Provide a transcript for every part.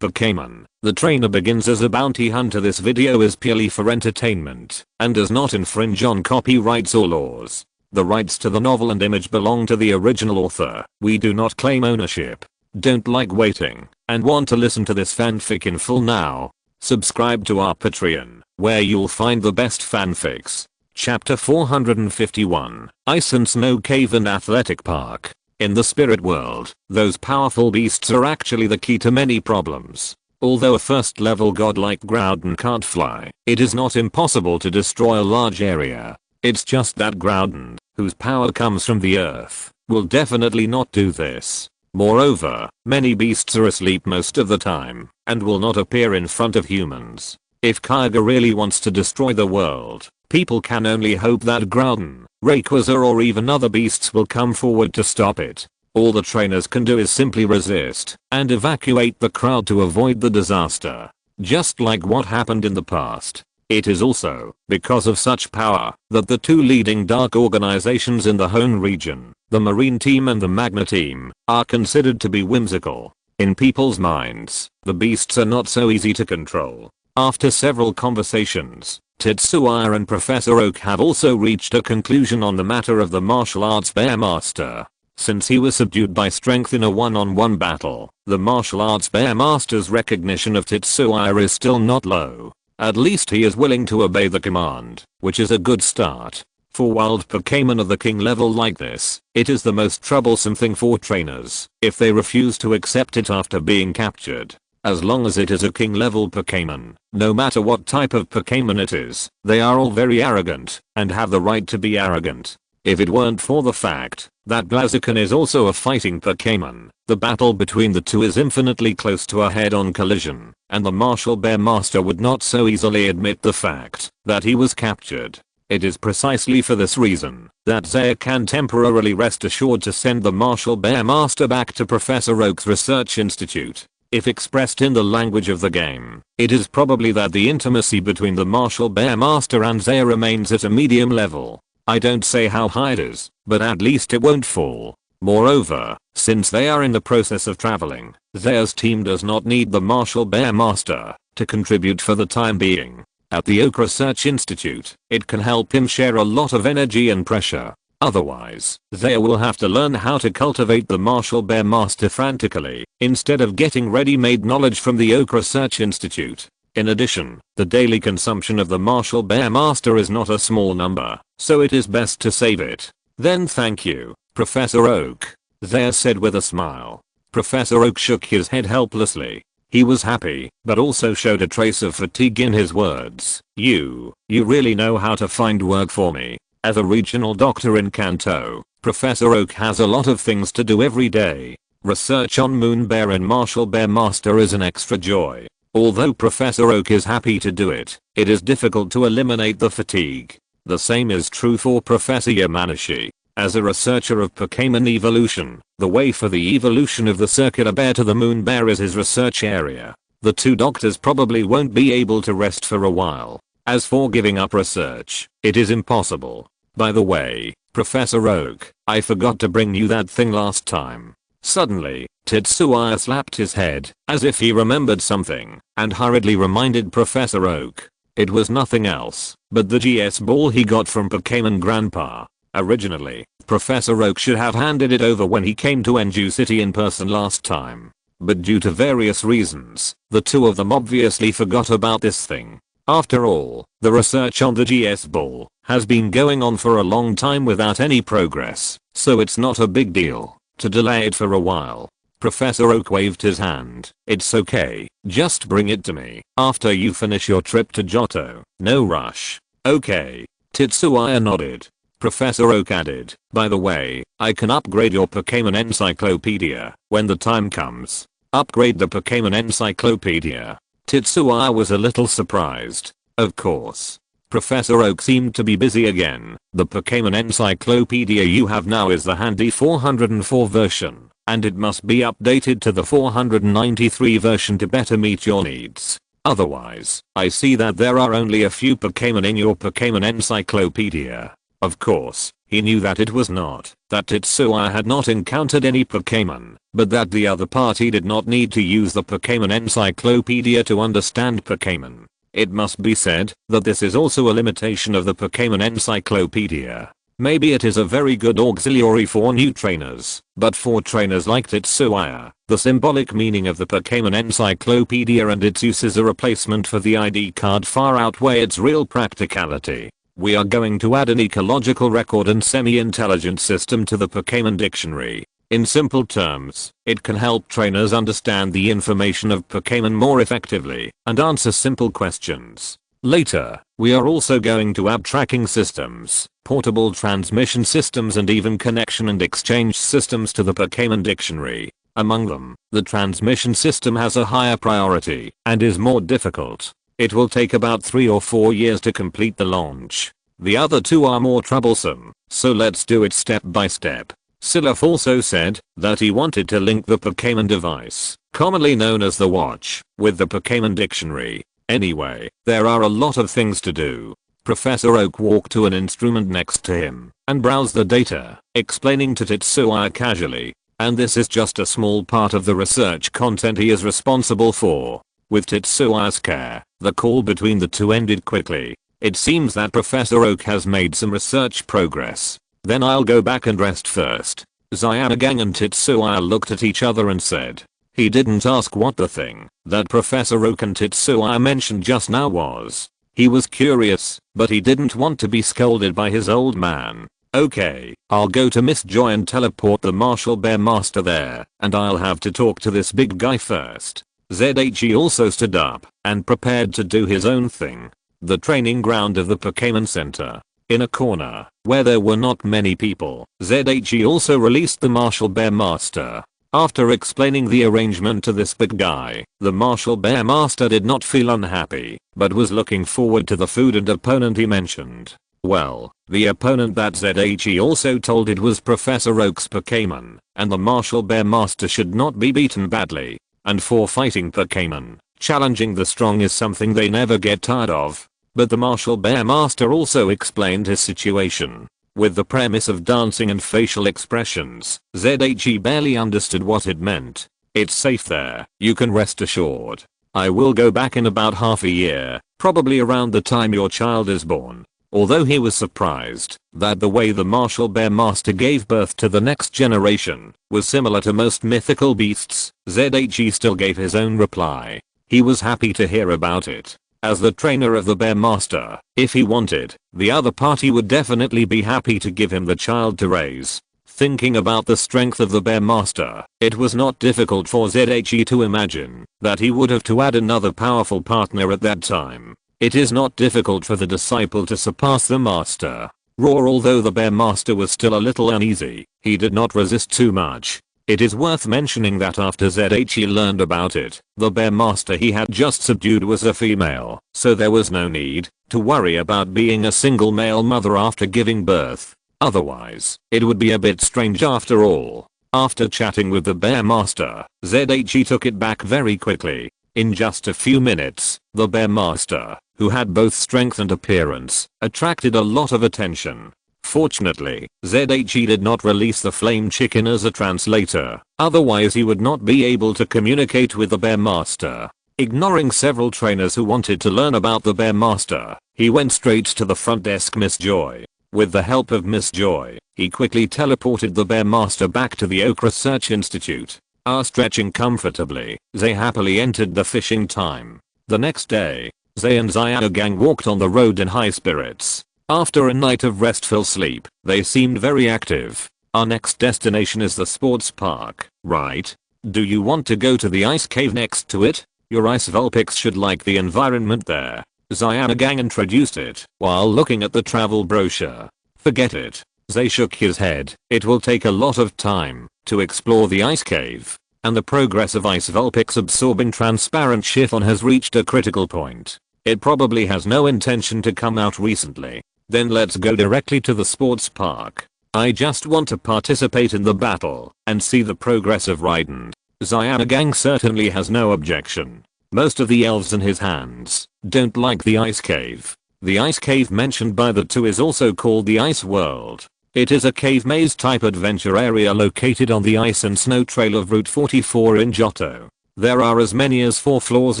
Pokémon, the trainer begins as a bounty hunter. This video is purely for entertainment and does not infringe on copyrights or laws. The rights to the novel and image belong to the original author. We do not claim ownership. Don't like waiting and want to listen to this fanfic in full now? Subscribe to our Patreon, where you'll find the best fanfics. Chapter 451, Ice and Snow Cave and Athletic Park. In the spirit world, those powerful beasts are actually the key to many problems. Although a first level god like Groudon can't fly, it is not impossible to destroy a large area. It's just that Groudon, whose power comes from the earth, will definitely not do this. Moreover, many beasts are asleep most of the time, and will not appear in front of humans. If Kyogre really wants to destroy the world, people can only hope that Groudon, Rayquaza or even other beasts will come forward to stop it. All the trainers can do is simply resist and evacuate the crowd to avoid the disaster. Just like what happened in the past. It is also because of such power that the two leading dark organizations in the Hoenn region, the Marine Team and the Magna Team, are considered to be whimsical. In people's minds, the beasts are not so easy to control. After several conversations, Tetsuya and Professor Oak have also reached a conclusion on the matter of the martial arts bear master. Since he was subdued by strength in a one-on-one battle, the martial arts bear master's recognition of Tetsuya is still not low. At least he is willing to obey the command, which is a good start. For wild Pokémon of the king level like this, it is the most troublesome thing for trainers if they refuse to accept it after being captured. As long as it is a king level Pokémon, no matter what type of Pokémon it is, they are all very arrogant and have the right to be arrogant. If it weren't for the fact that Blaziken is also a fighting Pokémon, the battle between the two is infinitely close to a head-on collision, and the Martial Bear Master would not so easily admit the fact that he was captured. It is precisely for this reason that Zaya can temporarily rest assured to send the Martial Bear Master back to Professor Oak's research institute. If expressed in the language of the game, it is probably that the intimacy between the Martial Bear Master and Zaya remains at a medium level. I don't say how high it is, but at least it won't fall. Moreover, since they are in the process of traveling, Zaya's team does not need the Martial Bear Master to contribute for the time being. At the Oak Research Institute, it can help him share a lot of energy and pressure. Otherwise, Zaya will have to learn how to cultivate the Martial Bear Master frantically, instead of getting ready-made knowledge from the Oak Research Institute. In addition, the daily consumption of the Martial Bear Master is not a small number, so it is best to save it. Then thank you, Professor Oak, Zaya said with a smile. Professor Oak shook his head helplessly. He was happy, but also showed a trace of fatigue in his words. You really know how to find work for me. As a regional doctor in Kanto, Professor Oak has a lot of things to do every day. Research on Moon Bear and Martial Bear Master is an extra joy. Although Professor Oak is happy to do it, it is difficult to eliminate the fatigue. The same is true for Professor Yamanashi. As a researcher of Pokémon evolution, the way for the evolution of the circular bear to the moon bear is his research area. The two doctors probably won't be able to rest for a while. As for giving up research, it is impossible. By the way, Professor Oak, I forgot to bring you that thing last time. Suddenly, Tetsuya slapped his head, as if he remembered something, and hurriedly reminded Professor Oak. It was nothing else but the GS ball he got from Pokémon Grandpa. Originally, Professor Oak should have handed it over when he came to Enju City in person last time. But due to various reasons, the two of them obviously forgot about this thing. After all, the research on the GS ball has been going on for a long time without any progress, so it's not a big deal to delay it for a while. Professor Oak waved his hand. It's okay, just bring it to me after you finish your trip to Johto. No rush. Okay. Tetsuya nodded. Professor Oak added, by the way, I can upgrade your Pokémon Encyclopedia when the time comes. Upgrade the Pokémon Encyclopedia. Tetsuya was a little surprised. Of course. Professor Oak seemed to be busy again. The Pokémon Encyclopedia you have now is the handy 404 version, and it must be updated to the 493 version to better meet your needs. Otherwise, I see that there are only a few Pokémon in your Pokémon Encyclopedia. Of course, He knew that it was not that Tetsuya had not encountered any Pokémon, but that the other party did not need to use the Pokémon encyclopedia to understand Pokémon. It must be said that this is also a limitation of the Pokémon encyclopedia. Maybe it is a very good auxiliary for new trainers, but for trainers like Tetsuya, the symbolic meaning of the Pokémon encyclopedia and its use as a replacement for the ID card far outweigh its real practicality. We are going to add an ecological record and semi-intelligent system to the Pokémon dictionary. In simple terms, it can help trainers understand the information of Pokémon more effectively and answer simple questions. Later, we are also going to add tracking systems, portable transmission systems and even connection and exchange systems to the Pokémon dictionary. Among them, the transmission system has a higher priority and is more difficult. It will take about 3 or 4 years to complete the launch. The other two are more troublesome, so let's do it step by step. Silaf also said that he wanted to link the Pokémon device, commonly known as the watch, with the Pokémon dictionary. Anyway, there are a lot of things to do. Professor Oak walked to an instrument next to him and browsed the data, explaining to Tetsuya casually. And this is just a small part of the research content he is responsible for. With Tetsuya's care, the call between the two ended quickly. It seems that Professor Oak has made some research progress. Then I'll go back and rest first. Xayanagang and Tetsuya looked at each other and said. He didn't ask what the thing that Professor Oak and Tetsuya mentioned just now was. He was curious, but he didn't want to be scolded by his old man. Okay, I'll go to Miss Joy and teleport the Martial Bear Master there, and I'll have to talk to this big guy first. ZHE also stood up and prepared to do his own thing. The training ground of the Pokémon Center. In a corner, where there were not many people, ZHE also released the Martial Bear Master. After explaining the arrangement to this big guy, the Martial Bear Master did not feel unhappy, but was looking forward to the food and opponent he mentioned. Well, the opponent that ZHE also told it was Professor Oak's Pokémon, and the Martial Bear Master should not be beaten badly. And for fighting Pokémon, challenging the strong is something they never get tired of. But the Martial Bear Master also explained his situation. With the premise of dancing and facial expressions, ZHE barely understood what it meant. It's safe there, you can rest assured. I will go back in about half a year, probably around the time your child is born. Although he was surprised that the way the Martial Bear Master gave birth to the next generation was similar to most mythical beasts, ZHE still gave his own reply. He was happy to hear about it. As the trainer of the Bear Master, if he wanted, the other party would definitely be happy to give him the child to raise. Thinking about the strength of the Bear Master, it was not difficult for ZHE to imagine that he would have to add another powerful partner at that time. It is not difficult for the disciple to surpass the master. Although the Bear Master was still a little uneasy, he did not resist too much. It is worth mentioning that after ZHE learned about it, the Bear Master he had just subdued was a female, so there was no need to worry about being a single male mother after giving birth. Otherwise, it would be a bit strange after all. After chatting with the Bear Master, ZHE took it back very quickly. In just a few minutes, the Bear Master, who had both strength and appearance, attracted a lot of attention. Fortunately, ZHE did not release the Flame Chicken as a translator, otherwise he would not be able to communicate with the Bear Master. Ignoring several trainers who wanted to learn about the Bear Master, he went straight to the front desk Miss Joy. With the help of Miss Joy, he quickly teleported the Bear Master back to the Oak Research Institute. Stretching comfortably, they happily entered the fishing time. The next day, Zay and Xayanagang walked on the road in high spirits. After a night of restful sleep, they seemed very active. Our next destination is the sports park, right? Do you want to go to the ice cave next to it? Your ice Vulpix should like the environment there. Xayanagang introduced it while looking at the travel brochure. Forget it. Zay shook his head. It will take a lot of time to explore the ice cave, and the progress of ice Vulpix absorbing transparent chiffon has reached a critical point. It probably has no intention to come out recently. Then let's go directly to the sports park. I just want to participate in the battle and see the progress of Raiden. Xayanagang certainly has no objection. Most of the elves in his hands don't like the ice cave. The ice cave mentioned by the two is also called the Ice World. It is a cave maze type adventure area located on the ice and snow trail of Route 44 in Johto. There are as many as 4 floors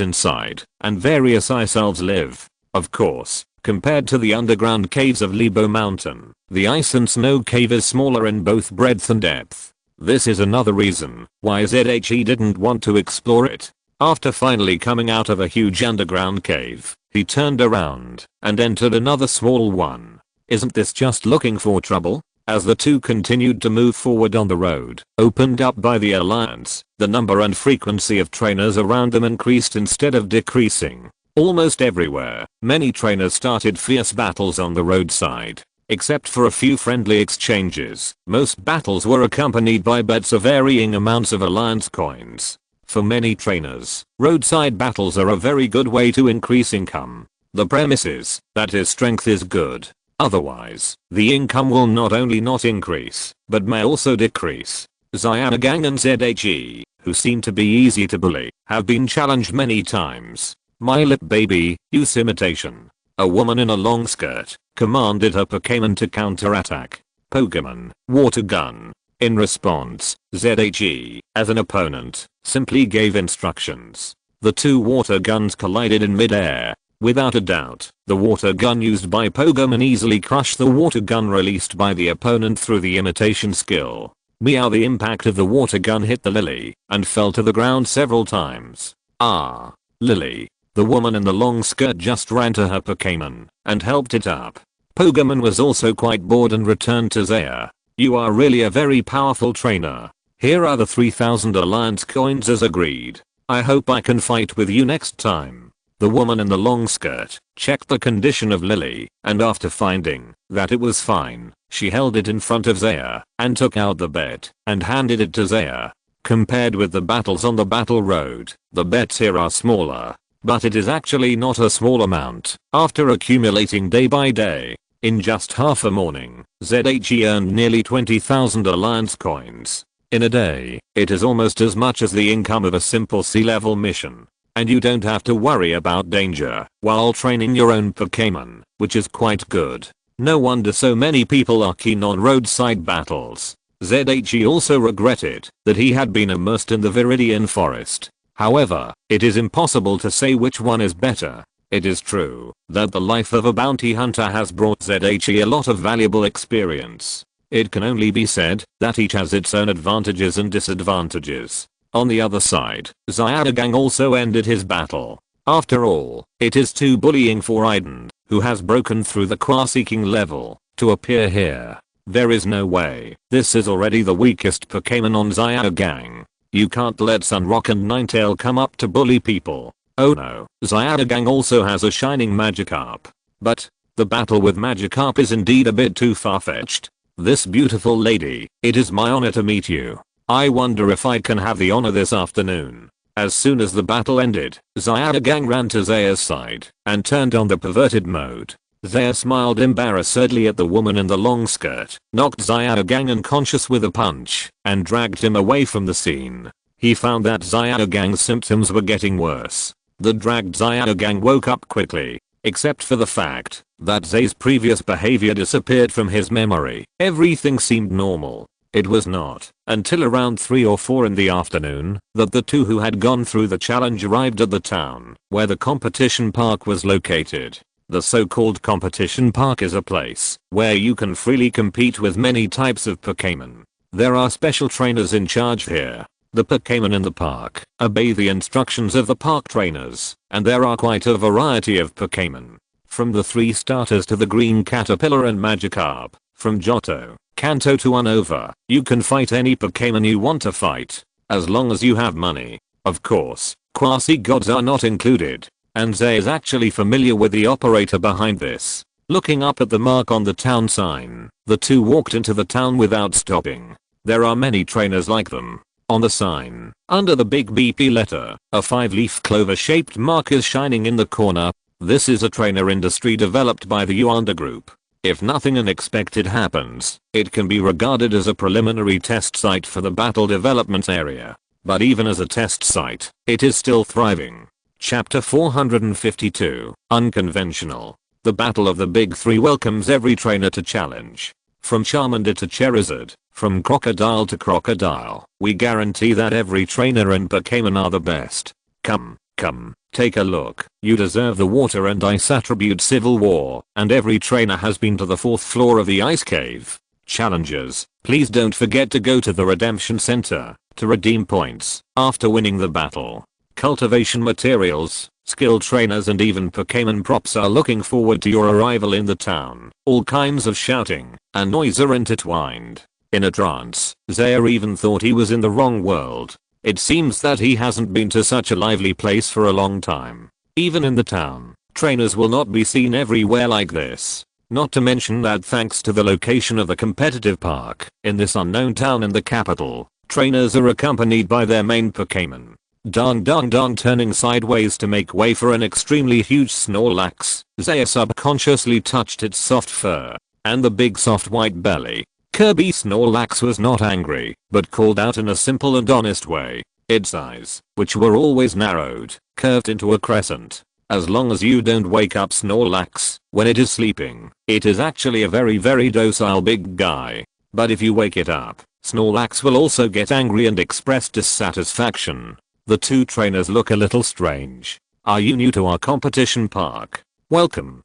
inside, and various ice elves live. Of course, compared to the underground caves of Lebo Mountain, the ice and snow cave is smaller in both breadth and depth. This is another reason why ZHE didn't want to explore it. After finally coming out of a huge underground cave, he turned around and entered another small one. Isn't this just looking for trouble? As the two continued to move forward on the road opened up by the Alliance, the number and frequency of trainers around them increased instead of decreasing. Almost everywhere, many trainers started fierce battles on the roadside. Except for a few friendly exchanges, most battles were accompanied by bets of varying amounts of Alliance coins. For many trainers, roadside battles are a very good way to increase income. The premise is that his strength is good. Otherwise, the income will not only not increase, but may also decrease. Xiaogang and ZHE, who seem to be easy to bully, have been challenged many times. My lip baby, use imitation. A woman in a long skirt commanded her Pokémon to counterattack. Pokémon, water gun. In response, ZHE, as an opponent, simply gave instructions. The two water guns collided in mid-air. Without a doubt, the water gun used by Pokémon easily crushed the water gun released by the opponent through the imitation skill. Meow, the impact of the water gun hit the Lily and fell to the ground several times. Ah, Lily. The woman in the long skirt just ran to her Pokémon and helped it up. Pokémon was also quite bored and returned to Zaya. You are really a very powerful trainer. Here are the 3000 Alliance coins as agreed. I hope I can fight with you next time. The woman in the long skirt checked the condition of Lily, and after finding that it was fine, she held it in front of Zaya and took out the bet and handed it to Zaya. Compared with the battles on the battle road, the bets here are smaller. But it is actually not a small amount. After accumulating day by day, in just half a morning, ZHE earned nearly 20,000 Alliance coins. In a day, it is almost as much as the income of a simple sea-level mission. And you don't have to worry about danger while training your own Pokémon, which is quite good. No wonder so many people are keen on roadside battles. ZHE also regretted that he had been immersed in the Viridian Forest. However, it is impossible to say which one is better. It is true that the life of a bounty hunter has brought ZHE a lot of valuable experience. It can only be said that each has its own advantages and disadvantages. On the other side, Xiaogang also ended his battle. After all, it is too bullying for Aiden, who has broken through the Qua-seeking level, to appear here. There is no way. This is already the weakest Pokémon on Xiaogang. You can't let Sunrock and Ninetale come up to bully people. Oh no, Xiaogang also has a shining Magikarp. But, the battle with Magikarp is indeed a bit too far-fetched. This beautiful lady, it is my honor to meet you. I wonder if I can have the honor this afternoon. As soon as the battle ended, Xiaogang ran to Zaya's side and turned on the perverted mode. Zaya smiled embarrassedly at the woman in the long skirt, knocked Xiaogang unconscious with a punch, and dragged him away from the scene. He found that Xiaogang's symptoms were getting worse. The dragged Xiaogang woke up quickly, except for the fact that Zay's previous behavior disappeared from his memory. Everything seemed normal. It was not until around 3 or 4 in the afternoon that the two who had gone through the challenge arrived at the town where the competition park was located. The so-called competition park is a place where you can freely compete with many types of Pokémon. There are special trainers in charge here. The Pokémon in the park obey the instructions of the park trainers, and there are quite a variety of Pokémon. From the 3 starters to the green Caterpillar and Magikarp, from Johto, Kanto to Unova, you can fight any Pokémon you want to fight, as long as you have money. Of course, quasi-gods are not included, and Zay is actually familiar with the operator behind this. Looking up at the mark on the town sign, the two walked into the town without stopping. There are many trainers like them. On the sign, under the big BP letter, a 5-leaf clover-shaped mark is shining in the corner. This is a trainer industry developed by the Yuanda Group. If nothing unexpected happens, it can be regarded as a preliminary test site for the battle development area. But even as a test site, it is still thriving. Chapter 452, Unconventional. The Battle of the Big Three welcomes every trainer to challenge. From Charmander to Charizard, from Crocodile to Crocodile, we guarantee that every trainer in Pokémon are the best. Come, take a look. You deserve the water and ice attribute Civil War, and every trainer has been to the 4th floor of the ice cave. Challengers, please don't forget to go to the Redemption Center to redeem points after winning the battle. Cultivation materials, skill trainers and even Pokémon props are looking forward to your arrival in the town. All kinds of shouting and noise are intertwined. In a trance, Zaya even thought he was in the wrong world. It seems that he hasn't been to such a lively place for a long time. Even in the town, trainers will not be seen everywhere like this. Not to mention that thanks to the location of the competitive park in this unknown town in the capital, trainers are accompanied by their main Pokémon. Dong turning sideways to make way for an extremely huge Snorlax, Zaya subconsciously touched its soft fur and the big soft white belly. Kirby Snorlax was not angry, but called out in a simple and honest way. Its eyes, which were always narrowed, curved into a crescent. As long as you don't wake up Snorlax when it is sleeping, it is actually a very docile big guy. But if you wake it up, Snorlax will also get angry and express dissatisfaction. The two trainers look a little strange. Are you new to our competition park? Welcome.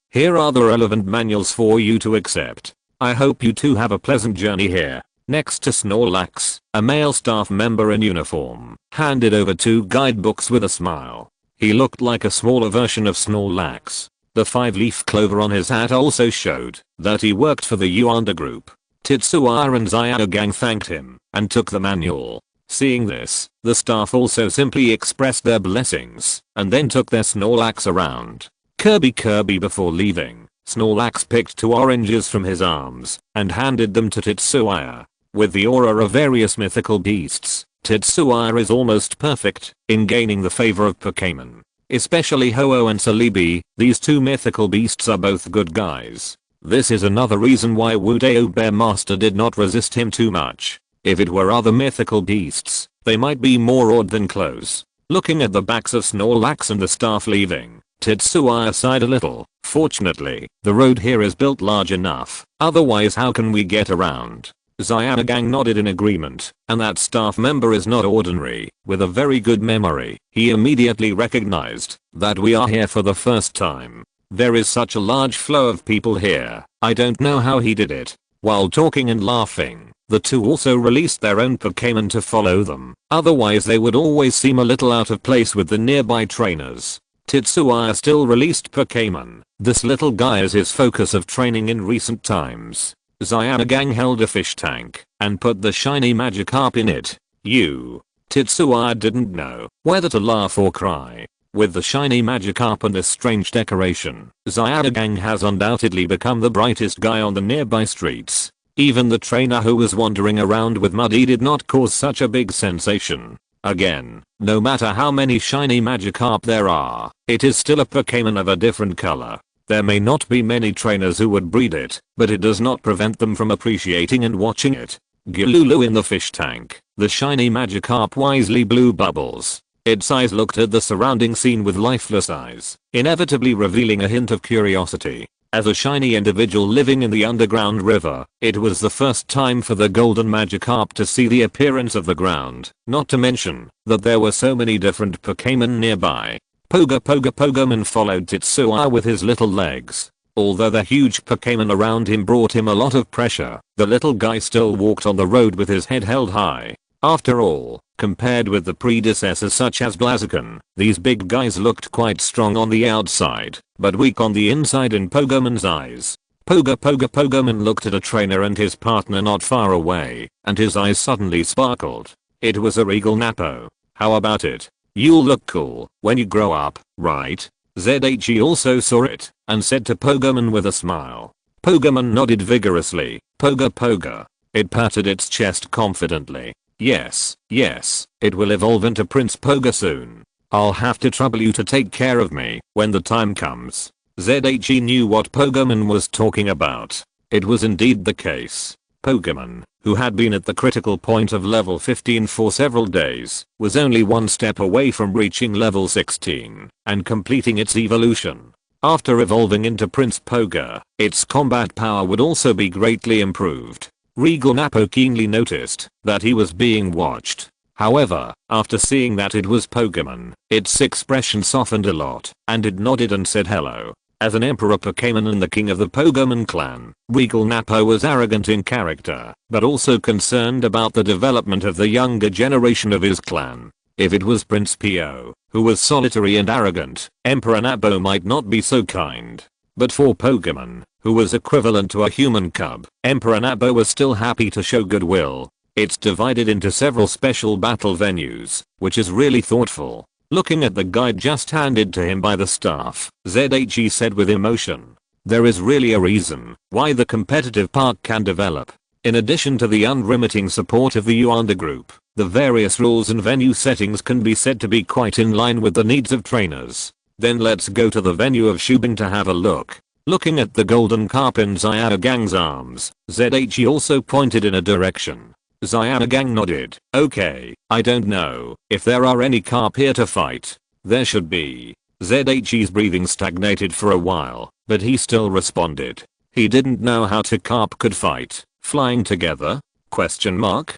Here are the relevant manuals for you to accept. I hope you two have a pleasant journey here. Next to Snorlax, a male staff member in uniform handed over 2 guidebooks with a smile. He looked like a smaller version of Snorlax. The 5-leaf clover on his hat also showed that he worked for the Yuanda group. Tetsuya and Zyanagang thanked him and took the manual. Seeing this, the staff also simply expressed their blessings and then took their Snorlax around. Kirby before leaving, Snorlax picked 2 oranges from his arms and handed them to Tetsuya. With the aura of various mythical beasts, Tetsuya is almost perfect in gaining the favor of Pokémon. Especially Ho-Oh and Celebi, these 2 mythical beasts are both good guys. This is another reason why Wudeo Bear Master did not resist him too much. If it were other mythical beasts, they might be more odd than close. Looking at the backs of Snorlax and the staff leaving, Tetsuya sighed a little. Fortunately, the road here is built large enough, otherwise how can we get around? Zyanagang nodded in agreement, and that staff member is not ordinary. With a very good memory, he immediately recognized that we are here for the first time. There is such a large flow of people here, I don't know how he did it. While talking and laughing, the two also released their own Pokémon to follow them, otherwise they would always seem a little out of place with the nearby trainers. Tetsuya still released Pokémon. This little guy is his focus of training in recent times. Zyanagang held a fish tank and put the shiny Magikarp in it. Tetsuya didn't know whether to laugh or cry. With the shiny Magikarp and this strange decoration, Zyanagang has undoubtedly become the brightest guy on the nearby streets. Even the trainer who was wandering around with Muddy did not cause such a big sensation. Again, no matter how many shiny Magikarp there are, it is still a Pokémon of a different color. There may not be many trainers who would breed it, but it does not prevent them from appreciating and watching it. Gilulu in the fish tank, the shiny Magikarp wisely blew bubbles. Its eyes looked at the surrounding scene with lifeless eyes, inevitably revealing a hint of curiosity. As a shiny individual living in the underground river, it was the first time for the golden Magikarp to see the appearance of the ground, not to mention that there were so many different Pokémon nearby. Pokemon followed Tetsuya with his little legs. Although the huge Pokémon around him brought him a lot of pressure, the little guy still walked on the road with his head held high. After all, compared with the predecessors such as Blaziken, these big guys looked quite strong on the outside, but weak on the inside in Pokemon's eyes. Pokemon looked at a trainer and his partner not far away, and his eyes suddenly sparkled. It was a regal Napo. How about it? You'll look cool when you grow up, right? ZHE also saw it, and said to Pokemon with a smile. Pokemon nodded vigorously. Poga. It patted its chest confidently. Yes, it will evolve into Prince Poga soon. I'll have to trouble you to take care of me when the time comes. ZHE knew what Pokemon was talking about. It was indeed the case. Pokemon, who had been at the critical point of level 15 for several days, was only one step away from reaching level 16 and completing its evolution. After evolving into Prince Poga, its combat power would also be greatly improved. Regal Napo keenly noticed that he was being watched. However, after seeing that it was Pokémon, its expression softened a lot, and it nodded and said hello. As an Emperor Pokémon and the king of the Pokémon clan, Regal Napo was arrogant in character, but also concerned about the development of the younger generation of his clan. If it was Prince Po, who was solitary and arrogant, Emperor Napo might not be so kind. But for Pokémon, who was equivalent to a human cub, Emperor Napo was still happy to show goodwill. It's divided into several special battle venues, which is really thoughtful. Looking at the guide just handed to him by the staff, ZHE said with emotion. There is really a reason why the competitive park can develop. In addition to the unremitting support of the Yuanda group, the various rules and venue settings can be said to be quite in line with the needs of trainers. Then let's go to the venue of Shubing to have a look. Looking at the golden carp in Xiaogang's arms, ZHE also pointed in a direction. Xiaogang nodded. Okay, I don't know if there are any carp here to fight. There should be. ZHE's breathing stagnated for a while, but he still responded. He didn't know how two carp could fight. Flying together? Question mark?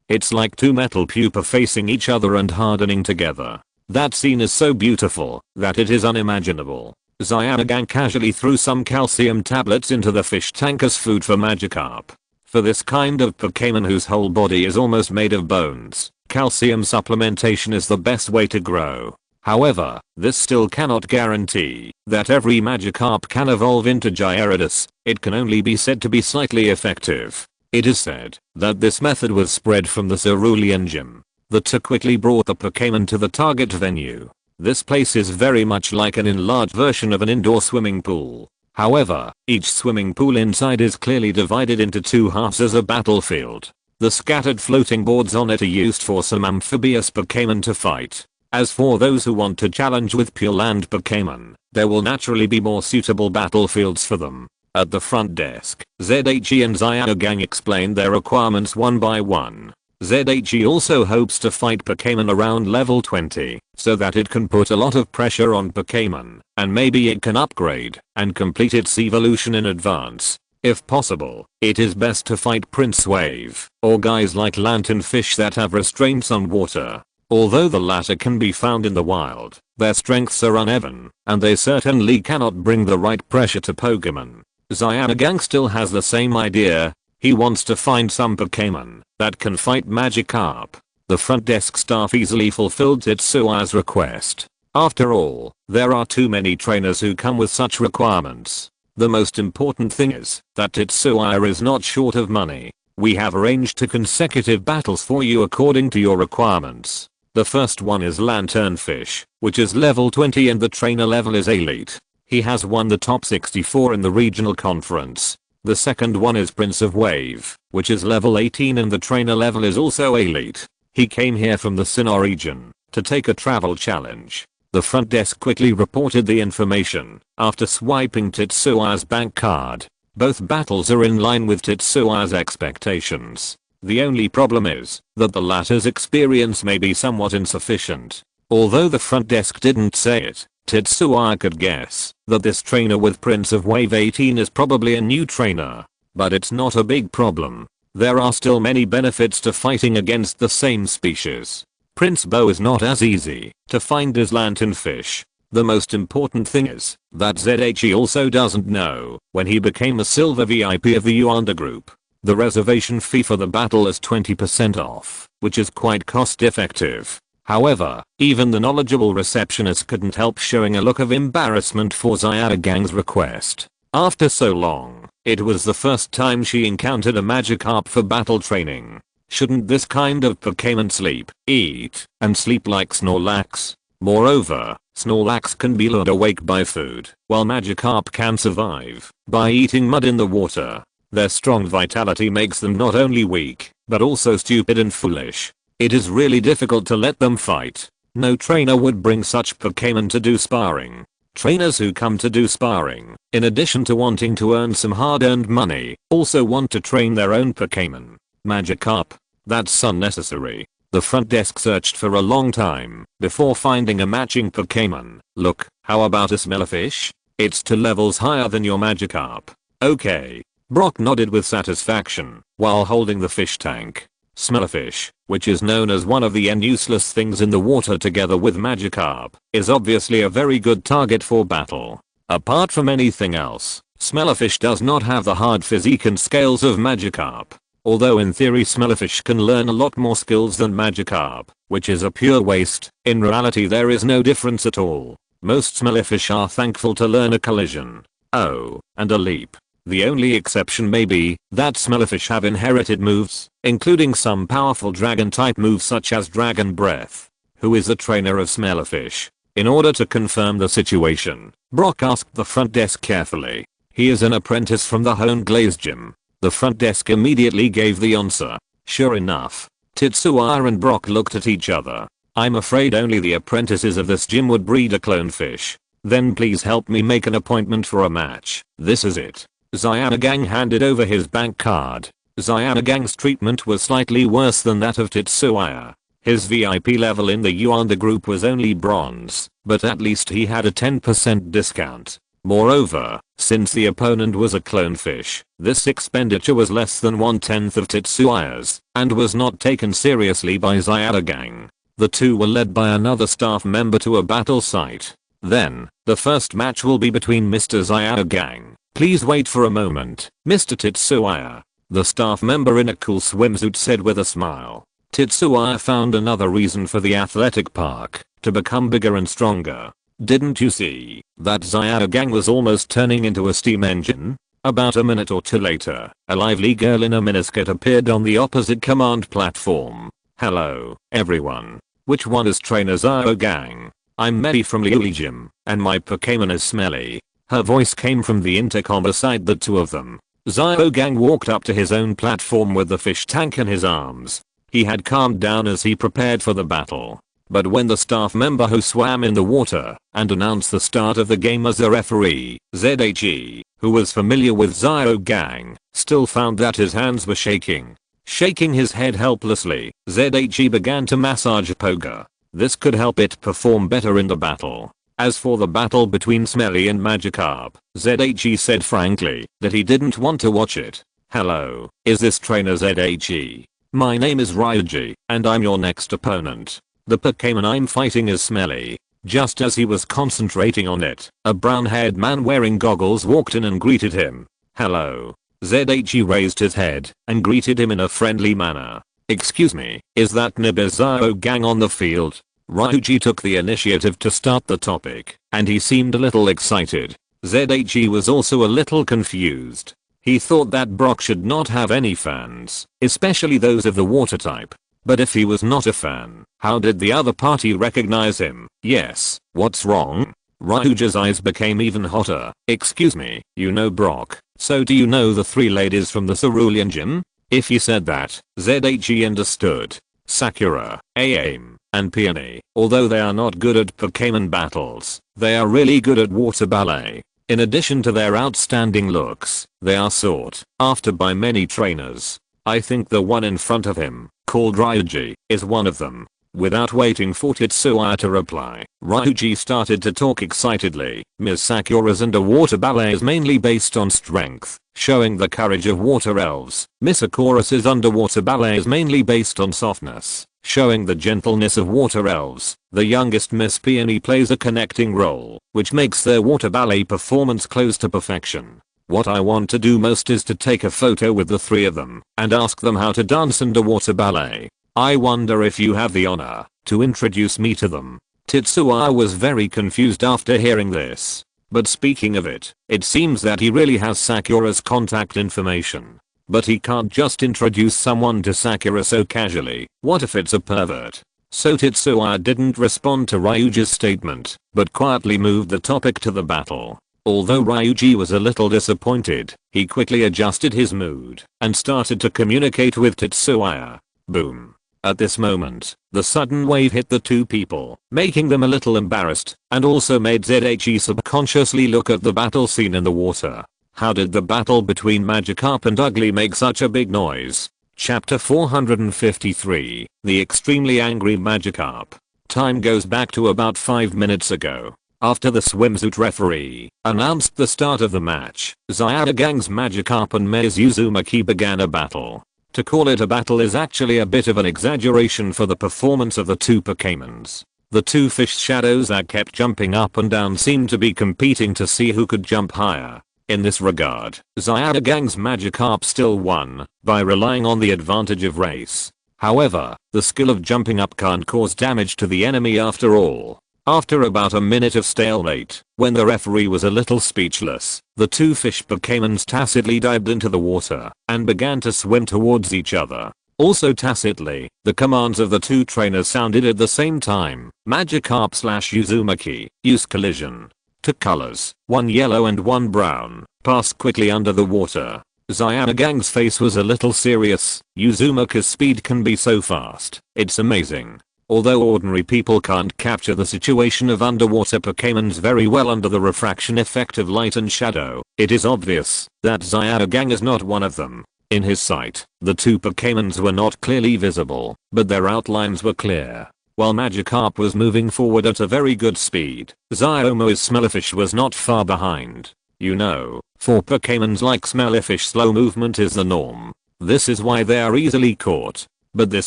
It's like two metal pupa facing each other and hardening together. That scene is so beautiful that it is unimaginable. Xiaogang casually threw some calcium tablets into the fish tank as food for Magikarp. For this kind of Pokémon whose whole body is almost made of bones, calcium supplementation is the best way to grow. However, this still cannot guarantee that every Magikarp can evolve into Gyarados. It can only be said to be slightly effective. It is said that this method was spread from the Cerulean Gym. The two quickly brought the Pokémon to the target venue. This place is very much like an enlarged version of an indoor swimming pool. However, each swimming pool inside is clearly divided into two halves as a battlefield. The scattered floating boards on it are used for some amphibious Pokémon to fight. As for those who want to challenge with pure land Pokémon, there will naturally be more suitable battlefields for them. At the front desk, ZHE and Xiaogang explained their requirements one by one. ZHE also hopes to fight Pokémon around level 20, so that it can put a lot of pressure on Pokémon, and maybe it can upgrade and complete its evolution in advance. If possible, it is best to fight Prince Wave, or guys like Lanternfish that have restraints on water. Although the latter can be found in the wild, their strengths are uneven, and they certainly cannot bring the right pressure to Pokémon. Xiaogang still has the same idea. He wants to find some Pokémon that can fight Magikarp. The front desk staff easily fulfilled Tetsua's request. After all, there are too many trainers who come with such requirements. The most important thing is that Tetsua is not short of money. We have arranged 2 consecutive battles for you according to your requirements. The first one is Lanternfish, which is level 20 and the trainer level is elite. He has won the top 64 in the regional conference. The second one is Prince of Wave, which is level 18 and the trainer level is also elite. He came here from the Sinnoh region to take a travel challenge. The front desk quickly reported the information after swiping Tetsua's bank card. Both battles are in line with Tetsua's expectations. The only problem is that the latter's experience may be somewhat insufficient. Although the front desk didn't say it, Tetsua could guess that this trainer with Prince of Wave 18 is probably a new trainer. But it's not a big problem. There are still many benefits to fighting against the same species. Prince Bo is not as easy to find as Lanternfish. The most important thing is that ZHE also doesn't know when he became a silver VIP of the Yuanda group. The reservation fee for the battle is 20% off, which is quite cost effective. However, even the knowledgeable receptionist couldn't help showing a look of embarrassment for Xiaogang's request. After so long, it was the first time she encountered a Magikarp for battle training. Shouldn't this kind of Pokémon sleep, eat, and sleep like Snorlax? Moreover, Snorlax can be lured awake by food, while Magikarp can survive by eating mud in the water. Their strong vitality makes them not only weak, but also stupid and foolish. It is really difficult to let them fight. No trainer would bring such Pokémon to do sparring. Trainers who come to do sparring, in addition to wanting to earn some hard-earned money, also want to train their own Pokémon. Magikarp? That's unnecessary. The front desk searched for a long time before finding a matching Pokémon. Look, how about a Smellifish? It's 2 levels higher than your Magikarp. Okay. Brock nodded with satisfaction while holding the fish tank. Smellerfish, which is known as one of the useless things in the water together with Magikarp, is obviously a very good target for battle. Apart from anything else, Smellerfish does not have the hard physique and scales of Magikarp. Although in theory Smellerfish can learn a lot more skills than Magikarp, which is a pure waste, in reality there is no difference at all. Most Smellerfish are thankful to learn a collision. Oh, and a leap. The only exception may be that Smellerfish have inherited moves, including some powerful dragon type moves such as Dragon Breath. Who is the trainer of Smellerfish? In order to confirm the situation, Brock asked the front desk carefully. He is an apprentice from the Hone Glaze Gym. The front desk immediately gave the answer. Sure enough, Tetsuya and Brock looked at each other. I'm afraid only the apprentices of this gym would breed a clone fish. Then please help me make an appointment for a match. This is it. Zyanagang handed over his bank card. Zyanagan's treatment was slightly worse than that of Tetsuya. His VIP level in the Yuan group was only bronze, but at least he had a 10% discount. Moreover, since the opponent was a clone fish, this expenditure was less than 1/10 of Tetsuya's, and was not taken seriously by Zyanagang. The two were led by another staff member to a battle site. Then, the first match will be between Mr. Zyanagang. Please wait for a moment, Mr. Tetsuya. The staff member in a cool swimsuit said with a smile. Tetsuya found another reason for the athletic park, to become bigger and stronger. Didn't you see that Zyanagang was almost turning into a steam engine? About a minute or two later, a lively girl in a miniskirt appeared on the opposite command platform. Hello, everyone. Which one is trainer Zyanagang? I'm Mei from Liuli Gym, and my Pokémon is Smelly. Her voice came from the intercom beside the two of them. Zyanagang walked up to his own platform with the fish tank in his arms. He had calmed down as he prepared for the battle. But when the staff member who swam in the water and announced the start of the game as a referee, ZHE, who was familiar with Zyanagang, still found that his hands were shaking. Shaking his head helplessly, ZHE began to massage Poga. This could help it perform better in the battle. As for the battle between Smelly and Magikarp, ZHE said frankly that he didn't want to watch it. Hello, is this trainer ZHE? My name is Ryuji, and I'm your next opponent. The Pokémon I'm fighting is Smelly. Just as he was concentrating on it, a brown-haired man wearing goggles walked in and greeted him. Hello. ZHE raised his head and greeted him in a friendly manner. Excuse me, is that Zyanagang on the field? Ryuji took the initiative to start the topic, and he seemed a little excited. ZHE was also a little confused. He thought that Brock should not have any fans, especially those of the water type. But if he was not a fan, how did the other party recognize him? Yes, what's wrong? Ryuji's eyes became even hotter. Excuse me, you know Brock, so do you know the 3 ladies from the Cerulean Gym? If he said that, ZHE understood. Sakura, Aim, and Peony, although they are not good at Pokémon battles, they are really good at water ballet. In addition to their outstanding looks, they are sought after by many trainers. I think the one in front of him, called Ryuji, is one of them. Without waiting for Tetsuya to reply, Ryuji started to talk excitedly. Ms. Sakura's underwater ballet is mainly based on strength, showing the courage of water elves. Miss Sakuras' underwater ballet is mainly based on softness, showing the gentleness of water elves. The youngest Miss Peony plays a connecting role, which makes their water ballet performance close to perfection. What I want to do most is to take a photo with the 3 of them and ask them how to dance underwater ballet. I wonder if you have the honor to introduce me to them. Tetsuya was very confused after hearing this. But speaking of it, it seems that he really has Sakura's contact information. But he can't just introduce someone to Sakura so casually. What if it's a pervert? So Tetsuya didn't respond to Ryuji's statement, but quietly moved the topic to the battle. Although Ryuji was a little disappointed, he quickly adjusted his mood and started to communicate with Tetsuya. Boom. At this moment, the sudden wave hit the 2 people, making them a little embarrassed, and also made ZHE subconsciously look at the battle scene in the water. How did the battle between Magikarp and Ugly make such a big noise? Chapter 453, The Extremely Angry Magikarp. Time goes back to about 5 minutes ago. After the swimsuit referee announced the start of the match, Zyagang's Magikarp and Maze Uzumaki began a battle. To call it a battle is actually a bit of an exaggeration for the performance of the two Pokémons. The two fish shadows that kept jumping up and down seemed to be competing to see who could jump higher. In this regard, Zyagang's Magikarp still won by relying on the advantage of race. However, the skill of jumping up can't cause damage to the enemy after all. After about a minute of stalemate, when the referee was a little speechless, the two fish Pokémons tacitly dived into the water and began to swim towards each other. Also tacitly, the commands of the two trainers sounded at the same time. Magikarp/Uzumaki, use collision. Took colors, one yellow and one brown, passed quickly under the water. Zyagang's face was a little serious. Uzumaki's speed can be so fast, it's amazing. Although ordinary people can't capture the situation of underwater Pokémons very well under the refraction effect of light and shadow, it is obvious that Zyagagang is not one of them. In his sight, the two Pokémons were not clearly visible, but their outlines were clear. While Magikarp was moving forward at a very good speed, Zyomou's Smellifish was not far behind. You know, for Pokémons like Smellifish, slow movement is the norm. This is why they are easily caught. But this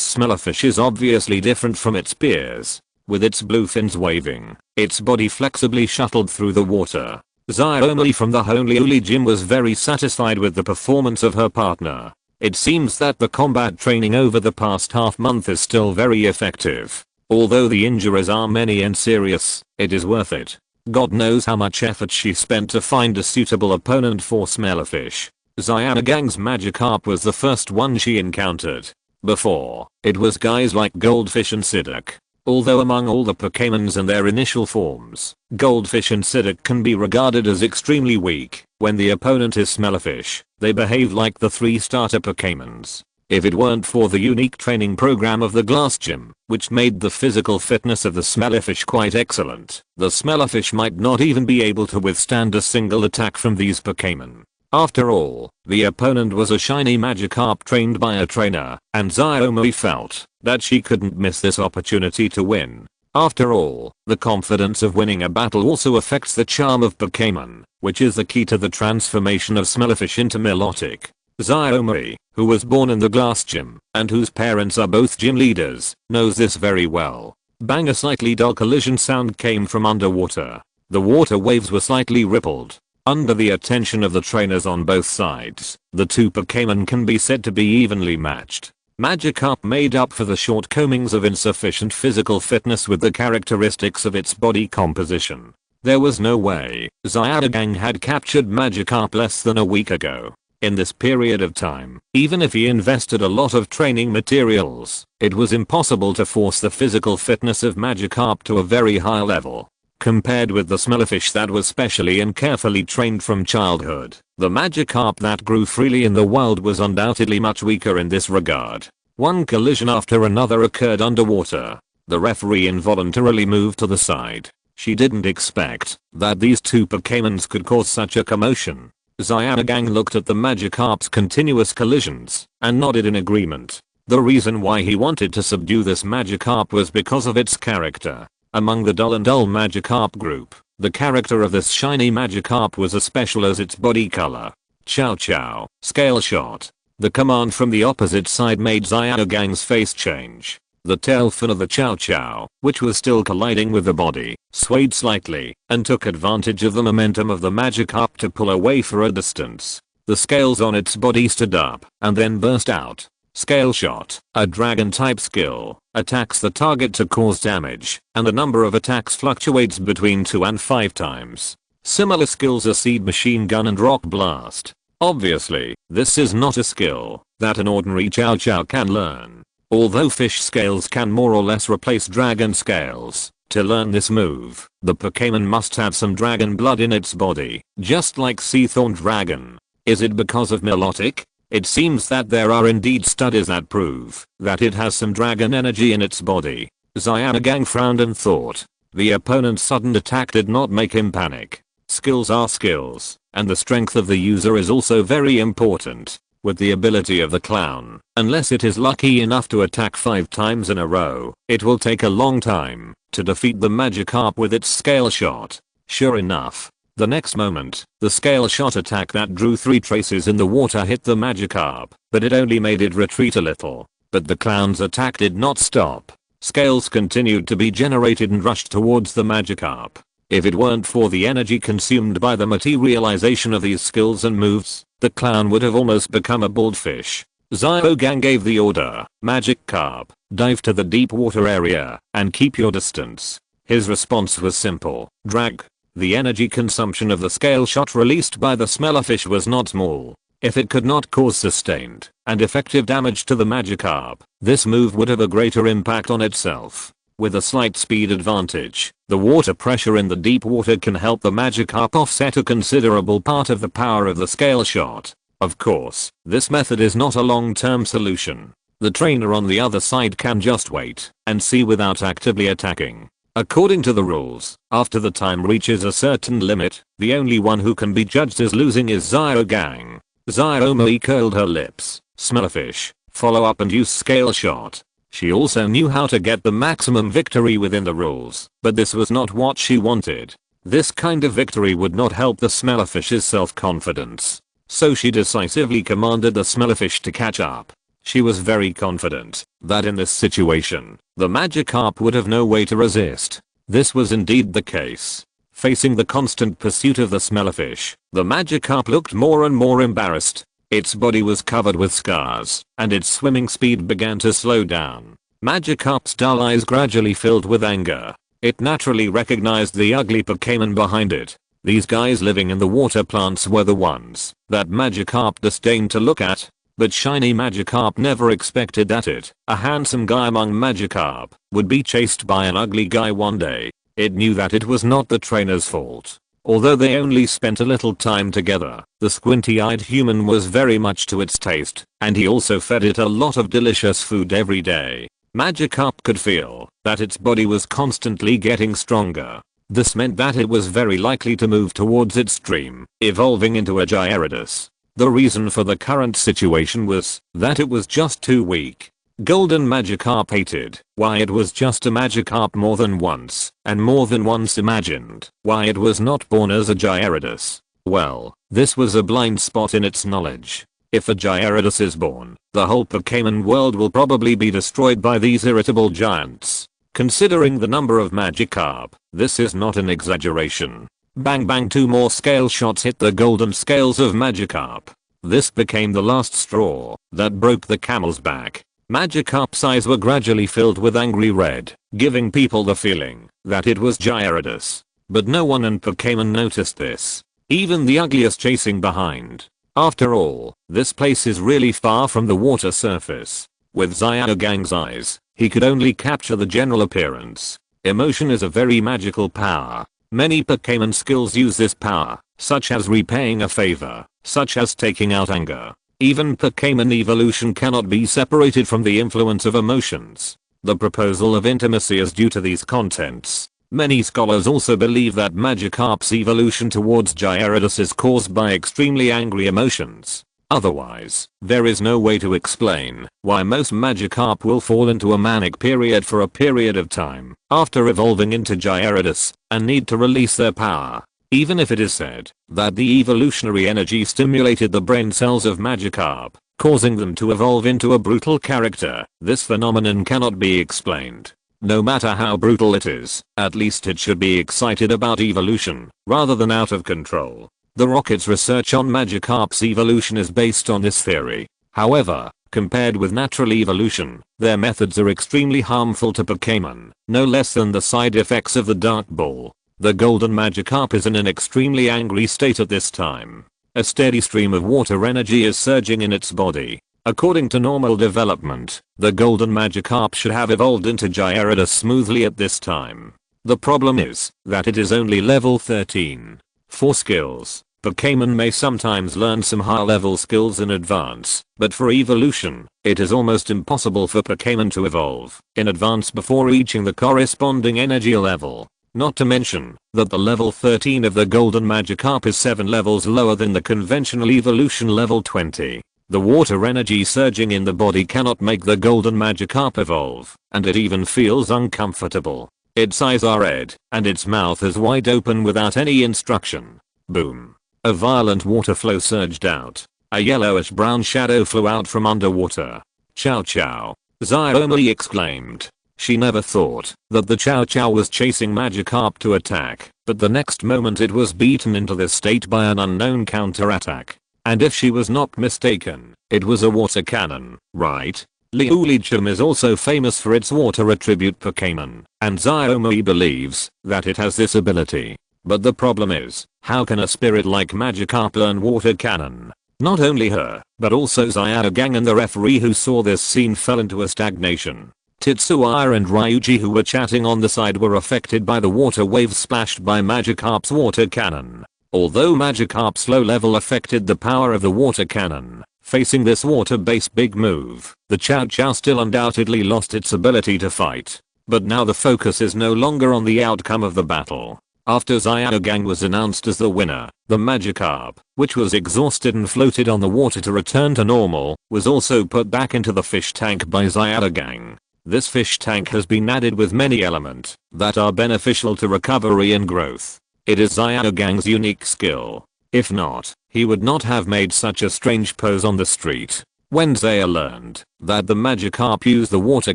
Smellifish is obviously different from its peers. With its blue fins waving, its body flexibly shuttled through the water. Zyomou from the Honolulu gym was very satisfied with the performance of her partner. It seems that the combat training over the past half-month is still very effective. Although the injuries are many and serious, it is worth it. God knows how much effort she spent to find a suitable opponent for Smellifish. Zyagang's Magikarp was the first one she encountered. Before, it was guys like Goldfish and Psyduck. Although among all the Pokémons in their initial forms, Goldfish and Psyduck can be regarded as extremely weak. When the opponent is Smellifish, they behave like the 3 starter Pokémons. If it weren't for the unique training program of the Glass Gym, which made the physical fitness of the Smellifish quite excellent, the Smellifish might not even be able to withstand a single attack from these Pokémon. After all, the opponent was a shiny Magikarp trained by a trainer, and Zyomou felt that she couldn't miss this opportunity to win. After all, the confidence of winning a battle also affects the charm of Pokémon, which is the key to the transformation of Smellifish into Milotic. Zyomou, who was born in the Glass Gym, and whose parents are both gym leaders, knows this very well. Bang, a slightly dull collision sound came from underwater. The water waves were slightly rippled. Under the attention of the trainers on both sides, the two Pokémon can be said to be evenly matched. Magikarp made up for the shortcomings of insufficient physical fitness with the characteristics of its body composition. There was no way Zyagagang had captured Magikarp less than a week ago. In this period of time, even if he invested a lot of training materials, it was impossible to force the physical fitness of Magikarp to a very high level. Compared with the Smellifish that was specially and carefully trained from childhood, the Magikarp that grew freely in the wild was undoubtedly much weaker in this regard. One collision after another occurred underwater. The referee involuntarily moved to the side. She didn't expect that these two Pokémons could cause such a commotion. Zyagagang looked at the Magikarp's continuous collisions and nodded in agreement. The reason why he wanted to subdue this Magikarp was because of its character. Among the dull Magikarp group, the character of this shiny Magikarp was as special as its body color. Chow chow, scale shot. The command from the opposite side made Zyagang's face change. The tail fin of the Chow Chow, which was still colliding with the body, swayed slightly and took advantage of the momentum of the Magikarp to pull away for a distance. The scales on its body stood up and then burst out. Scale shot, a dragon type skill, attacks the target to cause damage, and the number of attacks fluctuates between 2 and 5 times. Similar skills are Seed Machine Gun and Rock Blast. Obviously, this is not a skill that an ordinary Chow Chow can learn. Although fish scales can more or less replace dragon scales, to learn this move, the Pokémon must have some dragon blood in its body, just like Seathorn Dragon. Is it because of Milotic? It seems that there are indeed studies that prove that it has some dragon energy in its body. Zyagagang frowned and thought. The opponent's sudden attack did not make him panic. Skills are skills, and the strength of the user is also very important. With the ability of the clown, unless it is lucky enough to attack 5 times in a row, it will take a long time to defeat the Magikarp with its scale shot. Sure enough, the next moment, the scale shot attack that drew 3 traces in the water hit the Magikarp, but it only made it retreat a little. But the clown's attack did not stop. Scales continued to be generated and rushed towards the Magikarp. If it weren't for the energy consumed by the materialization of these skills and moves, the clown would have almost become a bald fish. Zyuogang gave the order, Magikarp, dive to the deep water area and keep your distance. His response was simple, drag. The energy consumption of the scale shot released by the smellerfish was not small. If it could not cause sustained and effective damage to the Magikarp, this move would have a greater impact on itself. With a slight speed advantage, the water pressure in the deep water can help the Magikarp offset a considerable part of the power of the scale shot. Of course, this method is not a long-term solution. The trainer on the other side can just wait and see without actively attacking. According to the rules, after the time reaches a certain limit, the only one who can be judged as losing is Zyuogang. Zyuogang curled her lips, smellerfish, follow up and use scale shot. She also knew how to get the maximum victory within the rules, but this was not what she wanted. This kind of victory would not help the smellerfish's self-confidence. So she decisively commanded the smellerfish to catch up. She was very confident that in this situation, the Magikarp would have no way to resist. This was indeed the case. Facing the constant pursuit of the smellerfish, the Magikarp looked more and more embarrassed. Its body was covered with scars, and its swimming speed began to slow down. Magikarp's dull eyes gradually filled with anger. It naturally recognized the ugly Pokémon behind it. These guys living in the water plants were the ones that Magikarp disdained to look at. But shiny Magikarp never expected that it, a handsome guy among Magikarp, would be chased by an ugly guy one day. It knew that it was not the trainer's fault. Although they only spent a little time together, the squinty-eyed human was very much to its taste, and he also fed it a lot of delicious food every day. Magikarp could feel that its body was constantly getting stronger. This meant that it was very likely to move towards its dream, evolving into a Gyarados. The reason for the current situation was that it was just too weak. Golden Magikarp hated why it was just a Magikarp more than once, and more than once imagined why it was not born as a Gyarados. Well, this was a blind spot in its knowledge. If a Gyarados is born, the whole Pokémon world will probably be destroyed by these irritable giants. Considering the number of Magikarp, this is not an exaggeration. Bang bang, 2 more scale shots hit the golden scales of Magikarp. This became the last straw that broke the camel's back. Magikarp's eyes were gradually filled with angry red, giving people the feeling that it was Gyarados. But no one in Pokémon noticed this. Even the ugliest chasing behind. After all, this place is really far from the water surface. With Zyuogang's eyes, he could only capture the general appearance. Emotion is a very magical power. Many Pokémon skills use this power, such as repaying a favor, such as taking out anger. Even Pokémon evolution cannot be separated from the influence of emotions. The proposal of intimacy is due to these contents. Many scholars also believe that Magikarp's evolution towards Gyarados is caused by extremely angry emotions. Otherwise, there is no way to explain why most Magikarp will fall into a manic period for a period of time after evolving into Gyarados and need to release their power. Even if it is said that the evolutionary energy stimulated the brain cells of Magikarp, causing them to evolve into a brutal character, this phenomenon cannot be explained. No matter how brutal it is, at least it should be excited about evolution, rather than out of control. The Rocket's research on Magikarp's evolution is based on this theory. However, compared with natural evolution, their methods are extremely harmful to Pokémon, no less than the side effects of the Dark Ball. The golden Magikarp is in an extremely angry state at this time. A steady stream of water energy is surging in its body. According to normal development, the golden Magikarp should have evolved into Gyarados smoothly at this time. The problem is that it is only level 13. For skills, Pokémon may sometimes learn some high level skills in advance, but for evolution, it is almost impossible for Pokémon to evolve in advance before reaching the corresponding energy level. Not to mention that the level 13 of the golden Magikarp is 7 levels lower than the conventional evolution level 20. The water energy surging in the body cannot make the golden Magikarp evolve, and it even feels uncomfortable. Its eyes are red, and its mouth is wide open without any instruction. Boom. A violent water flow surged out. A yellowish brown shadow flew out from underwater. Chow chow. Xiaomi exclaimed. She never thought that the Chow Chow was chasing Magikarp to attack, but the next moment it was beaten into this state by an unknown counterattack. And if she was not mistaken, it was a water cannon, right? Liulichum is also famous for its water attribute Pokémon, and Xiaomi believes that it has this ability. But the problem is, how can a spirit like Magikarp learn water cannon? Not only her, but also Xiaogang and the referee who saw this scene fell into a stagnation. Tetsuya and Ryuji who were chatting on the side were affected by the water waves splashed by Magikarp's water cannon. Although Magikarp's low level affected the power of the water cannon, facing this water-based big move, the Chow Chow still undoubtedly lost its ability to fight. But now the focus is no longer on the outcome of the battle. After Xiaogang was announced as the winner, the Magikarp, which was exhausted and floated on the water to return to normal, was also put back into the fish tank by Xiaogang. This fish tank has been added with many elements that are beneficial to recovery and growth. It is Xiaogang's unique skill. If not, he would not have made such a strange pose on the street. When Zaya learned that the Magikarp used the water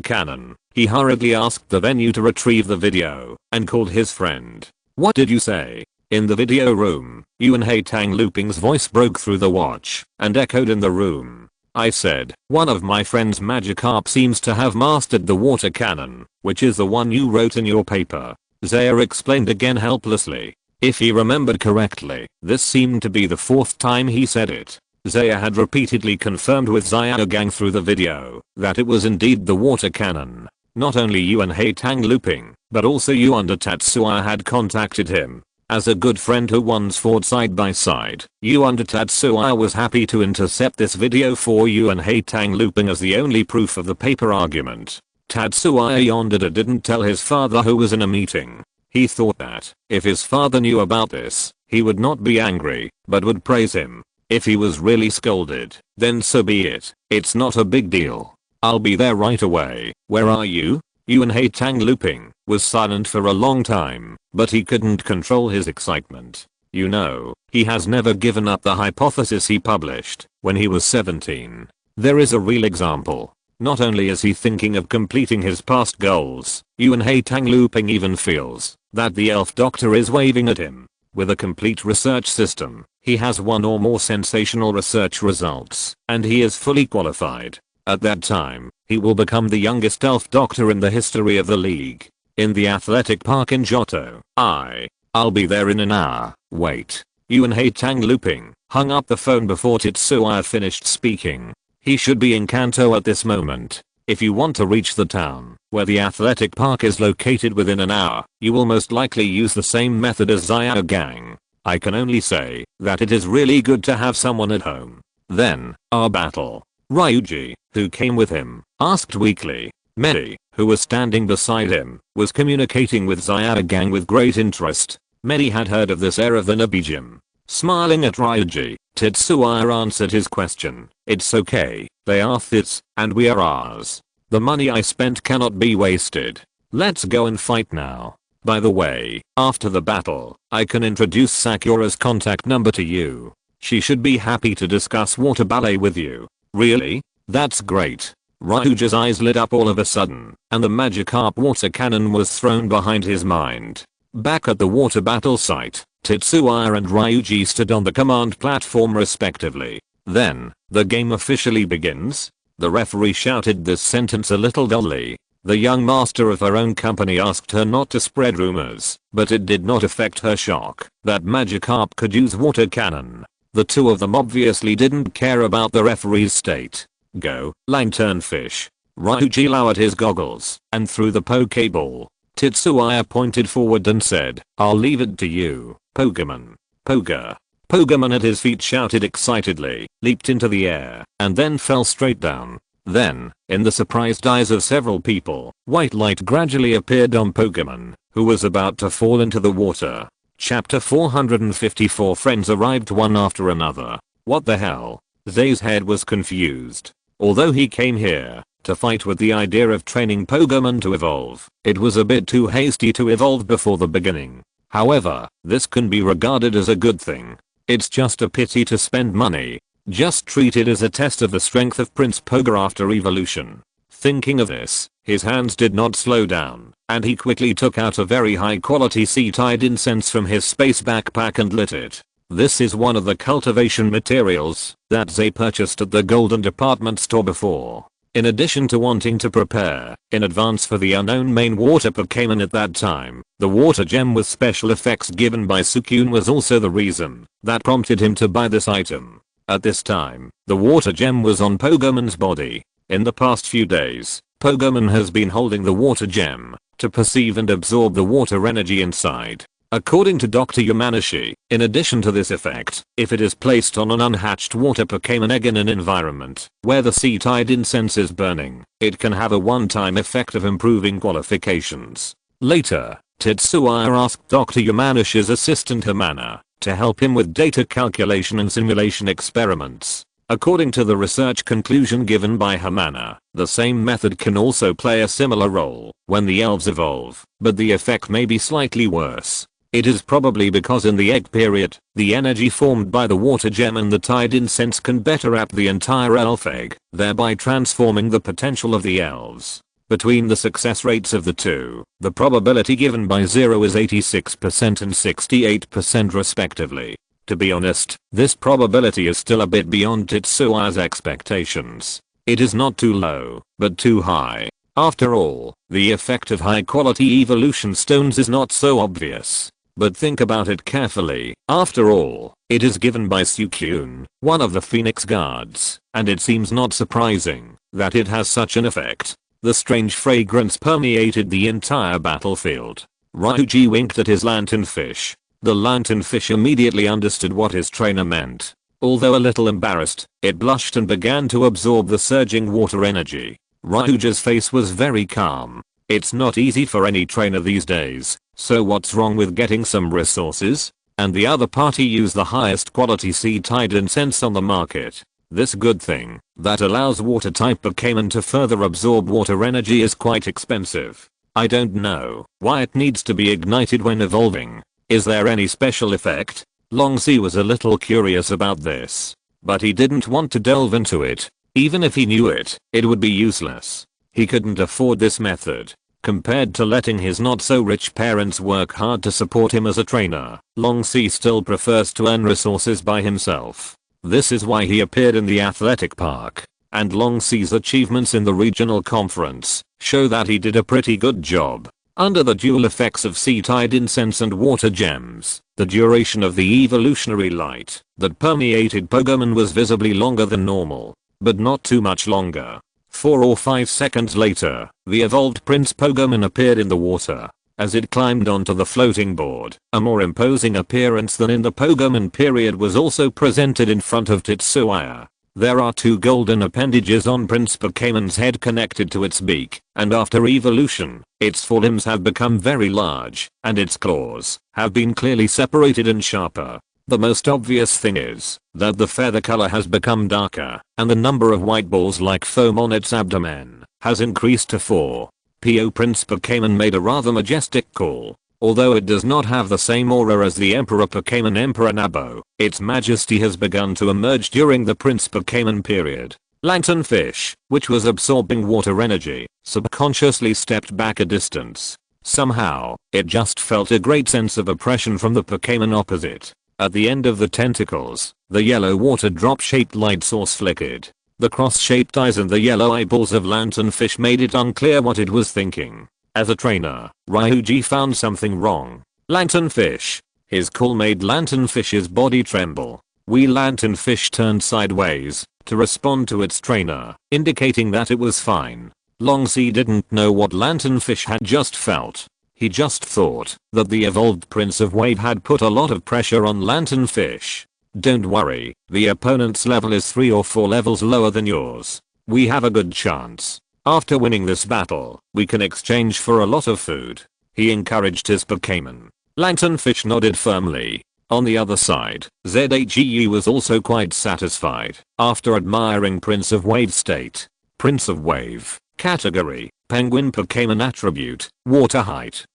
cannon, he hurriedly asked the venue to retrieve the video and called his friend. "What did you say?" In the video room, Yuan Haitang Looping's voice broke through the watch and echoed in the room. "I said, one of my friend's Magikarp seems to have mastered the water cannon, which is the one you wrote in your paper." Zaya explained again helplessly. If he remembered correctly, this seemed to be the fourth time he said it. Zaya had repeatedly confirmed with Xiaogang through the video that it was indeed the water cannon. Not only Yuan Haitang Looping, but also Yuan Tatsuya had contacted him. As a good friend who once fought side by side, Yuan Tatsuya was happy to intercept this video for Yuan Haitang Looping as the only proof of the paper argument. Tatsuya Yondada didn't tell his father who was in a meeting. He thought that, if his father knew about this, he would not be angry, but would praise him. If he was really scolded, then so be it. It's not a big deal. "I'll be there right away. Where are you?" Yuan Haitang Looping was silent for a long time, but he couldn't control his excitement. You know, he has never given up the hypothesis he published when he was 17. There is a real example. Not only is he thinking of completing his past goals, Yuan Haitang Looping even feels that the elf doctor is waving at him. With a complete research system, he has one or more sensational research results, and he is fully qualified. At that time, he will become the youngest elf doctor in the history of the league. In the athletic park in Johto. I'll be there in an hour. Wait. Yuan Haitang Looping hung up the phone before Tetsuya finished speaking. He should be in Kanto at this moment. If you want to reach the town where the athletic park is located within an hour, you will most likely use the same method as Xiaogang. I can only say that it is really good to have someone at home. Then, our battle. Ryuji, who came with him, asked weakly. Mei, who was standing beside him, was communicating with Xiaogang with great interest. Mei had heard of this era of the Nabijim. Smiling at Ryuji, Tetsuya answered his question. "It's okay, they are this, and we are ours. The money I spent cannot be wasted. Let's go and fight now. By the way, after the battle, I can introduce Sakura's contact number to you. She should be happy to discuss water ballet with you." "Really? That's great." Ryuji's eyes lit up all of a sudden, and the Magikarp water cannon was thrown behind his mind. Back at the water battle site, Tetsuya and Ryuji stood on the command platform respectively. Then, "The game officially begins?" The referee shouted this sentence a little dully. The young master of her own company asked her not to spread rumors, but it did not affect her shock that Magikarp could use water cannon. The two of them obviously didn't care about the referee's state. "Go, lanternfish." Ryuji lowered his goggles and threw the Pokeball. Tetsuya pointed forward and said, "I'll leave it to you, Pokémon." Poga. Pokémon at his feet shouted excitedly, leaped into the air, and then fell straight down. Then, in the surprised eyes of several people, white light gradually appeared on Pokémon, who was about to fall into the water. Chapter 454 Friends arrived one after another. What the hell? Zay's head was confused. Although he came here to fight with the idea of training Pokémon to evolve. It was a bit too hasty to evolve before the beginning. However, this can be regarded as a good thing. It's just a pity to spend money. Just treat it as a test of the strength of Prince Poga after evolution. Thinking of this, his hands did not slow down, and he quickly took out a very high quality sea-tied incense from his space backpack and lit it. This is one of the cultivation materials that they purchased at the Golden Department store before. In addition to wanting to prepare in advance for the unknown main water Pokémon at that time, the water gem with special effects given by Suicune was also the reason that prompted him to buy this item. At this time, the water gem was on Pokémon's body. In the past few days, Pokémon has been holding the water gem to perceive and absorb the water energy inside. According to Dr. Yamanashi, in addition to this effect, if it is placed on an unhatched water Pokémon egg in an environment where the sea-tied incense is burning, it can have a one-time effect of improving qualifications. Later, Tetsuya asked Dr. Yamanashi's assistant Hamana to help him with data calculation and simulation experiments. According to the research conclusion given by Hamana, the same method can also play a similar role when the elves evolve, but the effect may be slightly worse. It is probably because in the egg period, the energy formed by the water gem and the tied incense can better wrap the entire elf egg, thereby transforming the potential of the elves. Between the success rates of the two, the probability given by 0 is 86% and 68% respectively. To be honest, this probability is still a bit beyond Tetsuya's expectations. It is not too low, but too high. After all, the effect of high quality evolution stones is not so obvious. But think about it carefully. After all, it is given by Suicune, one of the Phoenix Guards, and it seems not surprising that it has such an effect. The strange fragrance permeated the entire battlefield. Ryuji winked at his lanternfish. The lanternfish immediately understood what his trainer meant. Although a little embarrassed, it blushed and began to absorb the surging water energy. Ryuji's face was very calm. It's not easy for any trainer these days, so what's wrong with getting some resources? And the other party used the highest quality sea-tied incense on the market. This good thing that allows water type Pokémon to further absorb water energy is quite expensive. I don't know why it needs to be ignited when evolving. Is there any special effect? Longxi was a little curious about this, but he didn't want to delve into it. Even if he knew it, it would be useless. He couldn't afford this method. Compared to letting his not-so-rich parents work hard to support him as a trainer, Longxi still prefers to earn resources by himself. This is why he appeared in the athletic park, and Longxi's achievements in the regional conference show that he did a pretty good job. Under the dual effects of sea-tied incense and water gems, the duration of the evolutionary light that permeated Pokémon was visibly longer than normal, but not too much longer. 4 or 5 seconds later, the evolved Prince Pokémon appeared in the water. As it climbed onto the floating board, a more imposing appearance than in the Pokémon period was also presented in front of Tetsuya. There are 2 golden appendages on Prince Pokémon's head connected to its beak, and after evolution, its forelimbs have become very large, and its claws have been clearly separated and sharper. The most obvious thing is that the feather color has become darker, and the number of white balls like foam on its abdomen has increased to 4. Prince Pokémon made a rather majestic call. Although it does not have the same aura as the Emperor Pokémon Emperor Nabo, its majesty has begun to emerge during the Prince Pokémon period. Lanternfish, which was absorbing water energy, subconsciously stepped back a distance. Somehow, it just felt a great sense of oppression from the Pokémon opposite. At the end of the tentacles, the yellow water drop-shaped light source flickered. The cross-shaped eyes and the yellow eyeballs of Lanternfish made it unclear what it was thinking. As a trainer, Ryuji found something wrong. Lanternfish. His call made Lanternfish's body tremble. Lanternfish turned sideways to respond to its trainer, indicating that it was fine. Longxi didn't know what Lanternfish had just felt. He just thought that the evolved Prince of Wave had put a lot of pressure on Lanternfish. Don't worry, the opponent's level is 3 or 4 levels lower than yours. We have a good chance. After winning this battle, we can exchange for a lot of food. He encouraged his Pokémon. Lanternfish nodded firmly. On the other side, ZHEU was also quite satisfied after admiring Prince of Wave's state. Prince of Wave. Category: Penguin. Pokémon attribute: Water height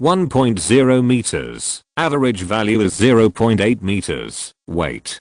1.0 meters. Average value is 0.8 meters. Weight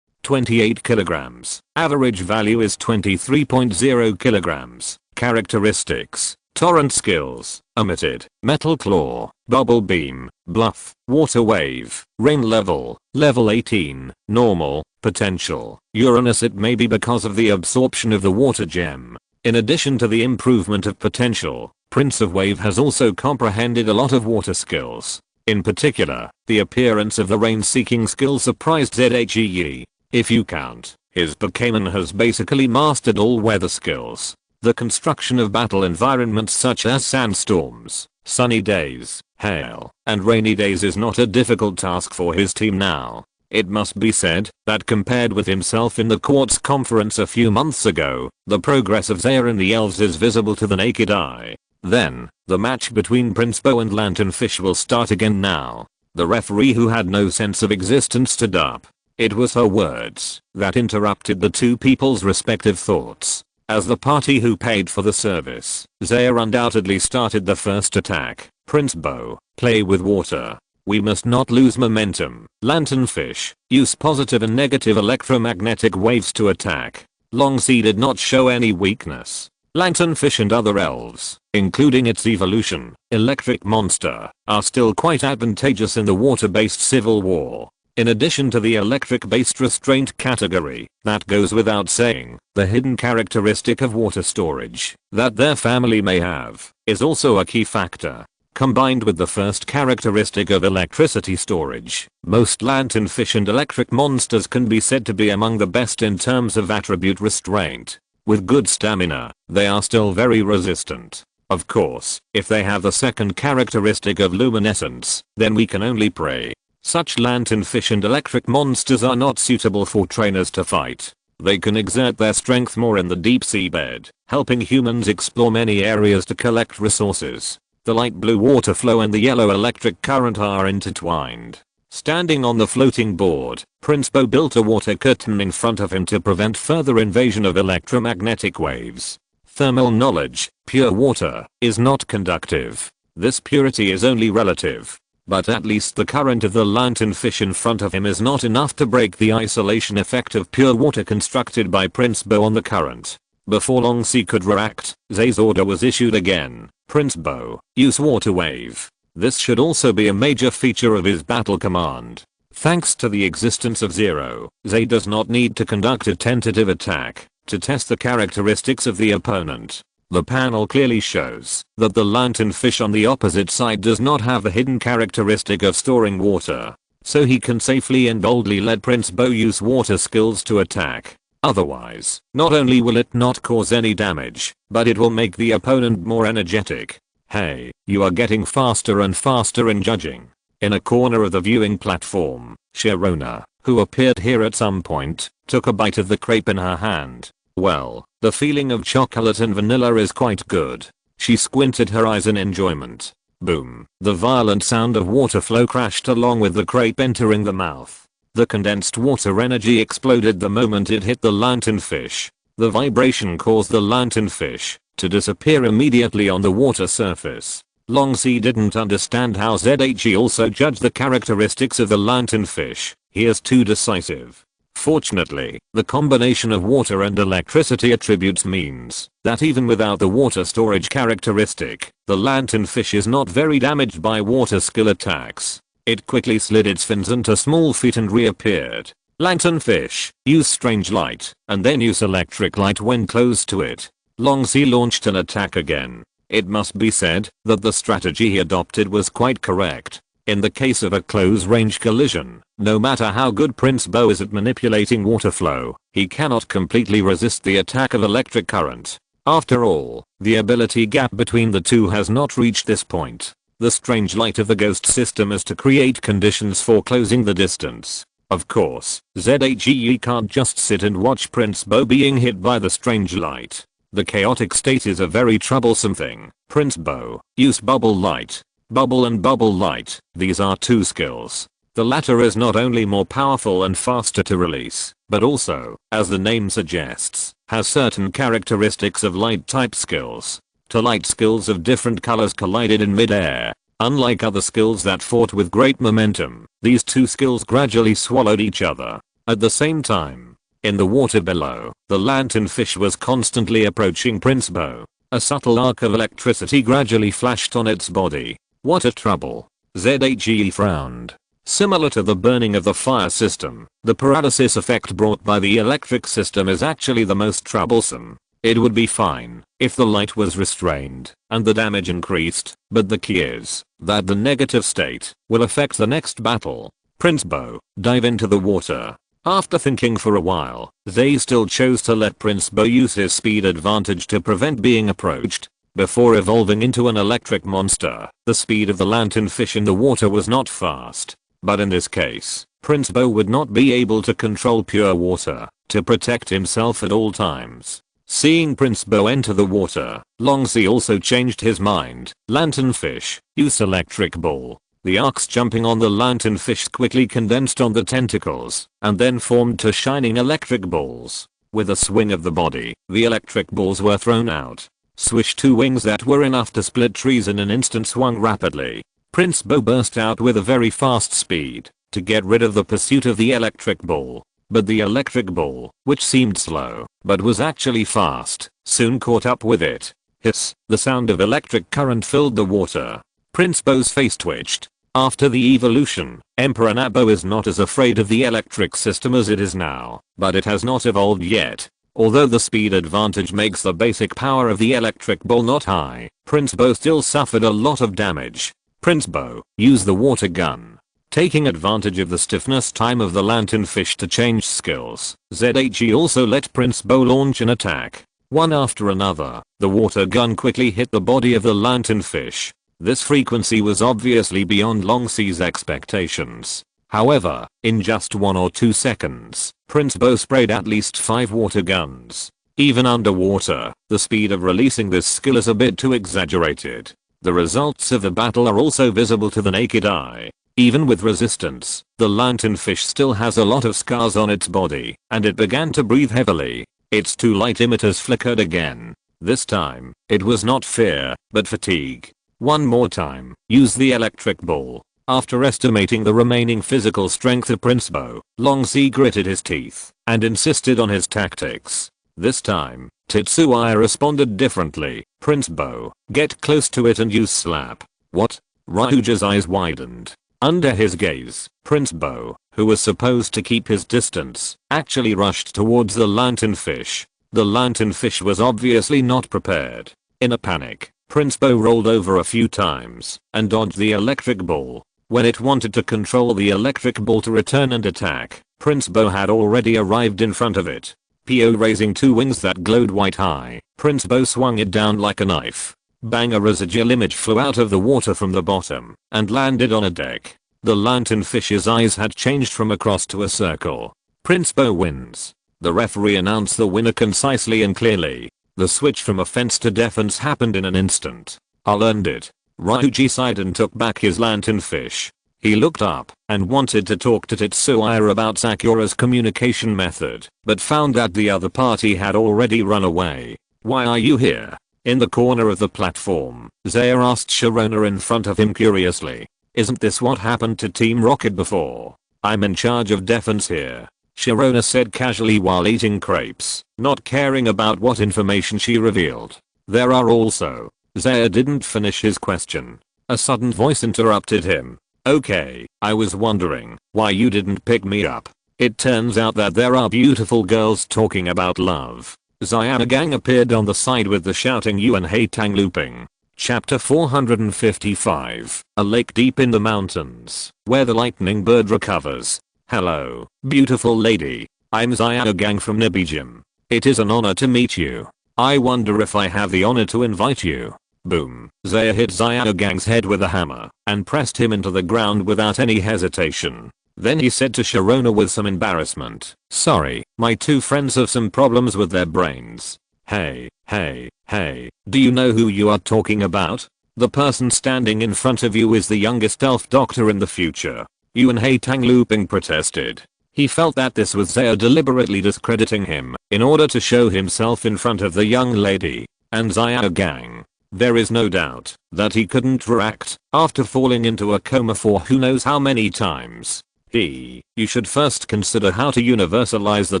28 kilograms. Average value is 23.0 kilograms. Characteristics: Torrent skills: omitted, Metal Claw, Bubble Beam, Bluff, Water Wave, Rain level, level 18, Normal, Potential, Uranus. It may be because of the absorption of the water gem. In addition to the improvement of potential, Prince of Wave has also comprehended a lot of water skills. In particular, the appearance of the rain-seeking skill surprised ZHEE. If you count, his Pokémon has basically mastered all weather skills. The construction of battle environments such as sandstorms, sunny days, hail, and rainy days is not a difficult task for his team now. It must be said that compared with himself in the Quartz conference a few months ago, the progress of Zaire and the elves is visible to the naked eye. Then, the match between Prince Bo and Lanternfish will start again now. The referee, who had no sense of existence, stood up. It was her words that interrupted the two people's respective thoughts. As the party who paid for the service, Zaire undoubtedly started the first attack. Prince Bo, play with water. We must not lose momentum. Lanternfish, use positive and negative electromagnetic waves to attack. Longsea did not show any weakness. Lanternfish and other elves, including its evolution, Electric Monster, are still quite advantageous in the water-based civil war. In addition to the electric-based restraint category, that goes without saying, the hidden characteristic of water storage that their family may have is also a key factor. Combined with the first characteristic of electricity storage, most Lanternfish and electric monsters can be said to be among the best in terms of attribute restraint. With good stamina, they are still very resistant. Of course, if they have the second characteristic of luminescence, then we can only pray. Such Lanternfish and electric monsters are not suitable for trainers to fight. They can exert their strength more in the deep sea bed, helping humans explore many areas to collect resources. The light blue water flow and the yellow electric current are intertwined. Standing on the floating board, Prince Bo built a water curtain in front of him to prevent further invasion of electromagnetic waves. Thermal knowledge: pure water is not conductive. This purity is only relative. But at least the current of the Lanternfish in front of him is not enough to break the isolation effect of pure water constructed by Prince Bo on the current. Before Longsea could react, Zay's order was issued again. Prince Bo, use Water Wave. This should also be a major feature of his battle command. Thanks to the existence of Zero, Zay does not need to conduct a tentative attack to test the characteristics of the opponent. The panel clearly shows that the Lanternfish on the opposite side does not have the hidden characteristic of storing water, so he can safely and boldly let Prince Bo use water skills to attack. Otherwise, not only will it not cause any damage, but it will make the opponent more energetic. Hey, you are getting faster and faster in judging. In a corner of the viewing platform, Sharona, who appeared here at some point, took a bite of the crepe in her hand. Well, the feeling of chocolate and vanilla is quite good. She squinted her eyes in enjoyment. Boom. The violent sound of water flow crashed along with the crepe entering the mouth. The condensed water energy exploded the moment it hit the Lanternfish. The vibration caused the Lanternfish to disappear immediately on the water surface. Longsea didn't understand how ZHE also judged the characteristics of the Lanternfish. He is too decisive. Fortunately, the combination of water and electricity attributes means that even without the water storage characteristic, the Lanternfish is not very damaged by water skill attacks. It quickly slid its fins into small feet and reappeared. Lanternfish, use Strange Light, and then use Electric Light when close to it. Longsea launched an attack again. It must be said that the strategy he adopted was quite correct. In the case of a close-range collision, no matter how good Prince Bo is at manipulating water flow, he cannot completely resist the attack of electric current. After all, the ability gap between the two has not reached this point. The strange light of the ghost system is to create conditions for closing the distance. Of course, ZHE can't just sit and watch Prince Bo being hit by the strange light. The chaotic state is a very troublesome thing. Prince Bo, use Bubble Light. Bubble and Bubble Light, these are two skills. The latter is not only more powerful and faster to release, but also, as the name suggests, has certain characteristics of light type skills. Two light skills of different colors collided in mid-air. Unlike other skills that fought with great momentum, these two skills gradually swallowed each other. At the same time, in the water below, the lanternfish was constantly approaching Prince Bo. A subtle arc of electricity gradually flashed on its body. What a trouble. ZHE frowned. Similar to the burning of the fire system, the paralysis effect brought by the electric system is actually the most troublesome. It would be fine if the light was restrained and the damage increased, but the key is that the negative state will affect the next battle. Prince Bo, dive into the water. After thinking for a while, they still chose to let Prince Bo use his speed advantage to prevent being approached. Before evolving into an electric monster, the speed of the lanternfish in the water was not fast. But in this case, Prince Bo would not be able to control pure water to protect himself at all times. Seeing Prince Bo enter the water, Longxi also changed his mind. Lanternfish, use electric ball. The arcs jumping on the lanternfish quickly condensed on the tentacles and then formed two shining electric balls. With a swing of the body, the electric balls were thrown out. Swish, two wings that were enough to split trees in an instant swung rapidly. Prince Bo burst out with a very fast speed to get rid of the pursuit of the electric ball. But the electric ball, which seemed slow but was actually fast, soon caught up with it. Hiss, the sound of electric current filled the water. Prince Bo's face twitched. After the evolution, Emperor Nabo is not as afraid of the electric system as it is now, but it has not evolved yet. Although the speed advantage makes the basic power of the electric ball not high, Prince Bo still suffered a lot of damage. Prince Bo, use the water gun. Taking advantage of the stiffness time of the lanternfish to change skills, ZHE also let Prince Bo launch an attack. One after another, the water gun quickly hit the body of the lanternfish. This frequency was obviously beyond Longxi's expectations. However, in just 1 or 2 seconds, Prince Bo sprayed at least 5 water guns. Even underwater, the speed of releasing this skill is a bit too exaggerated. The results of the battle are also visible to the naked eye. Even with resistance, the lanternfish still has a lot of scars on its body, and it began to breathe heavily. Its 2 light emitters flickered again. This time, it was not fear, but fatigue. One more time, use the electric ball. After estimating the remaining physical strength of Prince Bo, Longxi gritted his teeth and insisted on his tactics. This time, Tetsuya responded differently. Prince Bo, get close to it and use slap. What? Ryuja's eyes widened. Under his gaze, Prince Bo, who was supposed to keep his distance, actually rushed towards the lanternfish. The lanternfish was obviously not prepared. In a panic, Prince Bo rolled over a few times and dodged the electric ball. When it wanted to control the electric ball to return and attack, Prince Bo had already arrived in front of it. Po raising 2 wings that glowed white high, Prince Bo swung it down like a knife. Bang, a residual image flew out of the water from the bottom and landed on a deck. The lanternfish's eyes had changed from a cross to a circle. Prince Bo wins. The referee announced the winner concisely and clearly. The switch from offense to defense happened in an instant. I learned it. Ryuji sighed and took back his lanternfish. He looked up and wanted to talk to Tetsuya about Sakura's communication method, but found that the other party had already run away. Why are you here? In the corner of the platform, Zaya asked Sharona in front of him curiously. Isn't this what happened to Team Rocket before? I'm in charge of defense here, Sharona said casually while eating crepes, not caring about what information she revealed. There are also. Zaya didn't finish his question. A sudden voice interrupted him. Okay, I was wondering why you didn't pick me up. It turns out that there are beautiful girls talking about love. Zaya Gang appeared on the side with the shouting Yuan Hei Tang looping. Chapter 455, a lake deep in the mountains, where the lightning bird recovers. Hello, beautiful lady. I'm Zaya Gang from Nibijim. It is an honor to meet you. I wonder if I have the honor to invite you. Boom. Zaya hit Zaya Gang's head with a hammer and pressed him into the ground without any hesitation. Then he said to Sharona with some embarrassment, sorry, my 2 friends have some problems with their brains. Hey, do you know who you are talking about? The person standing in front of you is the youngest elf doctor in the future. Yuan Hei Tang Looping protested. He felt that this was Zaya deliberately discrediting him in order to show himself in front of the young lady and Zaya gang. There is no doubt that he couldn't react after falling into a coma for who knows how many times. You should first consider how to universalize the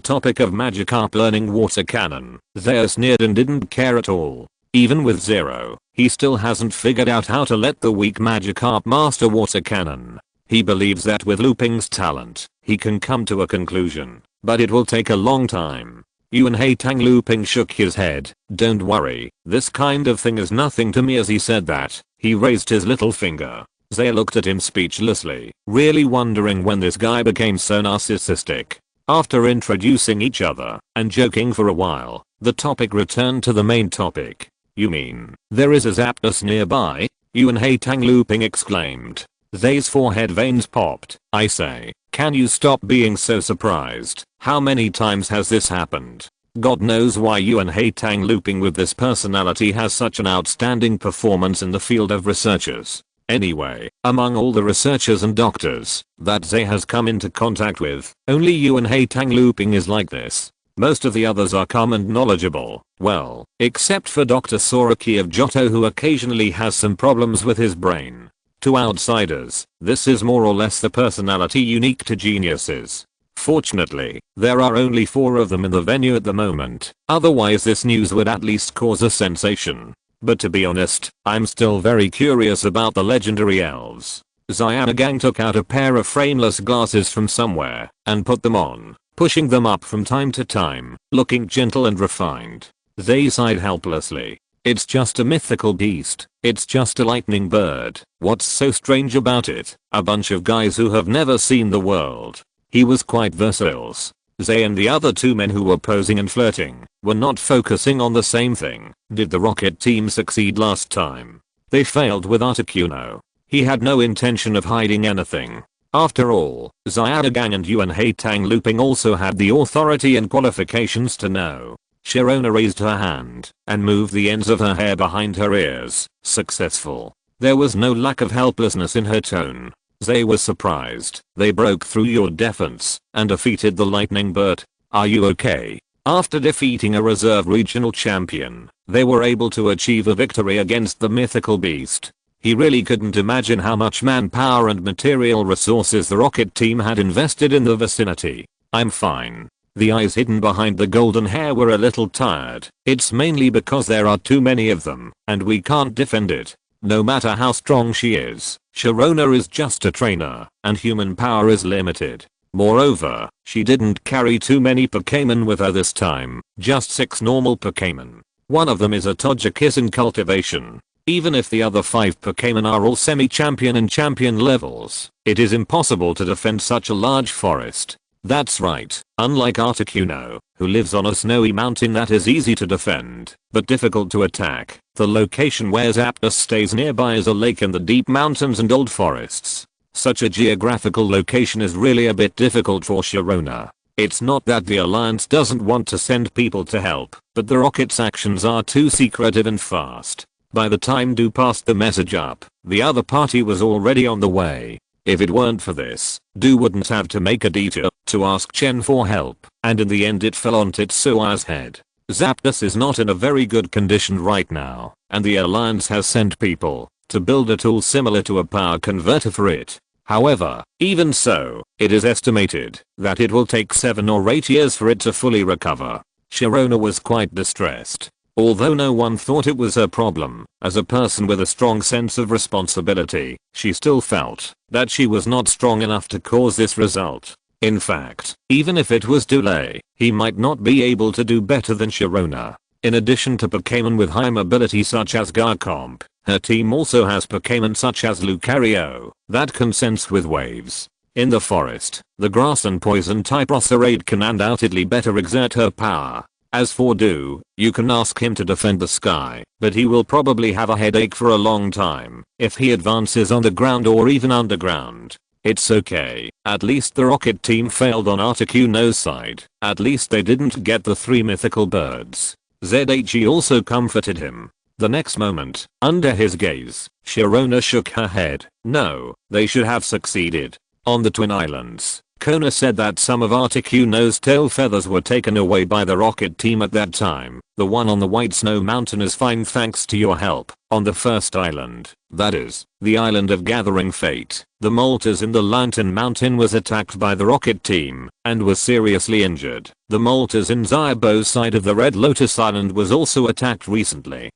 topic of Magikarp learning water cannon. Zaya sneered and didn't care at all. Even with Zero, he still hasn't figured out how to let the weak Magikarp master water cannon. He believes that with Looping's talent, he can come to a conclusion, but it will take a long time. Yuanhaitang Looping shook his head. Don't worry, this kind of thing is nothing to me. As he said that, he raised his little finger. Zaya looked at him speechlessly, really wondering when this guy became so narcissistic. After introducing each other and joking for a while, the topic returned to the main topic. You mean, there is a Zapdos nearby? Yuanhaitang Looping exclaimed. Zaya's forehead veins popped. I say, can you stop being so surprised? How many times has this happened? God knows why Yuanhaitang Looping with this personality has such an outstanding performance in the field of researchers. Anyway, among all the researchers and doctors that Zay has come into contact with, only Yuanhaitang Looping is like this. Most of the others are calm and knowledgeable, well, except for Dr. Soraki of Johto, who occasionally has some problems with his brain. To outsiders, this is more or less the personality unique to geniuses. Fortunately, there are only 4 of them in the venue at the moment, otherwise this news would at least cause a sensation. But to be honest, I'm still very curious about the legendary elves. Xianagang took out a pair of frameless glasses from somewhere and put them on, pushing them up from time to time, looking gentle and refined. They sighed helplessly. It's just a mythical beast. It's just a lightning bird. What's so strange about it? A bunch of guys who have never seen the world. He was quite versatile. Zay and the other 2 men who were posing and flirting were not focusing on the same thing. Did the Rocket team succeed last time? They failed with Articuno. He had no intention of hiding anything. After all, Xianagang and Yuanhaitang Looping also had the authority and qualifications to know. Sharona raised her hand and moved the ends of her hair behind her ears. Successful. There was no lack of helplessness in her tone. Zay was surprised. They broke through your defense and defeated the lightning bird. Are you okay? After defeating a reserve regional champion, they were able to achieve a victory against the mythical beast. He really couldn't imagine how much manpower and material resources the Rocket team had invested in the vicinity. I'm fine. The eyes hidden behind the golden hair were a little tired. It's mainly because there are too many of them, and we can't defend it. No matter how strong she is, Sharona is just a trainer, and human power is limited. Moreover, she didn't carry too many Pokémon with her this time, just 6 normal Pokémon. One of them is a Togekiss in cultivation. Even if the other 5 Pokémon are all semi-champion and champion levels, it is impossible to defend such a large forest. That's right, unlike Articuno, who lives on a snowy mountain that is easy to defend, but difficult to attack. The location where Zapdos stays nearby is a lake in the deep mountains and old forests. Such a geographical location is really a bit difficult for Sharona. It's not that the Alliance doesn't want to send people to help, but the Rocket's actions are too secretive and fast. By the time Du passed the message up, the other party was already on the way. If it weren't for this, Du wouldn't have to make a detour to ask Chen for help, and in the end it fell on Tetsua's head. Zapdos is not in a very good condition right now, and the Alliance has sent people to build a tool similar to a power converter for it. However, even so, it is estimated that it will take 7 or 8 years for it to fully recover. Sharona was quite distressed. Although no one thought it was her problem, as a person with a strong sense of responsibility, she still felt that she was not strong enough to cause this result. In fact, even if it was Dulé, he might not be able to do better than Sharona. In addition to Pokémon with high mobility such as Garchomp, her team also has Pokémon such as Lucario that can sense with waves. In the forest, the grass and poison type Roserade can undoubtedly better exert her power. As for Du, you can ask him to defend the sky, but he will probably have a headache for a long time if he advances on the ground or even underground. It's okay, at least the Rocket team failed on Articuno's side. At least they didn't get the 3 mythical birds. ZHE also comforted him. The next moment, under his gaze, Sharona shook her head. No, they should have succeeded. On the Twin Islands, Kona said that some of Articuno's tail feathers were taken away by the rocket team at that time. The one on the White Snow Mountain is fine thanks to your help. On the first island, that is, the island of Gathering Fate, the Moltres in the Lantern Mountain was attacked by the rocket team and was seriously injured. The Moltres in Zybo's side of the Red Lotus Island was also attacked recently,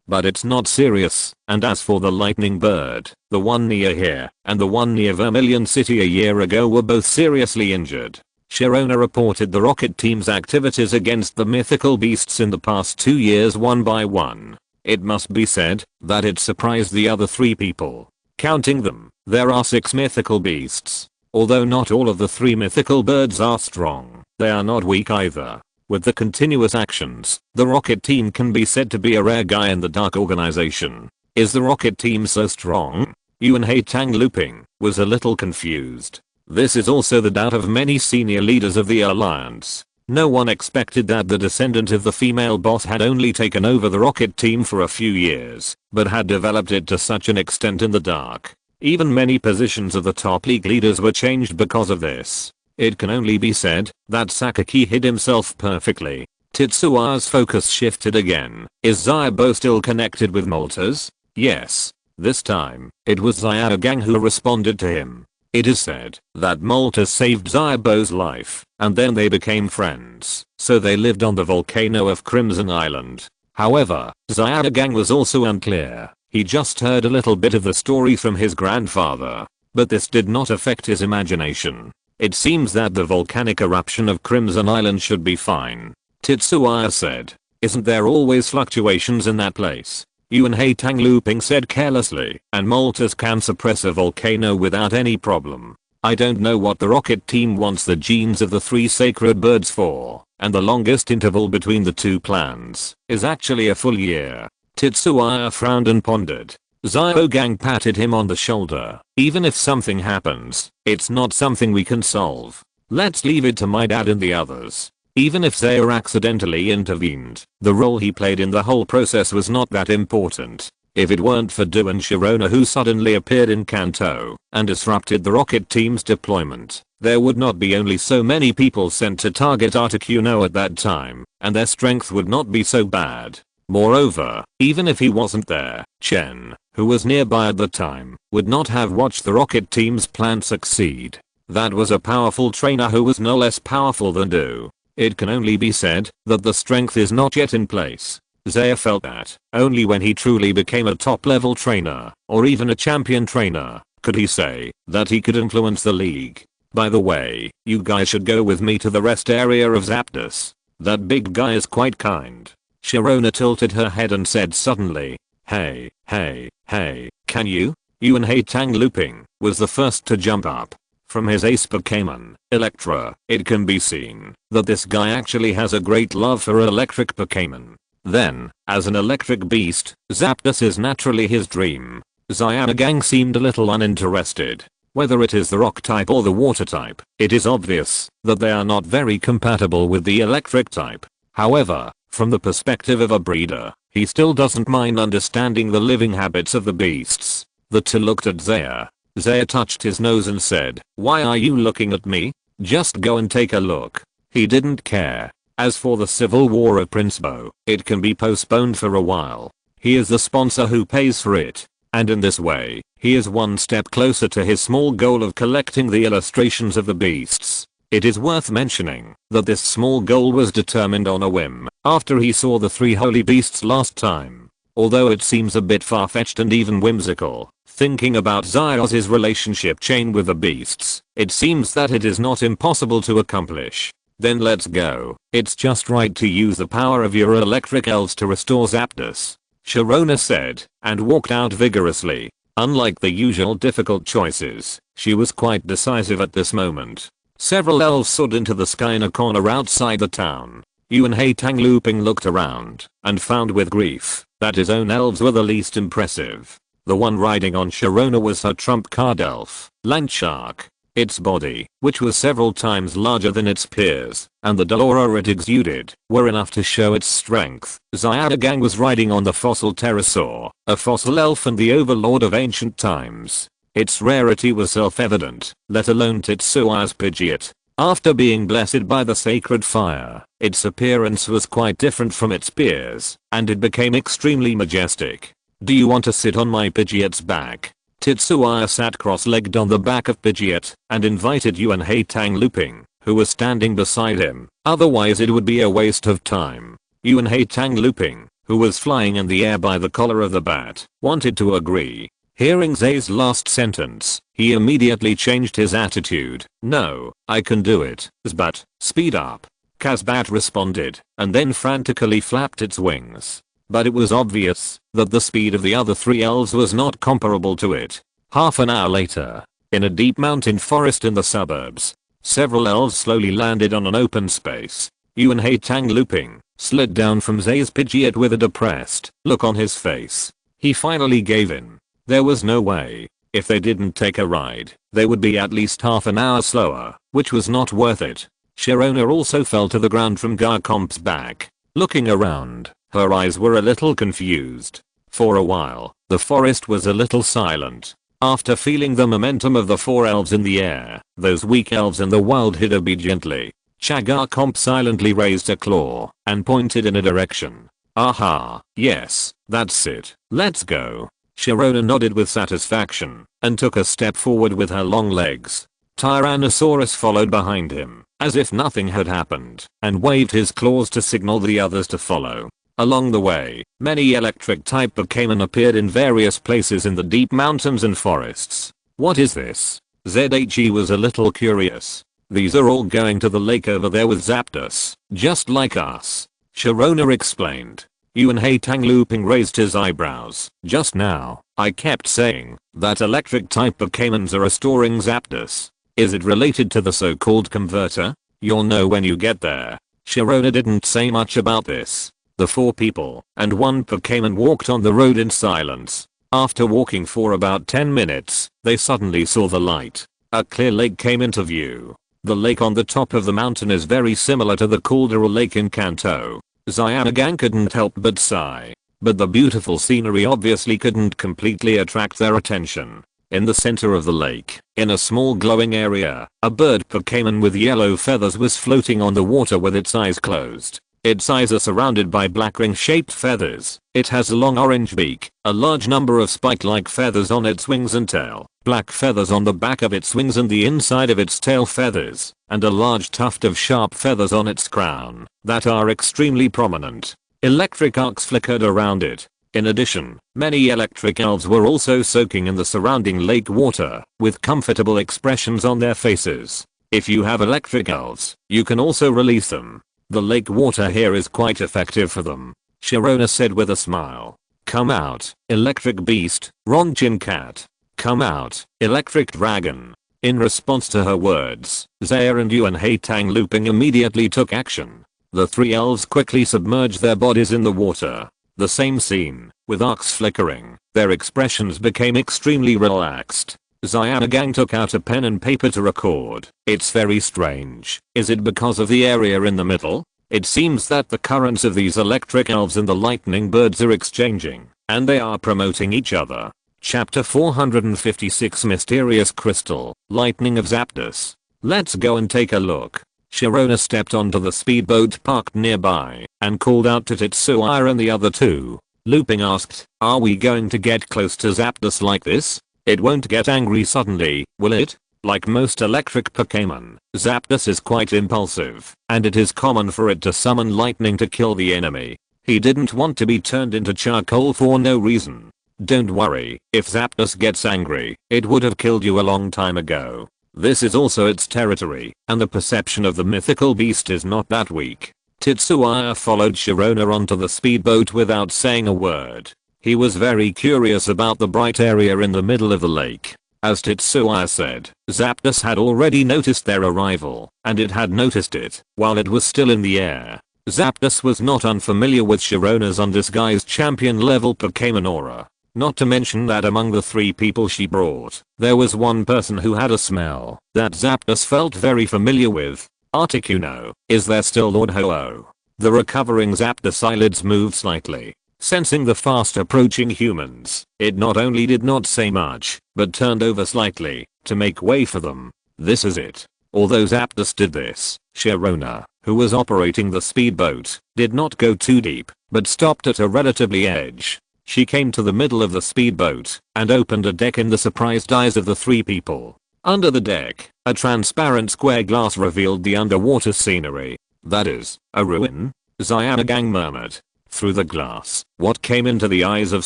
but it's not serious. And as for the lightning bird, the one near here and the one near Vermilion City a year ago were both seriously injured. Sharona reported the rocket team's activities against the mythical beasts in the past 2 years one by one. It must be said that it surprised the other 3 people. Counting them, there are 6 mythical beasts. Although not all of the 3 mythical birds are strong, they are not weak either. With the continuous actions, the rocket team can be said to be a rare guy in the Dark Organization. Is the rocket team so strong? Yuan Haitang Looping was a little confused. This is also the doubt of many senior leaders of the Alliance. No one expected that the descendant of the female boss had only taken over the rocket team for a few years, but had developed it to such an extent in the dark. Even many positions of the top league leaders were changed because of this. It can only be said that Sakaki hid himself perfectly. Tetsua's focus shifted again. Is Zybo still connected with Moltres? Yes. This time, it was Zyargang who responded to him. It is said that Moltres saved Zybo's life, and then they became friends, so they lived on the volcano of Crimson Island. However, Zyargang was also unclear. He just heard a little bit of the story from his grandfather, but this did not affect his imagination. It seems that the volcanic eruption of Crimson Island should be fine. Tetsuya said. Isn't there always fluctuations in that place? Yuan Haitang Looping said carelessly. And Moltres can suppress a volcano without any problem. I don't know what the rocket team wants the genes of the 3 sacred birds for, and the longest interval between the 2 clans is actually a full year. Tetsuya frowned and pondered. Zyargang patted him on the shoulder. Even if something happens, it's not something we can solve. Let's leave it to my dad and the others. Even if Zaire accidentally intervened, the role he played in the whole process was not that important. If it weren't for Du and Sharona who suddenly appeared in Kanto and disrupted the rocket team's deployment, there would not be only so many people sent to target Articuno at that time, and their strength would not be so bad. Moreover, even if he wasn't there, Chen, who was nearby at the time, would not have watched the rocket team's plan succeed. That was a powerful trainer who was no less powerful than Du. It can only be said that the strength is not yet in place. Zaire felt that only when he truly became a top level trainer, or even a champion trainer, could he say that he could influence the league. By the way, you guys should go with me to the rest area of Zapdos. That big guy is quite kind. Sharona tilted her head and said suddenly, hey, can you? Yuan Haitang Looping was the first to jump up. From his ace Pokémon, Electra, it can be seen that this guy actually has a great love for electric Pokémon. Then, as an electric beast, Zapdos is naturally his dream. Zyargang seemed a little uninterested. Whether it is the rock type or the water type, it is obvious that they are not very compatible with the electric type. However, from the perspective of a breeder, he still doesn't mind understanding the living habits of the beasts. The two looked at Zaire. Zaire touched his nose and said, why are you looking at me? Just go and take a look. He didn't care. As for the civil war of Princebo, it can be postponed for a while. He is the sponsor who pays for it. And in this way, he is one step closer to his small goal of collecting the illustrations of the beasts. It is worth mentioning that this small goal was determined on a whim after he saw the 3 holy beasts last time. Although it seems a bit far-fetched and even whimsical, thinking about Zaire's relationship chain with the beasts, it seems that it is not impossible to accomplish. Then let's go. It's just right to use the power of your electric elves to restore Zapdos, Sharona said, and walked out vigorously. Unlike the usual difficult choices, she was quite decisive at this moment. Several elves soared into the sky in a corner outside the town. Yuan Haitang Looping looked around and found with grief that his own elves were the least impressive. The one riding on Sharona was her trump card elf, Landshark. Its body, which was several times larger than its peers, and the Dolora it exuded, were enough to show its strength. Zyargang was riding on the fossil pterosaur, a fossil elf and the overlord of ancient times. Its rarity was self-evident, let alone Tetsua's Pidgeot. After being blessed by the sacred fire, its appearance was quite different from its peers, and it became extremely majestic. Do you want to sit on my Pidgeot's back? Tetsuya sat cross-legged on the back of Pidgeot and invited Yuan Haitang looping, who was standing beside him, otherwise it would be a waste of time. Yuan Haitang looping, who was flying in the air by the collar of the bat, wanted to agree. Hearing Zay's last sentence, he immediately changed his attitude. No, I can do it, Zbat, speed up. Kazbat responded, and then frantically flapped its wings. But it was obvious that the speed of the other 3 elves was not comparable to it. Half an hour later, in a deep mountain forest in the suburbs, several elves slowly landed on an open space. Yuan Haitang looping slid down from Zay's Pidgeot with a depressed look on his face. He finally gave in. There was no way. If they didn't take a ride, they would be at least half an hour slower, which was not worth it. Sharona also fell to the ground from Garchomp's back. Looking around, her eyes were a little confused. For a while, the forest was a little silent. After feeling the momentum of the 4 elves in the air, those weak elves in the wild hid obediently. Garchomp silently raised a claw and pointed in a direction. Aha, yes, that's it. Let's go. Sharona nodded with satisfaction and took a step forward with her long legs. Tyrannosaurus followed behind him, as if nothing had happened, and waved his claws to signal the others to follow. Along the way, many electric-type Pokémon appeared in various places in the deep mountains and forests. What is this? ZHE was a little curious. These are all going to the lake over there with Zapdos, just like us. Sharona explained. Yuan Haitang looping raised his eyebrows. Just now, I kept saying that electric-type Pokémons are restoring Zapdos. Is it related to the so-called converter? You'll know when you get there. Sharona didn't say much about this. The 4 people and 1 Pokémon walked on the road in silence. After walking for about 10 minutes, they suddenly saw the light. A clear lake came into view. The lake on the top of the mountain is very similar to the Calderal Lake in Kanto. Xianagang couldn't help but sigh. But the beautiful scenery obviously couldn't completely attract their attention. In the center of the lake, in a small glowing area, a bird Pokémon with yellow feathers was floating on the water with its eyes closed. Its eyes are surrounded by black ring-shaped feathers. It has a long orange beak, a large number of spike-like feathers on its wings and tail, black feathers on the back of its wings and the inside of its tail feathers, and a large tuft of sharp feathers on its crown that are extremely prominent. Electric arcs flickered around it. In addition, many electric elves were also soaking in the surrounding lake water, with comfortable expressions on their faces. If you have electric elves, you can also release them. The lake water here is quite effective for them. Sharona said with a smile. Come out, electric beast, Ronchin cat. Come out, electric dragon. In response to her words, Zaya and Yuan Haitang looping immediately took action. The 3 elves quickly submerged their bodies in the water. The same scene, with arcs flickering, their expressions became extremely relaxed. Xianagang took out a pen and paper to record. It's very strange. Is it because of the area in the middle? It seems that the currents of these electric elves and the lightning birds are exchanging, and they are promoting each other. Chapter 456 Mysterious Crystal, Lightning of Zapdos. Let's go and take a look. Sharona stepped onto the speedboat parked nearby, and called out to Tetsuya and the other 2. Looping asked, are we going to get close to Zapdos like this? It won't get angry suddenly, will it? Like most electric Pokémon, Zapdos is quite impulsive, and it is common for it to summon lightning to kill the enemy. He didn't want to be turned into charcoal for no reason. Don't worry, if Zapdos gets angry, it would have killed you a long time ago. This is also its territory, and the perception of the mythical beast is not that weak. Tetsuya followed Sharona onto the speedboat without saying a word. He was very curious about the bright area in the middle of the lake. As Tetsuya said, Zapdos had already noticed their arrival, and it had noticed it while it was still in the air. Zapdos was not unfamiliar with Sharona's undisguised champion level Pokémon aura. Not to mention that among the 3 people she brought, there was one person who had a smell that Zapdos felt very familiar with. Articuno, is there still Lord Ho-Oh? The recovering Zapdos eyelids moved slightly. Sensing the fast approaching humans, it not only did not say much, but turned over slightly, to make way for them. This is it. Although Zapdos did this, Sharona, who was operating the speedboat, did not go too deep, but stopped at a relatively edge. She came to the middle of the speedboat, and opened a deck in the surprised eyes of the three people. Under the deck, a transparent square glass revealed the underwater scenery. That is, a ruin? Xiaogang murmured. Through the glass, what came into the eyes of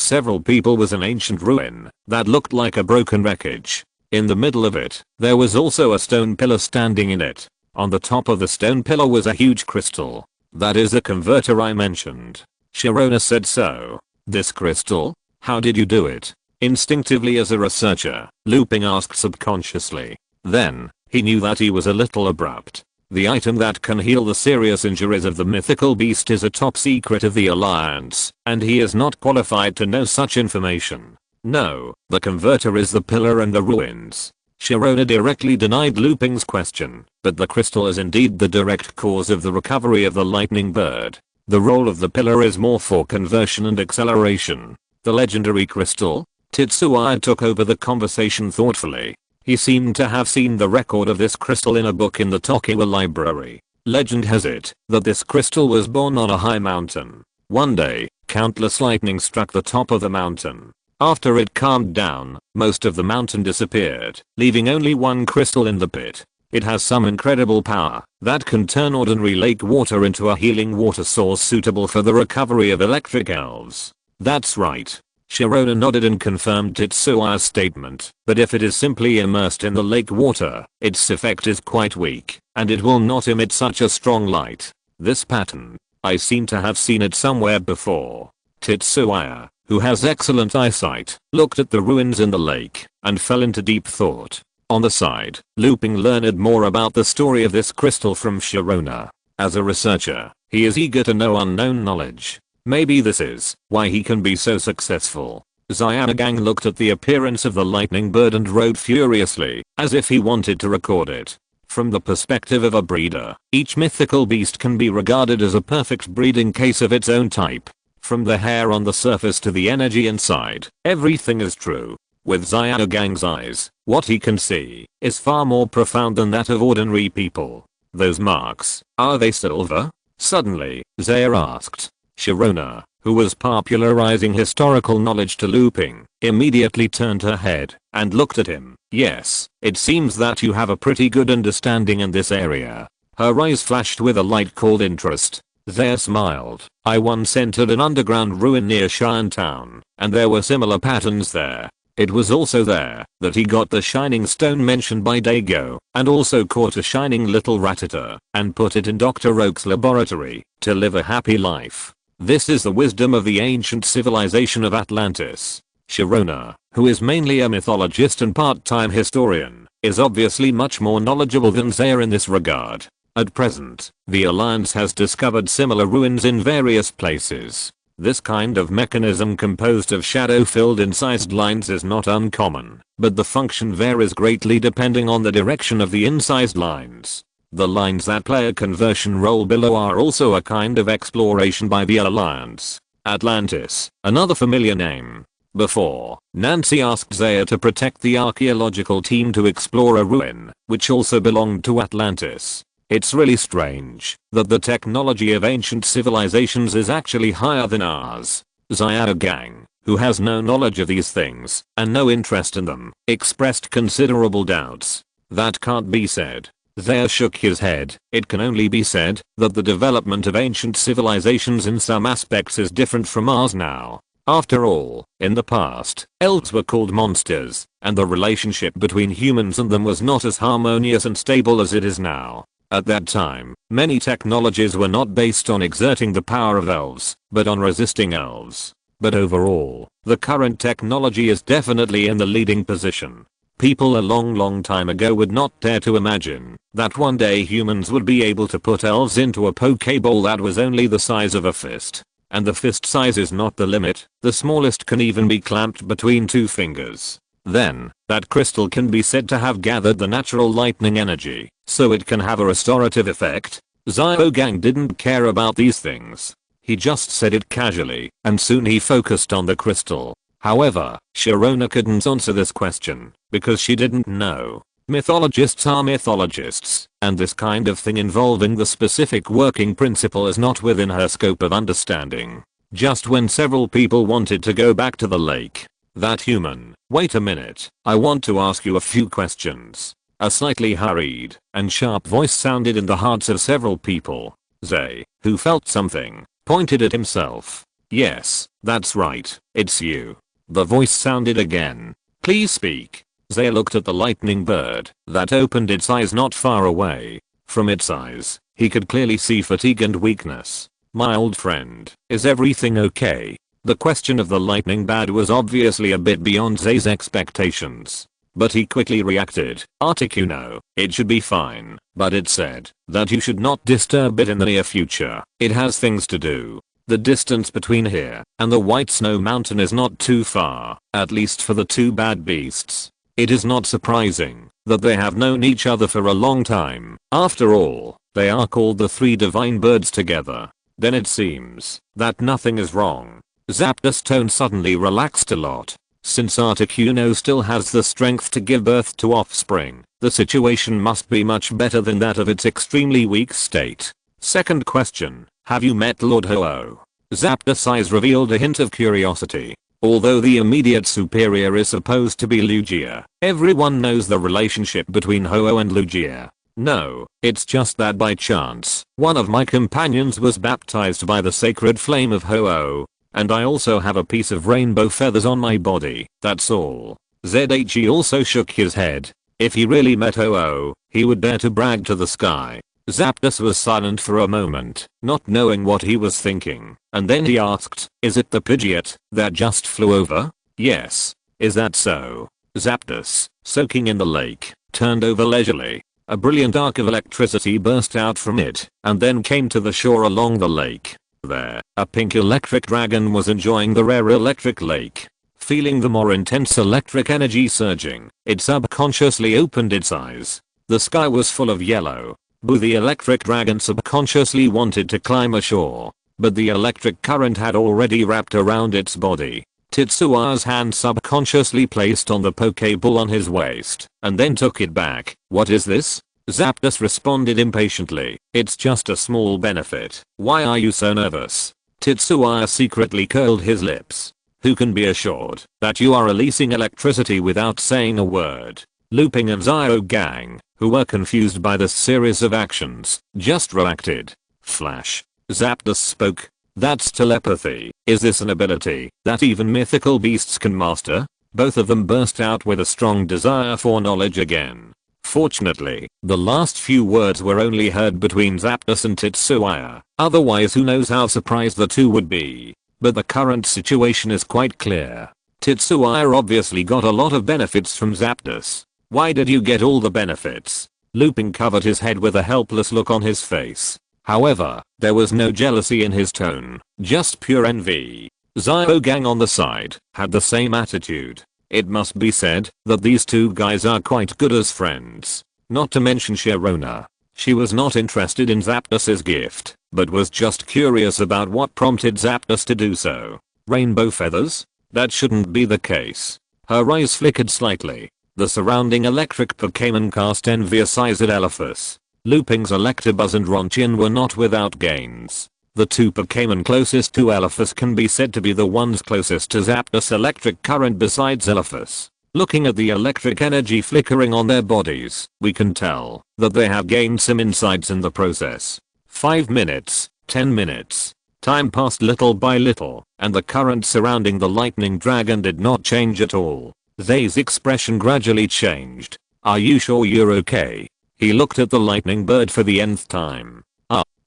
several people was an ancient ruin that looked like a broken wreckage. In the middle of it, there was also a stone pillar standing in it. On the top of the stone pillar was a huge crystal. That is the converter I mentioned. Sharona said so. This crystal? How did you do it? Instinctively as a researcher, Looping asked subconsciously. Then, he knew that he was a little abrupt. The item that can heal the serious injuries of the mythical beast is a top secret of the Alliance, and he is not qualified to know such information. No, the converter is the pillar and the ruins. Sharona directly denied Looping's question, but the crystal is indeed the direct cause of the recovery of the lightning bird. The role of the pillar is more for conversion and acceleration. The legendary crystal? Tetsuya took over the conversation thoughtfully. He seemed to have seen the record of this crystal in a book in the Tokiwa library. Legend has it that this crystal was born on a high mountain. One day, countless lightning struck the top of the mountain. After it calmed down, most of the mountain disappeared, leaving only one crystal in the pit. It has some incredible power that can turn ordinary lake water into a healing water source suitable for the recovery of electric elves. That's right. Sharona nodded and confirmed Tetsuya's statement, but if it is simply immersed in the lake water, its effect is quite weak, and it will not emit such a strong light. This pattern, I seem to have seen it somewhere before. Tetsuya, who has excellent eyesight, looked at the ruins in the lake, and fell into deep thought. On the side, Looping learned more about the story of this crystal from Sharona. As a researcher, he is eager to know unknown knowledge. Maybe this is why he can be so successful. Xiaogang looked at the appearance of the lightning bird and rode furiously, as if he wanted to record it. From the perspective of a breeder, each mythical beast can be regarded as a perfect breeding case of its own type. From the hair on the surface to the energy inside, everything is true. With Xiaogang's eyes, what he can see is far more profound than that of ordinary people. Those marks, are they silver? Suddenly, Zaya asked. Sharona, who was popularizing historical knowledge to Looping, immediately turned her head and looked at him. Yes, it seems that you have a pretty good understanding in this area. Her eyes flashed with a light called interest. Zaya smiled. I once entered an underground ruin near Shantown, and there were similar patterns there. It was also there that he got the shining stone mentioned by Dago, and also caught a shining little ratata, and put it in Dr. Oak's laboratory, to live a happy life. This is the wisdom of the ancient civilization of Atlantis. Sharona, who is mainly a mythologist and part-time historian, is obviously much more knowledgeable than Zaya in this regard. At present, the Alliance has discovered similar ruins in various places. This kind of mechanism composed of shadow-filled incised lines is not uncommon, but the function varies greatly depending on the direction of the incised lines. The lines that play a conversion role below are also a kind of exploration by the Alliance. Atlantis, another familiar name. Before, Nancy asked Zaya to protect the archaeological team to explore a ruin, which also belonged to Atlantis. It's really strange that the technology of ancient civilizations is actually higher than ours. Xiaogang, who has no knowledge of these things and no interest in them, expressed considerable doubts. That can't be said. Zaya shook his head. It can only be said that the development of ancient civilizations in some aspects is different from ours now. After all, in the past, elves were called monsters, and the relationship between humans and them was not as harmonious and stable as it is now. At that time, many technologies were not based on exerting the power of elves, but on resisting elves. But overall, the current technology is definitely in the leading position. People a long time ago would not dare to imagine that one day humans would be able to put elves into a Pokeball that was only the size of a fist. And the fist size is not the limit, the smallest can even be clamped between two fingers. Then, that crystal can be said to have gathered the natural lightning energy, so it can have a restorative effect. Xiaogang didn't care about these things. He just said it casually, and soon he focused on the crystal. However, Sharona couldn't answer this question, because she didn't know. Mythologists are mythologists, and this kind of thing involving the specific working principle is not within her scope of understanding. Just when several people wanted to go back to the lake, that human, "Wait a minute, I want to ask you a few questions." A slightly hurried and sharp voice sounded in the hearts of several people. Zay, who felt something, pointed at himself. "Yes, that's right, it's you." The voice sounded again. "Please speak." Zay looked at the lightning bird that opened its eyes not far away. From its eyes, he could clearly see fatigue and weakness. "My old friend, is everything okay?" The question of the lightning bird was obviously a bit beyond Zay's expectations. But he quickly reacted. "Articuno, it should be fine, but it said that you should not disturb it in the near future. It has things to do. The distance between here and the White Snow Mountain is not too far, at least for the two bad beasts. It is not surprising that they have known each other for a long time. After all, they are called the three divine birds together. Then it seems that nothing is wrong." Zapdos' tone suddenly relaxed a lot. Since Articuno still has the strength to give birth to offspring, the situation must be much better than that of its extremely weak state. "Second question, have you met Lord Ho-Oh?" Zapdos' eyes revealed a hint of curiosity. Although the immediate superior is supposed to be Lugia, everyone knows the relationship between Ho-Oh and Lugia. "No, it's just that by chance, one of my companions was baptized by the sacred flame of Ho-Oh, and I also have a piece of rainbow feathers on my body, that's all." Zhe also shook his head. If he really met Ho-Oh, he would dare to brag to the sky. Zapdos was silent for a moment, not knowing what he was thinking, and then he asked, "Is it the Pidgeot that just flew over?" "Yes. Is that so?" Zapdos, soaking in the lake, turned over leisurely. A brilliant arc of electricity burst out from it, and then came to the shore along the lake. There, a pink electric dragon was enjoying the rare electric lake. Feeling the more intense electric energy surging, it subconsciously opened its eyes. The sky was full of yellow. The electric dragon subconsciously wanted to climb ashore, but the electric current had already wrapped around its body. Tetsua's hand subconsciously placed on the Pokeball on his waist, and then took it back. "What is this?" Zapdos responded impatiently. "It's just a small benefit. Why are you so nervous?" Tetsua secretly curled his lips. "Who can be assured that you are releasing electricity without saying a word?" Looping and Zyogang, who were confused by this series of actions, just reacted. Flash. Zapdos spoke. "That's telepathy. Is this an ability that even mythical beasts can master?" Both of them burst out with a strong desire for knowledge again. Fortunately, the last few words were only heard between Zapdos and Tetsuya, otherwise who knows how surprised the two would be. But the current situation is quite clear. Tetsuya obviously got a lot of benefits from Zapdos. "Why did you get all the benefits?" Looping covered his head with a helpless look on his face. However, there was no jealousy in his tone, just pure envy. Zyogang on the side had the same attitude. It must be said that these two guys are quite good as friends. Not to mention Sharona. She was not interested in Zapdos' gift, but was just curious about what prompted Zapdos to do so. Rainbow feathers? That shouldn't be the case. Her eyes flickered slightly. The surrounding electric Pokémon cast envious eyes at Elephas. Looping's Electabuzz and Ronchian were not without gains. The two Pokémon closest to Elephas can be said to be the ones closest to Zapdos' electric current besides Elephas. Looking at the electric energy flickering on their bodies, we can tell that they have gained some insights in the process. 5 minutes, 10 minutes. Time passed little by little, and the current surrounding the lightning dragon did not change at all. Zay's expression gradually changed. "Are you sure you're okay?" He looked at the lightning bird for the nth time.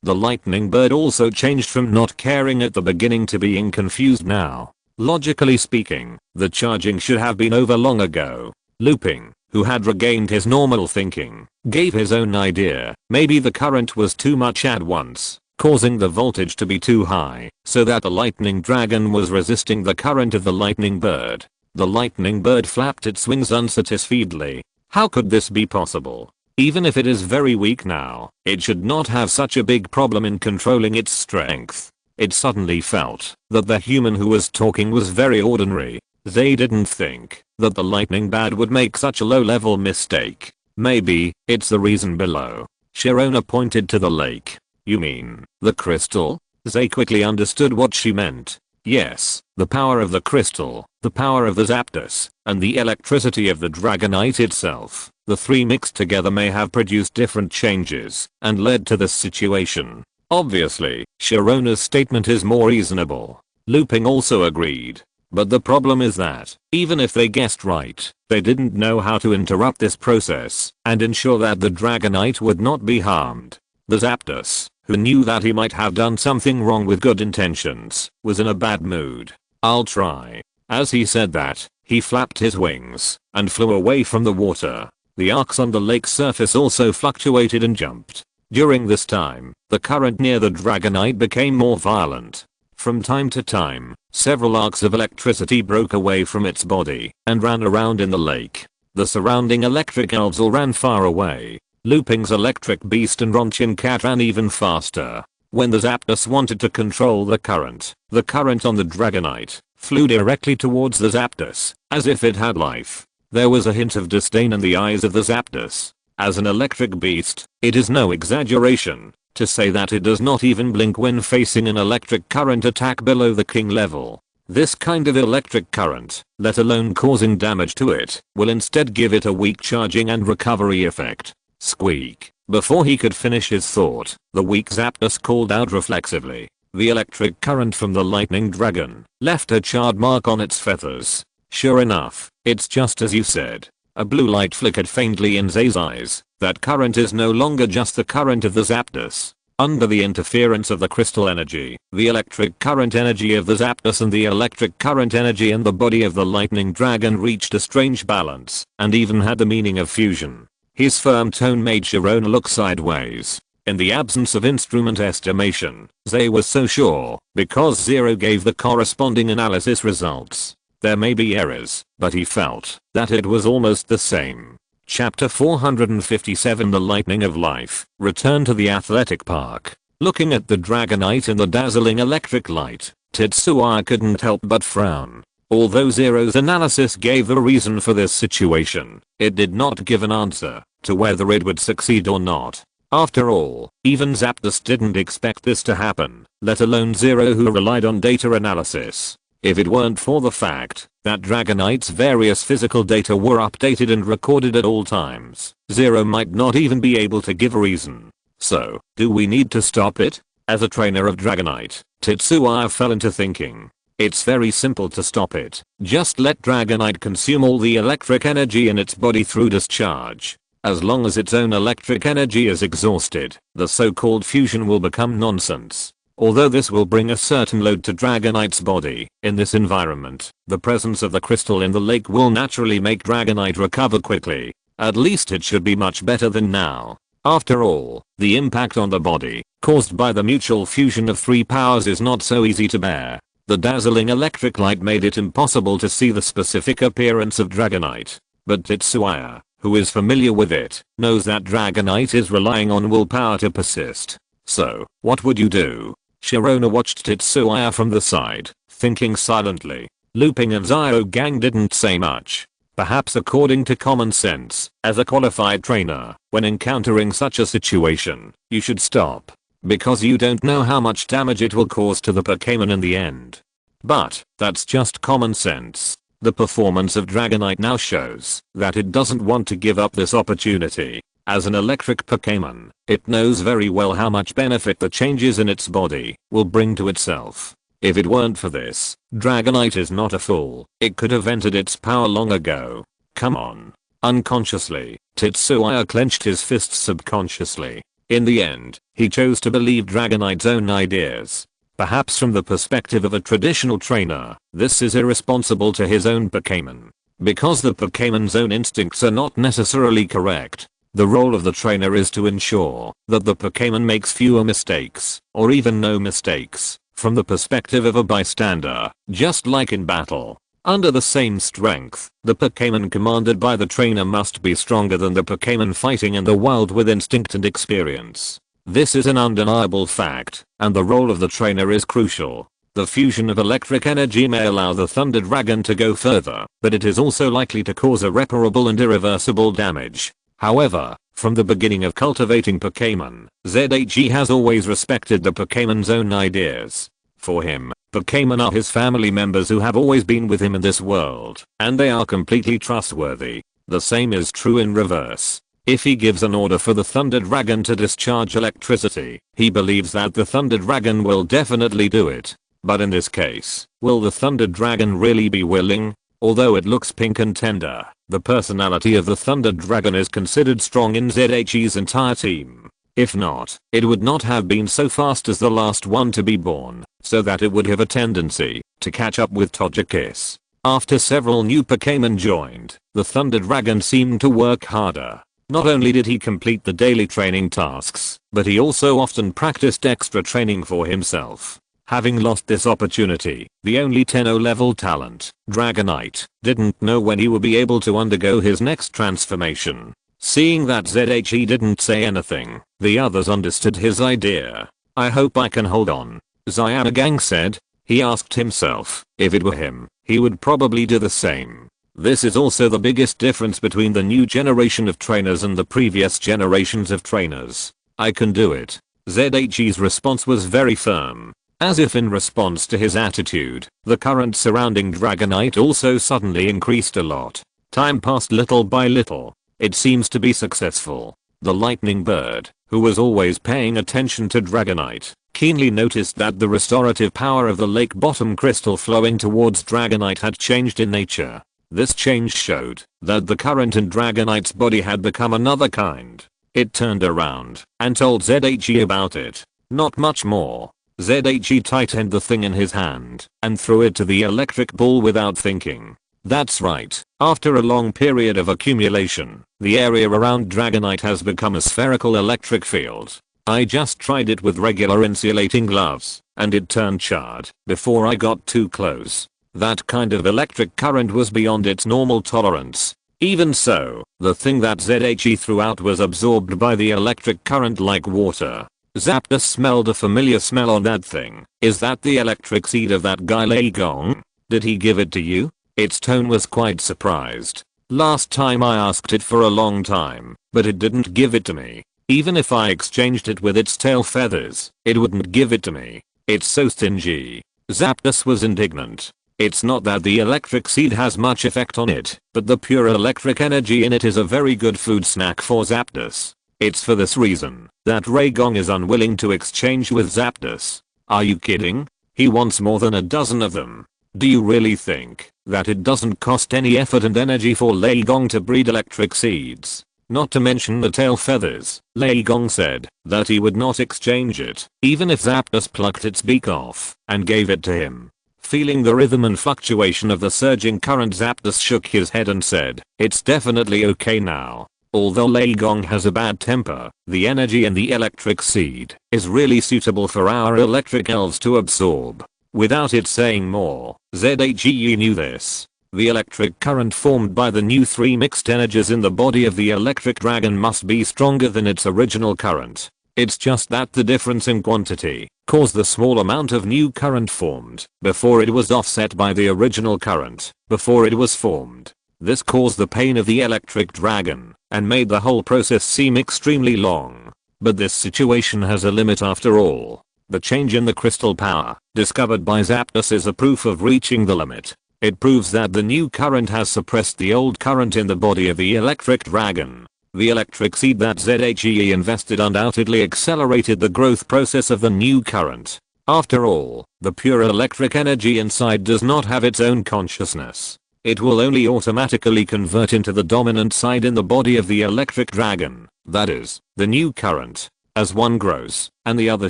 The lightning bird also changed from not caring at the beginning to being confused now. Logically speaking, the charging should have been over long ago. Looping, who had regained his normal thinking, gave his own idea. Maybe the current was too much at once, causing the voltage to be too high, so that the lightning dragon was resisting the current of the lightning bird. The lightning bird flapped its wings unsatisfiedly. How could this be possible? Even if it is very weak now, it should not have such a big problem in controlling its strength. it suddenly felt that the human who was talking was very ordinary. They didn't think that the lightning bad would make such a low-level mistake. Maybe it's the reason below. Sharona pointed to the lake. You mean the crystal? They quickly understood what she meant. Yes, the power of the crystal, the power of the Zapdos, and the electricity of the Dragonite itself. The three mixed together may have produced different changes and led to this situation. Obviously, Sharona's statement is more reasonable. Looping also agreed. But the problem is that, even if they guessed right, they didn't know how to interrupt this process and ensure that the Dragonite would not be harmed. The Zapdos, who knew that he might have done something wrong with good intentions, was in a bad mood. I'll try. As he said that, he flapped his wings and flew away from the water. The arcs on the lake's surface also fluctuated and jumped. During this time, the current near the Dragonite became more violent. From time to time, several arcs of electricity broke away from its body and ran around in the lake. The surrounding electric elves all ran far away. Looping's electric beast and Ronchin cat ran even faster. When the Zapdos wanted to control the current on the Dragonite flew directly towards the Zapdos, as if it had life. There was a hint of disdain in the eyes of the Zapdos. As an electric beast, it is no exaggeration to say that it does not even blink when facing an electric current attack below the king level. This kind of electric current, let alone causing damage to it, will instead give it a weak charging and recovery effect. Squeak. Before he could finish his thought, the weak Zapdos called out reflexively. The electric current from the lightning dragon left a charred mark on its feathers. Sure enough, it's just as you said. A blue light flickered faintly in Zay's eyes. That current is no longer just the current of the Zapdos. Under the interference of the crystal energy, the electric current energy of the Zapdos and the electric current energy in the body of the lightning dragon reached a strange balance, and even had the meaning of fusion. His firm tone made Sharona look sideways. In the absence of instrument estimation, Zay was so sure, because Zero gave the corresponding analysis results. There may be errors, but he felt that it was almost the same. Chapter 457 The Lightning of Life. Return to the athletic park. Looking at the Dragonite in the dazzling electric light, Tetsuya couldn't help but frown. Although Zero's analysis gave a reason for this situation, it did not give an answer to whether it would succeed or not. After all, even Zapdos didn't expect this to happen, let alone Zero, who relied on data analysis. If it weren't for the fact that Dragonite's various physical data were updated and recorded at all times, Zero might not even be able to give a reason. So, do we need to stop it? As a trainer of Dragonite, Tetsuya fell into thinking. It's very simple to stop it. Just let Dragonite consume all the electric energy in its body through discharge. As long as its own electric energy is exhausted, the so-called fusion will become nonsense. Although this will bring a certain load to Dragonite's body, in this environment, the presence of the crystal in the lake will naturally make Dragonite recover quickly. At least it should be much better than now. After all, the impact on the body, caused by the mutual fusion of three powers, is not so easy to bear. The dazzling electric light made it impossible to see the specific appearance of Dragonite. But Tetsuya, who is familiar with it, knows that Dragonite is relying on willpower to persist. So, what would you do? Sharona watched Tetsuya from the side, thinking silently. Looping and Zyogang didn't say much. Perhaps according to common sense, as a qualified trainer, when encountering such a situation, you should stop. Because you don't know how much damage it will cause to the Pokémon in the end. But, that's just common sense. The performance of Dragonite now shows that it doesn't want to give up this opportunity. As an electric Pokémon, it knows very well how much benefit the changes in its body will bring to itself. If it weren't for this, Dragonite is not a fool. It could have entered its power long ago. Come on. Unconsciously, Tetsuya clenched his fists subconsciously. In the end, he chose to believe Dragonite's own ideas. Perhaps from the perspective of a traditional trainer, this is irresponsible to his own Pokémon. Because the Pokémon's own instincts are not necessarily correct. The role of the trainer is to ensure that the Pokémon makes fewer mistakes, or even no mistakes, from the perspective of a bystander, just like in battle. Under the same strength, the Pokémon commanded by the trainer must be stronger than the Pokémon fighting in the wild with instinct and experience. This is an undeniable fact, and the role of the trainer is crucial. The fusion of electric energy may allow the Thunder Dragon to go further, but it is also likely to cause irreparable and irreversible damage. However, from the beginning of cultivating Pokémon, ZHE has always respected the Pokémon's own ideas. For him, Pokémon are his family members who have always been with him in this world, and they are completely trustworthy. The same is true in reverse. If he gives an order for the Thunder Dragon to discharge electricity, he believes that the Thunder Dragon will definitely do it. But in this case, will the Thunder Dragon really be willing? Although it looks pink and tender, the personality of the Thunder Dragon is considered strong in ZHE's entire team. If not, it would not have been so fast as the last one to be born, so that it would have a tendency to catch up with Togekiss. After several new Pokémon joined, the Thunder Dragon seemed to work harder. Not only did he complete the daily training tasks, but he also often practiced extra training for himself. Having lost this opportunity, the only 10 level talent, Dragonite, didn't know when he would be able to undergo his next transformation. Seeing that ZHE didn't say anything, the others understood his idea. I hope I can hold on, Xianagang said. He asked himself, if it were him, he would probably do the same. This is also the biggest difference between the new generation of trainers and the previous generations of trainers. I can do it. ZHE's response was very firm. As if in response to his attitude, the current surrounding Dragonite also suddenly increased a lot. Time passed little by little. It seems to be successful. The lightning bird, who was always paying attention to Dragonite, keenly noticed that the restorative power of the lake bottom crystal flowing towards Dragonite had changed in nature. This change showed that the current in Dragonite's body had become another kind. It turned around and told ZHE about it. Not much more. ZHE tightened the thing in his hand and threw it to the electric ball without thinking. That's right, after a long period of accumulation, the area around Dragonite has become a spherical electric field. I just tried it with regular insulating gloves, and it turned charred before I got too close. That kind of electric current was beyond its normal tolerance. Even so, the thing that ZHE threw out was absorbed by the electric current like water. Zapdos smelled a familiar smell on that thing. Is that the electric seed of that guy Lei Gong? Did he give it to you? Its tone was quite surprised. Last time I asked it for a long time, but it didn't give it to me. Even if I exchanged it with its tail feathers, it wouldn't give it to me. It's so stingy. Zapdos was indignant. It's not that the electric seed has much effect on it, but the pure electric energy in it is a very good food snack for Zapdos. It's for this reason that Raygong is unwilling to exchange with Zapdos. Are you kidding? He wants more than a dozen of them. Do you really think that it doesn't cost any effort and energy for Raygong to breed electric seeds? Not to mention the tail feathers. Raygong said that he would not exchange it, even if Zapdos plucked its beak off and gave it to him. Feeling the rhythm and fluctuation of the surging current, Zapdos shook his head and said, it's definitely okay now. Although Raygong has a bad temper, the energy in the electric seed is really suitable for our electric elves to absorb. Without it saying more, ZHE knew this. The electric current formed by the new 3 mixed energies in the body of the electric dragon must be stronger than its original current. It's just that the difference in quantity caused the small amount of new current formed before it was offset by the original current before it was formed. This caused the pain of the electric dragon and made the whole process seem extremely long. But this situation has a limit after all. The change in the crystal power discovered by Zapdos is a proof of reaching the limit. It proves that the new current has suppressed the old current in the body of the electric dragon. The electric seed that ZHE invested undoubtedly accelerated the growth process of the new current. After all, the pure electric energy inside does not have its own consciousness. It will only automatically convert into the dominant side in the body of the electric dragon, that is, the new current. As one grows and the other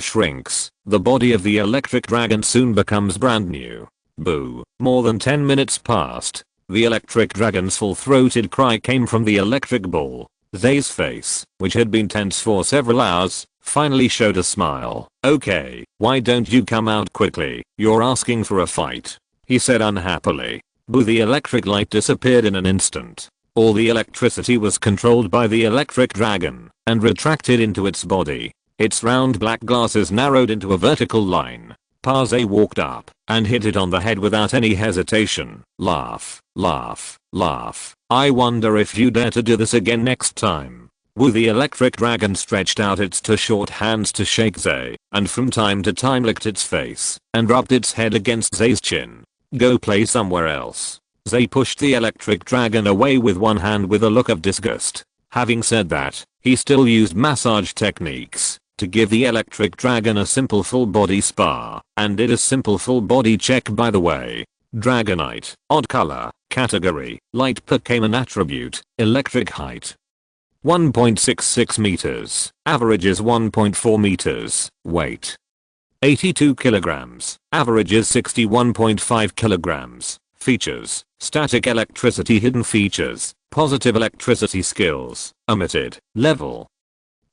shrinks, the body of the electric dragon soon becomes brand new. Boo. More than 10 minutes passed. The electric dragon's full-throated cry came from the electric ball. Zay's face, which had been tense for several hours, finally showed a smile. Okay, why don't you come out quickly? You're asking for a fight, he said unhappily. Boo. The electric light disappeared in an instant. All the electricity was controlled by the electric dragon and retracted into its body. Its round black glasses narrowed into a vertical line. Paze walked up and hit it on the head without any hesitation. Laugh, laugh, laugh. I wonder if you dare to do this again next time. Woo. The electric dragon stretched out its two short hands to shake Zay, and from time to time licked its face and rubbed its head against Zay's chin. Go play somewhere else. Zay pushed the electric dragon away with one hand with a look of disgust. Having said that, he still used massage techniques to give the electric dragon a simple full body spa, and did a simple full body check by the way. Dragonite, odd color, category, light Pokémon attribute, electric height 1.66 meters, average is 1.4 meters, weight 82 kilograms, average is 61.5 kilograms, features, static electricity, hidden features, positive electricity skills, omitted, level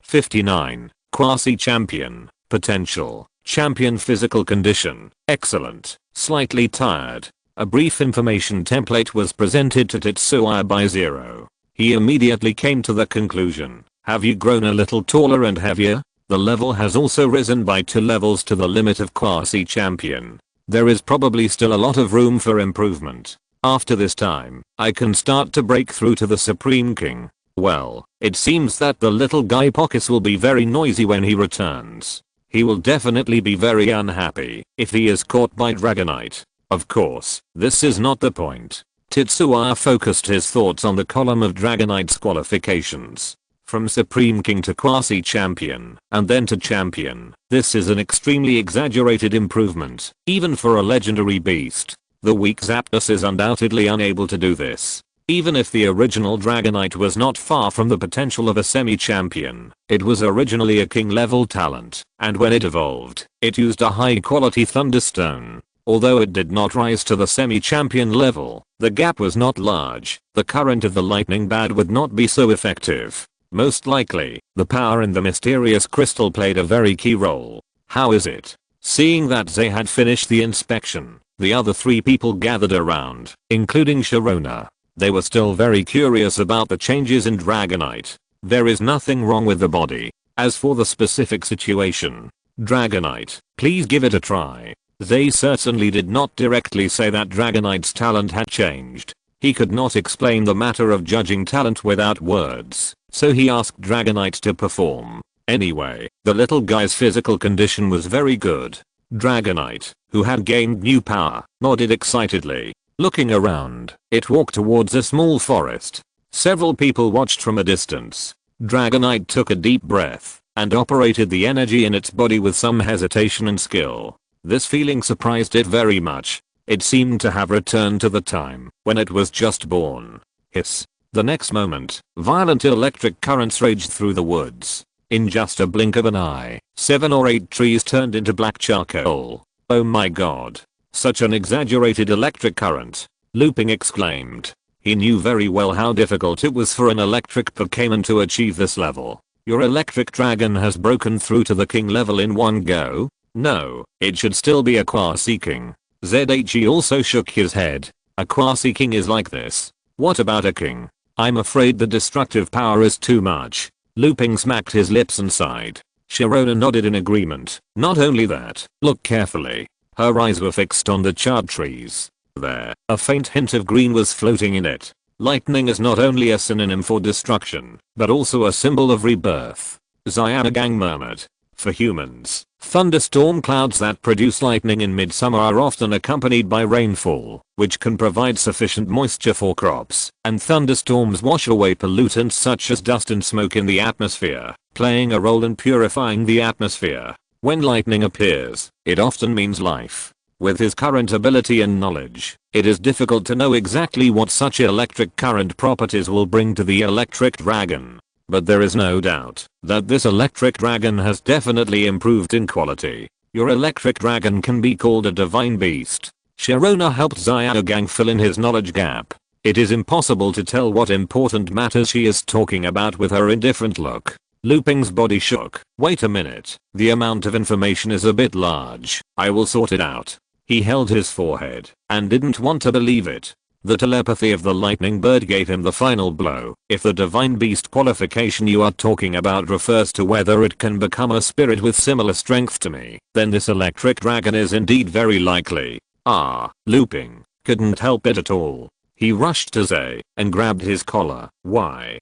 59, quasi-champion, potential, champion physical condition, excellent, slightly tired. A brief information template was presented to Tetsuya by Zero. He immediately came to the conclusion, have you grown a little taller and heavier? The level has also risen by 2 levels to the limit of quasi-champion. There is probably still a lot of room for improvement. After this time, I can start to break through to the Supreme King. Well, it seems that the little guy Pockets will be very noisy when he returns. He will definitely be very unhappy if he is caught by Dragonite. Of course, this is not the point. Tetsuya focused his thoughts on the column of Dragonite's qualifications. From Supreme King to Quasi-Champion, and then to Champion. This is an extremely exaggerated improvement, even for a legendary beast. The weak Zapdos is undoubtedly unable to do this. Even if the original Dragonite was not far from the potential of a semi-champion, it was originally a king-level talent, and when it evolved, it used a high-quality Thunderstone. Although it did not rise to the semi-champion level, the gap was not large. The current of the lightning bad would not be so effective. Most likely, the power in the mysterious crystal played a very key role. How is it? Seeing that Zay had finished the inspection, the other 3 people gathered around, including Sharona. They were still very curious about the changes in Dragonite. There is nothing wrong with the body. As for the specific situation, Dragonite, please give it a try. Zay certainly did not directly say that Dragonite's talent had changed. He could not explain the matter of judging talent without words, so he asked Dragonite to perform. Anyway, the little guy's physical condition was very good. Dragonite, who had gained new power, nodded excitedly. Looking around, it walked towards a small forest. Several people watched from a distance. Dragonite took a deep breath and operated the energy in its body with some hesitation and skill. This feeling surprised it very much. It seemed to have returned to the time when it was just born. Hiss. The next moment, violent electric currents raged through the woods. In just a blink of an eye, 7 or 8 trees turned into black charcoal. Oh my god. Such an exaggerated electric current. Looping exclaimed. He knew very well how difficult it was for an electric Pokémon to achieve this level. Your electric dragon has broken through to the king level in one go? No, it should still be a quasi-king. ZHE also shook his head. A quasi-king is like this. What about a king? I'm afraid the destructive power is too much. Looping smacked his lips and sighed. Sharona nodded in agreement. Not only that, look carefully. Her eyes were fixed on the charred trees. There, a faint hint of green was floating in it. Lightning is not only a synonym for destruction, but also a symbol of rebirth. Xiaogang murmured. For humans, thunderstorm clouds that produce lightning in midsummer are often accompanied by rainfall, which can provide sufficient moisture for crops, and thunderstorms wash away pollutants such as dust and smoke in the atmosphere, playing a role in purifying the atmosphere. When lightning appears, it often means life. With his current ability and knowledge, it is difficult to know exactly what such electric current properties will bring to the electric dragon. But there is no doubt that this electric dragon has definitely improved in quality. Your electric dragon can be called a divine beast. Sharona helped Xiaogang fill in his knowledge gap. It is impossible to tell what important matters she is talking about with her indifferent look. Looping's body shook. Wait a minute, the amount of information is a bit large. I will sort it out. He held his forehead and didn't want to believe it. The telepathy of the lightning bird gave him the final blow. If the divine beast qualification you are talking about refers to whether it can become a spirit with similar strength to me, then this electric dragon is indeed very likely. Looping couldn't help it at all. He rushed to Zay and grabbed his collar. Why?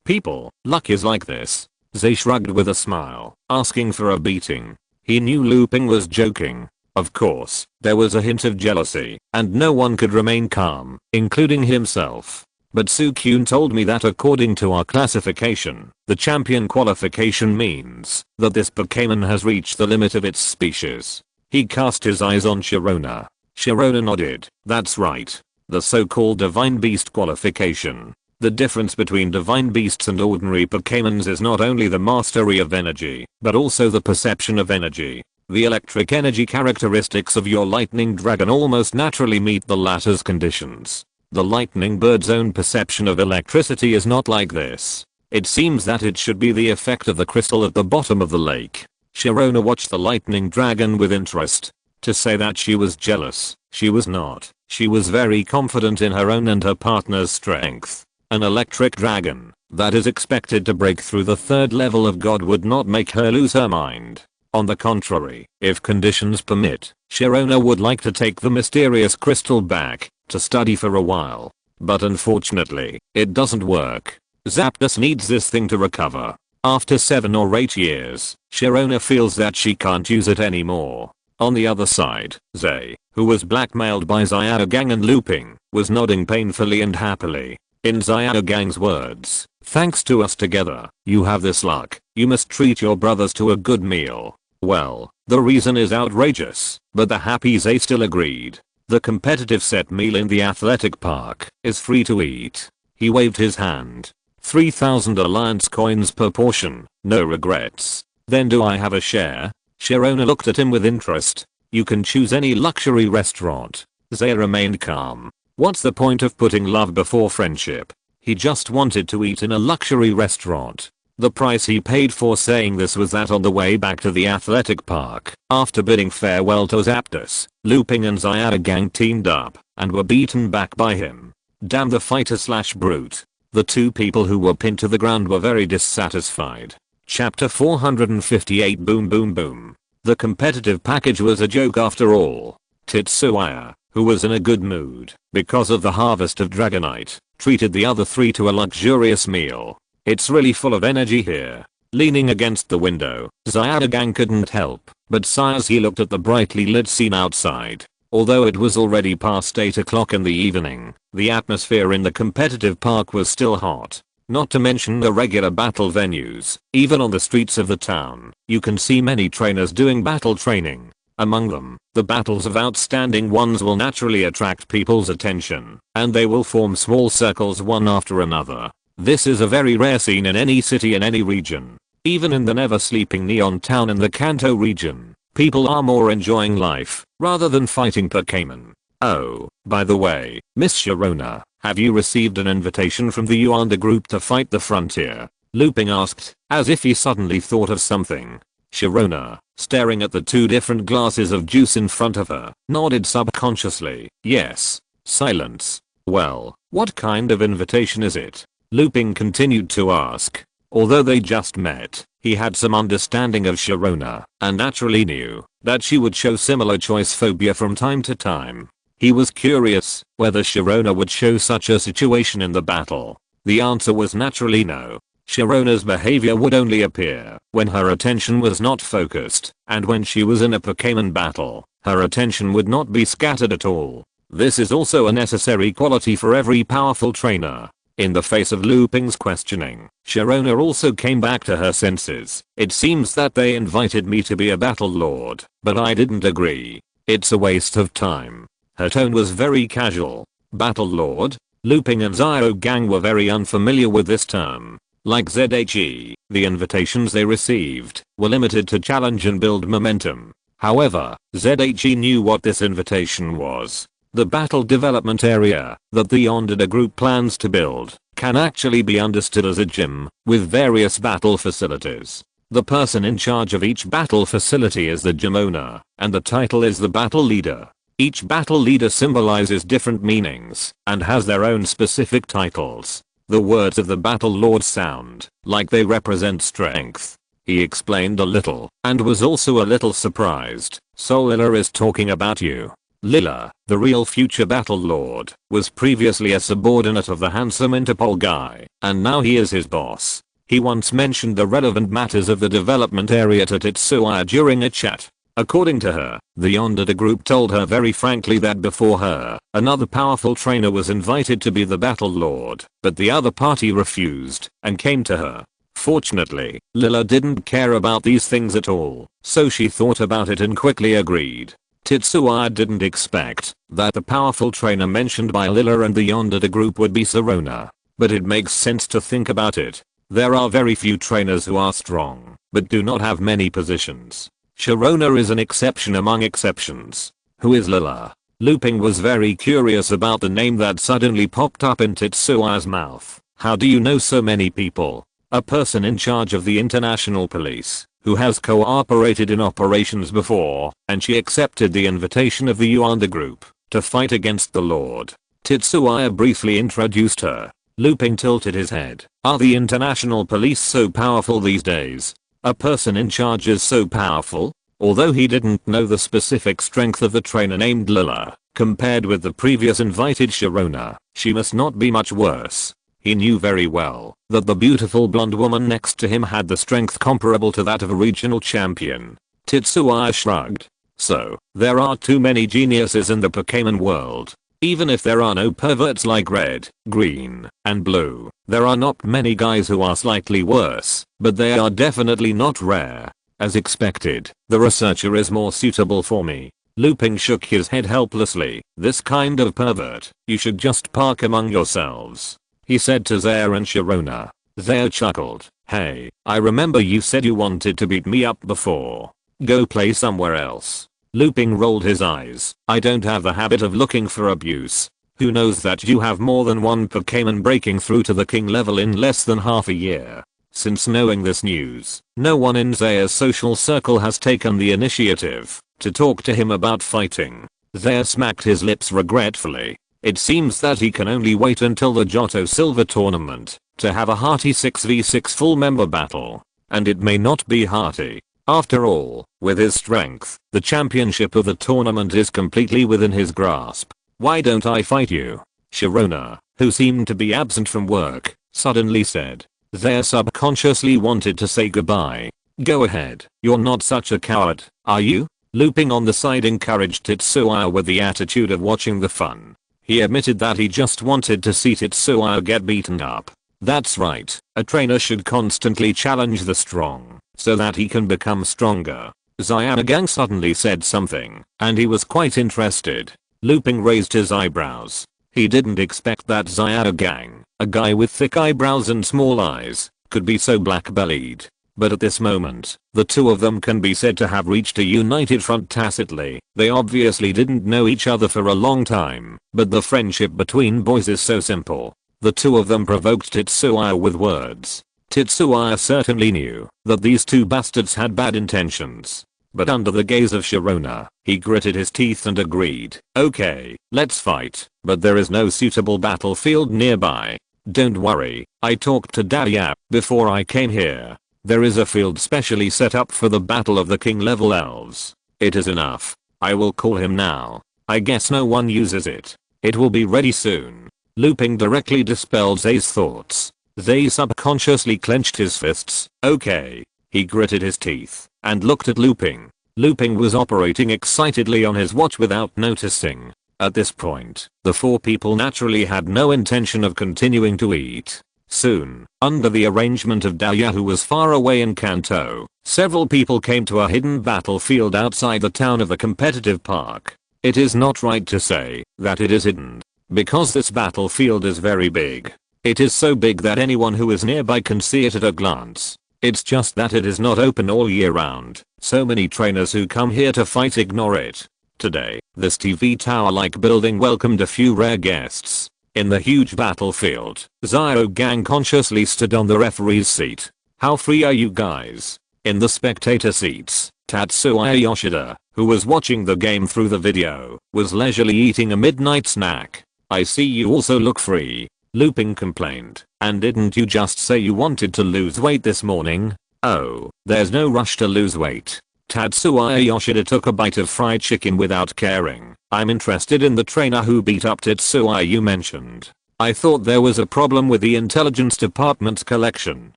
People, luck is like this. Zay shrugged with a smile, asking for a beating. He knew Looping was joking. Of course, there was a hint of jealousy, and no one could remain calm, including himself. But Sukyun told me that according to our classification, the champion qualification means that this Pokémon has reached the limit of its species. He cast his eyes on Sharona. Sharona nodded. That's right. The so-called divine beast qualification. The difference between divine beasts and ordinary Pokémons is not only the mastery of energy, but also the perception of energy. The electric energy characteristics of your lightning dragon almost naturally meet the latter's conditions. The lightning bird's own perception of electricity is not like this. It seems that it should be the effect of the crystal at the bottom of the lake. Sharona watched the lightning dragon with interest. To say that she was jealous, she was not. She was very confident in her own and her partner's strength. An electric dragon that is expected to break through the third level of God would not make her lose her mind. On the contrary, if conditions permit, Sharona would like to take the mysterious crystal back to study for a while. But unfortunately, it doesn't work. Zapdos needs this thing to recover. After 7 or 8 years, Sharona feels that she can't use it anymore. On the other side, Zay, who was blackmailed by Xiaogang and Looping, was nodding painfully and happily. In Xiaogang's words, thanks to us together, you have this luck. You must treat your brothers to a good meal. Well, the reason is outrageous, but the happy Zay still agreed. The competitive set meal in the athletic park is free to eat. He waved his hand. 3,000 alliance coins per portion, no regrets. Then do I have a share? Sharona looked at him with interest. You can choose any luxury restaurant. Zay remained calm. What's the point of putting love before friendship? He just wanted to eat in a luxury restaurant. The price he paid for saying this was that on the way back to the athletic park, after bidding farewell to Zapdos, Looping and Xiaogang teamed up and were beaten back by him. Damn the fighter/brute. The two people who were pinned to the ground were very dissatisfied. Chapter 458 Boom Boom Boom. The competitive package was a joke after all. Tetsuya, who was in a good mood because of the harvest of Dragonite, treated the other three to a luxurious meal. It's really full of energy here. Leaning against the window, Xiaogang couldn't help but sigh as he looked at the brightly lit scene outside. Although it was already past 8 o'clock in the evening, the atmosphere in the competitive park was still hot. Not to mention the regular battle venues. Even on the streets of the town, you can see many trainers doing battle training. Among them, the battles of outstanding ones will naturally attract people's attention, and they will form small circles one after another. This is a very rare scene in any city in any region. Even in the never sleeping Neon Town in the Kanto region, people are more enjoying life rather than fighting Pokémon. Oh, by the way, Miss Sharona, have you received an invitation from the Yuanda group to fight the frontier? Looping asked, as if he suddenly thought of something. Sharona, staring at the two different glasses of juice in front of her, nodded subconsciously. Yes. Silence. Well, what kind of invitation is it? Looping continued to ask. Although they just met, he had some understanding of Sharona, and naturally knew that she would show similar choice phobia from time to time. He was curious whether Sharona would show such a situation in the battle. The answer was naturally no. Sharona's behavior would only appear when her attention was not focused, and when she was in a Pokémon battle, her attention would not be scattered at all. This is also a necessary quality for every powerful trainer. In the face of Looping's questioning, Sharona also came back to her senses. It seems that they invited me to be a battle lord, but I didn't agree. It's a waste of time. Her tone was very casual. Battle lord? Looping and Xiaogang were very unfamiliar with this term. Like ZHE, the invitations they received were limited to challenge and build momentum. However, ZHE knew what this invitation was. The battle development area that the Yondada group plans to build can actually be understood as a gym with various battle facilities. The person in charge of each battle facility is the gym owner, and the title is the battle leader. Each battle leader symbolizes different meanings and has their own specific titles. The words of the battle lord sound like they represent strength. He explained a little and was also a little surprised. So Lilla is talking about you. Lilla, the real future battle lord, was previously a subordinate of the handsome Interpol guy, and now he is his boss. He once mentioned the relevant matters of the development area to Tetsuya during a chat. According to her, the Yondata group told her very frankly that before her, another powerful trainer was invited to be the battle lord, but the other party refused and came to her. Fortunately, Lilla didn't care about these things at all, so she thought about it and quickly agreed. Tetsuya didn't expect that the powerful trainer mentioned by Lilla and the Yondata group would be Sirona. But it makes sense to think about it. There are very few trainers who are strong, but do not have many positions. Sirona is an exception among exceptions. Who is Lilla? Looping was very curious about the name that suddenly popped up in Tetsuya's mouth. How do you know so many people? A person in charge of the international police, who has cooperated in operations before, and she accepted the invitation of the Yondata group to fight against the Lord. Tetsuya briefly introduced her. Looping tilted his head. Are the international police so powerful these days? A person in charge is so powerful? Although he didn't know the specific strength of the trainer named Lilla, compared with the previous invited Sirona, she must not be much worse. He knew very well that the beautiful blonde woman next to him had the strength comparable to that of a regional champion. Tetsuya shrugged. So, there are too many geniuses in the Pokémon world. Even if there are no perverts like red, green, and blue, there are not many guys who are slightly worse, but they are definitely not rare. As expected, the researcher is more suitable for me. Looping shook his head helplessly. This kind of pervert, you should just park among yourselves, he said to Zaire and Sirona. Zaire chuckled. Hey, I remember you said you wanted to beat me up before. Go play somewhere else. Looping rolled his eyes. I don't have the habit of looking for abuse. Who knows that you have more than one Pokémon breaking through to the king level in less than half a year? Since knowing this news, no one in Zaire's social circle has taken the initiative to talk to him about fighting. Zaire smacked his lips regretfully. It seems that he can only wait until the Johto Silver tournament to have a hearty 6v6 full member battle. And it may not be hearty. After all, with his strength, the championship of the tournament is completely within his grasp. Why don't I fight you? Sirona, who seemed to be absent from work, suddenly said. Zaire subconsciously wanted to say goodbye. Go ahead, you're not such a coward, are you? Looping on the side encouraged Tetsuya with the attitude of watching the fun. He admitted that he just wanted to see Tetsuya get beaten up. That's right, a trainer should constantly challenge the strong, so that he can become stronger. Xiaogang suddenly said something, and he was quite interested. Looping raised his eyebrows. He didn't expect that Xiaogang, a guy with thick eyebrows and small eyes, could be so black-bellied. But at this moment, the two of them can be said to have reached a united front tacitly. They obviously didn't know each other for a long time, but the friendship between boys is so simple. The two of them provoked Tetsuya with words. Tetsuya certainly knew that these two bastards had bad intentions. But under the gaze of Sirona, he gritted his teeth and agreed. Okay, let's fight, but there is no suitable battlefield nearby. Don't worry, I talked to Daya before I came here. There is a field specially set up for the battle of the king level elves. It is enough. I will call him now. I guess no one uses it. It will be ready soon. Looping directly dispelled Zay's thoughts. Zay subconsciously clenched his fists. Okay. He gritted his teeth and looked at Looping. Looping was operating excitedly on his watch without noticing. At this point, the four people naturally had no intention of continuing to eat. Soon, under the arrangement of Daya who was far away in Kanto, several people came to a hidden battlefield outside the town of the competitive park. It is not right to say that it is hidden, because this battlefield is very big. It is so big that anyone who is nearby can see it at a glance. It's just that it is not open all year round. So many trainers who come here to fight ignore it. Today, this TV tower-like building welcomed a few rare guests. In the huge battlefield, Xiaogang consciously stood on the referee's seat. How free are you guys? In the spectator seats, Tatsuya Yoshida, who was watching the game through the video, was leisurely eating a midnight snack. "I see you also look free," Looping complained. "And didn't you just say you wanted to lose weight this morning?" "Oh, there's no rush to lose weight." Tatsuya Yoshida took a bite of fried chicken without caring. "I'm interested in the trainer who beat up Tatsuya you mentioned. I thought there was a problem with the intelligence department's collection,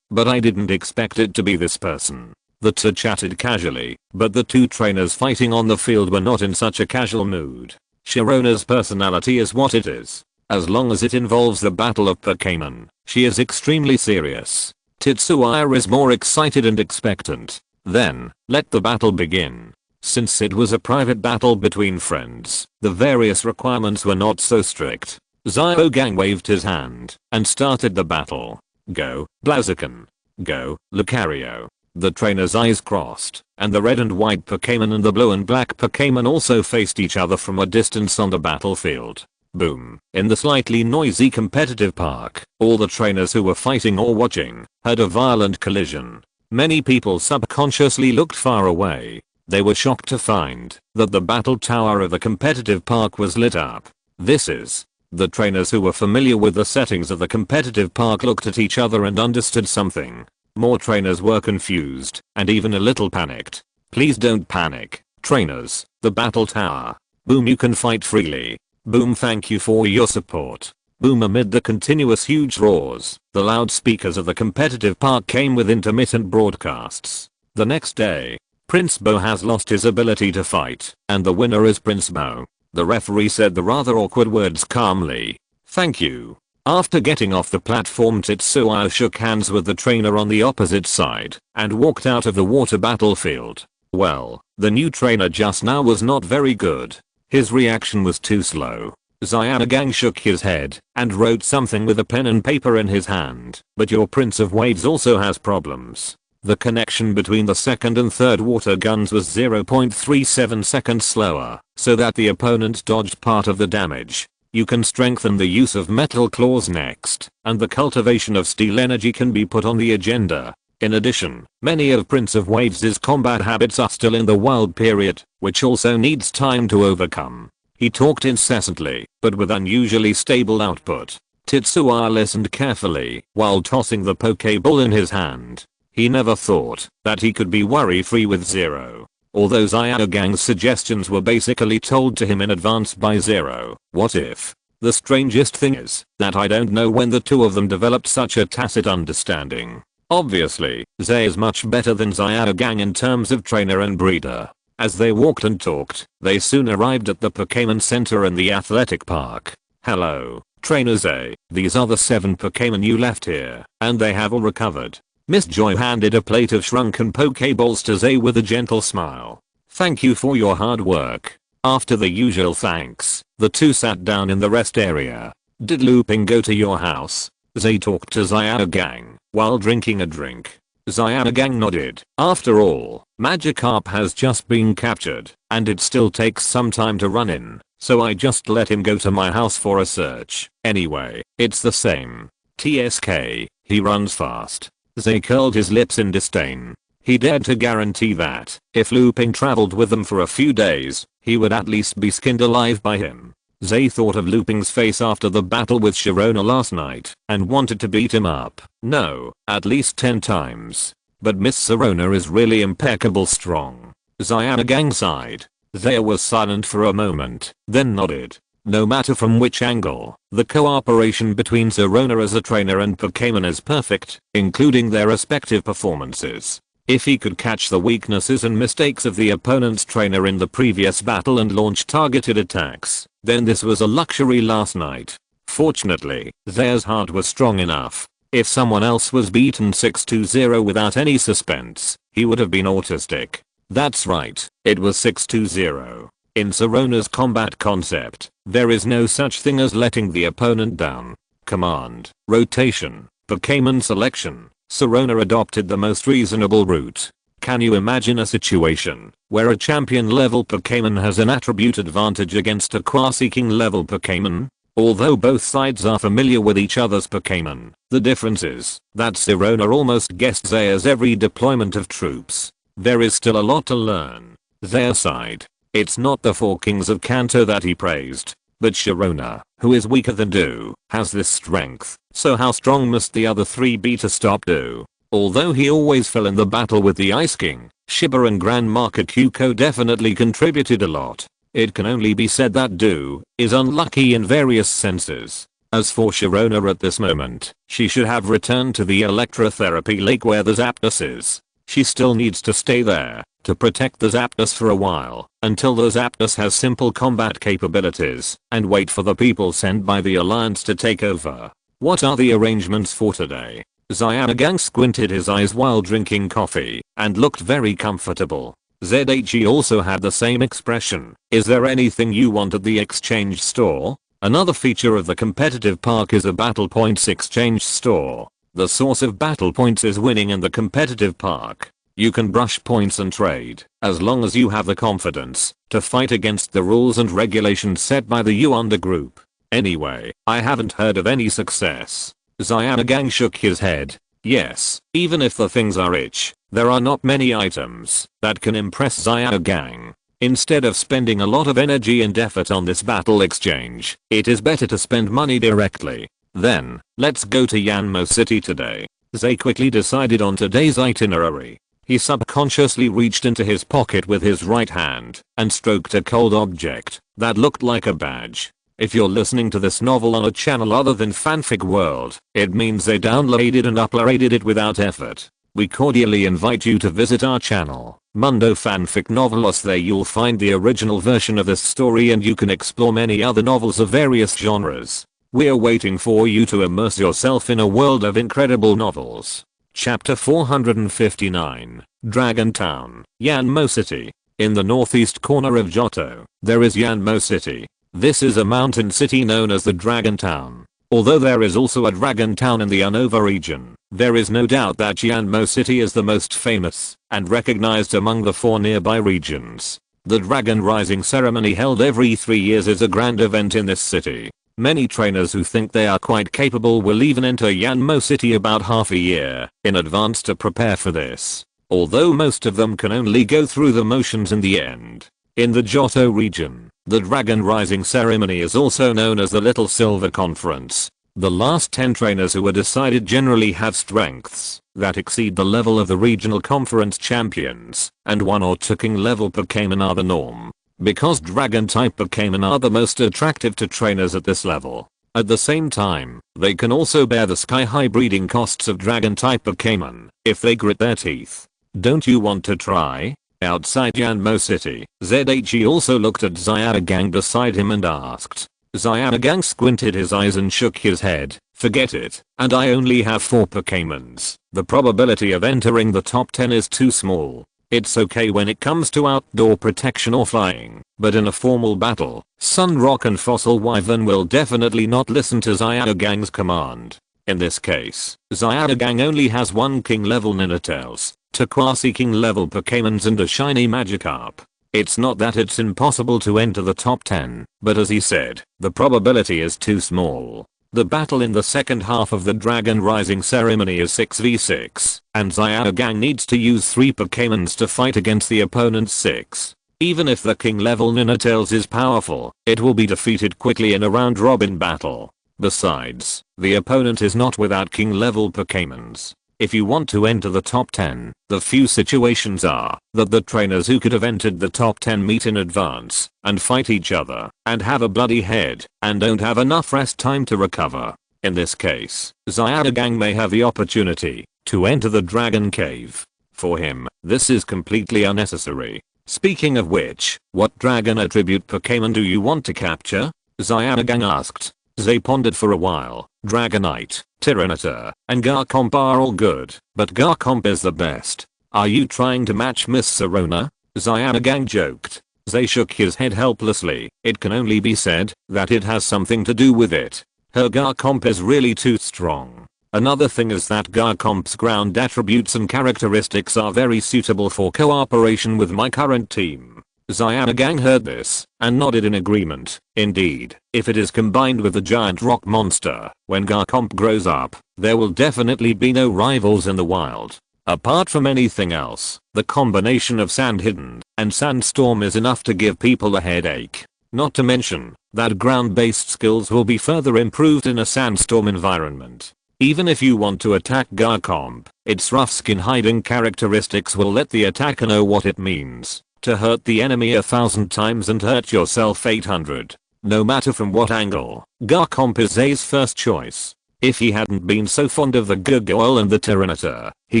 but I didn't expect it to be this person." The two chatted casually, but the two trainers fighting on the field were not in such a casual mood. Shirona's personality is what it is. As long as it involves the battle of Pokémon, she is extremely serious. Tatsuya is more excited and expectant. Then, let the battle begin. Since it was a private battle between friends, the various requirements were not so strict. Ziogang waved his hand and started the battle. "Go, Blaziken. Go, Lucario." The trainer's eyes crossed, and the red and white Pokémon and the blue and black Pokémon also faced each other from a distance on the battlefield. Boom. In the slightly noisy competitive park, all the trainers who were fighting or watching had a violent collision. Many people subconsciously looked far away. They were shocked to find that the battle tower of the competitive park was lit up. The trainers who were familiar with the settings of the competitive park looked at each other and understood something. More trainers were confused and even a little panicked. "Please don't panic, trainers. The battle tower. Boom, you can fight freely. Boom, thank you for your support." Boom. Amid the continuous huge roars, the loudspeakers of the competitive park came with intermittent broadcasts. "The next day, Prince Bo has lost his ability to fight, and the winner is Prince Bo." The referee said the rather awkward words calmly. "Thank you." After getting off the platform, Tatsuya shook hands with the trainer on the opposite side and walked out of the water battlefield. Well, the new trainer just now was not very good. His reaction was too slow. Ziogang shook his head and wrote something with a pen and paper in his hand. "But your Prince of Waves also has problems." The connection between the second and third water guns was 0.37 seconds slower, so that the opponent dodged part of the damage. You can strengthen the use of metal claws next, and the cultivation of steel energy can be put on the agenda. In addition, many of Prince of Waves' combat habits are still in the wild period, which also needs time to overcome. He talked incessantly, but with unusually stable output. Tatsuya listened carefully while tossing the Pokeball in his hand. He never thought that he could be worry-free with Zero. Although Zyogang's suggestions were basically told to him in advance by Zero. What if? The strangest thing is that I don't know when the two of them developed such a tacit understanding. Obviously, Zay is much better than Zyogang in terms of trainer and breeder. As they walked and talked, they soon arrived at the Pokémon Center in the athletic park. "Hello, Trainer Zay, these are the 7 Pokémon you left here, and they have all recovered." Miss Joy handed a plate of shrunken Pokeballs to Zay with a gentle smile. "Thank you for your hard work." After the usual thanks, the two sat down in the rest area. "Did Looping go to your house?" Zay talked to Zyogang while drinking a drink. Zyogang nodded. "After all, Magikarp has just been captured, and it still takes some time to run in, so I just let him go to my house for a search. Anyway, it's the same. TSK, he runs fast." Zay curled his lips in disdain. He dared to guarantee that, if Looping traveled with them for a few days, he would at least be skinned alive by him. Zay thought of Looping's face after the battle with Sharona last night, and wanted to beat him up. No, at least 10 times. But Miss Sharona is really impeccable strong. Zyogang sighed. Zay was silent for a moment, then nodded. No matter from which angle, the cooperation between Sharona as a trainer and Pokémon is perfect, including their respective performances. If he could catch the weaknesses and mistakes of the opponent's trainer in the previous battle and launch targeted attacks, then this was a luxury last night. Fortunately, Zay's heart was strong enough. If someone else was beaten 6-0 without any suspense, he would have been autistic. That's right, it was 6-0. In Sharona's combat concept, there is no such thing as letting the opponent down. Command, rotation, Pokémon selection. Sharona adopted the most reasonable route. Can you imagine a situation where a champion level Pokémon has an attribute advantage against a quasi-king level Pokémon? Although both sides are familiar with each other's Pokémon, the difference is that Sharona almost guessed Zaya's every deployment of troops. There is still a lot to learn. They aside. It's not the four kings of Kanto that he praised, but Sharona, who is weaker than Do, has this strength, so how strong must the other three be to stop Do? Although he always fell in the battle with the Ice King, Shiba and Grandmaster Kyuko definitely contributed a lot. It can only be said that Do is unlucky in various senses. As for Sharona at this moment, she should have returned to the electrotherapy lake where the Zapdos is. She still needs to stay there to protect the Zapdos for a while until the Zapdos has simple combat capabilities and wait for the people sent by the Alliance to take over. What are the arrangements for today? Zyanagang squinted his eyes while drinking coffee and looked very comfortable. ZHE also had the same expression. Is there anything you want at the exchange store? Another feature of the competitive park is a battle points exchange store. The source of battle points is winning in the competitive park. You can brush points and trade, as long as you have the confidence to fight against the rules and regulations set by the Yuanda group. Anyway, I haven't heard of any success. Zyanagang shook his head. Yes, even if the things are rich, there are not many items that can impress Zyanagang. Instead of spending a lot of energy and effort on this battle exchange, it is better to spend money directly. Then, let's go to Yanmo City today. Zay quickly decided on today's itinerary. He subconsciously reached into his pocket with his right hand and stroked a cold object that looked like a badge. If you're listening to this novel on a channel other than Fanfic World, it means they downloaded and uploaded it without effort. We cordially invite you to visit our channel, Mundo Fanfic Novelos. There you'll find the original version of this story and you can explore many other novels of various genres. We're waiting for you to immerse yourself in a world of incredible novels. Chapter 459, Dragon Town, Yanmo City. In the northeast corner of Johto, there is Yanmo City. This is a mountain city known as the Dragon Town. Although there is also a Dragon Town in the Unova region, there is no doubt that Yanmo City is the most famous and recognized among the four nearby regions. The Dragon Rising ceremony held every 3 years is a grand event in this city. Many trainers who think they are quite capable will even enter Yanmo City about half a year in advance to prepare for this. Although most of them can only go through the motions in the end. In the Johto region, the Dragon Rising ceremony is also known as the Little Silver Conference. The last 10 trainers who are decided generally have strengths that exceed the level of the regional conference champions, and 1 or 2 king level Pokémon are the norm. Because dragon type Pokémon are the most attractive to trainers at this level. At the same time, they can also bear the sky-high breeding costs of dragon type Pokémon if they grit their teeth. Don't you want to try? Outside Yanmo City, ZHE also looked at Zyanagang beside him and asked. Zyanagang squinted his eyes and shook his head. Forget it, and I only have 4 Pokémons. The probability of entering the top 10 is too small. It's okay when it comes to outdoor protection or flying, but in a formal battle, Sunrock and Fossil Wyvern will definitely not listen to Zyanagan's command. In this case, Zyanagang only has 1 king level Ninetales, 2 quasi-king level Pokémons and a shiny Magikarp. It's not that it's impossible to enter the top 10, but as he said, the probability is too small. The battle in the second half of the Dragon Rising ceremony is 6v6, and Zyanagang needs to use 3 Pokémons to fight against the opponent's 6. Even if the king level Ninetales is powerful, it will be defeated quickly in a round robin battle. Besides, the opponent is not without king level Pokémons. If you want to enter the top 10, the few situations are that the trainers who could have entered the top 10 meet in advance and fight each other and have a bloody head and don't have enough rest time to recover. In this case, Zyanagang may have the opportunity to enter the Dragon Cave. For him, this is completely unnecessary. Speaking of which, what dragon attribute Pokémon do you want to capture? Zyanagang asked. Zay pondered for a while. Dragonite, Tyranitar, and Garchomp are all good, but Garchomp is the best. Are you trying to match Miss Sharona? Zyanagang joked. Zay shook his head helplessly. It can only be said that it has something to do with it. Her Garchomp is really too strong. Another thing is that Garchomp's ground attributes and characteristics are very suitable for cooperation with my current team. Zyanagang heard this and nodded in agreement. Indeed, if it is combined with the giant rock monster, when Garchomp grows up, there will definitely be no rivals in the wild. Apart from anything else, the combination of Sand Hidden and Sandstorm is enough to give people a headache. Not to mention that ground-based skills will be further improved in a Sandstorm environment. Even if you want to attack Garchomp, its rough skin hiding characteristics will let the attacker know what it means to hurt the enemy 1,000 times and hurt yourself 800. No matter from what angle, Garchomp is Zay's first choice. If he hadn't been so fond of the Gargoyle and the Tyranitar, he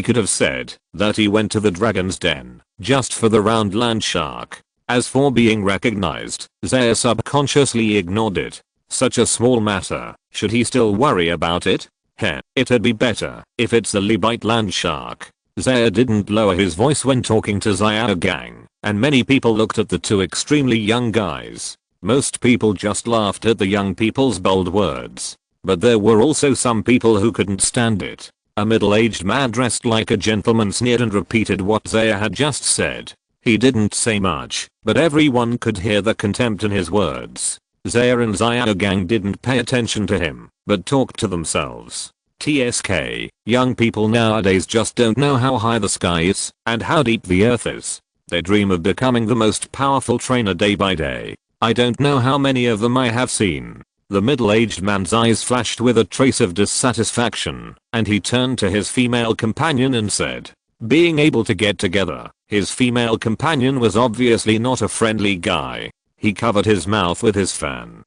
could have said that he went to the Dragon's Den just for the round land shark. As for being recognized, Zaya subconsciously ignored it. Such a small matter, should he still worry about it? Heh, it'd be better if it's the Libite land shark. Zaya didn't lower his voice when talking to Xiaogang, and many people looked at the two extremely young guys. Most people just laughed at the young people's bold words. But there were also some people who couldn't stand it. A middle-aged man dressed like a gentleman sneered and repeated what Zaya had just said. He didn't say much, but everyone could hear the contempt in his words. Zaya and Xiaogang didn't pay attention to him, but talked to themselves. TSK, young people nowadays just don't know how high the sky is and how deep the earth is. They dream of becoming the most powerful trainer day by day. I don't know how many of them I have seen. The middle-aged man's eyes flashed with a trace of dissatisfaction, and he turned to his female companion and said, being able to get together. His female companion was obviously not a friendly guy. He covered his mouth with his fan.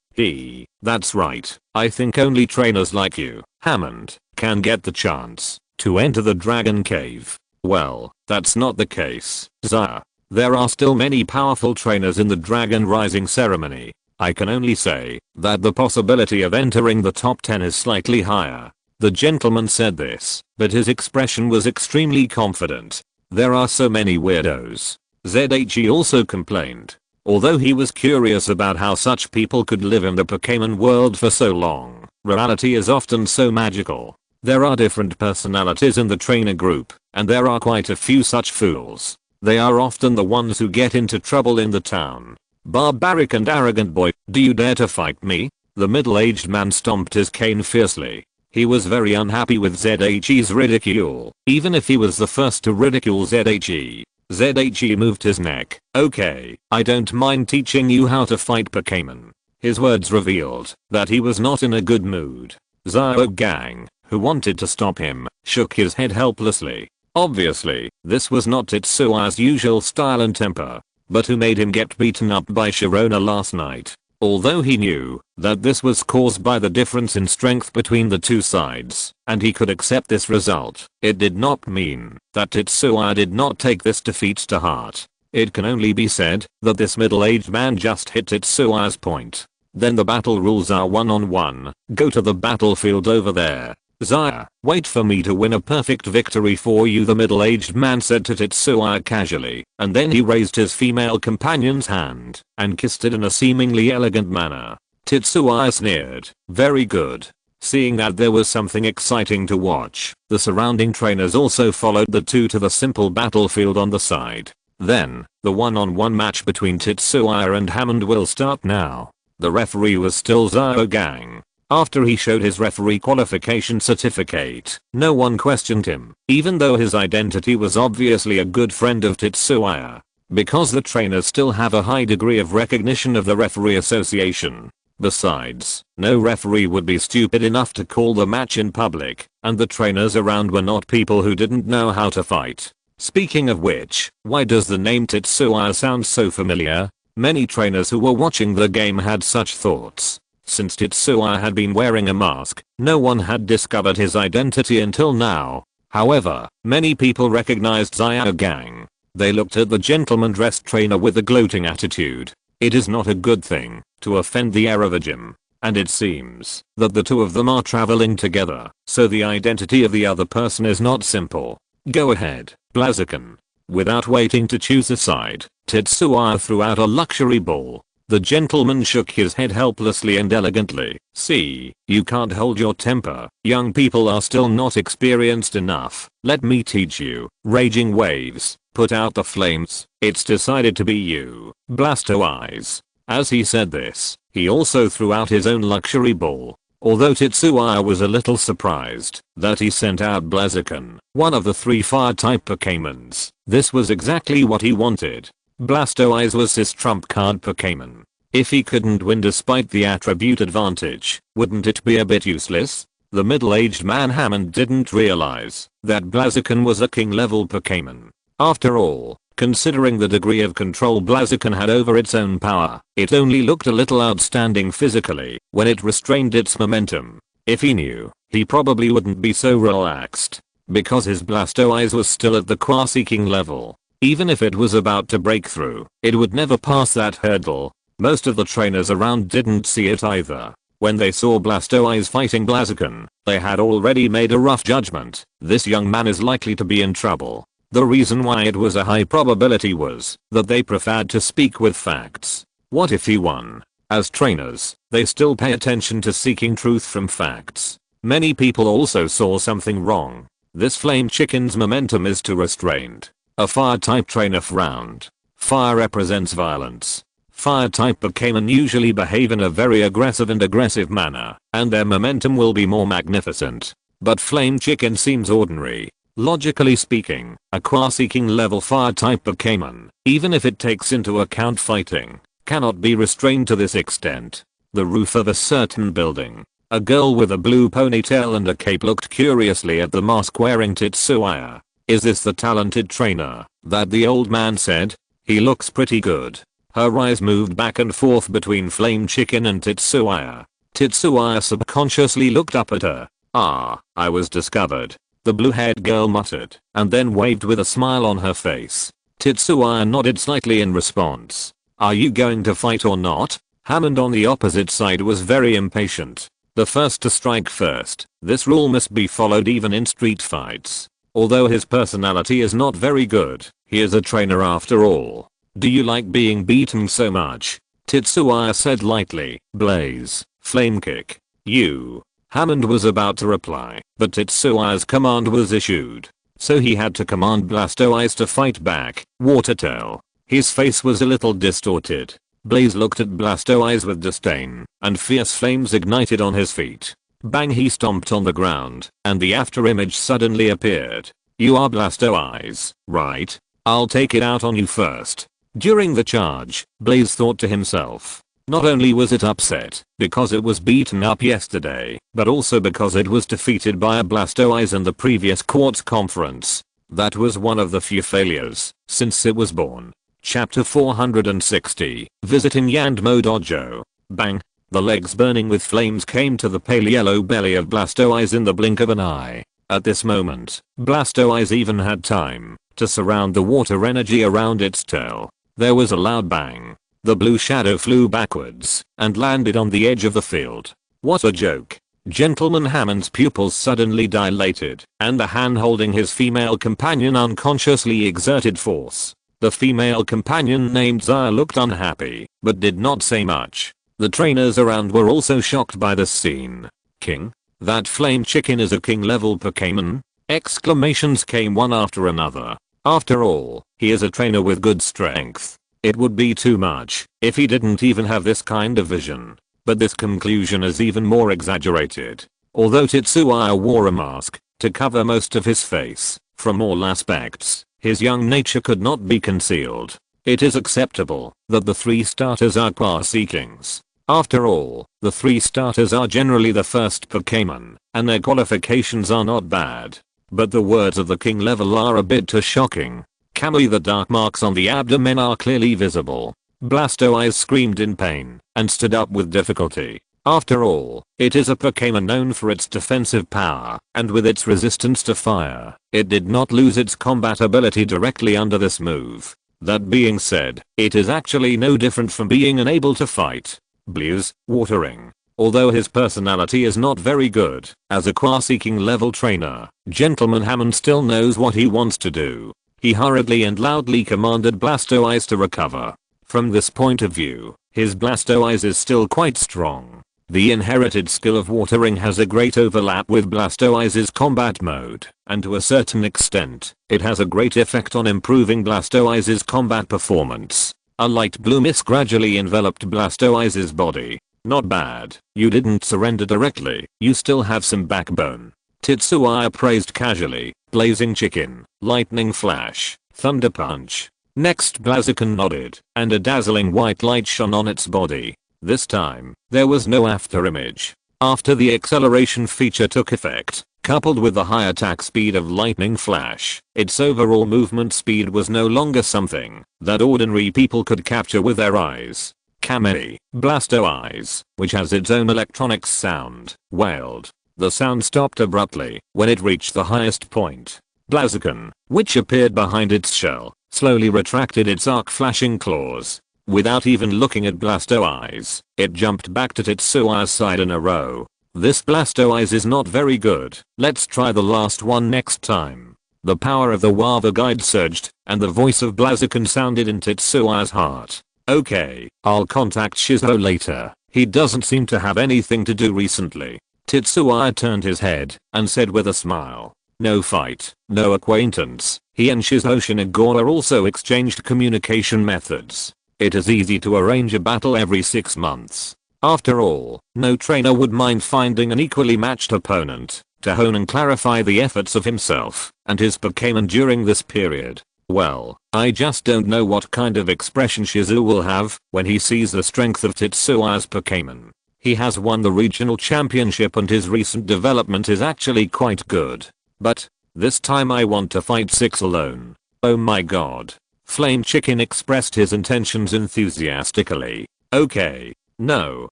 That's right. I think only trainers like you, Hammond, can get the chance to enter the Dragon Cave. Well, that's not the case, Zaya. There are still many powerful trainers in the Dragon Rising ceremony. I can only say that the possibility of entering the top 10 is slightly higher. The gentleman said this, but his expression was extremely confident. There are so many weirdos. ZHE also complained. Although he was curious about how such people could live in the Pokémon world for so long, reality is often so magical. There are different personalities in the trainer group, and there are quite a few such fools. They are often the ones who get into trouble in the town. Barbaric and arrogant boy, do you dare to fight me? The middle-aged man stomped his cane fiercely. He was very unhappy with ZHE's ridicule, even if he was the first to ridicule ZHE. ZHE moved his neck. Okay, I don't mind teaching you how to fight Pokémon. His words revealed that he was not in a good mood. Xiaogang, who wanted to stop him, shook his head helplessly. Obviously, this was not Tetsua's usual style and temper. But who made him get beaten up by Sharona last night? Although he knew that this was caused by the difference in strength between the two sides, and he could accept this result, it did not mean that Tetsua did not take this defeat to heart. It can only be said that this middle-aged man just hit Tetsua's point. Then the battle rules are one-on-one. Go to the battlefield over there. Zaya, wait for me to win a perfect victory for you, the middle-aged man said to Tetsuya casually, and then he raised his female companion's hand and kissed it in a seemingly elegant manner. Tetsuya sneered. Very good. Seeing that there was something exciting to watch, the surrounding trainers also followed the two to the simple battlefield on the side. Then, the one-on-one match between Tetsuya and Hammond will start now. The referee was still Xiaogang. After he showed his referee qualification certificate, no one questioned him, even though his identity was obviously a good friend of Tetsuya. Because the trainers still have a high degree of recognition of the referee association. Besides, no referee would be stupid enough to call the match in public, and the trainers around were not people who didn't know how to fight. Speaking of which, why does the name Tetsuya sound so familiar? Many trainers who were watching the game had such thoughts. Since Tetsuya had been wearing a mask, no one had discovered his identity until now. However, many people recognized Xiaogang. They looked at the gentleman-dressed trainer with a gloating attitude. It is not a good thing to offend the Eravagim, and it seems that the two of them are traveling together, so the identity of the other person is not simple. Go ahead, Blaziken. Without waiting to choose a side, Tetsuya threw out a luxury ball. The gentleman shook his head helplessly and elegantly. See, you can't hold your temper. Young people are still not experienced enough. Let me teach you. Raging waves. Put out the flames. It's decided to be you. Blasto eyes. As he said this, he also threw out his own luxury ball. Although Tetsuya was a little surprised that he sent out Blaziken, one of the 3 fire-type Pokémons. This was exactly what he wanted. Blastoise was his trump card Pokémon. If he couldn't win despite the attribute advantage, wouldn't it be a bit useless? The middle-aged man Hammond didn't realize that Blaziken was a king-level Pokémon. After all, considering the degree of control Blaziken had over its own power, it only looked a little outstanding physically when it restrained its momentum. If he knew, he probably wouldn't be so relaxed, because his Blastoise was still at the Quasi-King level. Even if it was about to break through, it would never pass that hurdle. Most of the trainers around didn't see it either. When they saw Blastoise fighting Blaziken, they had already made a rough judgment. This young man is likely to be in trouble. The reason why it was a high probability was that they preferred to speak with facts. What if he won? As trainers, they still pay attention to seeking truth from facts. Many people also saw something wrong. This flame chicken's momentum is too restrained. A fire type trainer frowned. Fire represents violence. Fire type Pokémon usually behave in a very aggressive manner, and their momentum will be more magnificent. But Flame Chicken seems ordinary. Logically speaking, a Quasi-King level fire type Pokémon, even if it takes into account fighting, cannot be restrained to this extent. The roof of a certain building. A girl with a blue ponytail and a cape looked curiously at the mask-wearing Tetsuya. Is this the talented trainer that the old man said? He looks pretty good. Her eyes moved back and forth between Flame Chicken and Tetsuya. Tetsuya subconsciously looked up at her. "Ah, I was discovered," the blue-haired girl muttered, and then waved with a smile on her face. Tetsuya nodded slightly in response. "Are you going to fight or not?" Hammond on the opposite side was very impatient. The first to strike first. This rule must be followed even in street fights. Although his personality is not very good, he is a trainer after all. "Do you like being beaten so much?" Tetsuya said lightly. "Blaze, flame kick. You." Hammond was about to reply, but Tetsuya's command was issued. So he had to command Blastoise to fight back. Water tail. His face was a little distorted. Blaze looked at Blastoise with disdain, and fierce flames ignited on his feet. Bang, he stomped on the ground, and the afterimage suddenly appeared. "You are Blastoise, right? I'll take it out on you first." During the charge, Blaze thought to himself. Not only was it upset because it was beaten up yesterday, but also because it was defeated by a Blastoise in the previous quartz conference. That was one of the few failures since it was born. Chapter 460, Visiting Yandmo Dojo. Bang! The legs burning with flames came to the pale yellow belly of Blastoise in the blink of an eye. At this moment, Blastoise even had time to surround the water energy around its tail. There was a loud bang. The blue shadow flew backwards and landed on the edge of the field. What a joke. Gentleman Hammond's pupils suddenly dilated, and the hand holding his female companion unconsciously exerted force. The female companion named Zaya looked unhappy, but did not say much. The trainers around were also shocked by this scene. "King? That Flame Chicken is a king-level Pokémon?" Exclamations came one after another. After all, he is a trainer with good strength. It would be too much if he didn't even have this kind of vision. But this conclusion is even more exaggerated. Although Tetsuya wore a mask to cover most of his face, from all aspects, his young nature could not be concealed. It is acceptable that the 3 starters are Quasi-Kings. After all, the 3 starters are generally the first Pokémon, and their qualifications are not bad. But the words of the king level are a bit too shocking. Kamui, the dark marks on the abdomen are clearly visible. Blastoise screamed in pain and stood up with difficulty. After all, it is a Pokémon known for its defensive power, and with its resistance to fire, it did not lose its combat ability directly under this move. That being said, it is actually no different from being unable to fight. Blaze, watering. Although his personality is not very good, as a Quasi-King level trainer, Gentleman Hammond still knows what he wants to do. He hurriedly and loudly commanded Blastoise to recover. From this point of view, his Blastoise is still quite strong. The inherited skill of watering has a great overlap with Blastoise's combat mode, and to a certain extent, it has a great effect on improving Blastoise's combat performance. A light blue mist gradually enveloped Blastoise's body. Not bad, you didn't surrender directly, you still have some backbone. Tetsuya praised casually. Blazing chicken, lightning flash, thunder punch. Next Blaziken nodded, and a dazzling white light shone on its body. This time, there was no after image. After the acceleration feature took effect, coupled with the high attack speed of lightning flash, its overall movement speed was no longer something that ordinary people could capture with their eyes. Kamei, Blasto Eyes, which has its own electronics sound, wailed. The sound stopped abruptly when it reached the highest point. Blaziken, which appeared behind its shell, slowly retracted its arc-flashing claws. Without even looking at Blasto Eyes, it jumped back to Tetsua's side in a row. This Blasto Eyes is not very good. Let's try the last one next time. The power of the Wava guide surged, and the voice of Blaziken sounded in Tetsua's heart. Okay, I'll contact Shizuo later. He doesn't seem to have anything to do recently. Tetsuya turned his head and said with a smile. No fight, no acquaintance. He and Shizuo Shinigami also exchanged communication methods. It is easy to arrange a battle every 6 months. After all, no trainer would mind finding an equally matched opponent to hone and clarify the efforts of himself and his Pokémon during this period. Well, I just don't know what kind of expression Shizuo will have when he sees the strength of Tetsuya's Pokémon. He has won the regional championship and his recent development is actually quite good. But, this time I want to fight 6 alone. Oh my god. Flame Chicken expressed his intentions enthusiastically. Okay. No,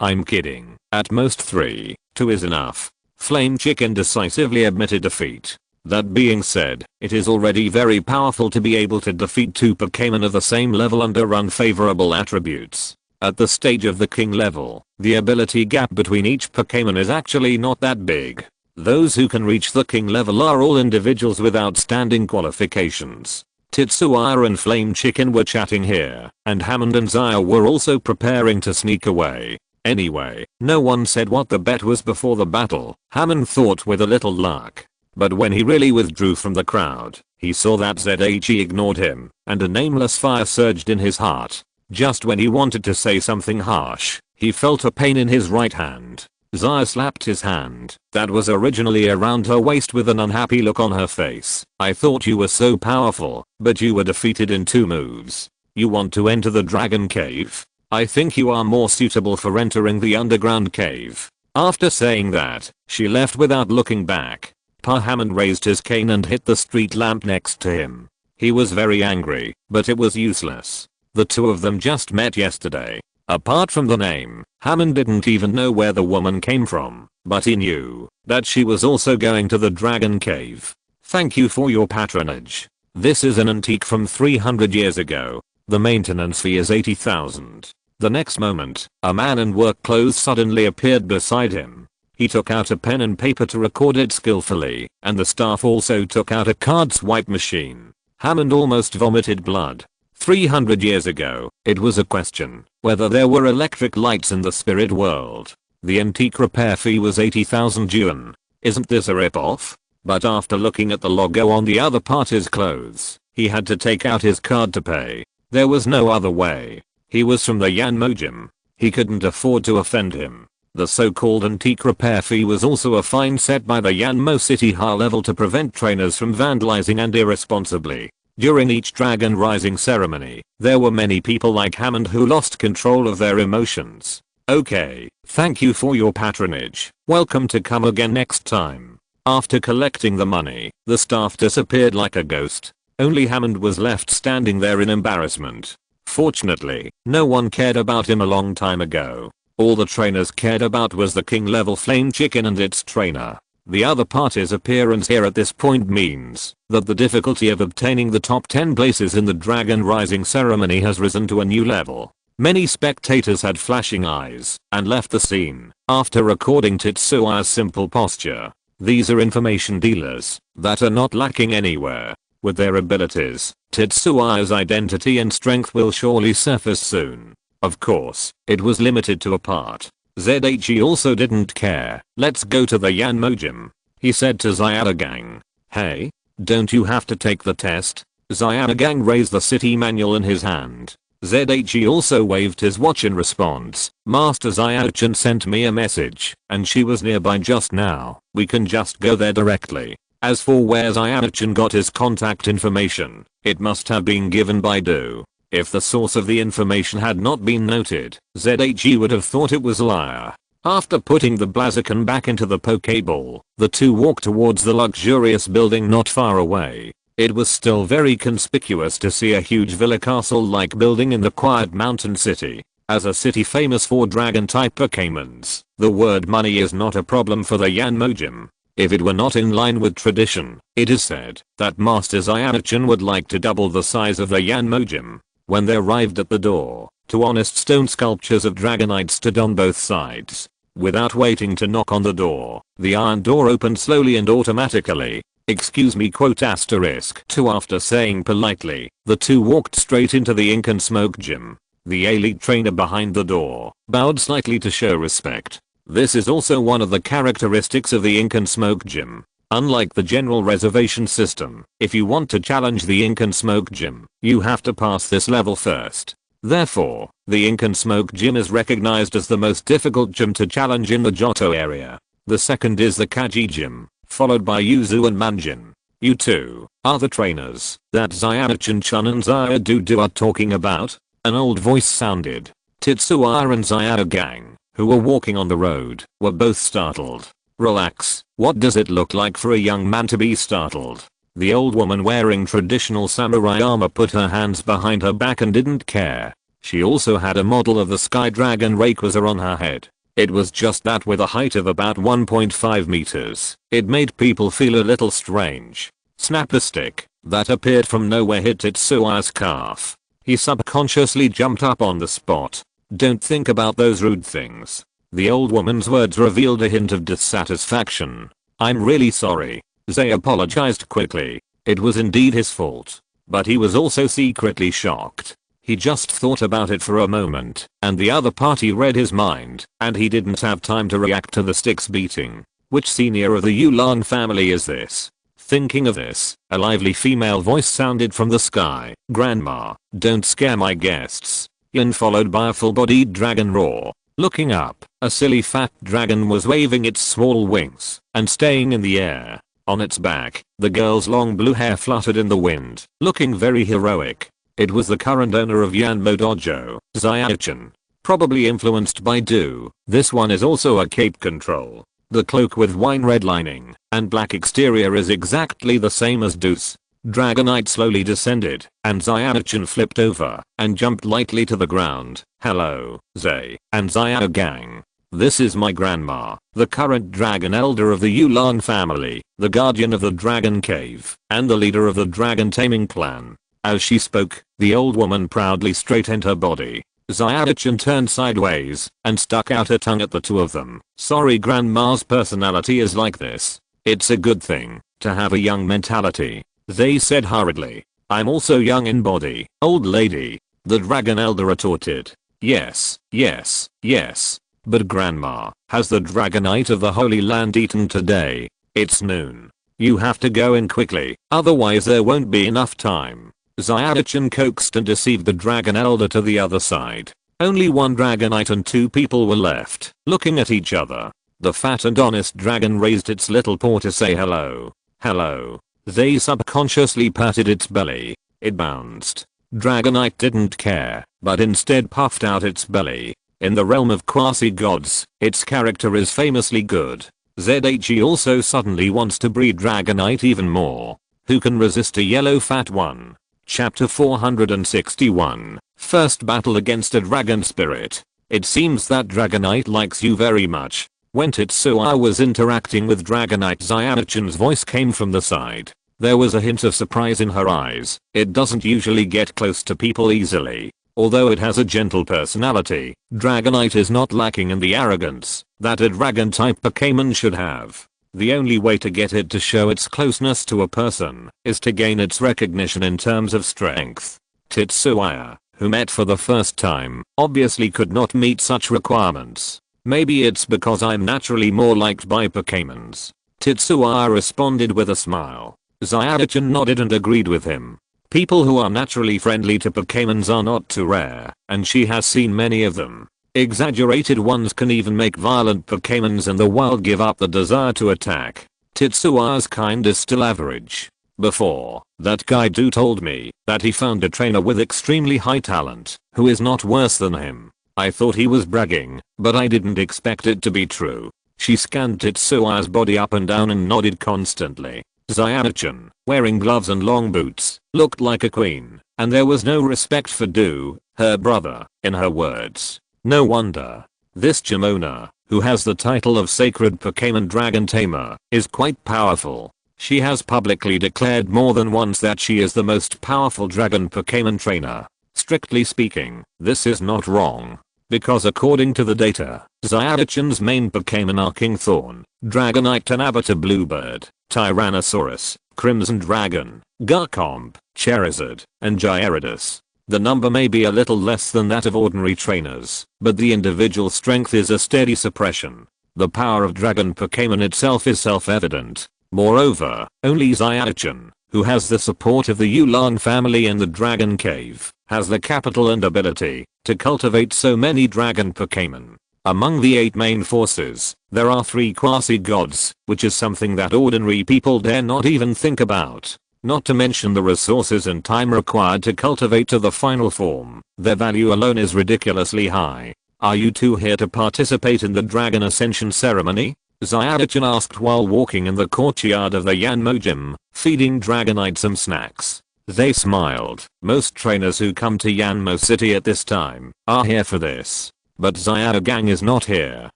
I'm kidding. At most 3, 2 is enough. Flame Chicken decisively admitted defeat. That being said, it is already very powerful to be able to defeat 2 Pokémon of the same level under unfavorable attributes. At the stage of the King level, the ability gap between each Pokémon is actually not that big. Those who can reach the King level are all individuals with outstanding qualifications. Tetsuya and Flame Chicken were chatting here, and Hammond and Zaya were also preparing to sneak away. Anyway, no one said what the bet was before the battle. Hammond thought with a little luck. But when he really withdrew from the crowd, he saw that ZHE ignored him, and a nameless fire surged in his heart. Just when he wanted to say something harsh, he felt a pain in his right hand. Zaya slapped his hand that was originally around her waist with an unhappy look on her face. I thought you were so powerful, but you were defeated in 2 moves. You want to enter the Dragon Cave? I think you are more suitable for entering the underground cave. After saying that, she left without looking back. Pa Hammond raised his cane and hit the street lamp next to him. He was very angry, but it was useless. The two of them just met yesterday. Apart from the name, Hammond didn't even know where the woman came from, but he knew that she was also going to the Dragon Cave. Thank you for your patronage. This is an antique from 300 years ago. The maintenance fee is 80,000. The next moment, a man in work clothes suddenly appeared beside him. He took out a pen and paper to record it skillfully, and the staff also took out a card swipe machine. Hammond almost vomited blood. 300 years ago, it was a question whether there were electric lights in the spirit world. The antique repair fee was 80,000 yuan. Isn't this a rip-off? But after looking at the logo on the other party's clothes, he had to take out his card to pay. There was no other way. He was from the Yanmo gym. He couldn't afford to offend him. The so-called antique repair fee was also a fine set by the Yanmo City high level to prevent trainers from vandalizing and irresponsibly. During each Dragon Rising ceremony, there were many people like Hammond who lost control of their emotions. Okay, thank you for your patronage. Welcome to come again next time. After collecting the money, the staff disappeared like a ghost. Only Hammond was left standing there in embarrassment. Fortunately, no one cared about him a long time ago. All the trainers cared about was the King level Flame Chicken and its trainer. The other party's appearance here at this point means that the difficulty of obtaining the top 10 places in the Dragon Rising ceremony has risen to a new level. Many spectators had flashing eyes and left the scene after recording Tetsuya's simple posture. These are information dealers that are not lacking anywhere. With their abilities, Tetsuya's identity and strength will surely surface soon. Of course, it was limited to a part. ZHE also didn't care. Let's go to the Yanmo gym, he said to Zyadagang. Hey, don't you have to take the test? Zyadagang raised the city manual in his hand. ZHE also waved his watch in response. Master Zyadachan sent me a message, and she was nearby just now. We can just go there directly. As for where Zyana-chan got his contact information, it must have been given by Do. If the source of the information had not been noted, ZHE would have thought it was liar. After putting the Blaziken back into the Pokeball, the two walked towards the luxurious building not far away. It was still very conspicuous to see a huge villa castle-like building in the quiet mountain city. As a city famous for dragon-type Pokemons, the word money is not a problem for the Yanmo Gym. If it were not in line with tradition, it is said that Master Zyana-chan would like to double the size of the Yanmo Gym. When they arrived at the door, two honest stone sculptures of Dragonite stood on both sides. Without waiting to knock on the door, the iron door opened slowly and automatically. Excuse me (*2). After saying politely, the two walked straight into the Ink and Smoke Gym. The elite trainer behind the door bowed slightly to show respect. This is also one of the characteristics of the Ink and Smoke Gym. Unlike the general reservation system, if you want to challenge the Ink and Smoke Gym, you have to pass this level first. Therefore, the Ink and Smoke Gym is recognized as the most difficult gym to challenge in the Johto area. The second is the Kaji Gym, followed by Yuzu and Manjin. You two are the trainers that Zyana-chan and Zyadu are talking about? An old voice sounded. Tetsuya and Zyada gang, who were walking on the road, were both startled. Relax, what does it look like for a young man to be startled? The old woman wearing traditional samurai armor put her hands behind her back and didn't care. She also had a model of the Sky Dragon Rayquaza on her head. It was just that with a height of about 1.5 meters. It made people feel a little strange. Snap a stick that appeared from nowhere hit Tetsuya's calf. He subconsciously jumped up on the spot. Don't think about those rude things. The old woman's words revealed a hint of dissatisfaction. I'm really sorry. Zay apologized quickly. It was indeed his fault. But he was also secretly shocked. He just thought about it for a moment, and the other party read his mind, and he didn't have time to react to the sticks beating. Which senior of the Yulan family is this? Thinking of this, a lively female voice sounded from the sky. Grandma, don't scare my guests. Yin followed by a full-bodied dragon roar. Looking up, a silly fat dragon was waving its small wings and staying in the air. On its back, the girl's long blue hair fluttered in the wind, looking very heroic. It was the current owner of Yanmo Dojo, Zyana-chan. Probably influenced by Do. This one is also a cape control. The cloak with wine red lining and black exterior is exactly the same as Do's. Dragonite slowly descended, and Zyana-chan flipped over and jumped lightly to the ground. Hello, Zay and Zyana gang. This is my grandma, the current dragon elder of the Yulan family, the guardian of the dragon cave, and the leader of the dragon taming clan. As she spoke, the old woman proudly straightened her body. Zyana-chan turned sideways and stuck out her tongue at the two of them. Sorry, grandma's personality is like this. It's a good thing to have a young mentality, they said hurriedly. I'm also young in body, old lady, the dragon elder retorted. Yes, yes, yes. But grandma, has the Dragonite of the Holy Land eaten today? It's noon. You have to go in quickly, otherwise there won't be enough time. Zyana-chan coaxed and deceived the dragon elder to the other side. Only one Dragonite and two people were left, looking at each other. The fat and honest dragon raised its little paw to say hello. Hello. They subconsciously patted its belly. It bounced. Dragonite didn't care, but instead puffed out its belly. In the realm of quasi-gods, its character is famously good. ZHE also suddenly wants to breed Dragonite even more. Who can resist a yellow fat one? Chapter 461. First battle against a dragon spirit. It seems that Dragonite likes you very much. When Tetsuya was interacting with Dragonite, Zyana-chan's voice came from the side. There was a hint of surprise in her eyes. It doesn't usually get close to people easily. Although it has a gentle personality, Dragonite is not lacking in the arrogance that a dragon-type Pokémon should have. The only way to get it to show its closeness to a person is to gain its recognition in terms of strength. Tetsuya, who met for the first time, obviously could not meet such requirements. Maybe it's because I'm naturally more liked by Pokémons. Tetsuya responded with a smile. Zyana-chan nodded and agreed with him. People who are naturally friendly to Pokémons are not too rare, and she has seen many of them. Exaggerated ones can even make violent Pokémons in the wild give up the desire to attack. Tetsua's kind is still average. Before, that guy dude told me that he found a trainer with extremely high talent who is not worse than him. I thought he was bragging, but I didn't expect it to be true. She scanned Tetsua's body up and down and nodded constantly. Sayaka-chan, wearing gloves and long boots, looked like a queen, and there was no respect for Do, her brother, in her words. No wonder. This gym owner, who has the title of Sacred Pokémon Dragon Tamer, is quite powerful. She has publicly declared more than once that she is the most powerful dragon Pokémon trainer. Strictly speaking, this is not wrong. Because according to the data, Sayaka-chan's main Pokémon are Kingthorn, Dragonite Tanabata Bluebird, Tyrannosaurus, Crimson Dragon, Garchomp, Charizard, and Gyarados. The number may be a little less than that of ordinary trainers, but the individual strength is a steady suppression. The power of dragon Pokémon itself is self-evident. Moreover, only Sayaka-chan, who has the support of the Yulong family in the Dragon Cave, has the capital and ability to cultivate so many dragon Pokémon. Among the 8 main forces, there are 3 quasi-gods, which is something that ordinary people dare not even think about. Not to mention the resources and time required to cultivate to the final form. Their value alone is ridiculously high. Are you two here to participate in the Dragon Ascension ceremony? Sayaka-chan asked while walking in the courtyard of the Yanmo gym, feeding Dragonite some snacks. They smiled. Most trainers who come to Yanmo City at this time are here for this. But Sayaka-gang is not here.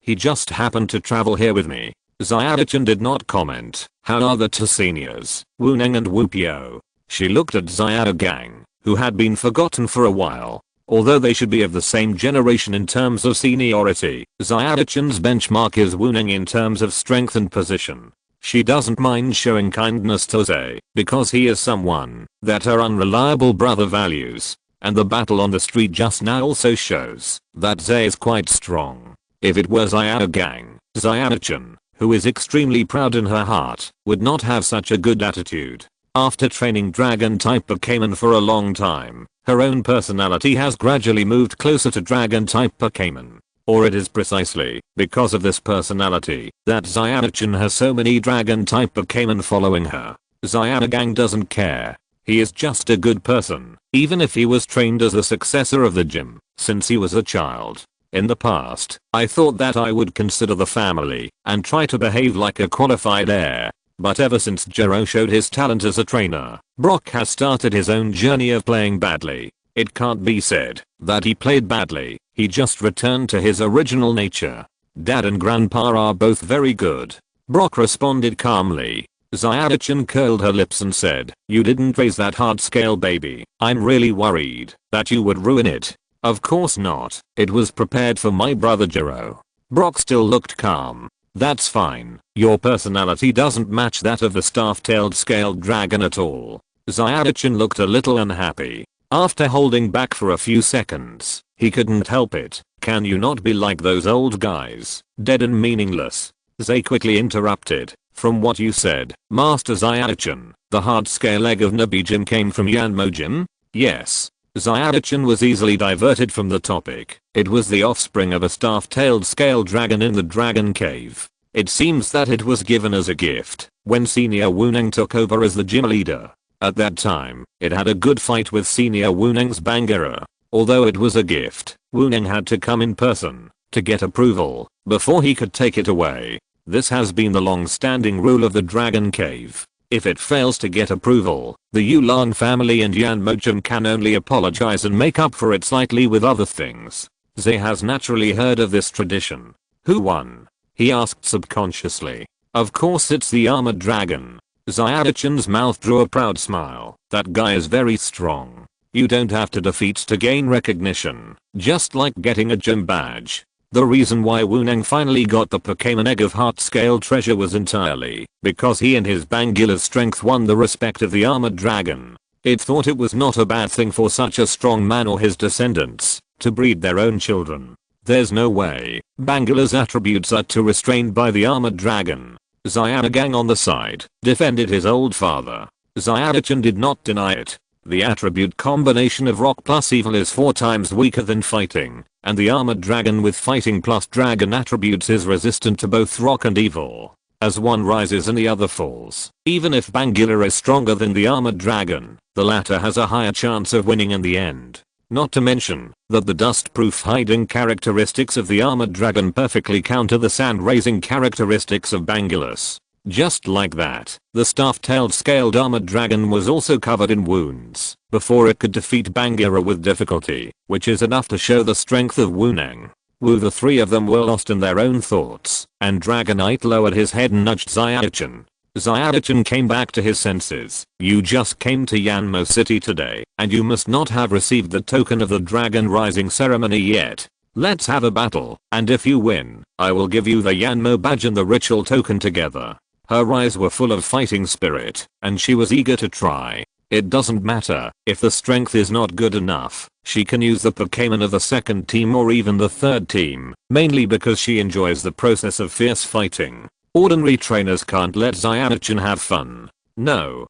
He just happened to travel here with me. Sayaka-chan did not comment. How are the two seniors, Wooneng and Wupio? She looked at Sayaka-gang, who had been forgotten for a while. Although they should be of the same generation in terms of seniority, Sayaka-chan's benchmark is Wooneng in terms of strength and position. She doesn't mind showing kindness to Zay, because he is someone that her unreliable brother values. And the battle on the street just now also shows that Zay is quite strong. If it were Sayaka-gang, Sayaka-chan, who is extremely proud in her heart, would not have such a good attitude. After training dragon-type Pokémon for a long time, her own personality has gradually moved closer to dragon-type Pokémon. Or it is precisely because of this personality that Sayaka-chan has so many dragon-type Pokémon following her. Sayaka-gang doesn't care. He is just a good person, even if he was trained as the successor of the gym, since he was a child. In the past, I thought that I would consider the family and try to behave like a qualified heir. But ever since Jiro showed his talent as a trainer, Brock has started his own journey of playing badly. It can't be said that he played badly, he just returned to his original nature. Dad and Grandpa are both very good. Brock responded calmly. Sayaka-chan curled her lips and said, "You didn't raise that hard scale baby. I'm really worried that you would ruin it." "Of course not. It was prepared for my brother Jiro." Brock still looked calm. "That's fine. Your personality doesn't match that of the staff-tailed scaled dragon at all." Sayaka-chan looked a little unhappy. After holding back for a few seconds, he couldn't help it. "Can you not be like those old guys, dead and meaningless?" Zay quickly interrupted. "From what you said, Master Sayaka-chan, the hard-scale egg of Nabi Gym came from Yanmo Gym?" "Yes." Sayaka-chan was easily diverted from the topic. It was the offspring of a staff-tailed scale dragon in the Dragon Cave. It seems that it was given as a gift when Senior Wooneng took over as the gym leader. At that time, it had a good fight with Senior Wooneng's Bangira. Although it was a gift, Wooneng had to come in person to get approval before he could take it away. This has been the long-standing rule of the Dragon Cave. If it fails to get approval, the Yulong family and Yanmo Gym can only apologize and make up for it slightly with other things. Zay has naturally heard of this tradition. "Who won?" he asked subconsciously. "Of course it's the armored dragon." Sayaka-chan's mouth drew a proud smile. "That guy is very strong. You don't have to defeat to gain recognition, just like getting a gym badge." The reason why Wooneng finally got the Pokémon Egg of Heart Scale treasure was entirely because he and his Bangila's strength won the respect of the armored dragon. It thought it was not a bad thing for such a strong man or his descendants to breed their own children. There's no way Bangila's attributes are too restrained by the armored dragon. Sayaka-gang on the side defended his old father. Sayaka-chan did not deny it. The attribute combination of rock plus evil is 4 times weaker than fighting, and the armored dragon with fighting plus dragon attributes is resistant to both rock and evil. as one rises and the other falls. Even if Bangula is stronger than the armored dragon, the latter has a higher chance of winning in the end. Not to mention that the dust-proof hiding characteristics of the armored dragon perfectly counter the sand-raising characteristics of Bangulus. Just like that, the staff-tailed scaled armored dragon was also covered in wounds before it could defeat Bangura with difficulty, which is enough to show the strength of Wunang. The three of them were lost in their own thoughts, and Dragonite lowered his head and nudged Xiaochan. Xiaochan came back to his senses. You just came to Yanmo City today, and you must not have received the token of the Dragon Rising ceremony yet. Let's have a battle, and if you win, I will give you the Yanmo badge and the ritual token together. Her eyes were full of fighting spirit, and she was eager to try. It doesn't matter if the strength is not good enough. She can use the Pokémon of the second team or even the third team, mainly because she enjoys the process of fierce fighting. Ordinary trainers can't let Xiaochan have fun. No.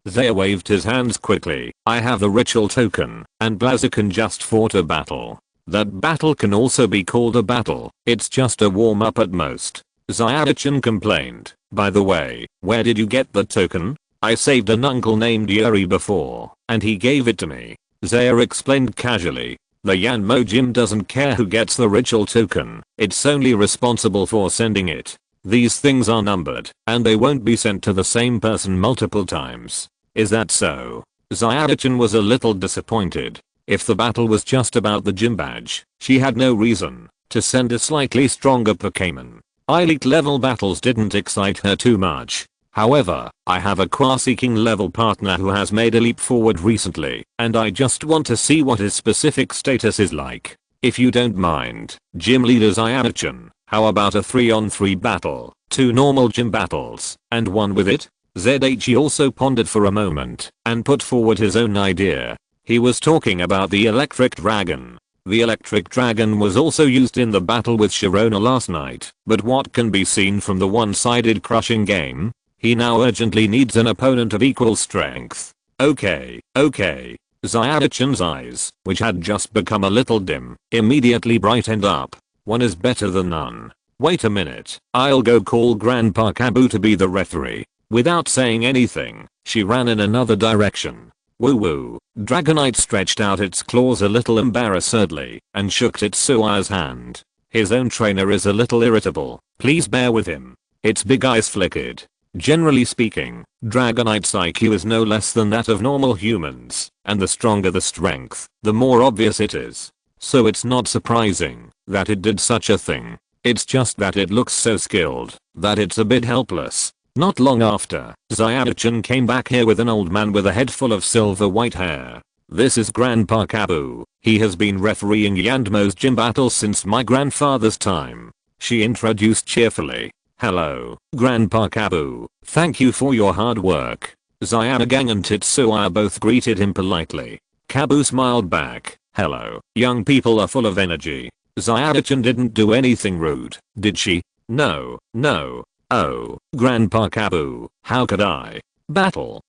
Zaya waved his hands quickly. I have the ritual token, and Blaziken just fought a battle. That battle can also be called a battle. It's just a warm-up at most. Xiaochan complained. By the way, where did you get the token? I saved an uncle named Yuri before, and he gave it to me. Zaya explained casually. The Yanmo gym doesn't care who gets the ritual token, it's only responsible for sending it. These things are numbered, and they won't be sent to the same person multiple times. Is that so? Xiaochan was a little disappointed. If the battle was just about the gym badge, she had no reason to send a slightly stronger Pokémon. Elite level battles didn't excite her too much. However, I have a Quasi-King level partner who has made a leap forward recently, and I just want to see what his specific status is like. If you don't mind, Gym Leader Xiaochan, how about a 3-on-3 battle, 2 normal gym battles, and 1 with it? ZHE also pondered for a moment, and put forward his own idea. He was talking about the Electric Dragon. The Electric Dragon was also used in the battle with Sharona last night, but what can be seen from the one-sided crushing game? He now urgently needs an opponent of equal strength. Okay. Xiaochan's eyes, which had just become a little dim, immediately brightened up. One is better than none. Wait a minute, I'll go call Grandpa Kabu to be the referee. Without saying anything, she ran in another direction. Woo. Dragonite stretched out its claws a little embarrassedly and shook Tetsuya's hand. His own trainer is a little irritable. Please bear with him. Its big eyes flickered. Generally speaking, Dragonite's IQ is no less than that of normal humans, and the stronger the strength, the more obvious it is. So it's not surprising that it did such a thing. It's just that it looks so skilled that it's a bit helpless. Not long after, Xiaochan came back here with an old man with a head full of silver white hair. This is Grandpa Kabu. He has been refereeing Yanmo's gym battles since my grandfather's time. She introduced cheerfully. Hello, Grandpa Kabu. Thank you for your hard work. Xiaogang and Tetsuya both greeted him politely. Kabu smiled back. Hello, young people are full of energy. Xiaochan didn't do anything rude, did she? No. Oh, Grandpa Kabu, how could I? Battle,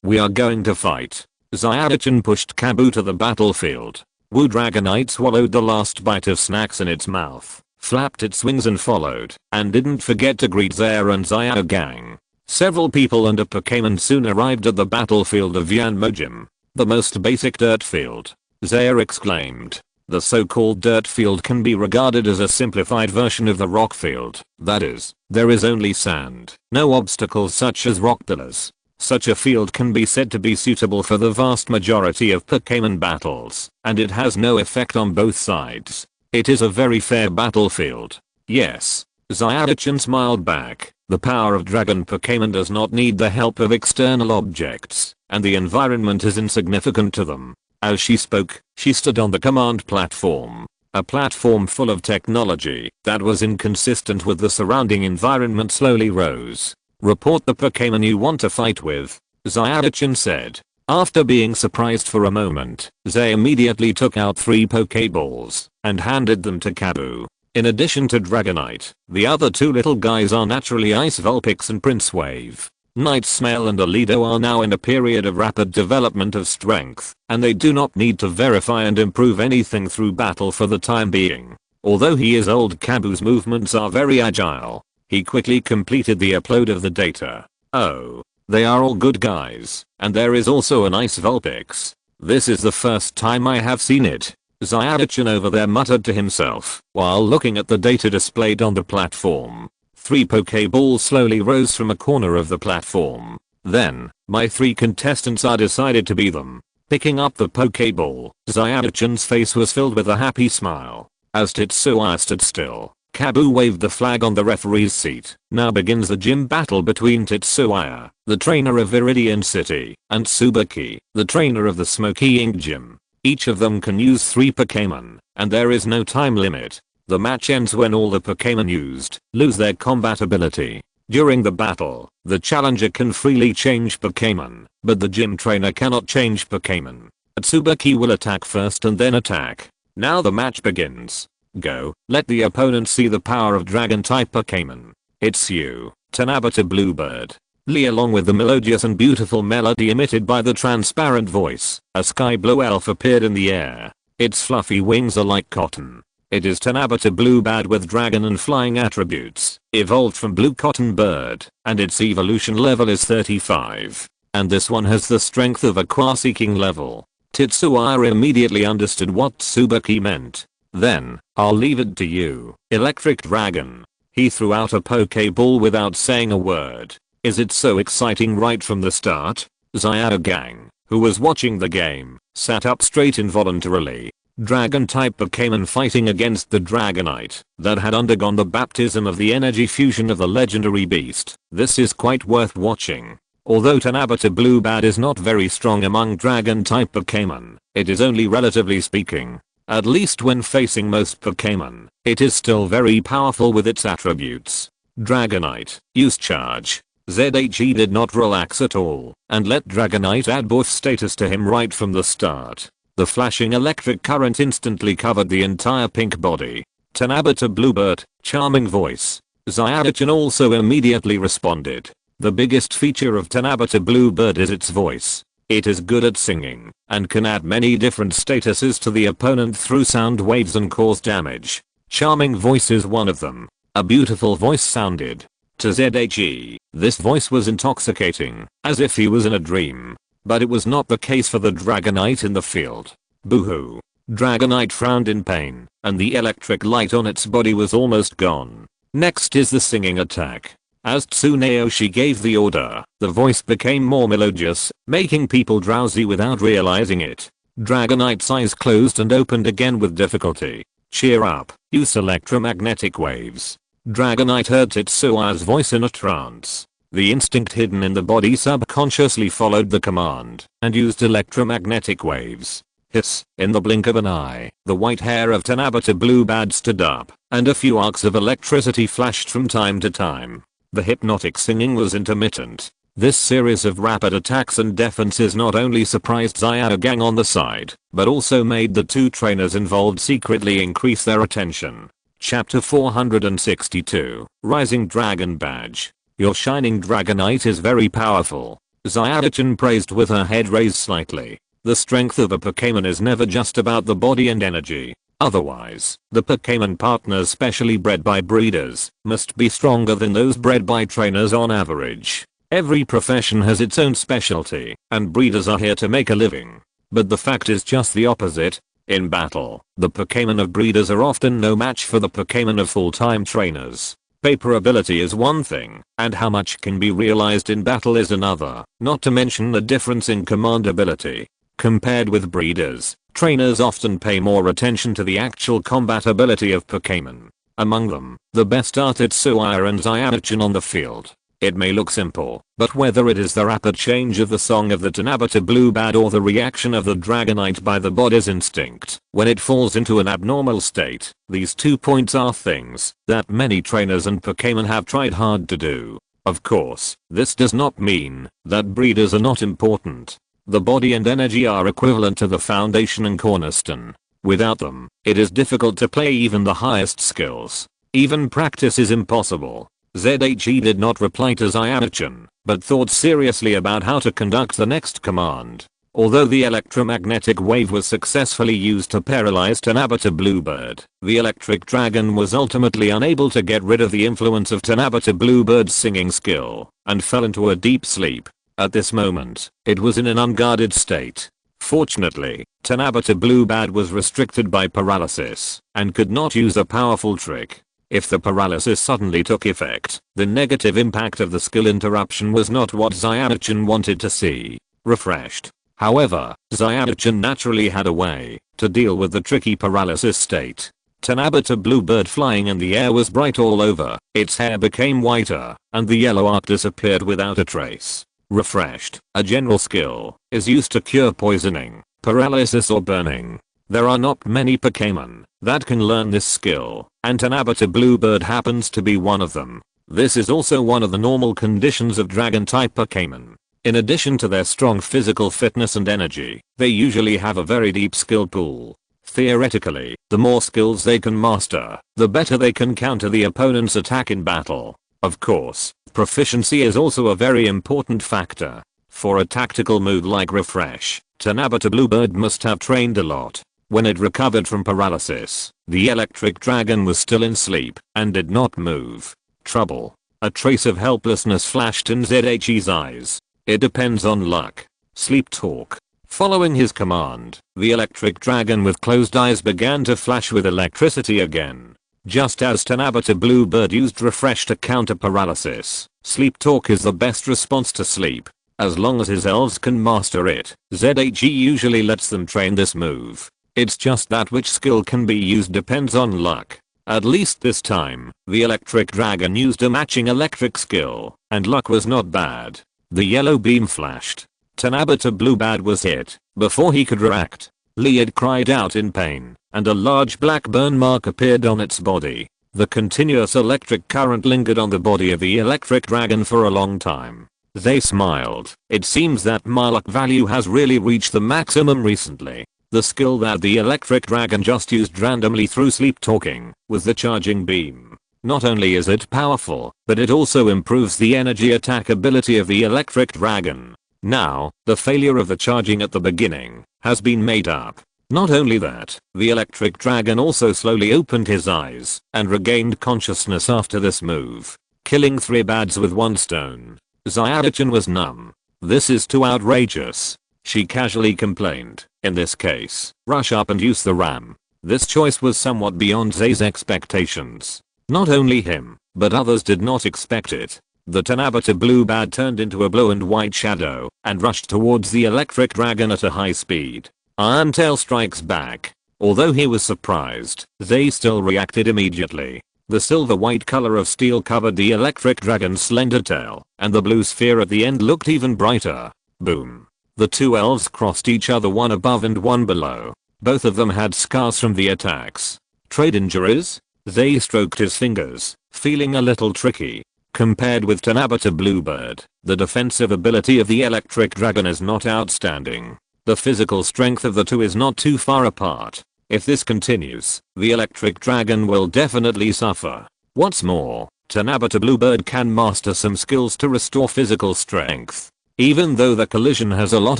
we are going to fight. Xiaochan pushed Kabu to the battlefield. Dragonite swallowed the last bite of snacks in its mouth, flapped its wings and followed, and didn't forget to greet Zaya and Xiaogang. Several people and a Pokémon soon arrived at the battlefield of Yanmojim, the most basic dirt field. Zaya exclaimed. The so-called dirt field can be regarded as a simplified version of the rock field. That is, there is only sand, no obstacles such as rock pillars. Such a field can be said to be suitable for the vast majority of Pokémon battles, and it has no effect on both sides. It is a very fair battlefield. Yes. Xiaochan smiled back. The power of Dragon Pokémon does not need the help of external objects, and the environment is insignificant to them. As she spoke, she stood on the command platform. A platform full of technology that was inconsistent with the surrounding environment slowly rose. Report the Pokémon you want to fight with, Xiaochan said. After being surprised for a moment, Zay immediately took out 3 Pokéballs and handed them to Kabu. In addition to Dragonite, the other 2 little guys are naturally Ice Vulpix and Prince Wave. Night Smell and Alido are now in a period of rapid development of strength, and they do not need to verify and improve anything through battle for the time being. Although he is old, Kabu's movements are very agile. He quickly completed the upload of the data. Oh. They are all good guys, and there is also a nice Vulpix. This is the first time I have seen it. Zyadichin over there muttered to himself while looking at the data displayed on the platform. 3 Pokeballs slowly rose from a corner of the platform. Then, my 3 contestants are decided to be them. Picking up the Pokeball, Zyadichin's face was filled with a happy smile. As Tetsuya stood still, Kabu waved the flag on the referee's seat. Now begins the gym battle between Tetsuya, the trainer of Viridian City, and Tsubaki, the trainer of the Smoky Ink Gym. Each of them can use 3 Pokémon, and there is no time limit. The match ends when all the Pokémon used lose their combat ability. During the battle, the challenger can freely change Pokémon, but the gym trainer cannot change Pokémon. Tsubaki will attack first and then attack. Now the match begins. Go, let the opponent see the power of dragon-type Pokémon. It's you, Tanabata Bluebird. Lee. Along with the melodious and beautiful melody emitted by the transparent voice, a sky blue elf appeared in the air. Its fluffy wings are like cotton. It is Tanabata Bluebird with dragon and flying attributes, evolved from Blue Cotton Bird, and its evolution level is 35. And this one has the strength of a Quaseeking level. Tetsuya immediately understood what Tsubaki meant. Then, I'll leave it to you, Electric Dragon. He threw out a Pokeball without saying a word. Is it so exciting right from the start? Zyadagang, who was watching the game, sat up straight involuntarily. Dragon-type Pokémon fighting against the Dragonite that had undergone the baptism of the energy fusion of the legendary beast. This is quite worth watching. Although Tanabata Bluebird is not very strong among Dragon-type Pokémon, it is only relatively speaking. At least when facing most Pokémon, it is still very powerful with its attributes. Dragonite, use charge. ZHE did not relax at all and let Dragonite add buff status to him right from the start. The flashing electric current instantly covered the entire pink body. Tanabata Bluebird, charming voice. Zyadichin also immediately responded. The biggest feature of Tanabata Bluebird is its voice. It is good at singing and can add many different statuses to the opponent through sound waves and cause damage. Charming voice is one of them. A beautiful voice sounded. To ZHE, this voice was intoxicating, as if he was in a dream. But it was not the case for the Dragonite in the field. Boo-hoo. Dragonite frowned in pain, and the electric light on its body was almost gone. Next is the singing attack. As Tsuneyoshi gave the order, the voice became more melodious, making people drowsy without realizing it. Dragonite's eyes closed and opened again with difficulty. Cheer up, use electromagnetic waves. Dragonite heard Tetsuya's voice in a trance. The instinct hidden in the body subconsciously followed the command and used electromagnetic waves. Hiss, in the blink of an eye, the white hair of Tanabata Bluebird stood up, and a few arcs of electricity flashed from time to time. The hypnotic singing was intermittent. This series of rapid attacks and defenses not only surprised Zyadagang on the side, but also made the 2 trainers involved secretly increase their attention. Chapter 462, Rising Dragon Badge. Your shining Dragonite is very powerful. Zyadichin praised with her head raised slightly. The strength of a Pokémon is never just about the body and energy. Otherwise, the Pokémon partners specially bred by breeders must be stronger than those bred by trainers on average. Every profession has its own specialty, and breeders are here to make a living. But the fact is just the opposite. In battle, the Pokémon of breeders are often no match for the Pokémon of full-time trainers. Paper ability is one thing, and how much can be realized in battle is another, not to mention the difference in command ability. Compared with breeders, trainers often pay more attention to the actual combat ability of Pokémon. Among them, the best are Tetsuya and Zyadichin on the field. It may look simple, but whether it is the rapid change of the song of the Tanabata Bluebird or the reaction of the Dragonite by the body's instinct when it falls into an abnormal state, these 2 points are things that many trainers and Pokémon have tried hard to do. Of course, this does not mean that breeders are not important. The body and energy are equivalent to the foundation and cornerstone. Without them, it is difficult to play even the highest skills. Even practice is impossible. ZHE did not reply to Zyadichin, but thought seriously about how to conduct the next command. Although the electromagnetic wave was successfully used to paralyze Tanabata Bluebird, the electric dragon was ultimately unable to get rid of the influence of Tanabata Bluebird's singing skill, and fell into a deep sleep. At this moment, it was in an unguarded state. Fortunately, Tanabata Bluebird was restricted by paralysis, and could not use a powerful trick. If the paralysis suddenly took effect, the negative impact of the skill interruption was not what Xiao-chan wanted to see. Refreshed. However, Xiao-chan naturally had a way to deal with the tricky paralysis state. Tanabata Bluebird flying in the air was bright all over, its hair became whiter, and the yellow arc disappeared without a trace. Refreshed. A general skill is used to cure poisoning, paralysis or burning. There are not many Pokémon that can learn this skill, and Tanabata Bluebird happens to be one of them. This is also one of the normal conditions of dragon-type Pokémon. In addition to their strong physical fitness and energy, they usually have a very deep skill pool. Theoretically, the more skills they can master, the better they can counter the opponent's attack in battle. Of course, proficiency is also a very important factor. For a tactical move like Refresh, Tanabata Bluebird must have trained a lot. When it recovered from paralysis, the electric dragon was still in sleep and did not move. Trouble. A trace of helplessness flashed in ZH's eyes. It depends on luck. Sleep talk. Following his command, the electric dragon with closed eyes began to flash with electricity again. Just as Tanabata Bluebird used Refresh to counter paralysis, sleep talk is the best response to sleep. As long as his elves can master it, ZH usually lets them train this move. It's just that which skill can be used depends on luck. At least this time, the electric dragon used a matching electric skill, and luck was not bad. The yellow beam flashed. Tanabata Bluebird was hit. Before he could react, Liad cried out in pain, and a large black burn mark appeared on its body. The continuous electric current lingered on the body of the electric dragon for a long time. They smiled. It seems that my luck value has really reached the maximum recently. The skill that the electric dragon just used randomly through sleep talking was the charging beam. Not only is it powerful, but it also improves the energy attack ability of the electric dragon. Now, the failure of the charging at the beginning has been made up. Not only that, the electric dragon also slowly opened his eyes and regained consciousness after this move, killing 3 birds with 1 stone. Xiao-chan was numb. This is too outrageous, she casually complained. In this case, rush up and use the ram. This choice was somewhat beyond Zay's expectations. Not only him, but others did not expect it. The Tanabata Bluebird turned into a blue and white shadow and rushed towards the electric dragon at a high speed. Iron Tail strikes back. Although he was surprised, Zay still reacted immediately. The silver-white color of steel covered the electric dragon's slender tail, and the blue sphere at the end looked even brighter. Boom. The 2 elves crossed each other, one above and one below. Both of them had scars from the attacks. Trade injuries? Zay stroked his fingers, feeling a little tricky. Compared with Tanabata Bluebird, the defensive ability of the electric dragon is not outstanding. The physical strength of the 2 is not too far apart. If this continues, the electric dragon will definitely suffer. What's more, Tanabata Bluebird can master some skills to restore physical strength. Even though the collision has a lot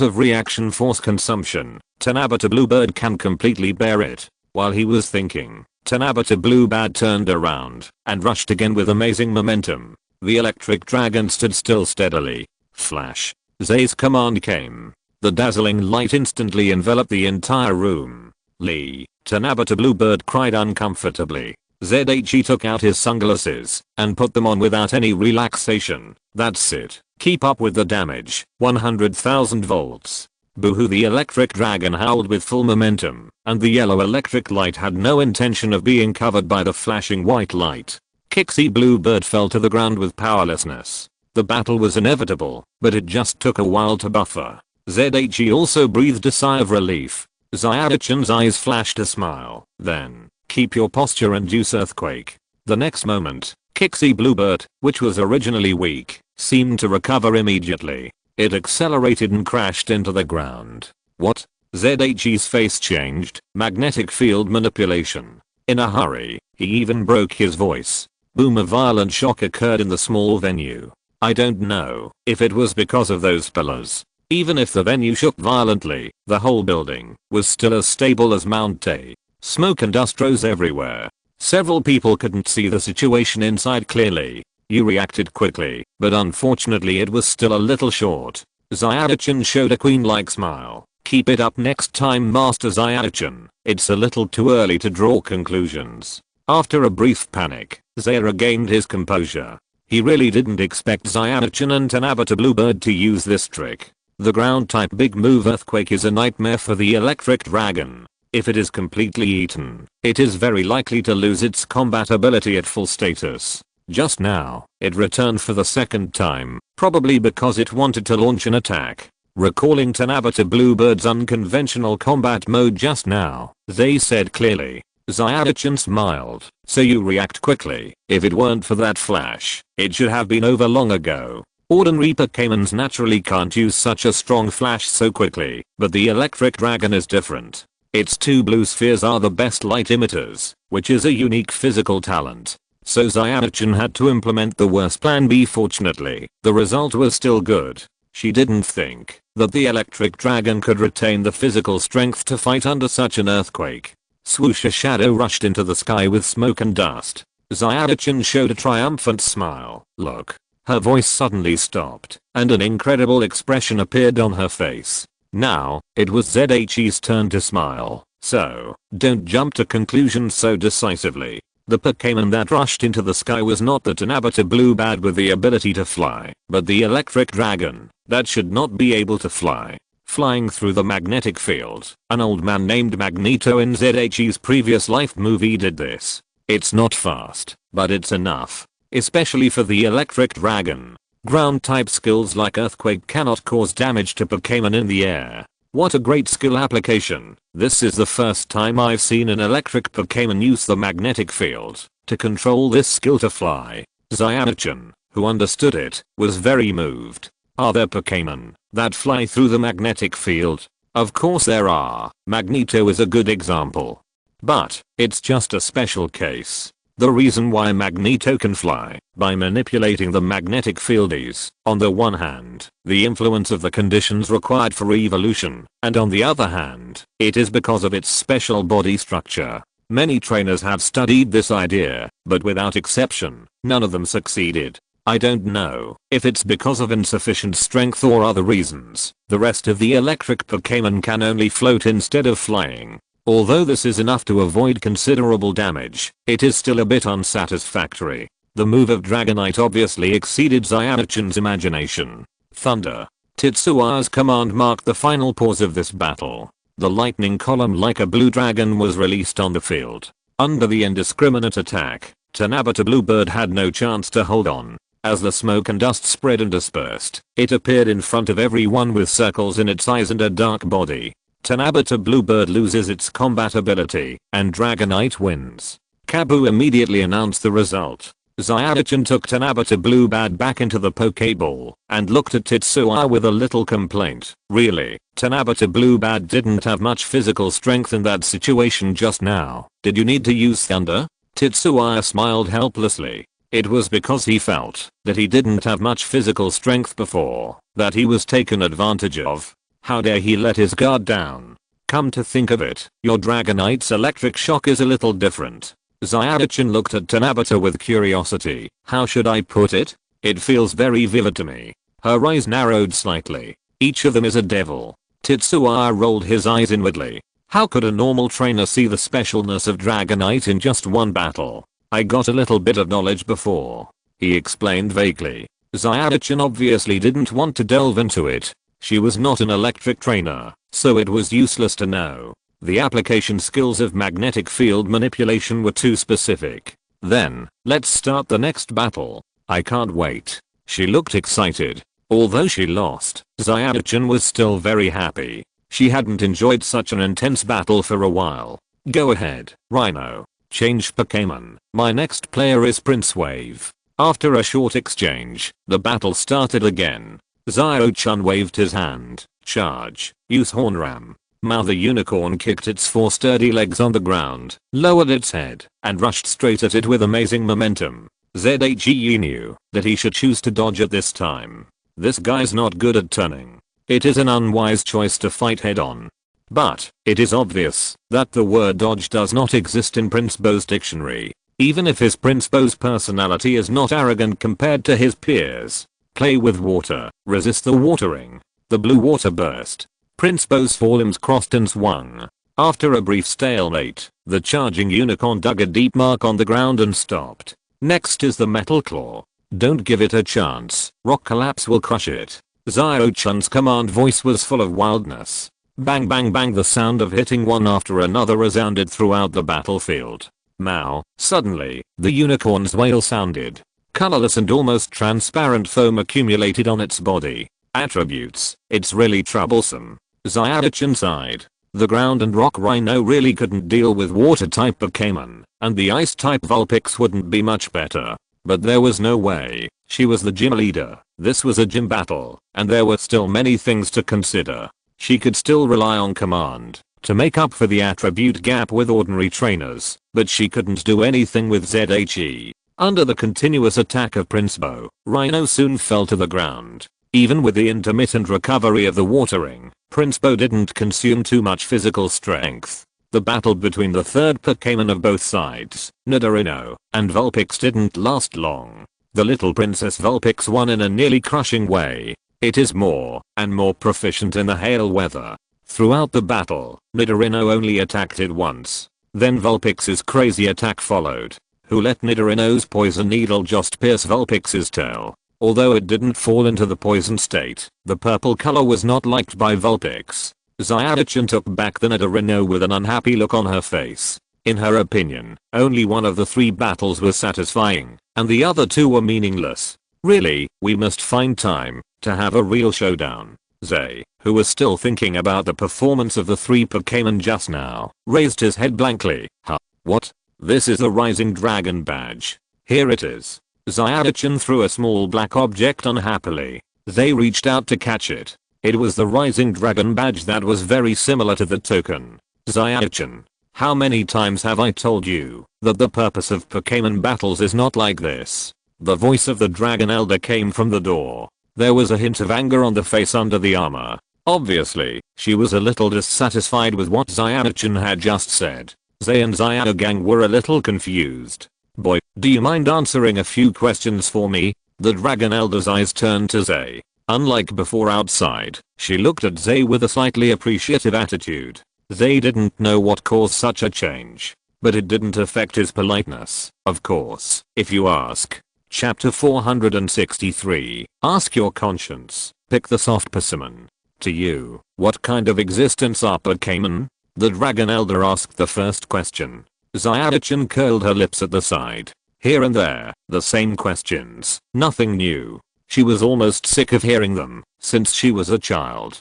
of reaction force consumption, Tanabata Bluebird can completely bear it. While he was thinking, Tanabata Bluebird turned around and rushed again with amazing momentum. The electric dragon stood still steadily. Flash. Zay's command came. The dazzling light instantly enveloped the entire room. Lee, Tanabata Bluebird cried uncomfortably. ZHE took out his sunglasses and put them on without any relaxation. That's it. Keep up with the damage. 100,000 volts. Boo-hoo, the electric dragon howled with full momentum, and the yellow electric light had no intention of being covered by the flashing white light. Kixie Bluebird fell to the ground with powerlessness. The battle was inevitable, but it just took a while to buffer. ZHE also breathed a sigh of relief. Xiao-chan's eyes flashed a smile. Then, keep your posture and use earthquake. The next moment, Kixie Bluebird, which was originally weak, seemed to recover immediately. It accelerated and crashed into the ground. What? ZHE's face changed. Magnetic field manipulation. In a hurry, he even broke his voice. Boom, a violent shock occurred in the small venue. I don't know if it was because of those pillars, Even if the venue shook violently, the whole building was still as stable as Mount A. Smoke and dust rose everywhere. Several people couldn't see the situation inside clearly. You reacted quickly, but unfortunately it was still a little short. Zyadachin showed a queen-like smile. Keep it up next time, Master Zyadachin. It's a little too early to draw conclusions. After a brief panic, Zaya regained his composure. He really didn't expect Zyadachin and Tanabata Bluebird to use this trick. The ground type big move earthquake is a nightmare for the electric dragon. If it is completely eaten, it is very likely to lose its combat ability at full status. Just now, it returned for the second time, probably because it wanted to launch an attack. Recalling Tanabata Bluebird's unconventional combat mode just now, they said clearly. Zyadachin smiled. So you react quickly. If it weren't for that flash, it should have been over long ago. Ordinary Pokémons naturally can't use such a strong flash so quickly, but the electric dragon is different. Its two blue spheres are the best light emitters, which is a unique physical talent. So Zyadachin had to implement the worst plan B. Fortunately, the result was still good. She didn't think that the electric dragon could retain the physical strength to fight under such an earthquake. Swoosh, a shadow rushed into the sky with smoke and dust. Zyadachin showed a triumphant smile. Look. Her voice suddenly stopped, and an incredible expression appeared on her face. Now, it was ZHE's turn to smile. So, don't jump to conclusions so decisively. The Pokémon that rushed into the sky was not the Tanabata Bluebird with the ability to fly, but the electric dragon that should not be able to fly. Flying through the magnetic field. An old man named Magneto in ZHE's previous life movie did this. It's not fast, but it's enough. Especially for the electric dragon. Ground type skills like earthquake cannot cause damage to Pokémon in the air. What a great skill application. This is the first time I've seen an electric Pokémon use the magnetic field to control this skill to fly. Zyadachin, who understood it, was very moved. Are there Pokémon that fly through the magnetic field? Of course there are. Magneto is a good example. But, it's just a special case. The reason why Magneto can fly by manipulating the magnetic field is, on the one hand, the influence of the conditions required for evolution, and on the other hand, it is because of its special body structure. Many trainers have studied this idea, but without exception, none of them succeeded. I don't know if it's because of insufficient strength or other reasons. The rest of the electric Pokémon can only float instead of flying. Although this is enough to avoid considerable damage, it is still a bit unsatisfactory. The move of Dragonite obviously exceeded Zyadachin's imagination. Thunder. Tetsua's command marked the final pause of this battle. The lightning column like a blue dragon was released on the field. Under the indiscriminate attack, Tanabata Bluebird had no chance to hold on. As the smoke and dust spread and dispersed, it appeared in front of everyone with circles in its eyes and a dark body. Tanabata Bluebird loses its combat ability, and Dragonite wins. Kabu immediately announced the result. Zyadachin took Tanabata Bluebird back into the Pokeball, and looked at Tetsua with a little complaint. Really, Tanabata Bluebird didn't have much physical strength in that situation just now. Did you need to use thunder? Tetsua smiled helplessly. It was because he felt that he didn't have much physical strength before, that he was taken advantage of. How dare he let his guard down? Come to think of it, your Dragonite's electric shock is a little different. Zyadachin looked at Tanabata with curiosity. How should I put it? It feels very vivid to me. Her eyes narrowed slightly. Each of them is a devil. Tetsuya rolled his eyes inwardly. How could a normal trainer see the specialness of Dragonite in just one battle? I got a little bit of knowledge before, he explained vaguely. Zyadachin obviously didn't want to delve into it. She was not an electric trainer, so it was useless to know. The application skills of magnetic field manipulation were too specific. Then, let's start the next battle. I can't wait. She looked excited. Although she lost, Zyadachin was still very happy. She hadn't enjoyed such an intense battle for a while. Go ahead, Rhino. Change Pokémon. My next player is Prince Wave. After a short exchange, the battle started again. Zio-chan waved his hand. Charge. Use Hornram. Mao the unicorn kicked its 4 sturdy legs on the ground, lowered its head, and rushed straight at it with amazing momentum. ZHE knew that he should choose to dodge at this time. This guy's not good at turning. It is an unwise choice to fight head on. But it is obvious that the word dodge does not exist in Prinsbo's dictionary. Even if his Prinsbo's personality is not arrogant compared to his peers. Play with water, resist the watering. The blue water burst. Prinsbo's forelimbs crossed and swung. After a brief stalemate, the charging unicorn dug a deep mark on the ground and stopped. Next is the metal claw. Don't give it a chance, rock collapse will crush it. Xiao-Chun's command voice was full of wildness. Bang bang bang, the sound of hitting one after another resounded throughout the battlefield. Mao, suddenly, the unicorn's wail sounded. Colorless and almost transparent foam accumulated on its body. Attributes, it's really troublesome. Xiao-Chun sighed. The ground and rock rhino really couldn't deal with water type Pokémon, and the ice type Vulpix wouldn't be much better. But there was no way. She was the gym leader. This was a gym battle, and there were still many things to consider. She could still rely on command to make up for the attribute gap with ordinary trainers, but she couldn't do anything with ZHE. Under the continuous attack of Prinsbo, Rhino soon fell to the ground. Even with the intermittent recovery of the watering, Prinsbo didn't consume too much physical strength. The battle between the third Pokémon of both sides, Nidorino, and Vulpix didn't last long. The little Princess Vulpix won in a nearly crushing way. It is more and more proficient in the hail weather. Throughout the battle, Nidorino only attacked it once. Then Vulpix's crazy attack followed, who let Nidorino's poison needle just pierce Vulpix's tail. Although it didn't fall into the poison state, the purple color was not liked by Vulpix. Xiao-Chun took back the Nidorino with an unhappy look on her face. In her opinion, only one of the 3 battles was satisfying, and the other 2 were meaningless. Really, we must find time to have a real showdown. Zay, who was still thinking about the performance of the 3 Pokémon just now, raised his head blankly. Huh? What? This is the Rising Dragon badge. Here it is. Xiao-Chun threw a small black object unhappily. Zay reached out to catch it. It was the Rising Dragon badge that was very similar to the token. Xiao-Chun, how many times have I told you that the purpose of Pokémon battles is not like this? The voice of the Dragon Elder came from the door. There was a hint of anger on the face under the armor. Obviously, she was a little dissatisfied with what Xiao-Chun had just said. Zay and Xiaogang were a little confused. Boy, do you mind answering a few questions for me? The Dragon Elder's eyes turned to Zay. Unlike before outside, she looked at Zay with a slightly appreciative attitude. Zay didn't know what caused such a change, but it didn't affect his politeness, of course, if you ask. Chapter 463. Ask your conscience. Pick the soft persimmon. To you, what kind of existence are Pokémon? The Dragon Elder asked the first question. Xiao-Chun curled her lips at the side. Here and there, the same questions. Nothing new. She was almost sick of hearing them, since she was a child.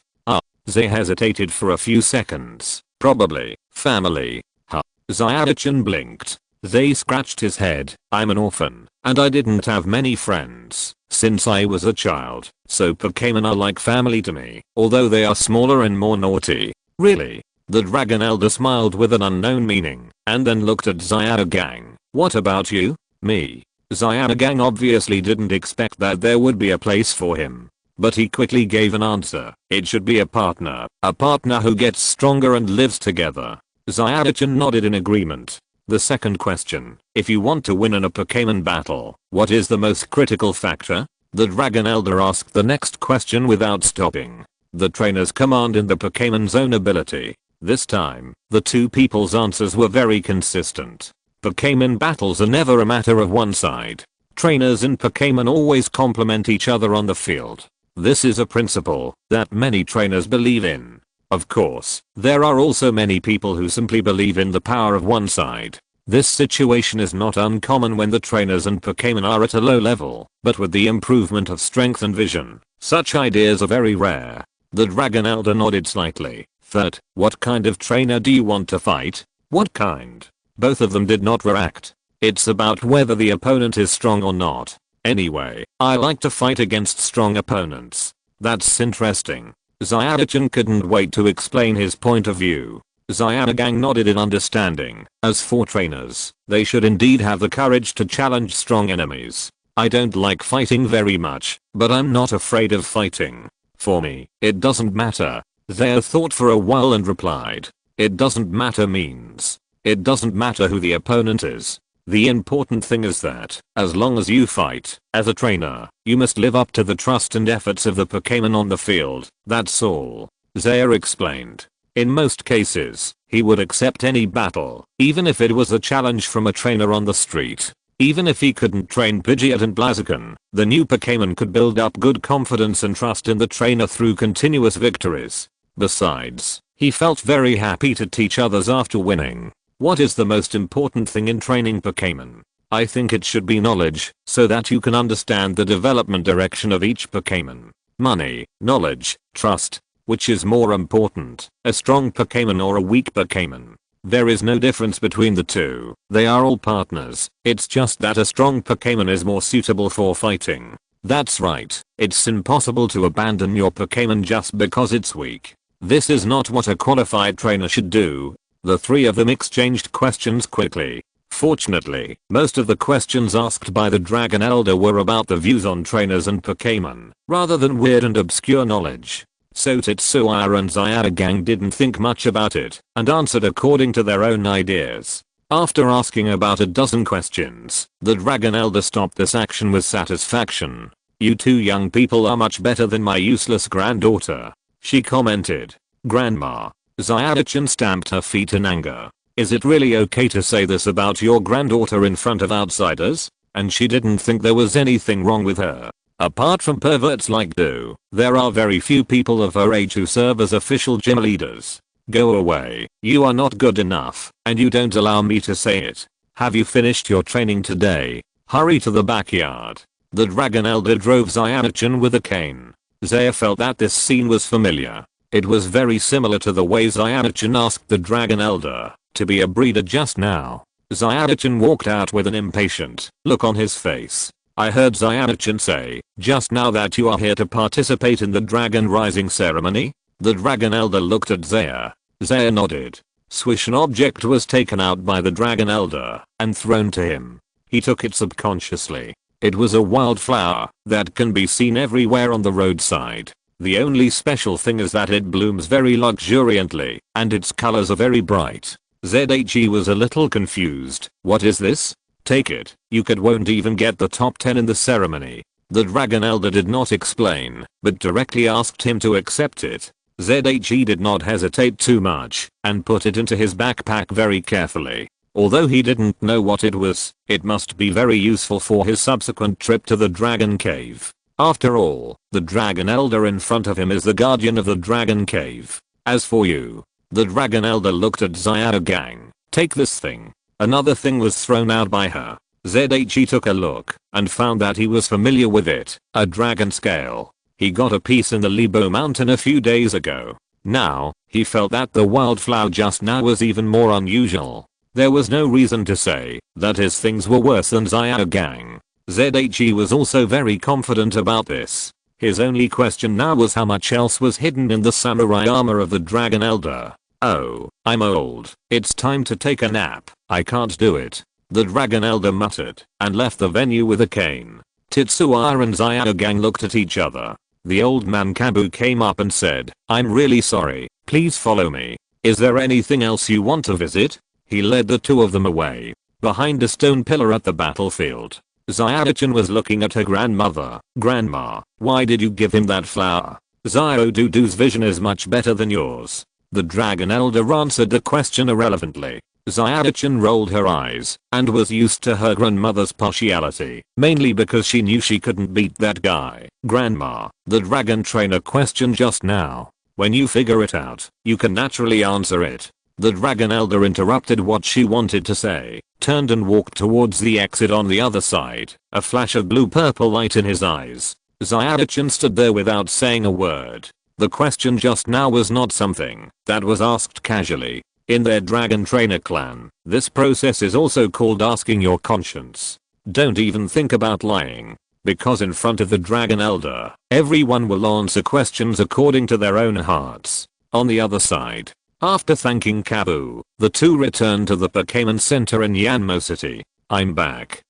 Zay hesitated for a few seconds. Probably, family. Xiao-Chun blinked. Zay scratched his head. I'm an orphan, and I didn't have many friends since I was a child, so Pokémon are like family to me, although they are smaller and more naughty. Really? The Dragon Elder smiled with an unknown meaning, and then looked at Xiaogang. What about you? Me. Xiaogang obviously didn't expect that there would be a place for him, but he quickly gave an answer. It should be a partner who gets stronger and lives together. Xiao-Chun nodded in agreement. The second question, if you want to win in a Pokémon battle, what is the most critical factor? The Dragon Elder asked the next question without stopping. The trainer's command in the Pokémon's own ability. This time, the 2 people's answers were very consistent. Pokémon battles are never a matter of one side. Trainers in Pokémon always complement each other on the field. This is a principle that many trainers believe in. Of course, there are also many people who simply believe in the power of one side. This situation is not uncommon when the trainers and Pokémon are at a low level, but with the improvement of strength and vision, such ideas are very rare. The Dragon Elder nodded slightly. Third, what kind of trainer do you want to fight? What kind? Both of them did not react. It's about whether the opponent is strong or not. Anyway, I like to fight against strong opponents. That's interesting. Xiao-Chun couldn't wait to explain his point of view. Xiaogang nodded in understanding. As for trainers, they should indeed have the courage to challenge strong enemies. I don't like fighting very much, but I'm not afraid of fighting. For me, it doesn't matter. Zaya thought for a while and replied. It doesn't matter means. It doesn't matter who the opponent is. The important thing is that, as long as you fight, as a trainer, you must live up to the trust and efforts of the Pokémon on the field, that's all. Zaya explained. In most cases, he would accept any battle, even if it was a challenge from a trainer on the street. Even if he couldn't train Pidgeot and Blaziken, the new Pokémon could build up good confidence and trust in the trainer through continuous victories. Besides, he felt very happy to teach others after winning. What is the most important thing in training Pokémon? I think it should be knowledge, so that you can understand the development direction of each Pokémon. Money, knowledge, trust. Which is more important, a strong Pokémon or a weak Pokémon? There is no difference between the two. They are all partners. It's just that a strong Pokémon is more suitable for fighting. That's right. It's impossible to abandon your Pokémon just because it's weak. This is not what a qualified trainer should do. The three of them exchanged questions quickly. Fortunately, most of the questions asked by the Dragon Elder were about the views on trainers and Pokémon, rather than weird and obscure knowledge. So Tetsuya and Zyadagang didn't think much about it, and answered according to their own ideas. After asking about a dozen questions, the Dragon Elder stopped this action with satisfaction. You two young people are much better than my useless granddaughter, she commented. Grandma. Zyadachen stamped her feet in anger. Is it really okay to say this about your granddaughter in front of outsiders? And she didn't think there was anything wrong with her. Apart from perverts like Do, there are very few people of her age who serve as official gym leaders. Go away, you are not good enough, and you don't allow me to say it. Have you finished your training today? Hurry to the backyard. The Dragon Elder drove Zyadachen with a cane. Zaya felt that this scene was familiar. It was very similar to the way Zyadachen asked the Dragon Elder to be a breeder just now. Zyadachen walked out with an impatient look on his face. I heard Zyadachen say just now that you are here to participate in the Dragon Rising ceremony? The Dragon Elder looked at Zaya. Zaya nodded. Swish, an object was taken out by the Dragon Elder and thrown to him. He took it subconsciously. It was a wildflower that can be seen everywhere on the roadside. The only special thing is that it blooms very luxuriantly and its colors are very bright. ZHE was a little confused. What is this? Take it. You won't even get the top 10 in the ceremony. The Dragon Elder did not explain, but directly asked him to accept it. ZHE did not hesitate too much and put it into his backpack very carefully. Although he didn't know what it was, it must be very useful for his subsequent trip to the Dragon Cave. After all, the Dragon Elder in front of him is the guardian of the Dragon Cave. As for you, the Dragon Elder looked at Zyadagang. Take this thing. Another thing was thrown out by her. ZHE took a look and found that he was familiar with it, a dragon scale. He got a piece in the Libo Mountain a few days ago. Now, he felt that the wildflower just now was even more unusual. There was no reason to say that his things were worse than Zyadagang. ZHE was also very confident about this. His only question now was how much else was hidden in the samurai armor of the Dragon Elder. Oh, I'm old. It's time to take a nap. I can't do it. The Dragon Elder muttered and left the venue with a cane. Tetsuya and Zyadagang looked at each other. The old man Kabu came up and said, I'm really sorry. Please follow me. Is there anything else you want to visit? He led the two of them away. Behind a stone pillar at the battlefield. Zyadachen was looking at her grandmother. Grandma, why did you give him that flower? Zyodudu's vision is much better than yours. The Dragon Elder answered the question irrelevantly. Zyadachen rolled her eyes and was used to her grandmother's partiality, mainly because she knew she couldn't beat that guy. Grandma, the dragon trainer questioned just now. When you figure it out, you can naturally answer it. The Dragon Elder interrupted what she wanted to say, turned and walked towards the exit on the other side, a flash of blue-purple light in his eyes. Zyadachen stood there without saying a word. The question just now was not something that was asked casually. In their Dragon Trainer clan, this process is also called asking your conscience. Don't even think about lying. Because in front of the Dragon Elder, everyone will answer questions according to their own hearts. On the other side, after thanking Kabu, the two returned to the Pokémon Center in Yanmo City. I'm back.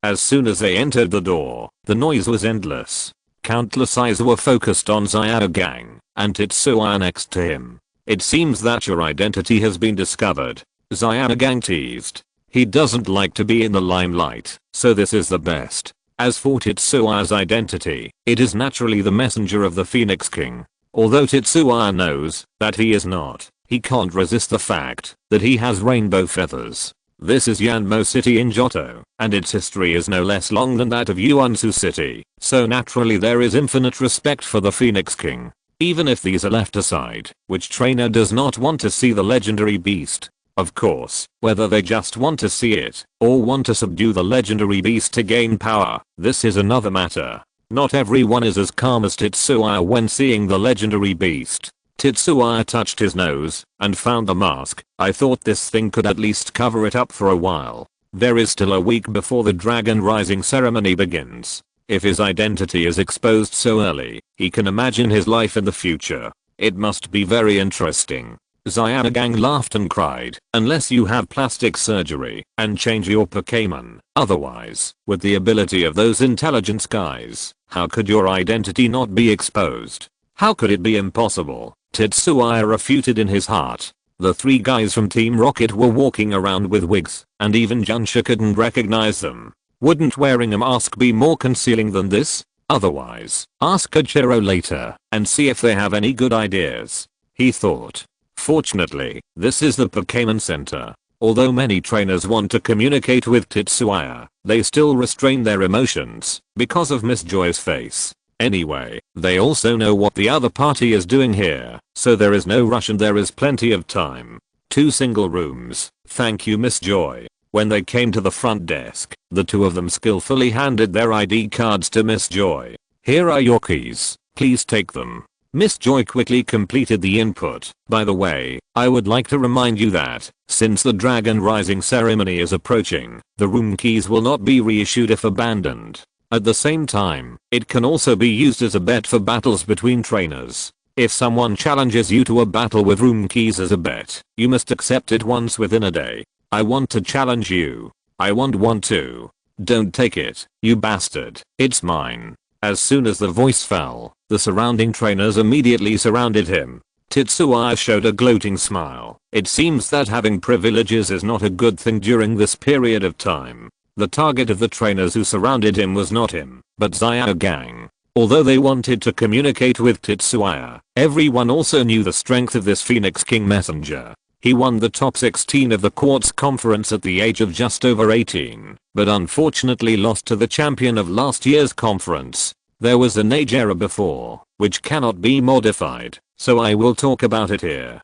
As soon as they entered the door, the noise was endless. countless eyes were focused on Xiaogang and Tetsuya next to him. It seems that your identity has been discovered, Xiaogang teased. He doesn't like to be in the limelight, so this is the best. As for Tetsuya's identity, it is naturally the messenger of the Phoenix King. Although Tetsuya knows that he is not, he can't resist the fact that he has rainbow feathers. This is Yanmo City in Johto, and its history is no less long than that of Yuansu City, so naturally there is infinite respect for the Phoenix King. Even if these are left aside, which trainer does not want to see the legendary beast? Of course, whether they just want to see it, or want to subdue the legendary beast to gain power, this is another matter. Not everyone is as calm as Tetsuya when seeing the legendary beast. Tetsuya touched his nose and found the mask. I thought this thing could at least cover it up for a while. There is still a week before the dragon rising ceremony begins. If his identity is exposed so early, he can imagine his life in the future. It must be very interesting. Xiaogang laughed and cried, unless you have plastic surgery and change your Pokémon. Otherwise, with the ability of those intelligence guys, how could your identity not be exposed? How could it be impossible? Tetsuya refuted in his heart. The three guys from Team Rocket were walking around with wigs, and even Junsha couldn't recognize them. Wouldn't wearing a mask be more concealing than this? Otherwise, ask Koichiro later and see if they have any good ideas, he thought. Fortunately, this is the Pokémon Center. Although many trainers want to communicate with Tetsuya, they still restrain their emotions because of Miss Joy's face. Anyway, they also know what the other party is doing here, so there is no rush and there is plenty of time. 2 single rooms, thank you Miss Joy. When they came to the front desk, the two of them skillfully handed their ID cards to Miss Joy. Here are your keys, please take them. Miss Joy quickly completed the input. By the way, I would like to remind you that, since the Dragon Rising ceremony is approaching, the room keys will not be reissued if abandoned. At the same time, it can also be used as a bet for battles between trainers. If someone challenges you to a battle with room keys as a bet, you must accept it once within a day. I want to challenge you. I want one too. Don't take it, you bastard. It's mine. As soon as the voice fell, the surrounding trainers immediately surrounded him. Tetsuya showed a gloating smile. It seems that having privileges is not a good thing during this period of time. The target of the trainers who surrounded him was not him, but Xiaogang. Although they wanted to communicate with Tetsuya, everyone also knew the strength of this Phoenix King messenger. He won the top 16 of the Quartz Conference at the age of just over 18, but unfortunately lost to the champion of last year's conference. There was an age error before, which cannot be modified, so I will talk about it here.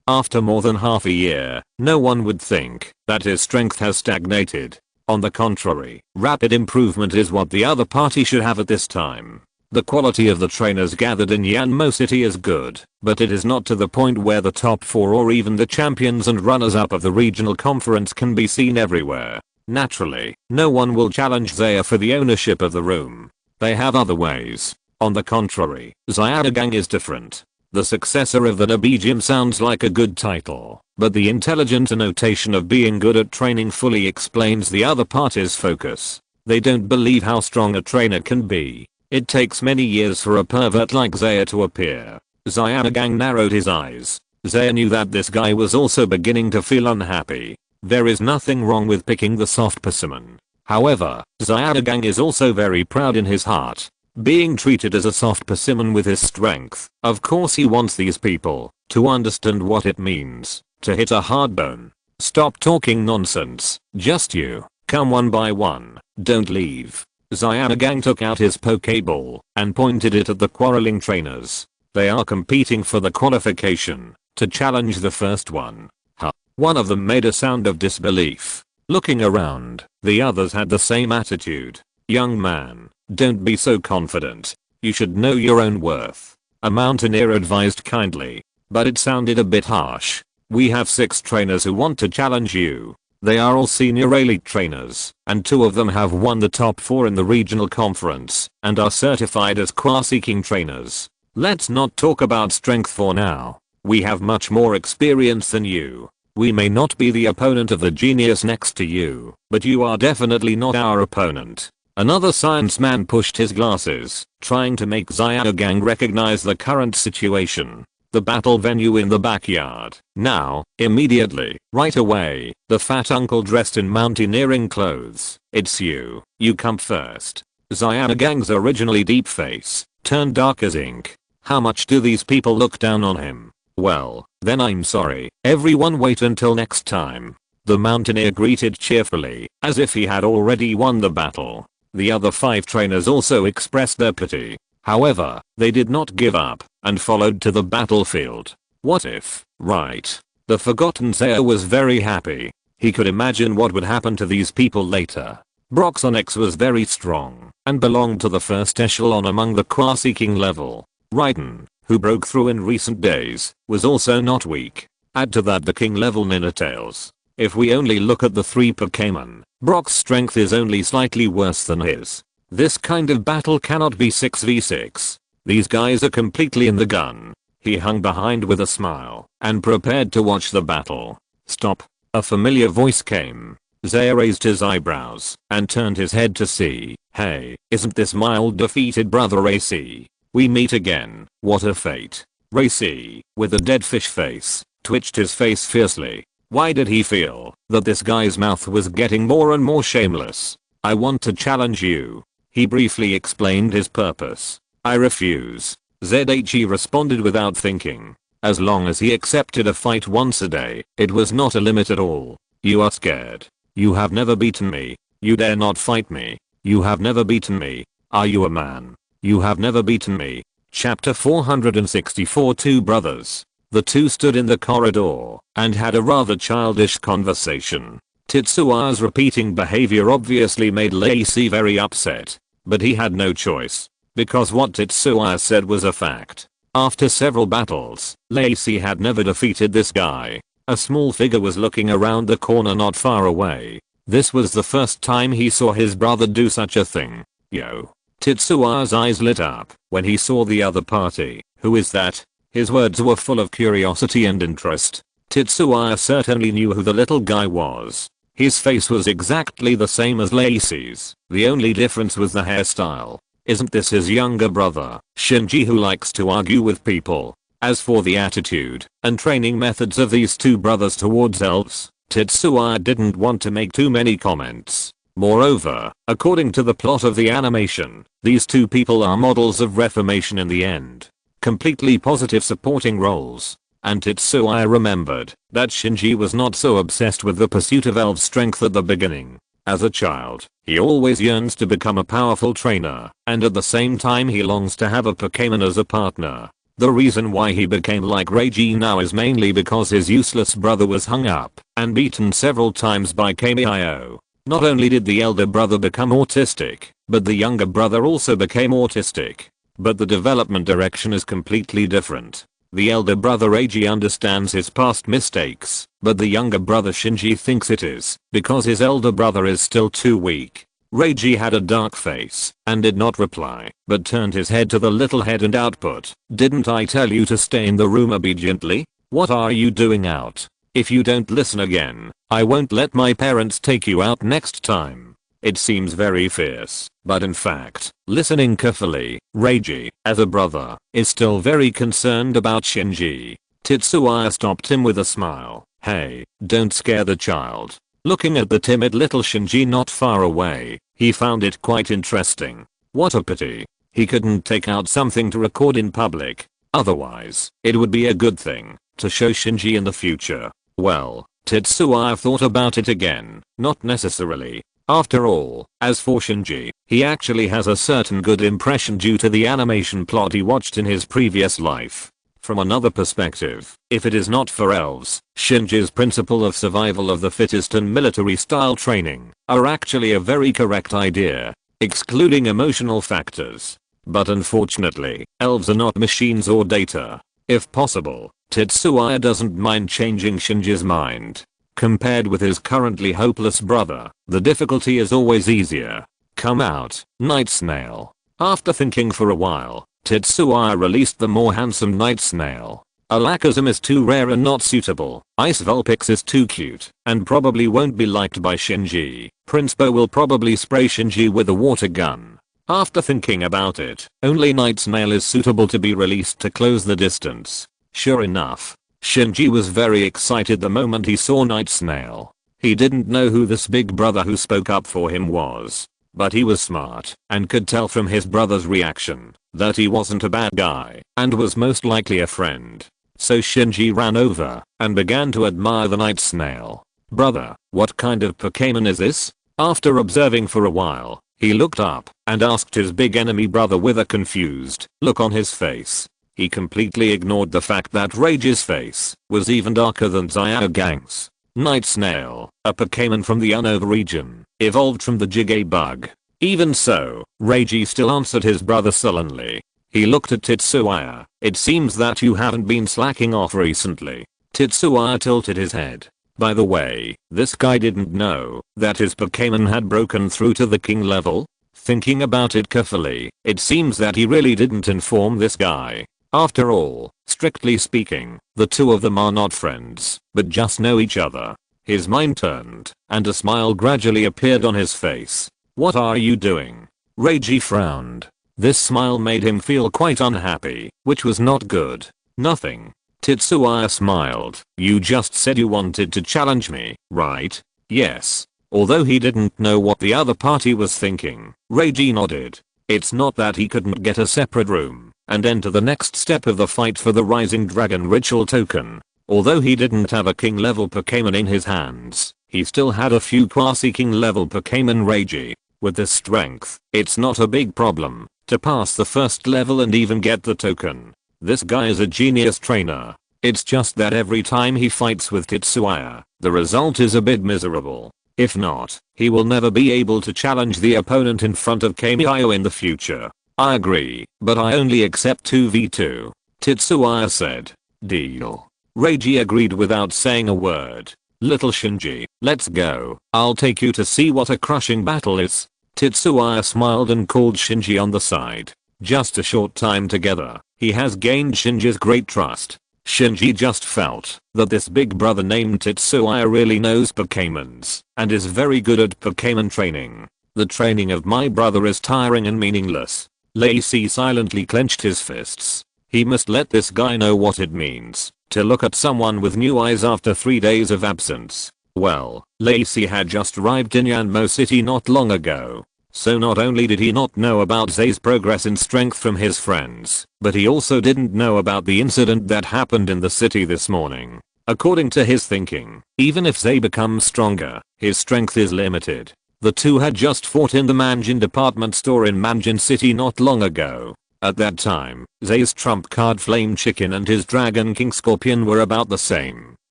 After more than half a year, no one would think that his strength has stagnated. On the contrary, rapid improvement is what the other party should have at this time. The quality of the trainers gathered in Yanmo City is good, but it is not to the point where the top 4 or even the champions and runners-up of the regional conference can be seen everywhere. Naturally, no one will challenge Zaya for the ownership of the room. They have other ways. On the contrary, Xiaogang is different. The successor of the Nabi Gym sounds like a good title, but the intelligent annotation of being good at training fully explains the other party's focus. They don't believe how strong a trainer can be. It takes many years for a pervert like Zaya to appear. Xiaogang narrowed his eyes. Zaya knew that this guy was also beginning to feel unhappy. There is nothing wrong with picking the soft persimmon. However, Xiaogang is also very proud in his heart. Being treated as a soft persimmon with his strength, of course he wants these people to understand what it means to hit a hard bone. Stop talking nonsense, just you, come one by one, don't leave. Xiaogang took out his Pokeball and pointed it at the quarreling trainers. They are competing for the qualification to challenge the first one. Huh. One of them made a sound of disbelief. Looking around, the others had the same attitude. Young man, don't be so confident. You should know your own worth. A mountaineer advised kindly. But it sounded a bit harsh. We have 6 trainers who want to challenge you. They are all senior elite trainers, and 2 of them have won the top 4 in the regional conference, and are certified as Quasi-King trainers. Let's not talk about strength for now. We have much more experience than you. We may not be the opponent of the genius next to you, but you are definitely not our opponent. Another science man pushed his glasses, trying to make Xiaogang recognize the current situation. The battle venue in the backyard. Now, immediately, right away, the fat uncle dressed in mountaineering clothes. It's you. You come first. Xiaogang's originally deep face turned dark as ink. How much do these people look down on him? Well, then I'm sorry. Everyone wait until next time. The mountaineer greeted cheerfully, as if he had already won the battle. The other 5 trainers also expressed their pity. However, they did not give up and followed to the battlefield. What if, right? The forgotten Zaya was very happy. He could imagine what would happen to these people later. Broxonex was very strong and belonged to the first echelon among the Qua-seeking level. Raiden, who broke through in recent days, was also not weak. Add to that the king level Ninetales. If we only look at the 3 Pokémon, Brock's strength is only slightly worse than his. This kind of battle cannot be 6v6. These guys are completely in the gun. He hung behind with a smile and prepared to watch the battle. Stop. A familiar voice came. Zaya raised his eyebrows and turned his head to see. Hey, isn't this my old defeated brother AC? We meet again. What a fate. Racy, with a dead fish face, twitched his face fiercely. Why did he feel that this guy's mouth was getting more and more shameless? I want to challenge you. He briefly explained his purpose. I refuse. ZHE responded without thinking. As long as he accepted a fight once a day, it was not a limit at all. You are scared. You have never beaten me. You dare not fight me. You have never beaten me. Are you a man? You have never beaten me. Chapter 464 Two brothers. The two stood in the corridor and had a rather childish conversation. Tetsua's repeating behavior obviously made Lacey very upset, but he had no choice, because what Tetsuya said was a fact. After several battles, Lacey had never defeated this guy. A small figure was looking around the corner not far away. This was the first time he saw his brother do such a thing. Yo. Tetsua's eyes lit up when he saw the other party. Who is that? His words were full of curiosity and interest. Tetsuya certainly knew who the little guy was. His face was exactly the same as Lacey's. The only difference was the hairstyle. Isn't this his younger brother, Shinji, who likes to argue with people? As for the attitude and training methods of these two brothers towards elves, Tetsuya didn't want to make too many comments. Moreover, according to the plot of the animation, these two people are models of reformation in the end. Completely positive supporting roles. And Tetsuya remembered that Shinji was not so obsessed with the pursuit of elf strength at the beginning. As a child, he always yearns to become a powerful trainer, and at the same time he longs to have a Pokémon as a partner. The reason why he became like Reiji now is mainly because his useless brother was hung up and beaten several times by Kamiyo. Not only did the elder brother become autistic, but the younger brother also became autistic. But the development direction is completely different. The elder brother Reiji understands his past mistakes, but the younger brother Shinji thinks it is because his elder brother is still too weak. Reiji had a dark face and did not reply, but turned his head to the little head and output. Didn't I tell you to stay in the room obediently? What are you doing out? If you don't listen again, I won't let my parents take you out next time. It seems very fierce, but in fact, listening carefully, Reiji, as a brother, is still very concerned about Shinji. Tetsuya stopped him with a smile. Hey, don't scare the child. Looking at the timid little Shinji not far away, he found it quite interesting. What a pity. He couldn't take out something to record in public. Otherwise, it would be a good thing to show Shinji in the future. Well, Tetsuya thought about it again. Not necessarily. After all, as for Shinji, he actually has a certain good impression due to the animation plot he watched in his previous life. From another perspective, if it is not for elves, Shinji's principle of survival of the fittest and military style training are actually a very correct idea, excluding emotional factors. But unfortunately, elves are not machines or data. If possible, Tetsuya doesn't mind changing Shinji's mind. Compared with his currently hopeless brother, the difficulty is always easier. Come out, Night Snail. After thinking for a while, Tetsuya released the more handsome Night Snail. Alakazam is too rare and not suitable. Ice Vulpix is too cute and probably won't be liked by Shinji. Prince Bo will probably spray Shinji with a water gun. After thinking about it, only Night Snail is suitable to be released to close the distance. Sure enough, Shinji was very excited the moment he saw Night Snail. He didn't know who this big brother who spoke up for him was, but he was smart and could tell from his brother's reaction that he wasn't a bad guy and was most likely a friend. So Shinji ran over and began to admire the Night Snail. "Brother, what kind of Pokémon is this?" After observing for a while, he looked up and asked his big enemy brother with a confused look on his face. He completely ignored the fact that Rage's face was even darker than Xiaogang's. Night Snail, a Pokémon from the Unova region, evolved from the Jigabug. Even so, Rage still answered his brother sullenly. He looked at Tetsuya. "It seems that you haven't been slacking off recently." Tetsuya tilted his head. By the way, this guy didn't know that his Pokémon had broken through to the king level? Thinking about it carefully, it seems that he really didn't inform this guy. After all, strictly speaking, the two of them are not friends, but just know each other. His mind turned, and a smile gradually appeared on his face. "What are you doing?" Reiji frowned. This smile made him feel quite unhappy, which was not good. "Nothing." Tetsuya smiled. "You just said you wanted to challenge me, right?" "Yes." Although he didn't know what the other party was thinking, Reiji nodded. It's not that he couldn't get a separate room and enter the next step of the fight for the Rising Dragon Ritual token. Although he didn't have a king level Pokémon in his hands, he still had a few quasi-king level Pokémon. Reiji. With this strength, it's not a big problem to pass the first level and even get the token. This guy is a genius trainer. It's just that every time he fights with Tetsuya, the result is a bit miserable. If not, he will never be able to challenge the opponent in front of Kamiyo in the future. "I agree, but I only accept 2v2. Tetsuya said. "Deal." Reiji agreed without saying a word. "Little Shinji, let's go. I'll take you to see what a crushing battle is." Tetsuya smiled and called Shinji on the side. Just a short time together, he has gained Shinji's great trust. Shinji just felt that this big brother named Tetsuya really knows Pokémons and is very good at Pokémon training. "The training of my brother is tiring and meaningless." Lacey silently clenched his fists. He must let this guy know what it means to look at someone with new eyes after 3 days of absence. Well, Lacey had just arrived in Yanmo City not long ago. So not only did he not know about Zay's progress in strength from his friends, but he also didn't know about the incident that happened in the city this morning. According to his thinking, even if Zay becomes stronger, his strength is limited. The two had just fought in the Manjin department store in Manjin City not long ago. At that time, Zay's trump card Flame Chicken and his Dragon King Scorpion were about the same.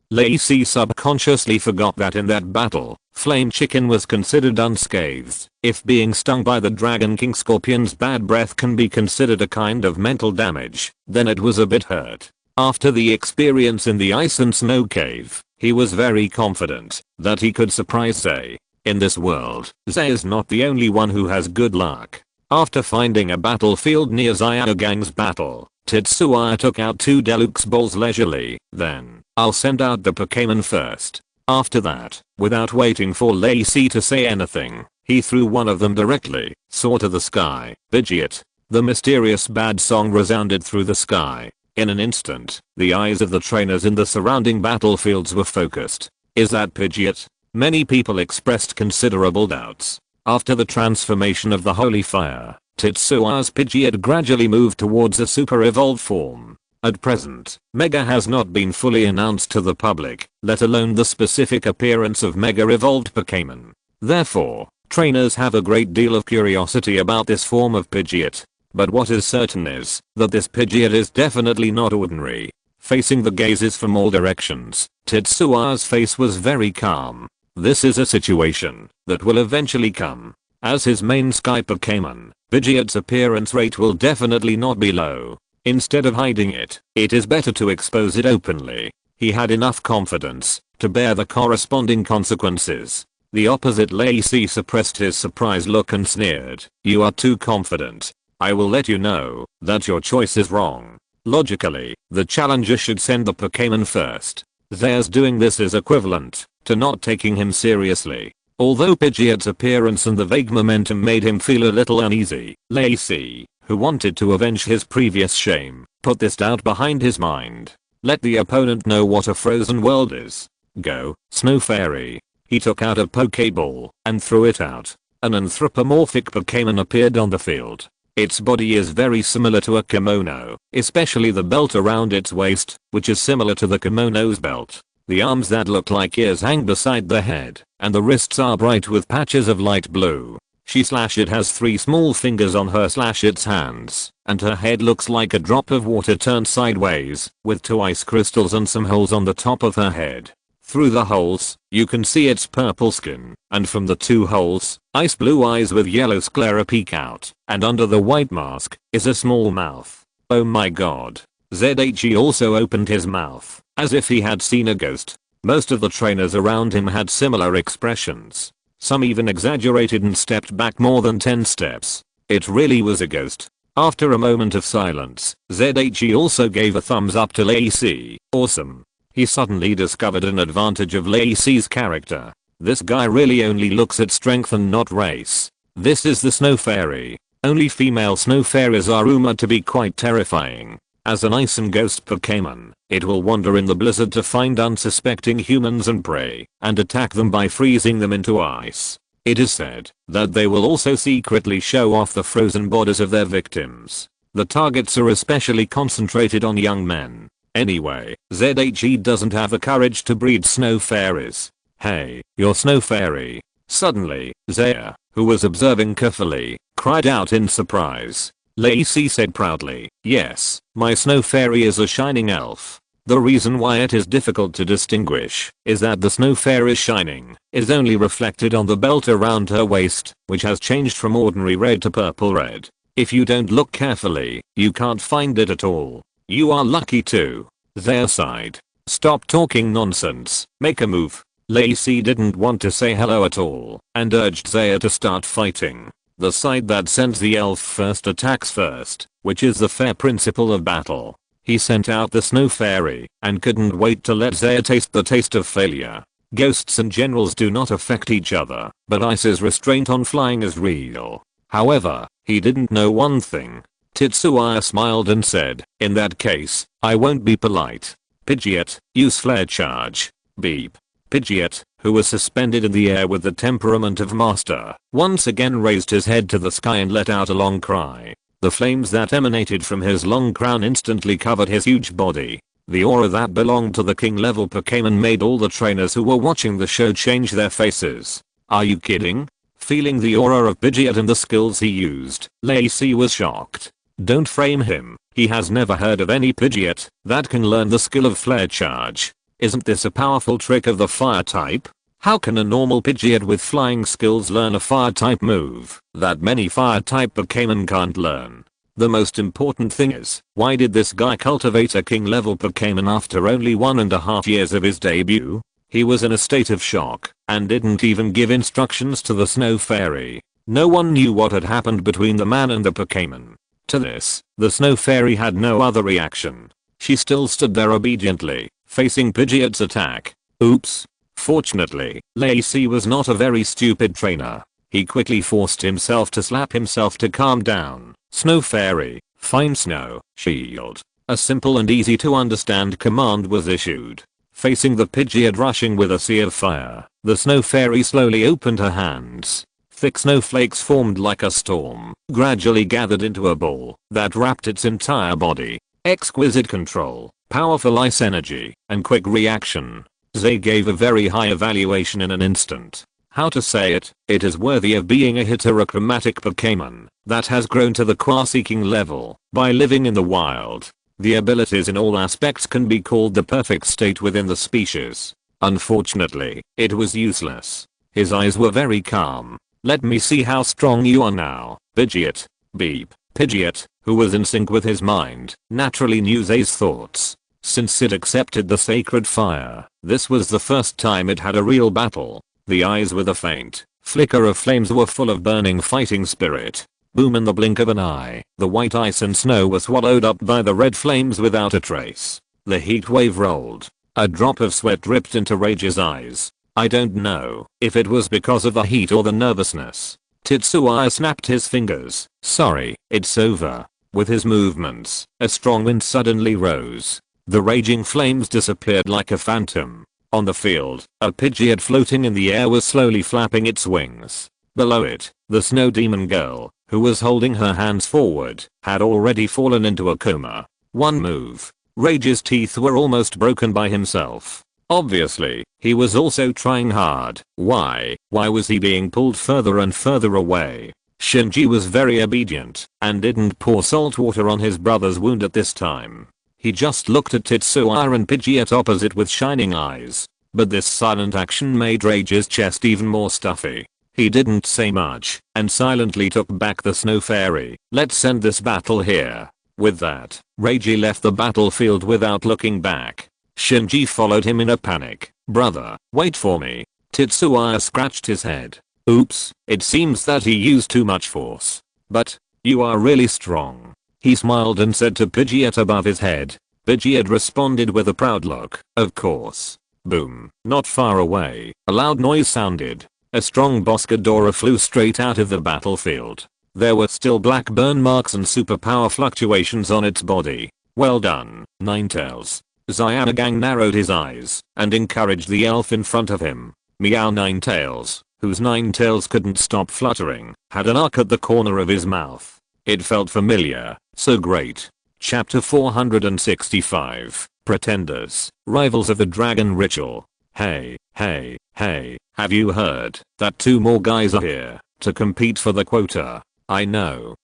Lacey subconsciously forgot that in that battle, Flame Chicken was considered unscathed. If being stung by the Dragon King Scorpion's bad breath can be considered a kind of mental damage, then it was a bit hurt. After the experience in the Ice and Snow Cave, he was very confident that he could surprise Zay. In this world, Zay is not the only one who has good luck. After finding a battlefield near Xiaogang's battle, Tetsuya took out 2 deluxe balls leisurely. Then, "I'll send out the Pokémon first." After that, without waiting for Lacey to say anything, he threw one of them directly, soar to the sky. "Pidgeot." The mysterious bad song resounded through the sky. In an instant, the eyes of the trainers in the surrounding battlefields were focused. "Is that Pidgeot?" Many people expressed considerable doubts. After the transformation of the Holy Fire, Tetsuya's Pidgeot gradually moved towards a super evolved form. At present, Mega has not been fully announced to the public, let alone the specific appearance of Mega evolved Pokémon. Therefore, trainers have a great deal of curiosity about this form of Pidgeot. But what is certain is that this Pidgeot is definitely not ordinary. Facing the gazes from all directions, Tetsuya's face was very calm. This is a situation that will eventually come. As his main Sky Pokémon, Pidgeot's appearance rate will definitely not be low. Instead of hiding it, it is better to expose it openly. He had enough confidence to bear the corresponding consequences. The opposite Lacey suppressed his surprised look and sneered. "You are too confident. I will let you know that your choice is wrong." Logically, the challenger should send the Pokémon first. Zaya's doing this is equivalent to not taking him seriously. Although Pidgeot's appearance and the vague momentum made him feel a little uneasy, Lacey, who wanted to avenge his previous shame, put this doubt behind his mind. Let the opponent know what a frozen world is. Go, Snow Fairy. He took out a Pokeball and threw it out. An anthropomorphic Pokémon appeared on the field. Its body is very similar to a kimono, especially the belt around its waist, which is similar to the kimono's belt. The arms that look like ears hang beside the head, and the wrists are bright with patches of light blue. It has 3 small fingers on her its hands, and her head looks like a drop of water turned sideways, with 2 ice crystals and some holes on the top of her head. Through the holes, you can see its purple skin, and from the 2 holes, ice blue eyes with yellow sclera peek out, and under the white mask, is a small mouth. Oh my god. ZHE also opened his mouth, as if he had seen a ghost. Most of the trainers around him had similar expressions. Some even exaggerated and stepped back more than 10 steps. It really was a ghost. After a moment of silence, ZHE also gave a thumbs up to Lacey. Awesome. He suddenly discovered an advantage of Lacey's character. This guy really only looks at strength and not race. This is the Snow Fairy. Only female Snow Fairies are rumored to be quite terrifying. As an ice and ghost Pokémon, it will wander in the blizzard to find unsuspecting humans and prey, and attack them by freezing them into ice. It is said that they will also secretly show off the frozen bodies of their victims. The targets are especially concentrated on young men. Anyway, ZHE doesn't have the courage to breed Snow Fairies. Hey, you're Snow Fairy. Suddenly, Zaya, who was observing carefully, cried out in surprise. Lacey said proudly, yes, my Snow Fairy is a shining elf. The reason why it is difficult to distinguish is that the Snow Fairy's shining is only reflected on the belt around her waist, which has changed from ordinary red to purple red. If you don't look carefully, you can't find it at all. You are lucky too. Zaya sighed. Stop talking nonsense, make a move. Lacey didn't want to say hello at all, and urged Zaya to start fighting. The side that sends the elf first attacks first, which is the fair principle of battle. He sent out the Snow Fairy, and couldn't wait to let Zaya taste the taste of failure. Ghosts and generals do not affect each other, but Ice's restraint on flying is real. However, he didn't know one thing. Tetsuya smiled and said, in that case, I won't be polite. Pidgeot, use Flare Charge. Beep. Pidgeot, who was suspended in the air with the temperament of Master, once again raised his head to the sky and let out a long cry. The flames that emanated from his long crown instantly covered his huge body. The aura that belonged to the king level Pokémon made all the trainers who were watching the show change their faces. Are you kidding? Feeling the aura of Pidgeot and the skills he used, Lacey was shocked. Don't frame him, he has never heard of any Pidgeot that can learn the skill of Flare Charge. Isn't this a powerful trick of the fire type? How can a normal Pidgeot with flying skills learn a fire type move that many fire type Pokémon can't learn? The most important thing is, why did this guy cultivate a king level Pokémon after only 1.5 years of his debut? He was in a state of shock and didn't even give instructions to the Snow Fairy. No one knew what had happened between the man and the Pokémon. To this, the Snow Fairy had no other reaction. She still stood there obediently, facing Pidgeot's attack. Oops. Fortunately, Lacey was not a very stupid trainer. He quickly forced himself to slap himself to calm down. Snow Fairy, find Snow Shield. A simple and easy to understand command was issued. Facing the Pidgeot rushing with a sea of fire, the Snow Fairy slowly opened her hands. Thick snowflakes formed like a storm, gradually gathered into a ball that wrapped its entire body. Exquisite control, powerful ice energy, and quick reaction. Zay gave a very high evaluation in an instant. How to say it? It is worthy of being a heterochromatic Pokémon that has grown to the quasi-king level by living in the wild. The abilities in all aspects can be called the perfect state within the species. Unfortunately, it was useless. His eyes were very calm. Let me see how strong you are now, Pidgeot. Beep. Pidgeot, who was in sync with his mind, naturally knew Zay's thoughts. Since it accepted the sacred fire, this was the first time it had a real battle. The eyes with a faint flicker of flames were full of burning fighting spirit. Boom, in the blink of an eye, the white ice and snow were swallowed up by the red flames without a trace. The heat wave rolled. A drop of sweat dripped into Rage's eyes. I don't know if it was because of the heat or the nervousness. Tetsuya snapped his fingers. Sorry, it's over. With his movements, a strong wind suddenly rose. The raging flames disappeared like a phantom. On the field, a Pidgeot floating in the air was slowly flapping its wings. Below it, the snow demon girl, who was holding her hands forward, had already fallen into a coma. One move. Rage's teeth were almost broken by himself. Obviously, he was also trying hard. Why was he being pulled further and further away? Shinji was very obedient and didn't pour salt water on his brother's wound at this time. He just looked at Tetsuya and Pidgeot opposite with shining eyes. But this silent action made Rage's chest even more stuffy. He didn't say much and silently took back the snow fairy. Let's end this battle here. With that, Rage left the battlefield without looking back. Shinji followed him in a panic. Brother, wait for me. Tetsuya scratched his head. Oops, it seems that he used too much force. But, you are really strong. He smiled and said to Pidgeot above his head. Pidgeot responded with a proud look. Of course. Boom. Not far away, a loud noise sounded. A strong Boscadora flew straight out of the battlefield. There were still black burn marks and superpower fluctuations on its body. Well done, Ninetales. Zyanagang narrowed his eyes and encouraged the elf in front of him. Meow. Ninetales, whose Ninetales couldn't stop fluttering, had an arc at the corner of his mouth. It felt familiar. So great. Chapter 465. Pretenders, Rivals of the Dragon Ritual. Hey, have you heard that 2 more guys are here to compete for the quota? I know.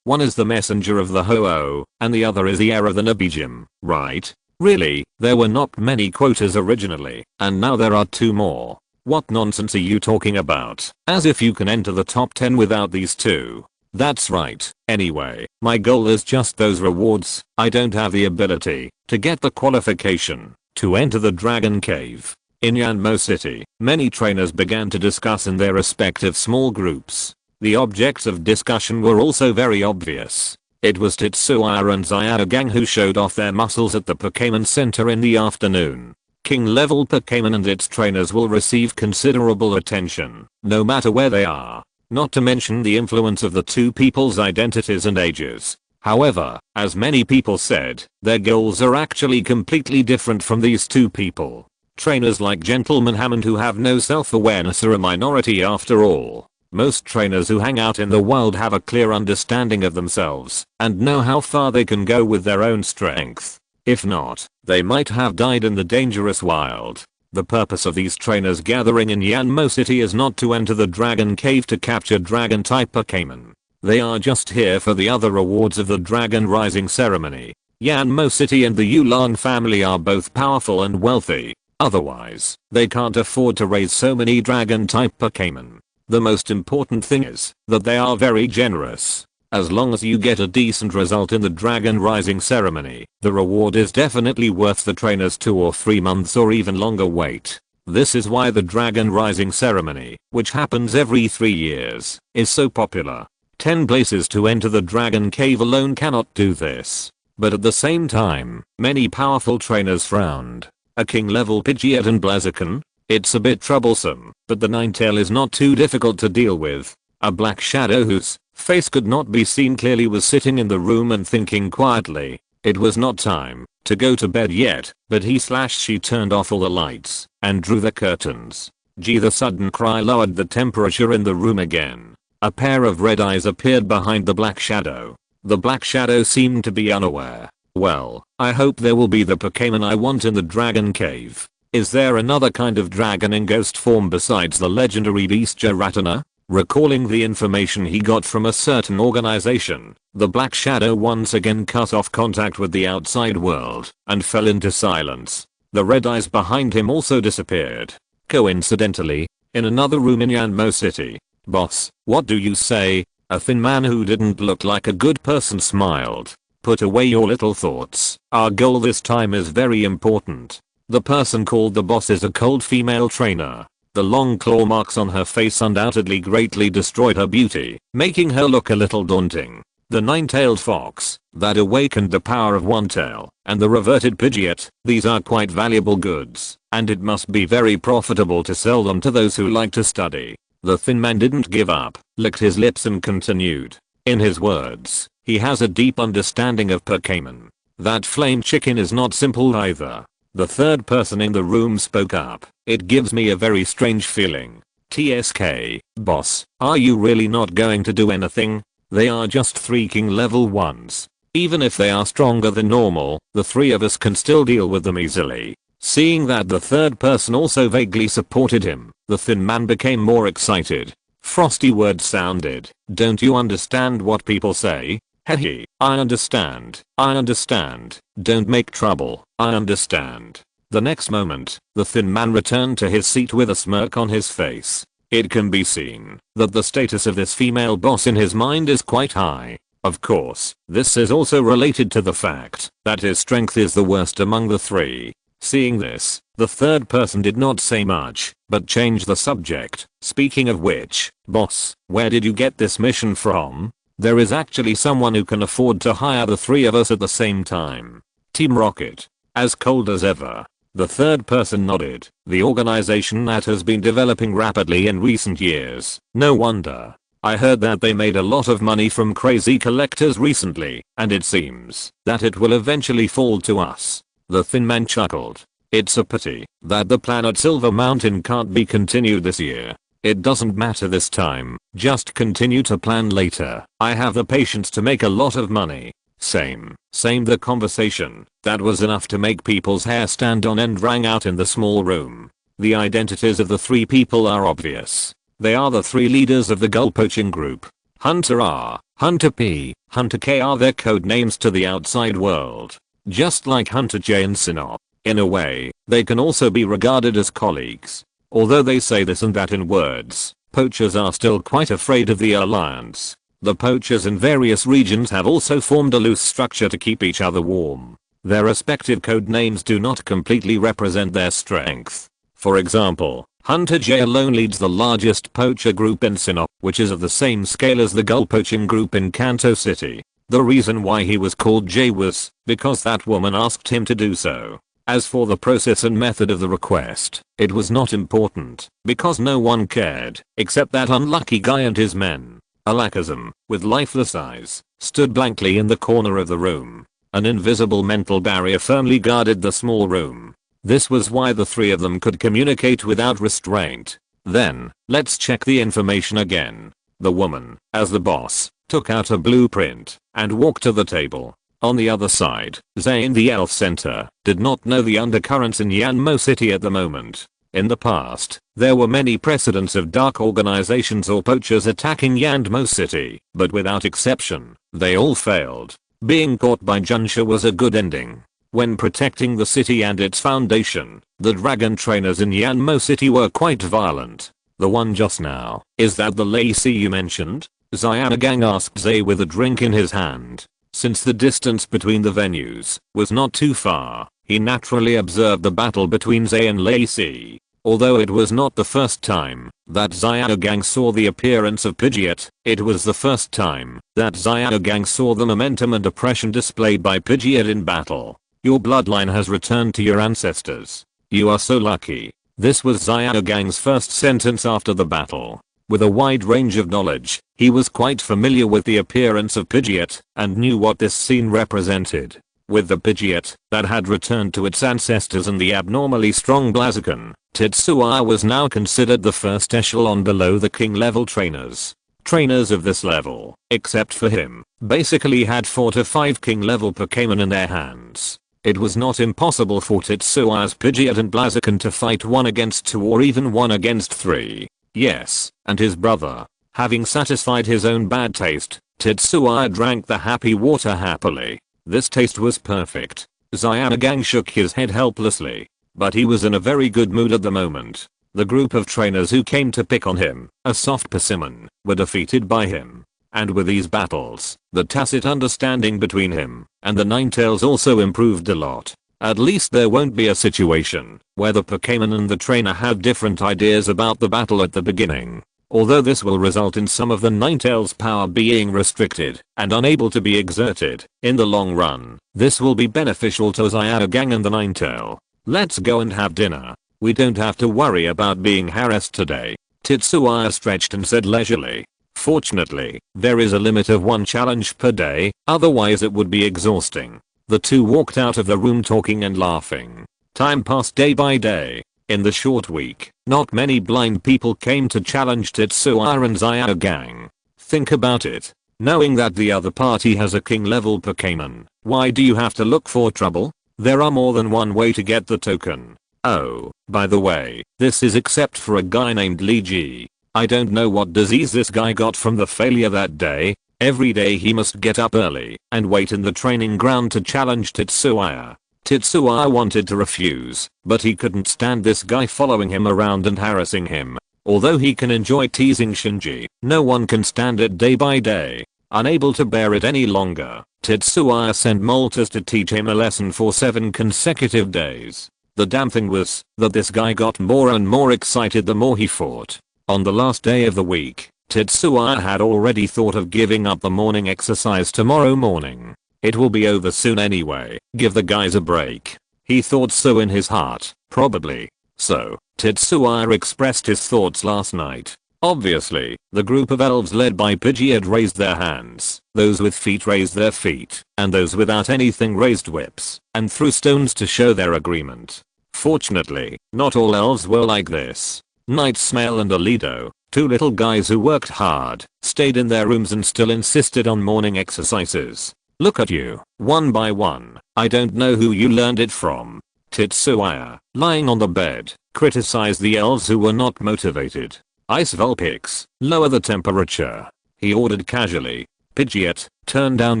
One is the messenger of the Ho-Oh, and the other is the heir of the Nabijim, right? Really, there were not many quotas originally, and now there are 2 more. What nonsense are you talking about? As if you can enter the top 10 without these 2. That's right. Anyway, my goal is just those rewards. I don't have the ability to get the qualification to enter the Dragon Cave. In Yanmo City, many trainers began to discuss in their respective small groups. The objects of discussion were also very obvious. It was Tetsuya and Zyanagang who showed off their muscles at the Pokémon Center in the afternoon. King-level Pokémon and its trainers will receive considerable attention, no matter where they are. Not to mention the influence of the 2 people's identities and ages. However, as many people said, their goals are actually completely different from these 2 people. Trainers like Gentleman Hammond who have no self-awareness are a minority after all. Most trainers who hang out in the wild have a clear understanding of themselves and know how far they can go with their own strength. If not, they might have died in the dangerous wild. The purpose of these trainers gathering in Yanmo City is not to enter the Dragon Cave to capture Dragon-type Pokémon. They are just here for the other rewards of the Dragon Rising ceremony. Yanmo City and the Yulong family are both powerful and wealthy. Otherwise, they can't afford to raise so many Dragon-type Pokémon. The most important thing is that they are very generous. As long as you get a decent result in the Dragon Rising ceremony, the reward is definitely worth the trainer's 2 or 3 months or even longer wait. This is why the Dragon Rising ceremony, which happens every 3 years, is so popular. 10 places to enter the Dragon Cave alone cannot do this. But at the same time, many powerful trainers frowned. A king-level Pidgeot and Blaziken? It's a bit troublesome, but the Ninetale is not too difficult to deal with. A black shadow whose face could not be seen clearly was sitting in the room and thinking quietly. It was not time to go to bed yet, but she turned off all the lights and drew the curtains. Gee, the sudden cry lowered the temperature in the room again. A pair of red eyes appeared behind the black shadow. The black shadow seemed to be unaware. Well, I hope there will be the Pokémon I want in the Dragon Cave. Is there another kind of dragon in ghost form besides the legendary beast Giratina? Recalling the information he got from a certain organization, the Black Shadow once again cut off contact with the outside world and fell into silence. The red eyes behind him also disappeared. Coincidentally, in another room in Yanmo City. Boss, what do you say? A thin man who didn't look like a good person smiled. Put away your little thoughts. Our goal this time is very important. The person called the boss is a cold female trainer. The long claw marks on her face undoubtedly greatly destroyed her beauty, making her look a little daunting. The nine-tailed fox, that awakened the power of one tail, and the reverted Pidgeot, these are quite valuable goods, and it must be very profitable to sell them to those who like to study. The thin man didn't give up, licked his lips and continued. In his words, he has a deep understanding of Pokémon. That flame chicken is not simple either. The third person in the room spoke up. It gives me a very strange feeling. TSK, boss, are you really not going to do anything? They are just 3 king level 1s. Even if they are stronger than normal, the 3 of us can still deal with them easily. Seeing that the third person also vaguely supported him, the thin man became more excited. Frosty words sounded. Don't you understand what people say? Hehe, I understand. I understand. Don't make trouble. I understand. The next moment, the thin man returned to his seat with a smirk on his face. It can be seen that the status of this female boss in his mind is quite high. Of course, this is also related to the fact that his strength is the worst among the 3. Seeing this, the third person did not say much, but changed the subject. Speaking of which, boss, where did you get this mission from? There is actually someone who can afford to hire the 3 of us at the same time. Team Rocket. As cold as ever. The third person nodded. The organization that has been developing rapidly in recent years. No wonder. I heard that they made a lot of money from crazy collectors recently, and it seems that it will eventually fall to us. The thin man chuckled. It's a pity that the planet Silver Mountain can't be continued this year. It doesn't matter this time, just continue to plan later. I have the patience to make a lot of money. Same. The conversation that was enough to make people's hair stand on end rang out in the small room. The identities of the 3 people are obvious. They are the 3 leaders of the gull poaching group. Hunter R, Hunter P, Hunter K are their code names to the outside world. Just like Hunter J and Synopsis. In a way, they can also be regarded as colleagues. Although they say this and that in words, poachers are still quite afraid of the alliance. The poachers in various regions have also formed a loose structure to keep each other warm. Their respective code names do not completely represent their strength. For example, Hunter J alone leads the largest poacher group in Synopsis, which is of the same scale as the gull poaching group in Kanto City. The reason why he was called J was because that woman asked him to do so. As for the process and method of the request, it was not important, because no one cared, except that unlucky guy and his men. Alakazam, with lifeless eyes, stood blankly in the corner of the room. An invisible mental barrier firmly guarded the small room. This was why the 3 of them could communicate without restraint. Then, let's check the information again. The woman, as the boss, took out a blueprint and walked to the table. On the other side, Zane the elf center did not know the undercurrents in Yanmo City at the moment. In the past, there were many precedents of dark organizations or poachers attacking Yanmo City, but without exception, they all failed. Being caught by Junsha was a good ending. When protecting the city and its foundation, the dragon trainers in Yanmo City were quite violent. The one just now, is that the Lacey you mentioned? Xianagang asked Zay with a drink in his hand. Since the distance between the venues was not too far, he naturally observed the battle between Zay and Lacey. Although it was not the first time that Xianagang saw the appearance of Pidgeot, it was the first time that Xianagang saw the momentum and oppression displayed by Pidgeot in battle. Your bloodline has returned to your ancestors. You are so lucky. This was Xianagang's first sentence after the battle. With a wide range of knowledge, he was quite familiar with the appearance of Pidgeot and knew what this scene represented. With the Pidgeot that had returned to its ancestors and the abnormally strong Blaziken, Tetsuya was now considered the first echelon below the king level trainers. Trainers of this level, except for him, basically had 4 to 5 king level Pokémon in their hands. It was not impossible for Tetsuya's Pidgeot and Blaziken to fight 1 against 2 or even 1 against 3. Yes, and his brother. Having satisfied his own bad taste, Tetsuya drank the happy water happily. This taste was perfect. Xianagang shook his head helplessly. But he was in a very good mood at the moment. The group of trainers who came to pick on him, a soft persimmon, were defeated by him. And with these battles, the tacit understanding between him and the Ninetales also improved a lot. At least there won't be a situation where the Pokémon and the trainer have different ideas about the battle at the beginning. Although this will result in some of the Ninetales' power being restricted and unable to be exerted, in the long run, this will be beneficial to Zygarde and the Ninetale. Let's go and have dinner. We don't have to worry about being harassed today. Tetsuya stretched and said leisurely. Fortunately, there is a limit of 1 challenge per day, otherwise it would be exhausting. The two walked out of the room talking and laughing. Time passed day by day. In the short week, not many blind people came to challenge Tetsuya and Zygarde. Think about it. Knowing that the other party has a king level Pokémon, why do you have to look for trouble? There are more than one way to get the token. Oh, by the way, this is except for a guy named Lee Ji. I don't know what disease this guy got from the failure that day. Every day he must get up early and wait in the training ground to challenge Tetsuya. Tetsuya wanted to refuse, but he couldn't stand this guy following him around and harassing him. Although he can enjoy teasing Shinji, no one can stand it day by day. Unable to bear it any longer, Tetsuya sent Moltres to teach him a lesson for 7 consecutive days. The damn thing was that this guy got more and more excited the more he fought. On the last day of the week, Tetsuya had already thought of giving up the morning exercise tomorrow morning. It will be over soon anyway, give the guys a break. He thought so in his heart, probably. So, Tetsuya expressed his thoughts last night. Obviously, the group of elves led by Pidgey had raised their hands, those with feet raised their feet, and those without anything raised whips, and threw stones to show their agreement. Fortunately, not all elves were like this. Night Smell and Alido, 2 little guys who worked hard, stayed in their rooms and still insisted on morning exercises. Look at you, one by one. I don't know who you learned it from. Tetsuya, lying on the bed, criticized the elves who were not motivated. Ice Vulpix, lower the temperature. He ordered casually. Pidgeot, turn down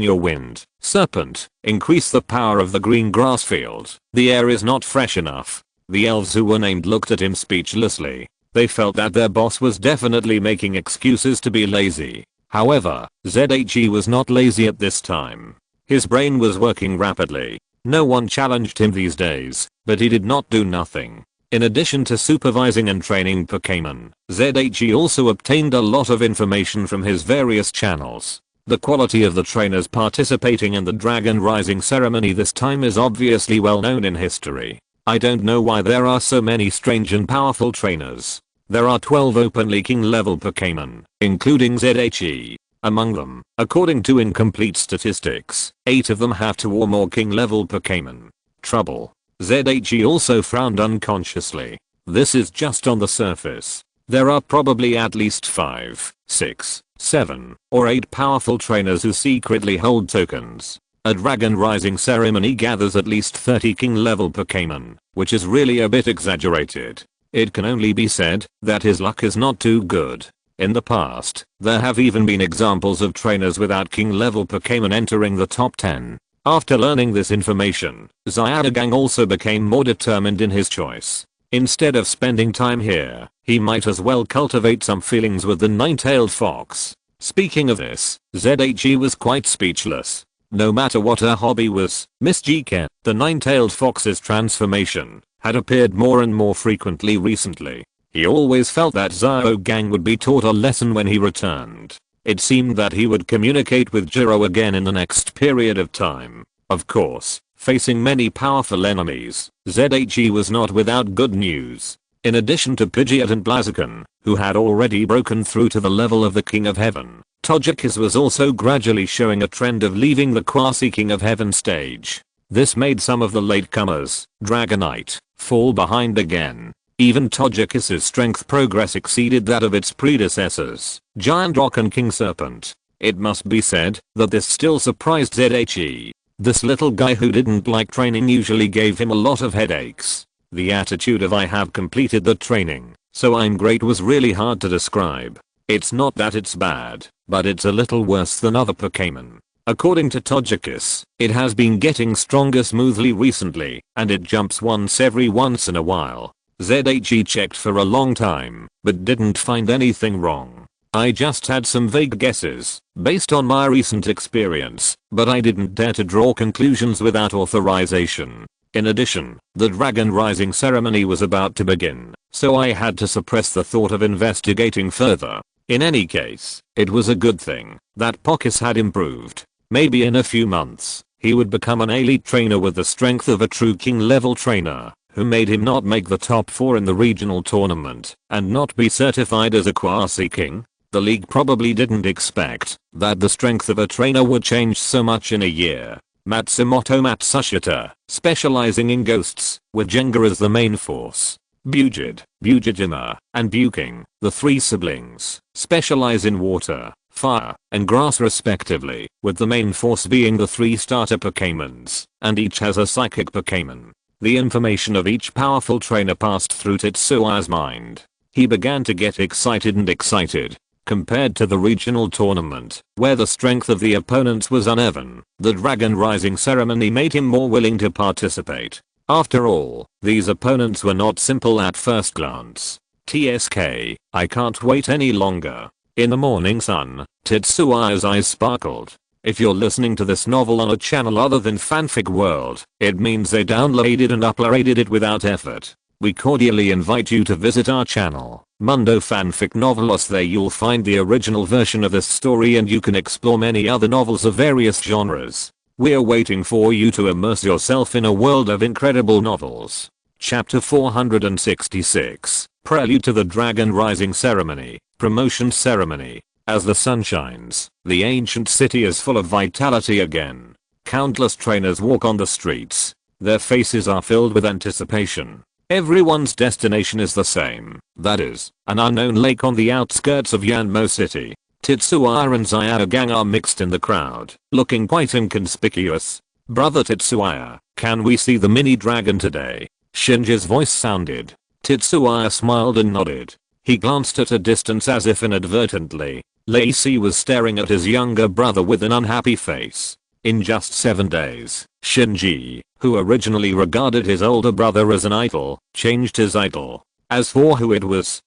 your wind. Serpent, increase the power of the green grass field. The air is not fresh enough. The elves who were named looked at him speechlessly. They felt that their boss was definitely making excuses to be lazy. However, ZHE was not lazy at this time. His brain was working rapidly. No one challenged him these days, but he did not do nothing. In addition to supervising and training Pokémon, ZHE also obtained a lot of information from his various channels. The quality of the trainers participating in the Dragon Rising ceremony this time is obviously well known in history. I don't know why there are so many strange and powerful trainers. There are 12 openly king level Pokémon, including ZHE. Among them, according to incomplete statistics, 8 of them have 2 or more king level Pokémon. Trouble. ZHE also frowned unconsciously. This is just on the surface. There are probably at least 5, 6, 7, or 8 powerful trainers who secretly hold tokens. A Dragon Rising ceremony gathers at least 30 king level Pokémon, which is really a bit exaggerated. It can only be said that his luck is not too good. In the past, there have even been examples of trainers without king level Pokémon entering the top 10. After learning this information, Zygarde also became more determined in his choice. Instead of spending time here, he might as well cultivate some feelings with the nine-tailed fox. Speaking of this, ZHE was quite speechless. No matter what her hobby was, Miss Jiken, the nine-tailed fox's transformation, had appeared more and more frequently recently. He always felt that Zygarde would be taught a lesson when he returned. It seemed that he would communicate with Jiro again in the next period of time. Of course, facing many powerful enemies, ZHE was not without good news. In addition to Pidgeot and Blaziken, who had already broken through to the level of the King of Heaven, Togekiss was also gradually showing a trend of leaving the quasi-King of Heaven stage. This made some of the latecomers, Dragonite, fall behind again. Even Togekiss's strength progress exceeded that of its predecessors, Giant Rock and King Serpent. It must be said that this still surprised ZHE. This little guy who didn't like training usually gave him a lot of headaches. The attitude of "I have completed the training, so I'm great" was really hard to describe. It's not that it's bad, but it's a little worse than other Pokémon. According to Togekiss, it has been getting stronger smoothly recently, and it jumps every once in a while. ZHE checked for a long time, but didn't find anything wrong. I just had some vague guesses, based on my recent experience, but I didn't dare to draw conclusions without authorization. In addition, the dragon rising ceremony was about to begin, so I had to suppress the thought of investigating further. In any case, it was a good thing that Pockets had improved. Maybe in a few months, he would become an elite trainer with the strength of a true king level trainer, who made him not make the top 4 in the regional tournament and not be certified as a quasi-king. The league probably didn't expect that the strength of a trainer would change so much in a year. Matsumoto Matsushita, specializing in ghosts, with Jenga as the main force. Bujid, Bujijima, and Buking, the 3 siblings, specialize in water, fire, and grass respectively, with the main force being the 3 starter Pokémons, and each has a psychic Pokémon. The information of each powerful trainer passed through Tetsuya's mind. He began to get excited. Compared to the regional tournament, where the strength of the opponents was uneven, the Dragon Rising ceremony made him more willing to participate. After all, these opponents were not simple at first glance. TSK, I can't wait any longer. In the morning sun, Tetsuya's eyes sparkled. If you're listening to this novel on a channel other than Fanfic World, it means they downloaded and uploaded it without effort. We cordially invite you to visit our channel, Mundo Fanfic Novelos. There you'll find the original version of this story and you can explore many other novels of various genres. We're waiting for you to immerse yourself in a world of incredible novels. Chapter 466, Prelude to the Dragon Rising Ceremony, Promotion Ceremony. As the sun shines, the ancient city is full of vitality again. Countless trainers walk on the streets. Their faces are filled with anticipation. Everyone's destination is the same, that is, an unknown lake on the outskirts of Yanmo City. Tetsuya and Zyugang are mixed in the crowd, looking quite inconspicuous. Brother Tetsuya, can we see the mini dragon today? Shinji's voice sounded. Tetsuya smiled and nodded. He glanced at a distance as if inadvertently. Lacey was staring at his younger brother with an unhappy face. In just 7 days, Shinji, who originally regarded his older brother as an idol, changed his idol. As for who it was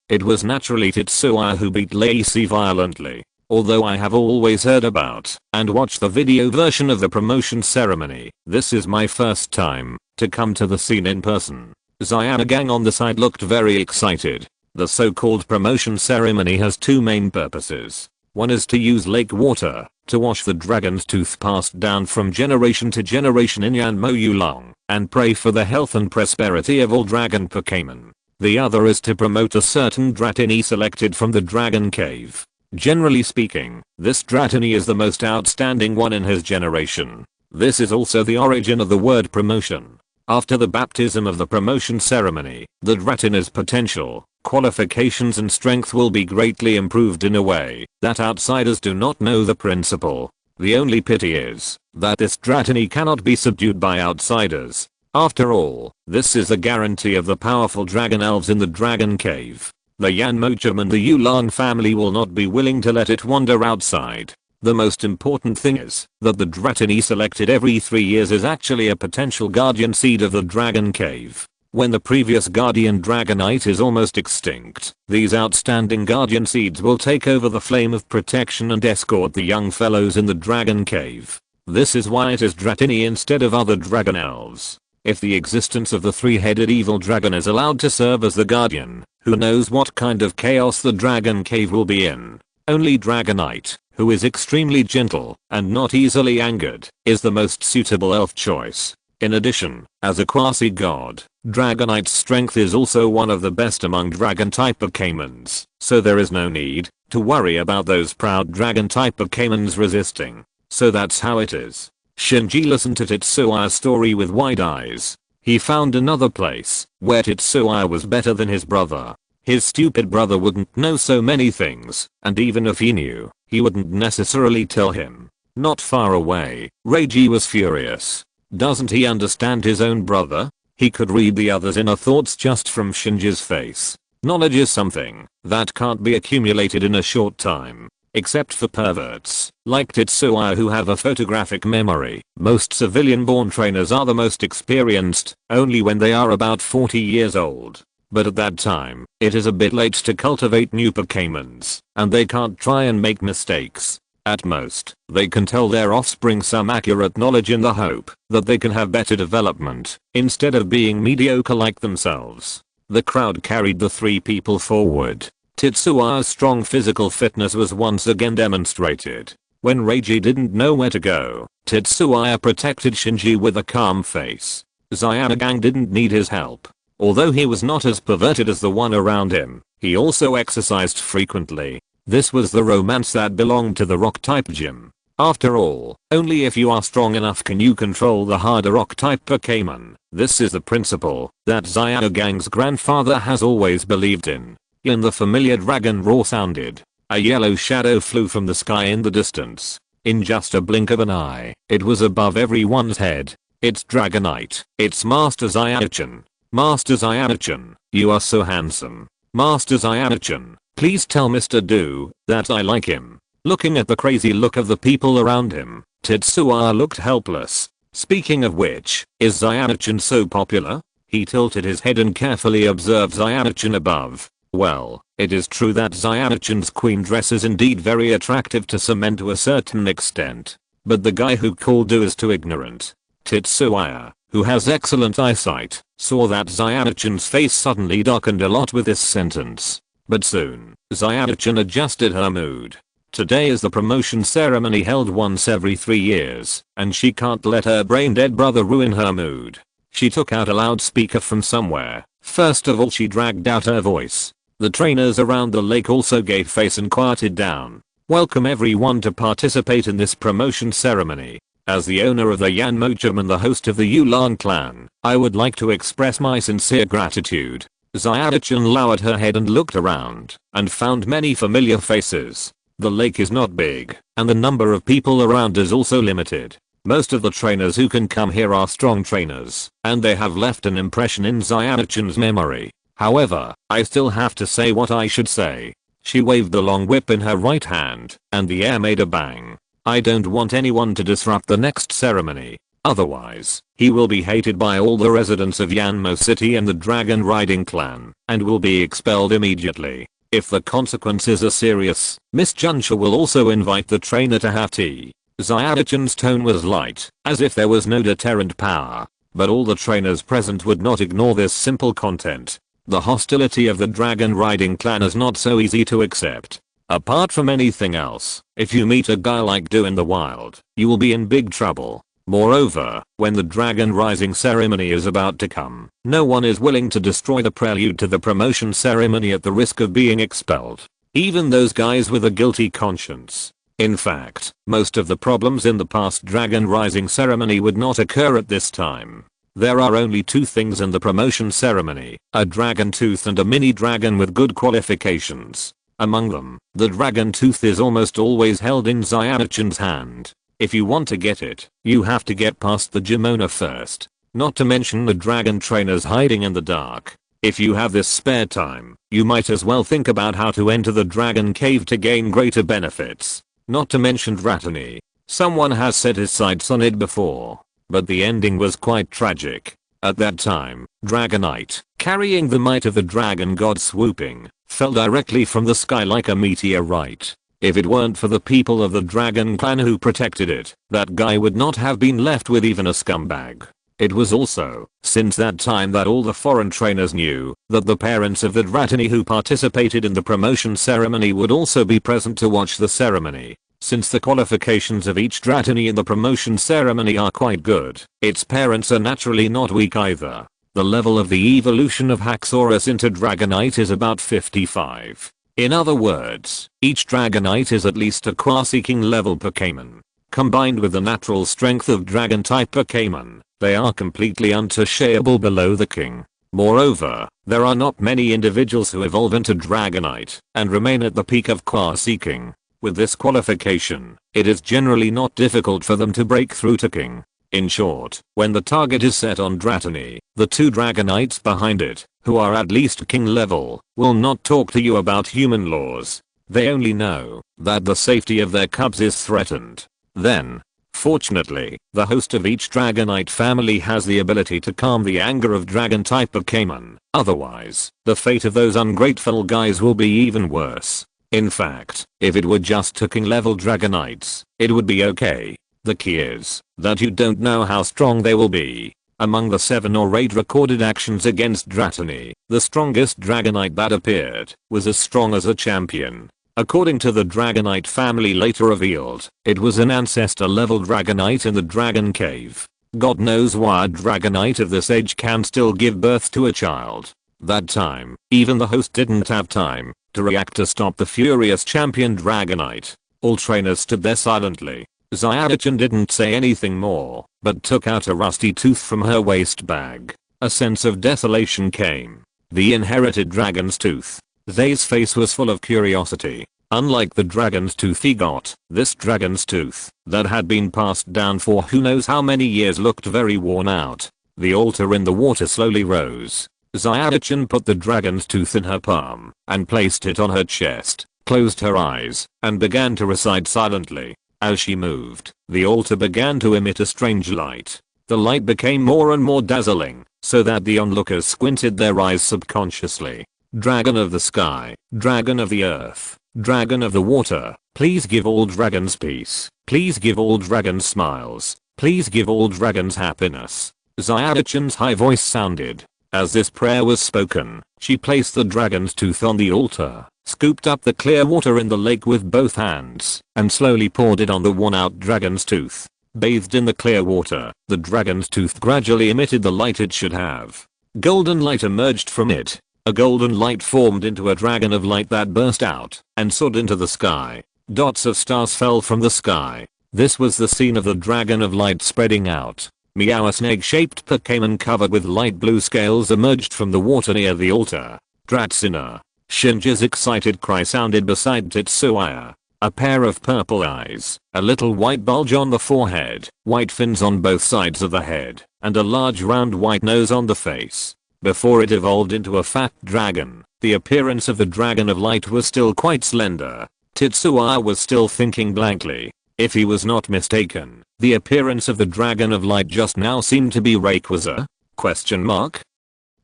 naturally Tetsuya who beat Lacey violently. Although I have always heard about and watched the video version of the promotion ceremony, this is my first time to come to the scene in person. Zyugang on the side looked very excited. The so-called promotion ceremony has 2 main purposes. One is to use lake water to wash the dragon's tooth passed down from generation to generation in Yanmo Yulong, and pray for the health and prosperity of all dragon Pokémon. The other is to promote a certain Dratini selected from the Dragon Cave. Generally speaking, this Dratini is the most outstanding one in his generation. This is also the origin of the word promotion. After the baptism of the promotion ceremony, the Dratini's potential, qualifications and strength will be greatly improved in a way that outsiders do not know the principle. The only pity is that this Dratini cannot be subdued by outsiders. After all, this is a guarantee of the powerful dragon elves in the Dragon Cave. The Yanmochim and the Yulong family will not be willing to let it wander outside. The most important thing is that the Dratini selected every 3 years is actually a potential guardian seed of the Dragon Cave. When the previous guardian Dragonite is almost extinct, these outstanding guardian seeds will take over the flame of protection and escort the young fellows in the Dragon Cave. This is why it is Dratini instead of other dragon elves. If the existence of the 3-headed evil dragon is allowed to serve as the guardian, who knows what kind of chaos the Dragon Cave will be in. Only Dragonite, who is extremely gentle and not easily angered, is the most suitable elf choice. In addition, as a quasi-god, Dragonite's strength is also one of the best among dragon-type Pokémons, so there is no need to worry about those proud dragon-type Pokémons resisting. So that's how it is. Shinji listened to Tetsuya's story with wide eyes. He found another place where Tetsuya was better than his brother. His stupid brother wouldn't know so many things, and even if he knew, he wouldn't necessarily tell him. Not far away, Reiji was furious. Doesn't he understand his own brother? He could read the other's inner thoughts just from Shinji's face. Knowledge is something that can't be accumulated in a short time. Except for perverts, like Tetsuya who have a photographic memory. Most civilian-born trainers are the most experienced, only when they are about 40 years old. But at that time, it is a bit late to cultivate new Pokémons, and they can't try and make mistakes. At most, they can tell their offspring some accurate knowledge in the hope that they can have better development instead of being mediocre like themselves. The crowd carried the three people forward. Tetsua's strong physical fitness was once again demonstrated. When Reiji didn't know where to go, Tetsuya protected Shinji with a calm face. Xayanagang didn't need his help. Although he was not as perverted as the one around him, he also exercised frequently. This was the romance that belonged to the rock-type gym. After all, only if you are strong enough can you control the harder rock-type Pokémon. This is the principle that Xayanagang's grandfather has always believed in. In the familiar dragon roar sounded. A yellow shadow flew from the sky in the distance. In just a blink of an eye, it was above everyone's head. It's Dragonite. It's Master Xayana-chan. Master Xayana-chan, you are so handsome. Master Xayana-chan, please tell Mr. Do that I like him. Looking at the crazy look of the people around him, Tetsuya looked helpless. Speaking of which, is Xayana-chan so popular? He tilted his head and carefully observed Xayana-chan above. Well, it is true that Xayana-chan's queen dress is indeed very attractive to some men to a certain extent. But the guy who called Do is too ignorant. Tetsuya, who has excellent eyesight, saw that Xayana-chan's face suddenly darkened a lot with this sentence. But soon, Xayana-chan adjusted her mood. Today is the promotion ceremony held once every 3 years, and she can't let her brain-dead brother ruin her mood. She took out a loudspeaker from somewhere. First of all she dragged out her voice. The trainers around the lake also gave face and quieted down. Welcome everyone to participate in this promotion ceremony. As the owner of the Yanmocham and the host of the Yulan clan, I would like to express my sincere gratitude. Xayana-chan lowered her head and looked around, and found many familiar faces. The lake is not big, and the number of people around is also limited. Most of the trainers who can come here are strong trainers, and they have left an impression in Xayana-chan's memory. However, I still have to say what I should say. She waved the long whip in her right hand, and the air made a bang. I don't want anyone to disrupt the next ceremony. Otherwise, he will be hated by all the residents of Yanmo City and the dragon riding clan, and will be expelled immediately. If the consequences are serious, Miss Junsha will also invite the trainer to have tea. Xayana-chan's tone was light, as if there was no deterrent power. But all the trainers present would not ignore this simple content. The hostility of the dragon riding clan is not so easy to accept. Apart from anything else, if you meet a guy like Do in the wild, you will be in big trouble. Moreover, when the dragon rising ceremony is about to come, no one is willing to destroy the prelude to the promotion ceremony at the risk of being expelled. Even those guys with a guilty conscience. In fact, most of the problems in the past dragon rising ceremony would not occur at this time. There are only 2 things in the promotion ceremony, a dragon tooth and a mini dragon with good qualifications. Among them, the dragon tooth is almost always held in Xayana-chan's hand. If you want to get it, you have to get past the gym owner first. Not to mention the dragon trainers hiding in the dark. If you have this spare time, you might as well think about how to enter the dragon cave to gain greater benefits. Not to mention Dratini. Someone has set his sights on it before. But the ending was quite tragic. At that time, Dragonite, carrying the might of the dragon god swooping, fell directly from the sky like a meteorite. If it weren't for the people of the dragon clan who protected it, that guy would not have been left with even a scumbag. It was also, since that time that all the foreign trainers knew, that the parents of the Dratini who participated in the promotion ceremony would also be present to watch the ceremony. Since the qualifications of each Dratini in the promotion ceremony are quite good, its parents are naturally not weak either. The level of the evolution of Haxorus into Dragonite is about 55. In other words, each Dragonite is at least a quasi-king level Pokémon. Combined with the natural strength of Dragon-type Pokémon, they are completely untouchable below the king. Moreover, there are not many individuals who evolve into Dragonite and remain at the peak of quasi-king. With this qualification, it is generally not difficult for them to break through to king. In short, when the target is set on Dratini, the 2 Dragonites behind it, who are at least king level, will not talk to you about human laws. They only know that the safety of their cubs is threatened. Then, fortunately, the host of each Dragonite family has the ability to calm the anger of Dragon-type Pokémon. Otherwise, the fate of those ungrateful guys will be even worse. In fact, if it were just hooking level dragonites, it would be okay. The key is that you don't know how strong they will be. Among the 7 or 8 recorded actions against Dratini, the strongest dragonite that appeared was as strong as a champion. According to the dragonite family later revealed, it was an ancestor level dragonite in the dragon cave. God knows why a dragonite of this age can still give birth to a child. That time, even the host didn't have time to react to stop the furious champion dragonite. All trainers stood there silently. Zyadichan didn't say anything more, but took out a rusty tooth from her waist bag. A sense of desolation came. The inherited dragon's tooth. Zay's face was full of curiosity. Unlike the dragon's tooth he got, this dragon's tooth, that had been passed down for who knows how many years, looked very worn out. The altar in the water slowly rose. Zyadichan put the dragon's tooth in her palm, and placed it on her chest, closed her eyes, and began to recite silently. As she moved, the altar began to emit a strange light. The light became more and more dazzling, so that the onlookers squinted their eyes subconsciously. Dragon of the sky, dragon of the earth, dragon of the water, please give all dragons peace. Please give all dragons smiles. Please give all dragons happiness. Zyadichan's high voice sounded. As this prayer was spoken, she placed the dragon's tooth on the altar, scooped up the clear water in the lake with both hands, and slowly poured it on the worn-out dragon's tooth. Bathed in the clear water, the dragon's tooth gradually emitted the light it should have. Golden light emerged from it. A golden light formed into a dragon of light that burst out and soared into the sky. Dots of stars fell from the sky. This was the scene of the dragon of light spreading out. Meow, a snake-shaped Pokémon covered with light blue scales emerged from the water near the altar. Dratsina. Shinja's excited cry sounded beside Tetsuya. A pair of purple eyes, a little white bulge on the forehead, white fins on both sides of the head, and a large round white nose on the face. Before it evolved into a fat dragon, the appearance of the dragon of light was still quite slender. Tetsuya was still thinking blankly. If he was not mistaken, the appearance of the dragon of light just now seemed to be Rayquaza?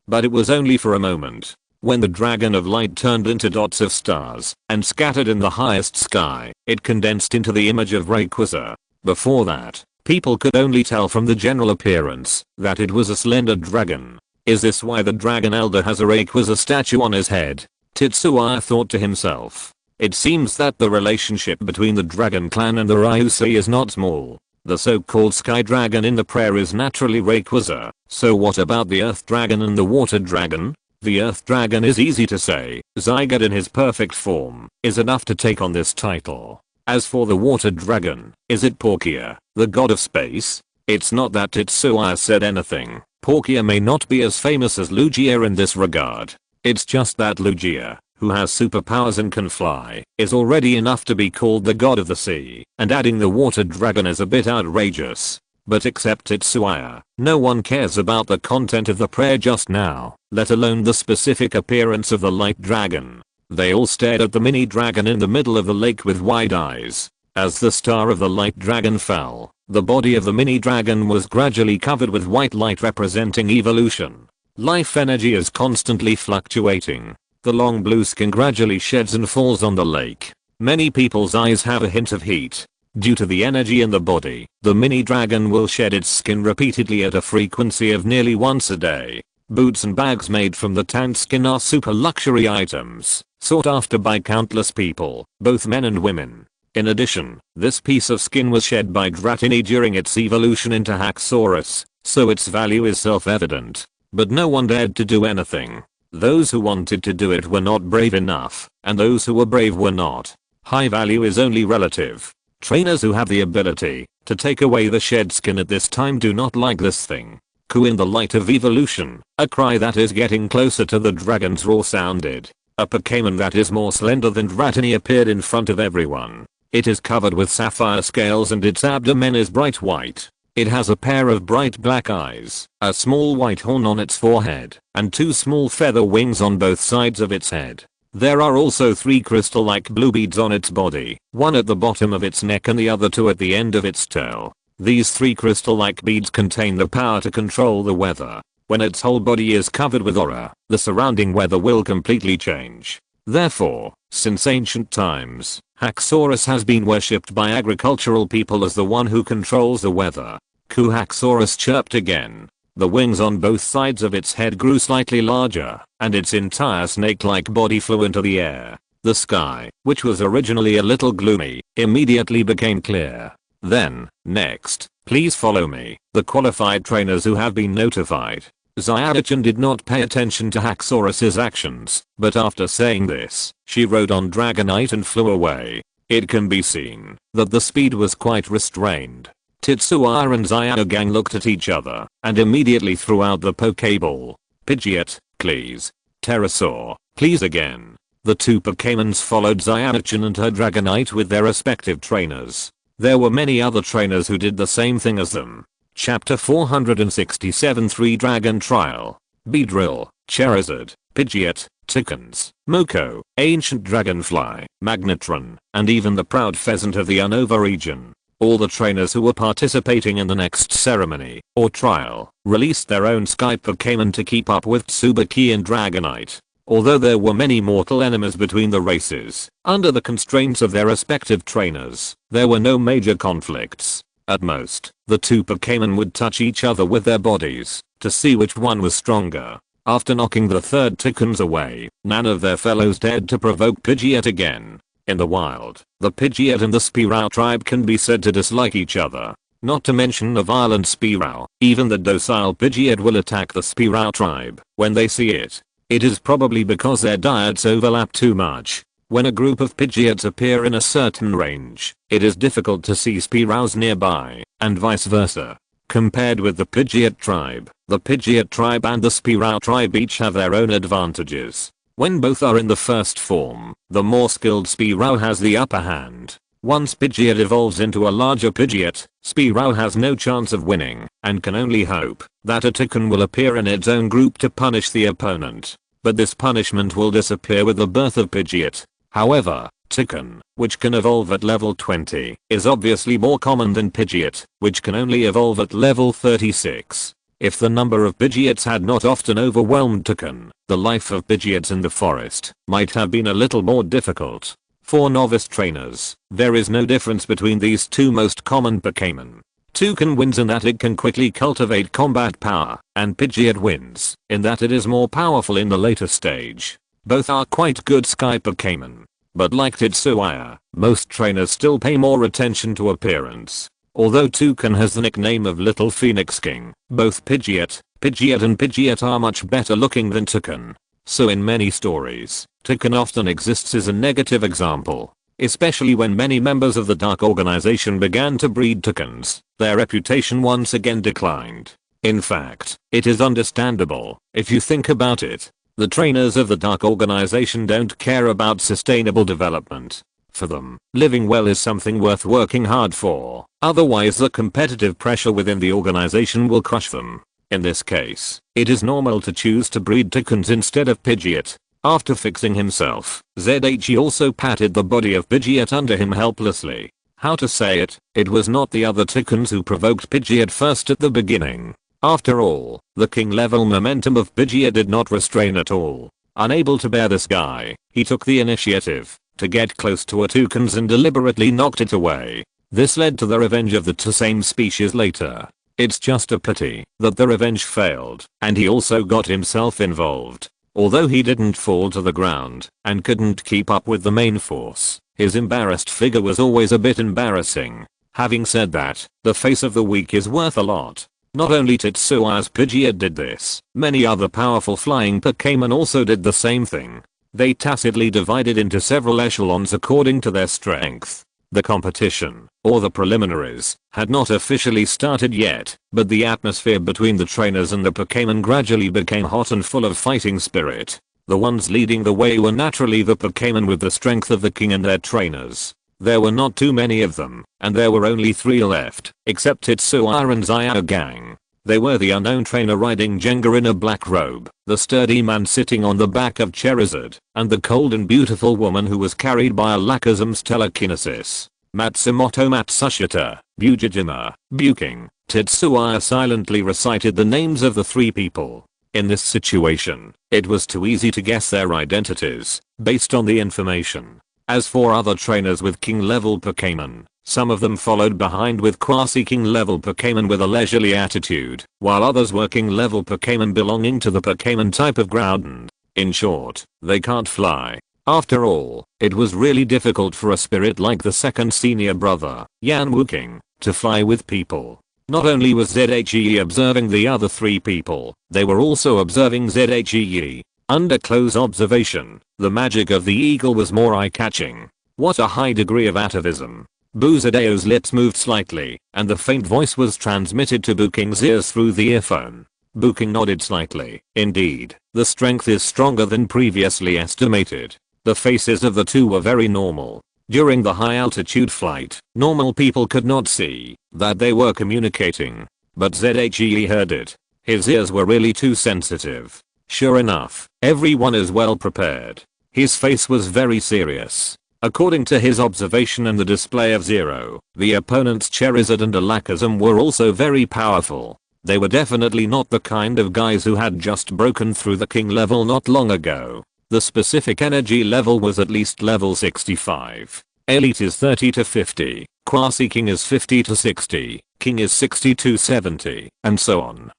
But it was only for a moment. When the dragon of light turned into dots of stars and scattered in the highest sky, it condensed into the image of Rayquaza. Before that, people could only tell from the general appearance that it was a slender dragon. Is this why the dragon elder has a Rayquaza statue on his head? Tetsuya thought to himself. It seems that the relationship between the dragon clan and the Ryusei is not small. The so-called sky dragon in the prayer is naturally Rayquaza. So what about the earth dragon and the water dragon? The earth dragon is easy to say. Zygarde in his perfect form is enough to take on this title. As for the water dragon, is it Palkia, the god of space? It's not that Tetsuya said anything. Palkia may not be as famous as Lugia in this regard. It's just that Lugia, who has superpowers and can fly, is already enough to be called the god of the sea, and adding the water dragon is a bit outrageous. But except Tetsuya, no one cares about the content of the prayer just now, let alone the specific appearance of the light dragon. They all stared at the mini dragon in the middle of the lake with wide eyes. As the star of the light dragon fell, the body of the mini dragon was gradually covered with white light representing evolution. Life energy is constantly fluctuating. The long blue skin gradually sheds and falls on the lake. Many people's eyes have a hint of heat. Due to the energy in the body, the mini dragon will shed its skin repeatedly at a frequency of nearly once a day. Boots and bags made from the tanned skin are super luxury items, sought after by countless people, both men and women. In addition, this piece of skin was shed by Dratini during its evolution into Haxorus, so its value is self-evident. But no one dared to do anything. Those who wanted to do it were not brave enough, and those who were brave were not. High value is only relative. Trainers who have the ability to take away the shed skin at this time do not like this thing. Ku in the light of evolution, a cry that is getting closer to the dragon's roar sounded. A Pokémon that is more slender than Dratini appeared in front of everyone. It is covered with sapphire scales and its abdomen is bright white. It has a pair of bright black eyes, a small white horn on its forehead, and 2 small feather wings on both sides of its head. There are also 3 crystal-like blue beads on its body, one at the bottom of its neck and the other 2 at the end of its tail. These 3 crystal-like beads contain the power to control the weather. When its whole body is covered with aura, the surrounding weather will completely change. Therefore, Since ancient times, Haxorus has been worshipped by agricultural people as the one who controls the weather. Coo Haxorus chirped again. The wings on both sides of its head grew slightly larger, and its entire snake-like body flew into the air. The sky, which was originally a little gloomy, immediately became clear. Then, next, please follow me, the qualified trainers who have been notified. Zyada-chan did not pay attention to Haxorus's actions, but after saying this, she rode on Dragonite and flew away. It can be seen that the speed was quite restrained. Tetsuya and Zyada gang looked at each other and immediately threw out the Pokeball. Pidgeot, please. Pterosaur, please again. The two Pokémons followed Zyada-chan and her Dragonite with their respective trainers. There were many other trainers who did the same thing as them. Chapter 467 3 Dragon Trial. Beedrill, Charizard, Pidgeot, Toucans, Moko, Ancient Dragonfly, Magnetron, and even the proud pheasant of the Unova region. All the trainers who were participating in the next ceremony, or trial, released their own Sky Pokémon to keep up with Tsubaki and Dragonite. Although there were many mortal enemies between the races, under the constraints of their respective trainers, there were no major conflicts. At most, the two Pokémon would touch each other with their bodies, to see which one was stronger. After knocking the third Toucans away, none of their fellows dared to provoke Pidgeot again. In the wild, the Pidgeot and the Spearow tribe can be said to dislike each other. Not to mention the violent Spearow, even the docile Pidgeot will attack the Spearow tribe when they see it. It is probably because their diets overlap too much. When a group of Pidgeots appear in a certain range, it is difficult to see Spearows nearby, and vice versa. Compared with the Pidgeot tribe and the Spearow tribe each have their own advantages. When both are in the first form, the more skilled Spearow has the upper hand. Once Pidgeot evolves into a larger Pidgeot, Spearow has no chance of winning, and can only hope that a Toucan will appear in its own group to punish the opponent. But this punishment will disappear with the birth of Pidgeot. However, Toucan, which can evolve at level 20, is obviously more common than Pidgeot, which can only evolve at level 36. If the number of Pidgeots had not often overwhelmed Toucan, the life of Pidgeots in the forest might have been a little more difficult. For novice trainers, there is no difference between these two most common Pokémon. Toucan wins in that it can quickly cultivate combat power, and Pidgeot wins in that it is more powerful in the later stage. Both are quite good Sky Pokémon. But like Tetsuya, most trainers still pay more attention to appearance. Although Toucan has the nickname of Little Phoenix King, both Pidgeot and Pidgeot are much better looking than Toucan. So in many stories, Toucan often exists as a negative example. Especially when many members of the Dark Organization began to breed Toucans, their reputation once again declined. In fact, it is understandable, if you think about it. The trainers of the Dark Organization don't care about sustainable development. For them, living well is something worth working hard for, otherwise the competitive pressure within the organization will crush them. In this case, it is normal to choose to breed Toucans instead of Pidgeot. After fixing himself, ZHE also patted the body of Pidgeot under him helplessly. How to say it, it was not the other Toucans who provoked Pidgeot first at the beginning. After all, the king level momentum of Pidgeot did not restrain at all. Unable to bear this guy, he took the initiative to get close to a Toucans and deliberately knocked it away. This led to the revenge of the same species later. It's just a pity that the revenge failed, and he also got himself involved. Although he didn't fall to the ground and couldn't keep up with the main force, his embarrassed figure was always a bit embarrassing. Having said that, the face of the week is worth a lot. Not only Tetsuya's Pidgeot did this, many other powerful flying Pokémon also did the same thing. They tacitly divided into several echelons according to their strength. The competition, or the preliminaries, had not officially started yet, but the atmosphere between the trainers and the Pokémon gradually became hot and full of fighting spirit. The ones leading the way were naturally the Pokémon with the strength of the king and their trainers. There were not too many of them, and there were only 3 left, except Tetsuya and Zyada gang. They were the unknown trainer riding Jenga in a black robe, the sturdy man sitting on the back of Charizard, and the cold and beautiful woman who was carried by a Lakazam's telekinesis. Matsumoto Matsushita, Bujijima, Buking. Tetsuya silently recited the names of the 3 people. In this situation, it was too easy to guess their identities, based on the information. As for other trainers with king level Pokémon, some of them followed behind with quasi-king level Pokémon with a leisurely attitude, while others were king level Pokémon belonging to the Pokémon type of ground. In short, they can't fly. After all, it was really difficult for a spirit like the second senior brother, Yan Wuking, to fly with people. Not only was ZHE observing the other 3 people, they were also observing ZHE. Under close observation, the magic of the eagle was more eye-catching. What a high degree of atavism. Buzadeo's lips moved slightly, and the faint voice was transmitted to Buking's ears through the earphone. Buking nodded slightly. Indeed, the strength is stronger than previously estimated. The faces of the two were very normal. During the high-altitude flight, normal people could not see that they were communicating. But ZHE heard it. His ears were really too sensitive. Sure enough, everyone is well prepared. His face was very serious. According to his observation and the display of Zero, the opponents Charizard and Alakazam were also very powerful. They were definitely not the kind of guys who had just broken through the king level not long ago. The specific energy level was at least level 65. Elite is 30 to 50, Quasi-King is 50 to 60, King is 60 to 70, and so on.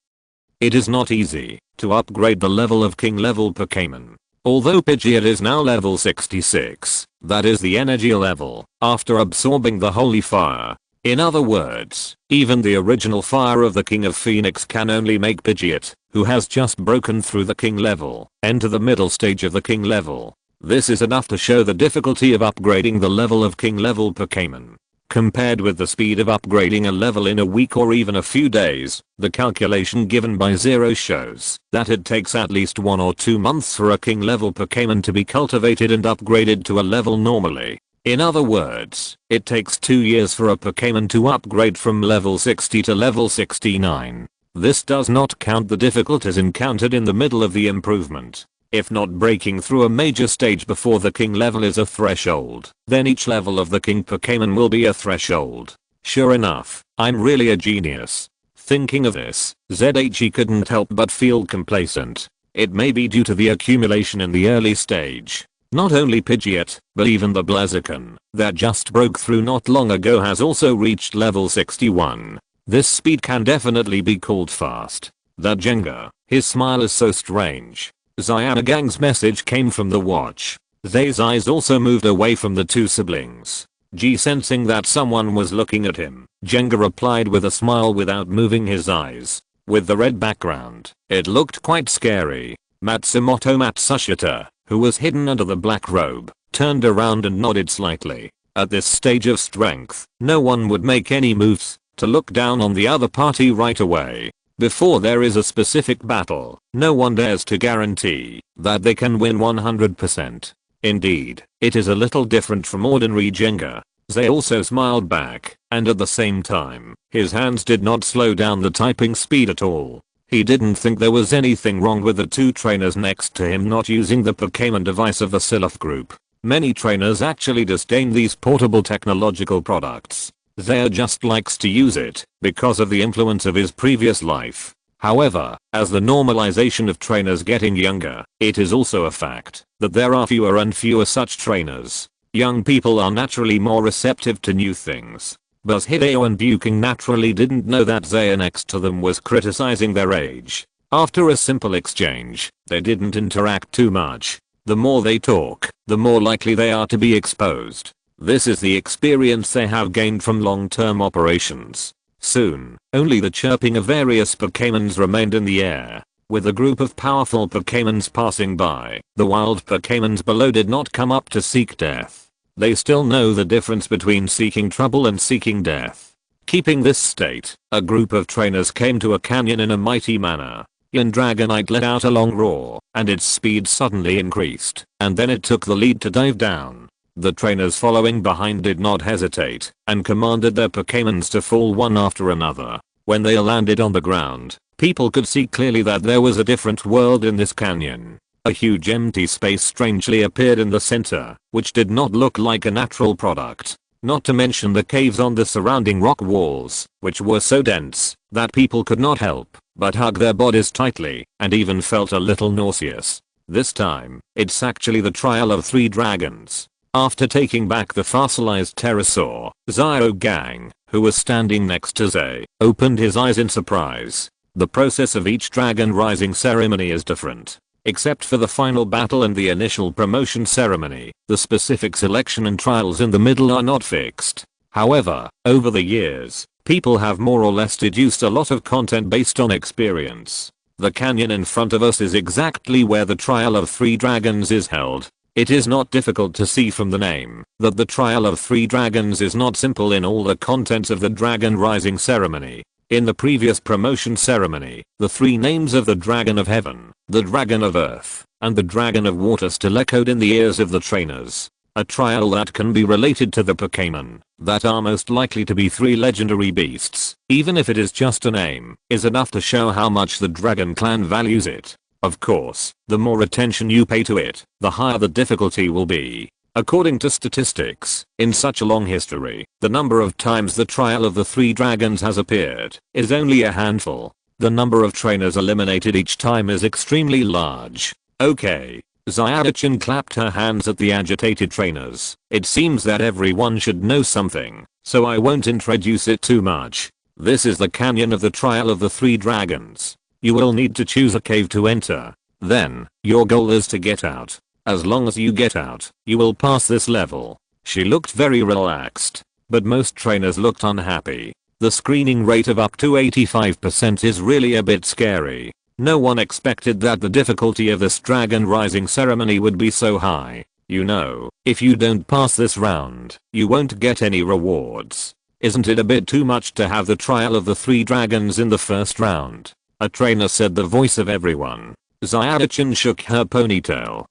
It is not easy to upgrade the level of king level Pokémon. Although Pidgeot is now level 66, that is the energy level, after absorbing the holy fire. In other words, even the original fire of the King of Phoenix can only make Pidgeot, who has just broken through the king level, enter the middle stage of the king level. This is enough to show the difficulty of upgrading the level of king level Pokémon. Compared with the speed of upgrading a level in a week or even a few days, the calculation given by Zero shows that it takes at least 1 or 2 months for a king level Pokémon to be cultivated and upgraded to a level normally. In other words, it takes 2 years for a Pokémon to upgrade from level 60 to level 69. This does not count the difficulties encountered in the middle of the improvement. If not breaking through a major stage before the king level is a threshold, then each level of the king Pokémon will be a threshold. Sure enough, I'm really a genius. Thinking of this, ZHE couldn't help but feel complacent. It may be due to the accumulation in the early stage. Not only Pidgeot, but even the Blaziken, that just broke through not long ago has also reached level 61. This speed can definitely be called fast. That Jenga, his smile is so strange. Xianagang's message came from the watch. Zay's eyes also moved away from the two siblings. G sensing that someone was looking at him, Jenga replied with a smile without moving his eyes. With the red background, it looked quite scary. Matsumoto Matsushita, who was hidden under the black robe, turned around and nodded slightly. At this stage of strength, no one would make any moves to look down on the other party right away. Before there is a specific battle, no one dares to guarantee that they can win 100%. Indeed, it is a little different from ordinary Jenga. Zay also smiled back, and at the same time, his hands did not slow down the typing speed at all. He didn't think there was anything wrong with the two trainers next to him not using the Pokémon device of the Silph group. Many trainers actually disdain these portable technological products. Zay just likes to use it because of the influence of his previous life. However, as the normalization of trainers getting younger, it is also a fact that there are fewer and fewer such trainers. Young people are naturally more receptive to new things. But Hideo and Buking naturally didn't know that Zaya next to them was criticizing their age. After a simple exchange, they didn't interact too much. The more they talk, the more likely they are to be exposed. This is the experience they have gained from long-term operations. Soon, only the chirping of various Pokémons remained in the air. With a group of powerful Pokémons passing by, the wild Pokémons below did not come up to seek death. They still know the difference between seeking trouble and seeking death. Keeping this state, a group of trainers came to a canyon in a mighty manner. Yan Dragonite let out a long roar, and its speed suddenly increased, and then it took the lead to dive down. The trainers following behind did not hesitate, and commanded their Pokémons to fall one after another. When they landed on the ground, people could see clearly that there was a different world in this canyon. A huge empty space strangely appeared in the center, which did not look like a natural product. Not to mention the caves on the surrounding rock walls, which were so dense that people could not help but hugged their bodies tightly and even felt a little nauseous. This time, it's actually the trial of 3 dragons. After taking back the fossilized pterosaur, Zyrogang, who was standing next to Zay, opened his eyes in surprise. The process of each dragon rising ceremony is different. Except for the final battle and the initial promotion ceremony, the specific selection and trials in the middle are not fixed. However, over the years, people have more or less deduced a lot of content based on experience. The canyon in front of us is exactly where the trial of 3 dragons is held. It is not difficult to see from the name that the trial of 3 dragons is not simple in all the contents of the dragon rising ceremony. In the previous promotion ceremony, the 3 names of the Dragon of Heaven, the Dragon of Earth, and the Dragon of Water still echoed in the ears of the trainers. A trial that can be related to the Pokémon that are most likely to be 3 legendary beasts, even if it is just a name, is enough to show how much the Dragon Clan values it. Of course, the more attention you pay to it, the higher the difficulty will be. According to statistics, in such a long history, the number of times the trial of the 3 dragons has appeared is only a handful. The number of trainers eliminated each time is extremely large. Okay. Zyada-chan clapped her hands at the agitated trainers. It seems that everyone should know something, so I won't introduce it too much. This is the canyon of the trial of the 3 dragons. You will need to choose a cave to enter. Then, your goal is to get out. As long as you get out, you will pass this level. She looked very relaxed, but most trainers looked unhappy. The screening rate of up to 85% is really a bit scary. No one expected that the difficulty of this dragon rising ceremony would be so high. You know, if you don't pass this round, you won't get any rewards. Isn't it a bit too much to have the trial of the 3 dragons in the first round? A trainer said, the voice of everyone. Zyada-chan shook her ponytail.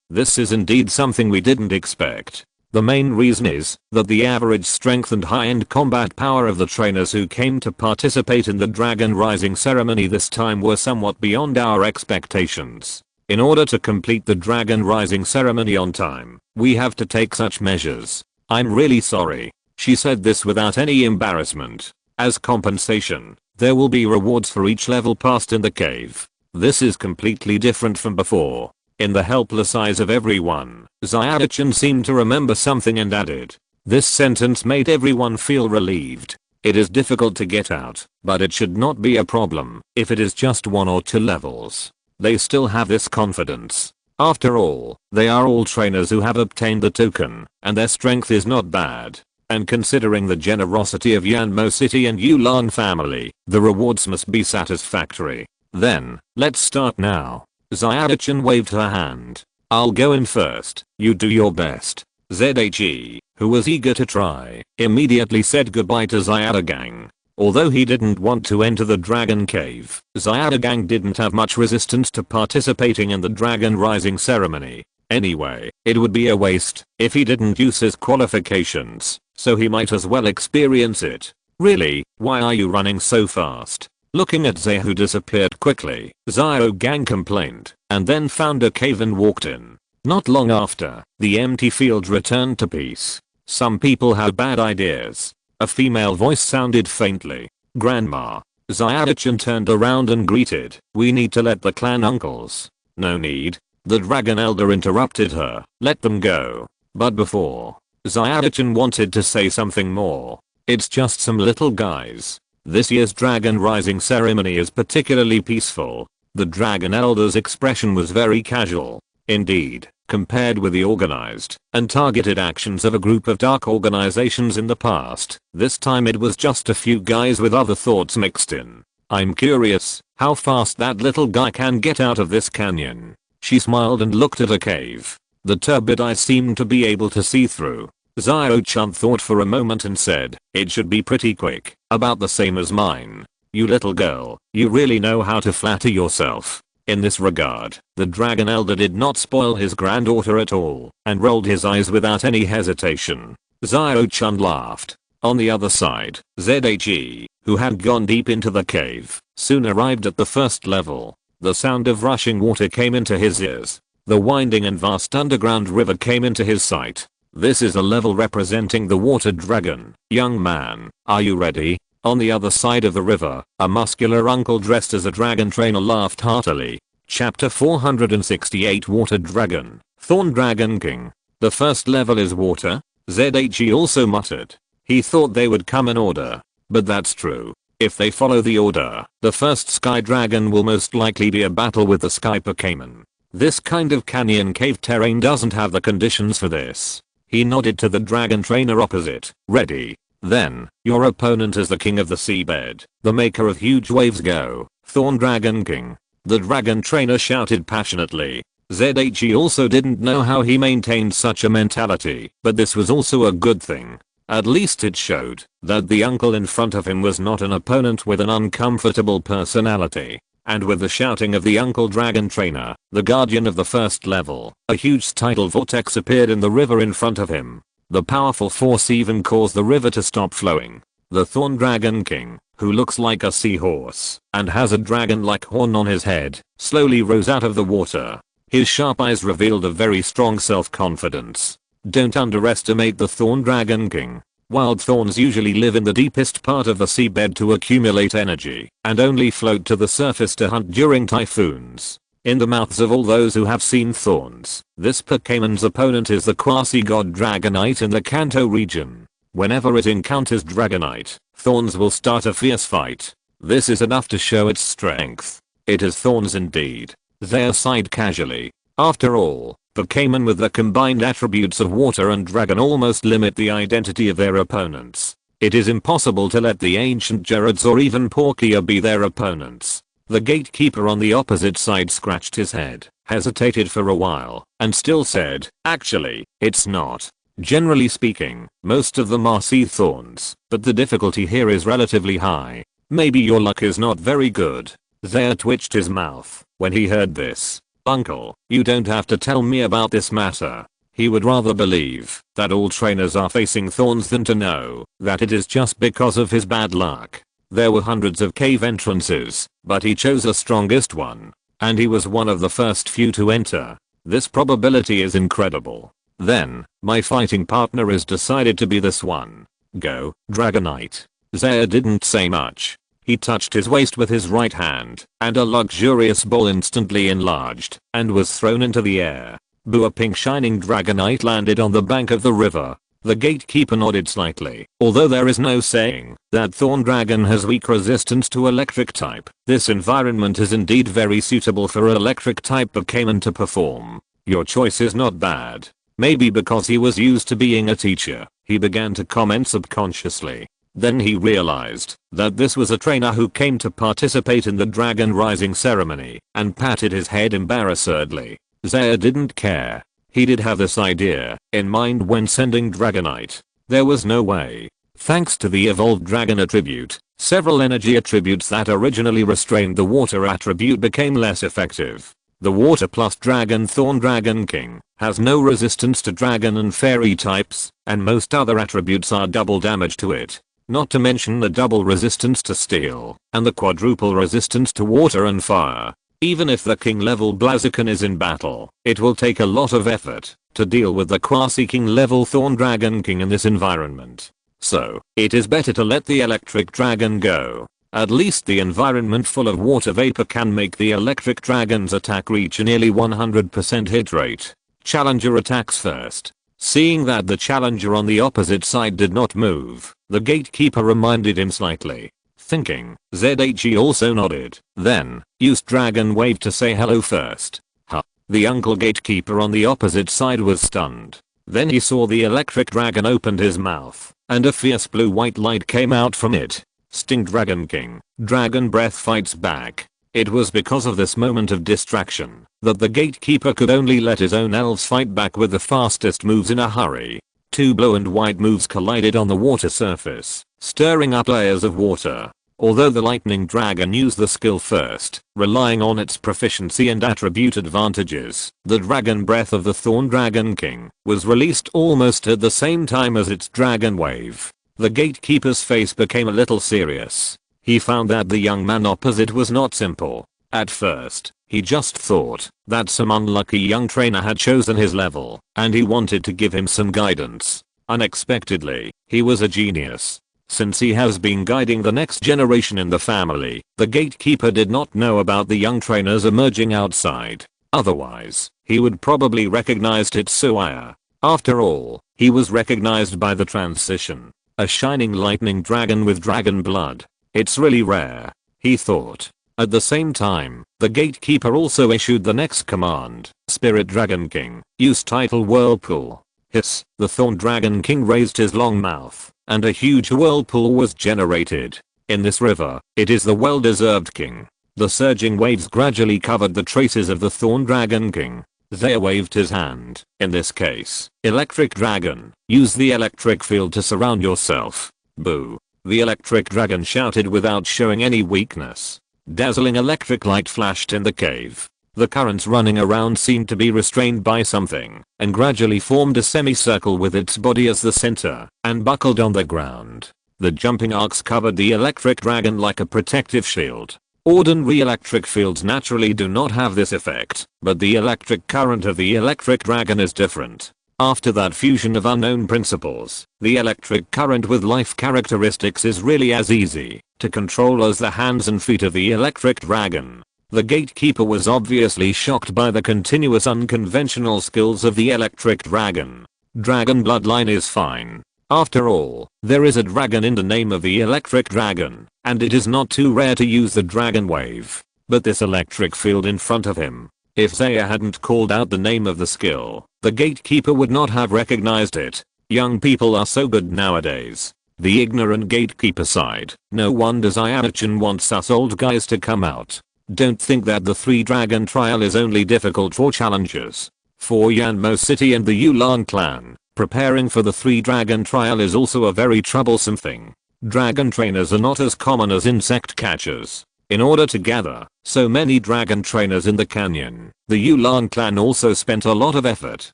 This is indeed something we didn't expect. The main reason is that the average strength and high-end combat power of the trainers who came to participate in the Dragon Rising ceremony this time were somewhat beyond our expectations. In order to complete the Dragon Rising ceremony on time, we have to take such measures. I'm really sorry. She said this without any embarrassment. As compensation, there will be rewards for each level passed in the cave. This is completely different from before. In the helpless eyes of everyone, Zyada-chan seemed to remember something and added. This sentence made everyone feel relieved. It is difficult to get out, but it should not be a problem if it is just 1 or 2 levels. They still have this confidence. After all, they are all trainers who have obtained the token, and their strength is not bad. And considering the generosity of Yanmo City and Yulan family, the rewards must be satisfactory. Then, let's start now. Zyada-chan waved her hand. I'll go in first, you do your best. ZHE, who was eager to try, immediately said goodbye to Zyada-gang. Although he didn't want to enter the dragon cave, Zyada-gang didn't have much resistance to participating in the dragon rising ceremony. Anyway, it would be a waste if he didn't use his qualifications, so he might as well experience it. Really, why are you running so fast? Looking at Zay, who disappeared quickly, Zyrogang complained, and then found a cave and walked in. Not long after, the empty field returned to peace. Some people have bad ideas. A female voice sounded faintly. Grandma. Zyada-chan turned around and greeted. We need to let the clan uncles. No need. The dragon elder interrupted her. Let them go. But before, Zyada-chan wanted to say something more. It's just some little guys. This year's Dragon Rising ceremony is particularly peaceful. The Dragon Elder's expression was very casual. Indeed, compared with the organized and targeted actions of a group of dark organizations in the past, this time it was just a few guys with other thoughts mixed in. I'm curious how fast that little guy can get out of this canyon. She smiled and looked at a cave. The turbid eyes seemed to be able to see through. Zyro-chan thought for a moment and said, it should be pretty quick, about the same as mine. You little girl, you really know how to flatter yourself. In this regard, the Dragon Elder did not spoil his granddaughter at all, and rolled his eyes without any hesitation. Zyro-chan laughed. On the other side, ZHE, who had gone deep into the cave, soon arrived at the first level. The sound of rushing water came into his ears. The winding and vast underground river came into his sight. This is a level representing the water dragon. Young man, are you ready? On the other side of the river, a muscular uncle dressed as a dragon trainer laughed heartily. Chapter 468 Water Dragon, Thorn Dragon King. The first level is water? ZHE also muttered. He thought they would come in order. But that's true. If they follow the order, the first Sky Dragon will most likely be a battle with the Sky Pokémon. This kind of canyon cave terrain doesn't have the conditions for this. He nodded to the dragon trainer opposite. Ready? Then, your opponent is the king of the seabed, the maker of huge waves. Go, Thorn Dragon King. The dragon trainer shouted passionately. ZHE also didn't know how he maintained such a mentality, but this was also a good thing. At least it showed that the uncle in front of him was not an opponent with an uncomfortable personality. And with the shouting of the uncle dragon trainer, the guardian of the first level, a huge tidal vortex appeared in the river in front of him. The powerful force even caused the river to stop flowing. The Thorn Dragon King, who looks like a seahorse and has a dragon-like horn on his head, slowly rose out of the water. His sharp eyes revealed a very strong self-confidence. Don't underestimate the Thorn Dragon King. Wild thorns usually live in the deepest part of the seabed to accumulate energy and only float to the surface to hunt during typhoons. In the mouths of all those who have seen thorns, this Pokémon's opponent is the quasi-god Dragonite in the Kanto region. Whenever it encounters Dragonite, thorns will start a fierce fight. This is enough to show its strength. It is thorns indeed. They sighed casually. After all, Pokémon with the combined attributes of water and dragon almost limit the identity of their opponents. It is impossible to let the ancient Gyarados or even Palkia be their opponents. The gatekeeper on the opposite side scratched his head, hesitated for a while, and still said, actually, it's not. Generally speaking, most of them are sea thorns, but the difficulty here is relatively high. Maybe your luck is not very good. Zaya twitched his mouth when he heard this. Uncle, you don't have to tell me about this matter. He would rather believe that all trainers are facing thorns than to know that it is just because of his bad luck. There were hundreds of cave entrances, but he chose the strongest one. And he was one of the first few to enter. This probability is incredible. Then, my fighting partner is decided to be this one. Go, Dragonite. Zaya didn't say much. He touched his waist with his right hand, and a luxurious ball instantly enlarged and was thrown into the air. Boo! A pink shining Dragonite landed on the bank of the river. The gatekeeper nodded slightly. Although there is no saying that Thorn Dragon has weak resistance to electric type, this environment is indeed very suitable for electric type Pokémon to perform. Your choice is not bad. Maybe because he was used to being a teacher, he began to comment subconsciously. Then he realized that this was a trainer who came to participate in the Dragon Rising ceremony and patted his head embarrassedly. Zaya didn't care. He did have this idea in mind when sending Dragonite. There was no way. Thanks to the evolved dragon attribute, several energy attributes that originally restrained the water attribute became less effective. The water plus dragon Thorn Dragon King has no resistance to dragon and fairy types, and most other attributes are double damage to it. Not to mention the double resistance to steel, and the quadruple resistance to water and fire. Even if the king level Blaziken is in battle, it will take a lot of effort to deal with the quasi-king level Thorn Dragon King in this environment. So, it is better to let the electric dragon go. At least the environment full of water vapor can make the electric dragon's attack reach a nearly 100% hit rate. Challenger attacks first. Seeing that the challenger on the opposite side did not move, the gatekeeper reminded him slightly. Thinking, ZHE also nodded, then used Dragon Wave to say hello first. Huh. The uncle gatekeeper on the opposite side was stunned. Then he saw the electric dragon opened his mouth, and a fierce blue-white light came out from it. Sting Dragon King, Dragon Breath fights back. It was because of this moment of distraction that the gatekeeper could only let his own elves fight back with the fastest moves in a hurry. Two blue and white moves collided on the water surface, stirring up layers of water. Although the lightning dragon used the skill first, relying on its proficiency and attribute advantages, the dragon breath of the Thorn Dragon King was released almost at the same time as its dragon wave. The gatekeeper's face became a little serious. He found that the young man opposite was not simple. At first, he just thought that some unlucky young trainer had chosen his level, and he wanted to give him some guidance. Unexpectedly, he was a genius. Since he has been guiding the next generation in the family, the gatekeeper did not know about the young trainers emerging outside. Otherwise, he would probably recognize Tetsuya. After all, he was recognized by the transition. A shining lightning dragon with dragon blood. It's really rare, he thought. At the same time, the gatekeeper also issued the next command. Spirit Dragon King, use title Whirlpool. Hiss, the Thorn Dragon King raised his long mouth, and a huge whirlpool was generated. In this river, it is the well-deserved king. The surging waves gradually covered the traces of the Thorn Dragon King. Zaya waved his hand. In this case, Electric Dragon, use the electric field to surround yourself. Boo. The electric dragon shouted without showing any weakness. Dazzling electric light flashed in the cave. The currents running around seemed to be restrained by something, and gradually formed a semicircle with its body as the center, and buckled on the ground. The jumping arcs covered the electric dragon like a protective shield. Ordinary electric fields naturally do not have this effect, but the electric current of the electric dragon is different. After that fusion of unknown principles, the electric current with life characteristics is really as easy to control as the hands and feet of the electric dragon. The gatekeeper was obviously shocked by the continuous unconventional skills of the electric dragon. Dragon bloodline is fine. After all, there is a dragon in the name of the electric dragon, and it is not too rare to use the dragon wave. But this electric field in front of him. If Zaya hadn't called out the name of the skill, the gatekeeper would not have recognized it. Young people are so good nowadays. The ignorant gatekeeper sighed. No wonder Zaya-chan wants us old guys to come out. Don't think that the 3-dragon trial is only difficult for challengers. For Yanmo City and the Yulan clan, preparing for the 3-dragon trial is also a very troublesome thing. Dragon trainers are not as common as insect catchers. In order to gather so many dragon trainers in the canyon, the Yulan clan also spent a lot of effort,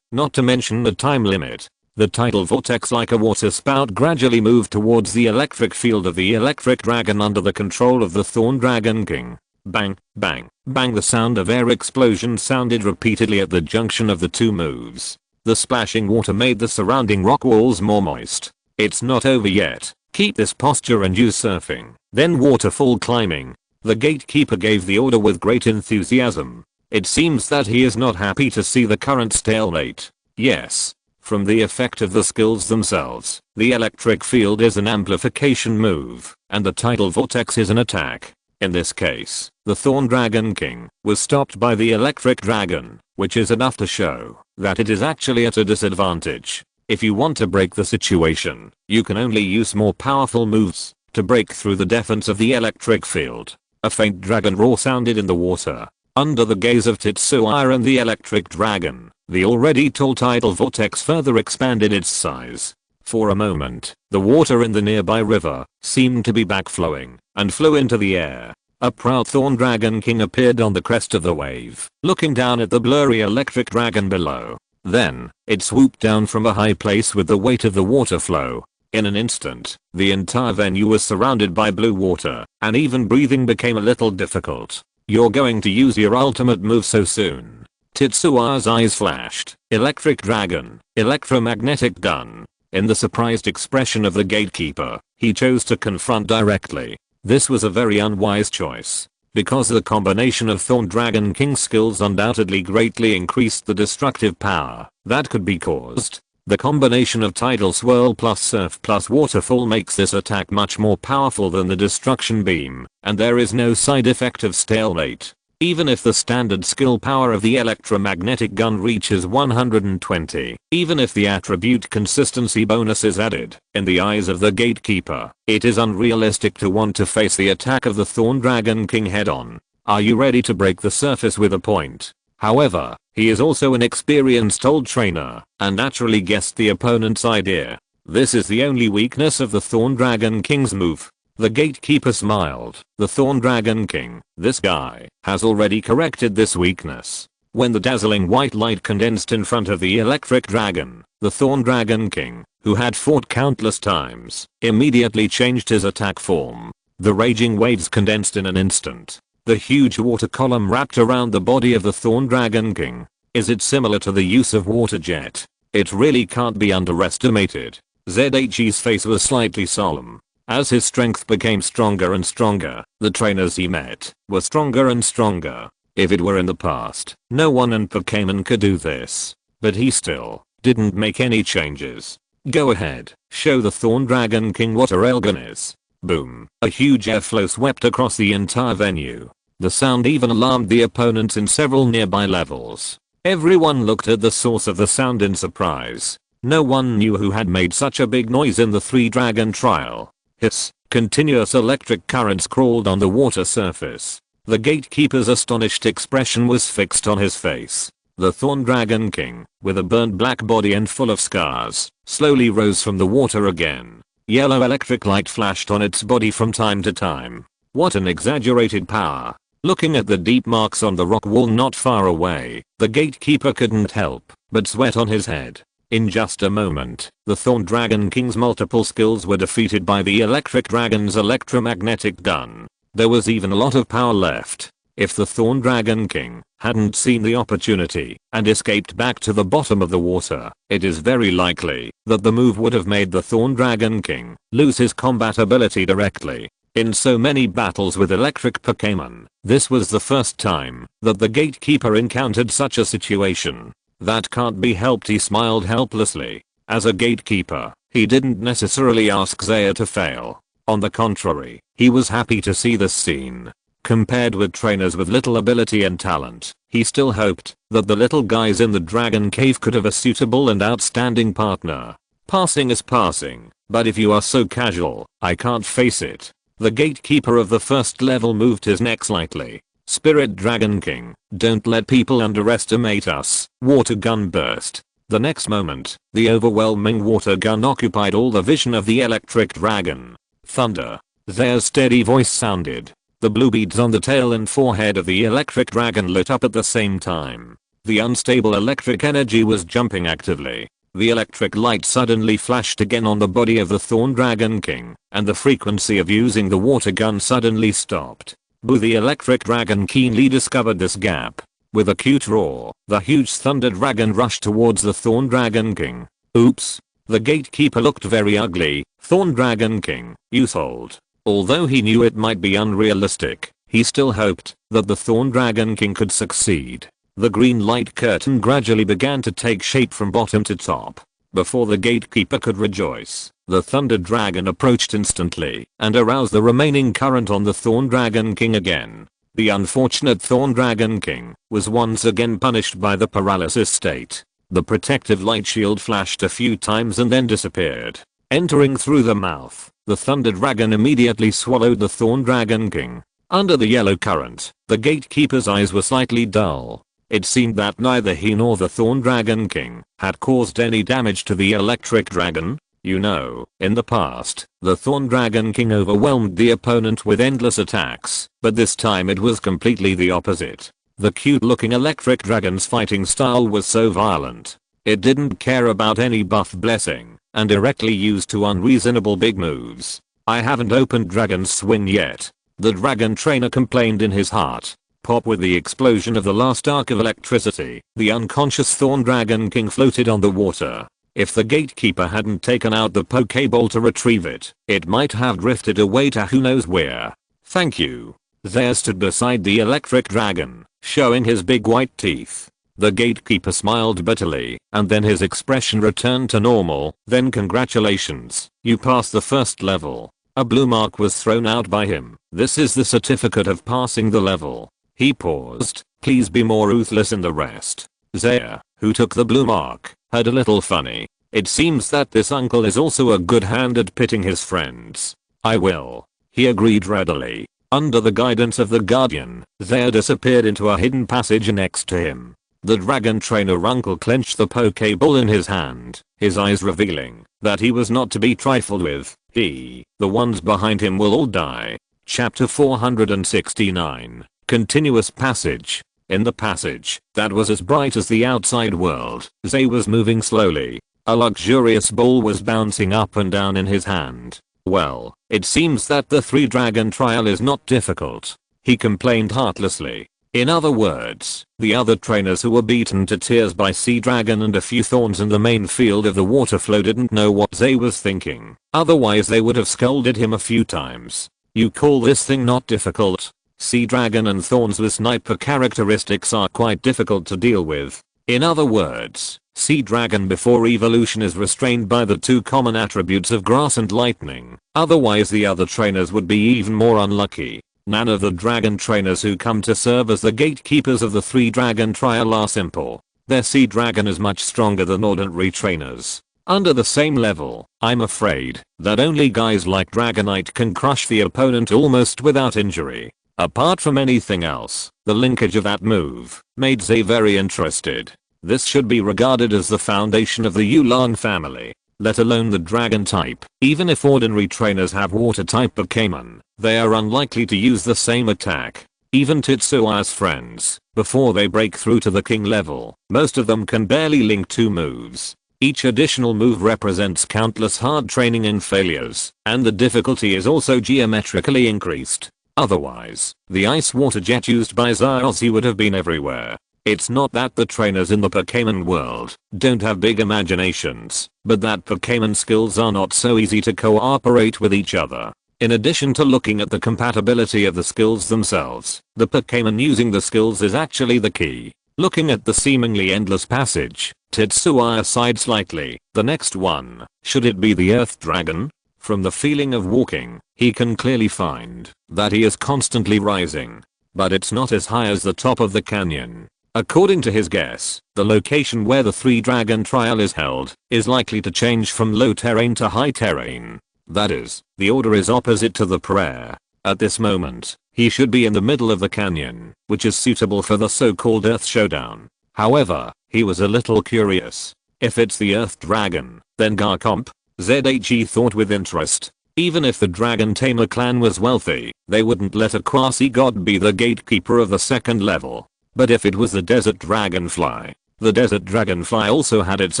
not to mention the time limit. The tidal vortex like a water spout gradually moved towards the electric field of the electric dragon under the control of the Thorn Dragon King. Bang, bang, bang. The sound of air explosion sounded repeatedly at the junction of the two moves. The splashing water made the surrounding rock walls more moist. It's not over yet. Keep this posture and use surfing, then waterfall climbing. The gatekeeper gave the order with great enthusiasm. It seems that he is not happy to see the current stalemate. Yes. From the effect of the skills themselves, the electric field is an amplification move, and the tidal vortex is an attack. In this case, the Thorn Dragon King was stopped by the electric dragon, which is enough to show that it is actually at a disadvantage. If you want to break the situation, you can only use more powerful moves to break through the defense of the electric field. A faint dragon roar sounded in the water. Under the gaze of Tetsuya and the electric dragon, the already tall tidal vortex further expanded its size. For a moment, the water in the nearby river seemed to be backflowing and flew into the air. A proud Thorn Dragon King appeared on the crest of the wave, looking down at the blurry electric dragon below. Then, it swooped down from a high place with the weight of the water flow. In an instant, the entire venue was surrounded by blue water, and even breathing became a little difficult. You're going to use your ultimate move so soon? Tetsuya's eyes flashed. Electric dragon, electromagnetic gun. In the surprised expression of the gatekeeper, he chose to confront directly. This was a very unwise choice, because the combination of Thorn Dragon King skills undoubtedly greatly increased the destructive power that could be caused. The combination of tidal swirl plus surf plus waterfall makes this attack much more powerful than the destruction beam, and there is no side effect of stalemate. Even if the standard skill power of the electromagnetic gun reaches 120, even if the attribute consistency bonus is added, in the eyes of the gatekeeper, it is unrealistic to want to face the attack of the Thorn Dragon King head on. Are you ready to break the surface with a point? However, he is also an experienced old trainer, and naturally guessed the opponent's idea. This is the only weakness of the Thorn Dragon King's move. The gatekeeper smiled. The Thorn Dragon King, this guy, has already corrected this weakness. When the dazzling white light condensed in front of the electric dragon, the Thorn Dragon King, who had fought countless times, immediately changed his attack form. The raging waves condensed in an instant. The huge water column wrapped around the body of the Thorn Dragon King. Is it similar to the use of water jet? It really can't be underestimated. ZH's face was slightly solemn. As his strength became stronger and stronger, the trainers he met were stronger and stronger. If it were in the past, no one in Pokémon could do this. But he still didn't make any changes. Go ahead, show the Thorn Dragon King what a railgun is. Boom, a huge airflow swept across the entire venue. The sound even alarmed the opponents in several nearby levels. Everyone looked at the source of the sound in surprise. No one knew who had made such a big noise in the 3-dragon trial. Hiss, continuous electric currents crawled on the water surface. The gatekeeper's astonished expression was fixed on his face. The Thorn Dragon King, with a burnt black body and full of scars, slowly rose from the water again. Yellow electric light flashed on its body from time to time. What an exaggerated power. Looking at the deep marks on the rock wall not far away, the gatekeeper couldn't help but sweat on his head. In just a moment, the Thorn Dragon King's multiple skills were defeated by the Electric Dragon's electromagnetic gun. There was even a lot of power left. If the Thorn Dragon King hadn't seen the opportunity and escaped back to the bottom of the water, it is very likely that the move would have made the Thorn Dragon King lose his combat ability directly. In so many battles with electric Pokémon, this was the first time that the gatekeeper encountered such a situation. That can't be helped, he smiled helplessly. As a gatekeeper, he didn't necessarily ask Zaya to fail. On the contrary, he was happy to see this scene. Compared with trainers with little ability and talent, he still hoped that the little guys in the Dragon Cave could have a suitable and outstanding partner. Passing is passing, but if you are so casual, I can't face it. The gatekeeper of the first level moved his neck slightly. Spirit Dragon King, don't let people underestimate us. Water gun burst. The next moment, the overwhelming water gun occupied all the vision of the electric dragon. Thunder. Their steady voice sounded. The blue beads on the tail and forehead of the electric dragon lit up at the same time. The unstable electric energy was jumping actively. The electric light suddenly flashed again on the body of the Thorn Dragon King, and the frequency of using the water gun suddenly stopped. Boo! The electric dragon keenly discovered this gap. With a cute roar, the huge thunder dragon rushed towards the Thorn Dragon King. Oops. The gatekeeper looked very ugly. Thorn Dragon King, you sold. Although he knew it might be unrealistic, he still hoped that the Thorn Dragon King could succeed. The green light curtain gradually began to take shape from bottom to top. Before the gatekeeper could rejoice, the Thunder Dragon approached instantly and aroused the remaining current on the Thorn Dragon King again. The unfortunate Thorn Dragon King was once again punished by the paralysis state. The protective light shield flashed a few times and then disappeared. Entering through the mouth, the Thunder Dragon immediately swallowed the Thorn Dragon King. Under the yellow current, the gatekeeper's eyes were slightly dull. It seemed that neither he nor the Thorn Dragon King had caused any damage to the electric dragon. You know, in the past, the Thorn Dragon King overwhelmed the opponent with endless attacks, but this time it was completely the opposite. The cute-looking electric dragon's fighting style was so violent. It didn't care about any buff blessing, and directly used two unreasonable big moves. I haven't opened Dragon's Swing yet. The dragon trainer complained in his heart. Pop! With the explosion of the last arc of electricity, the unconscious Thorn Dragon King floated on the water. If the gatekeeper hadn't taken out the Pokeball to retrieve it, it might have drifted away to who knows where. Thank you. There stood beside the electric dragon, showing his big white teeth. The gatekeeper smiled bitterly, and then his expression returned to normal. Then congratulations, you passed the first level. A blue mark was thrown out by him. This is the certificate of passing the level. He paused. Please be more ruthless in the rest. Zaya, who took the blue mark, had a little funny. It seems that this uncle is also a good hand at pitting his friends. I will. He agreed readily. Under the guidance of the guardian, Zaya disappeared into a hidden passage next to him. The dragon trainer uncle clenched the Pokeball in his hand, his eyes revealing that he was not to be trifled with. The ones behind him will all die. Chapter 469. Continuous passage. In the passage that was as bright as the outside world, Zay was moving slowly. A luxurious ball was bouncing up and down in his hand. Well, it seems that the 3-dragon trial is not difficult. He complained heartlessly. In other words, the other trainers who were beaten to tears by Sea Dragon and a few thorns in the main field of the water flow didn't know what Zay was thinking. Otherwise they would have scolded him a few times. You call this thing not difficult? Sea Dragon and thorns with sniper characteristics are quite difficult to deal with. In other words, Sea Dragon before evolution is restrained by the two common attributes of grass and lightning. Otherwise the other trainers would be even more unlucky. None of the dragon trainers who come to serve as the gatekeepers of the 3 dragon trial are simple. Their Sea Dragon is much stronger than ordinary trainers. Under the same level, I'm afraid that only guys like Dragonite can crush the opponent almost without injury. Apart from anything else, the linkage of that move made Zay very interested. This should be regarded as the foundation of the Yulan family, let alone the dragon type. Even if ordinary trainers have water type Pokémon, they are unlikely to use the same attack. Even Tetsua's friends, before they break through to the king level, most of them can barely link 2 moves. Each additional move represents countless hard training and failures, and the difficulty is also geometrically increased. Otherwise, the ice water jet used by Zaozi would have been everywhere. It's not that the trainers in the Pokémon world don't have big imaginations, but that Pokémon skills are not so easy to cooperate with each other. In addition to looking at the compatibility of the skills themselves, the Pokémon using the skills is actually the key. Looking at the seemingly endless passage, Tetsua aside slightly, the next one, should it be the Earth Dragon? From the feeling of walking, he can clearly find that he is constantly rising. But it's not as high as the top of the canyon. According to his guess, the location where the 3 dragon trial is held is likely to change from low terrain to high terrain. That is, the order is opposite to the prayer. At this moment, he should be in the middle of the canyon, which is suitable for the so-called Earth Showdown. However, he was a little curious. If it's the Earth Dragon, then Garchomp? ZHE thought with interest. Even if the Dragon Tamer clan was wealthy, they wouldn't let a quasi-god be the gatekeeper of the 2nd level. But if it was the Desert Dragonfly, the Desert Dragonfly also had its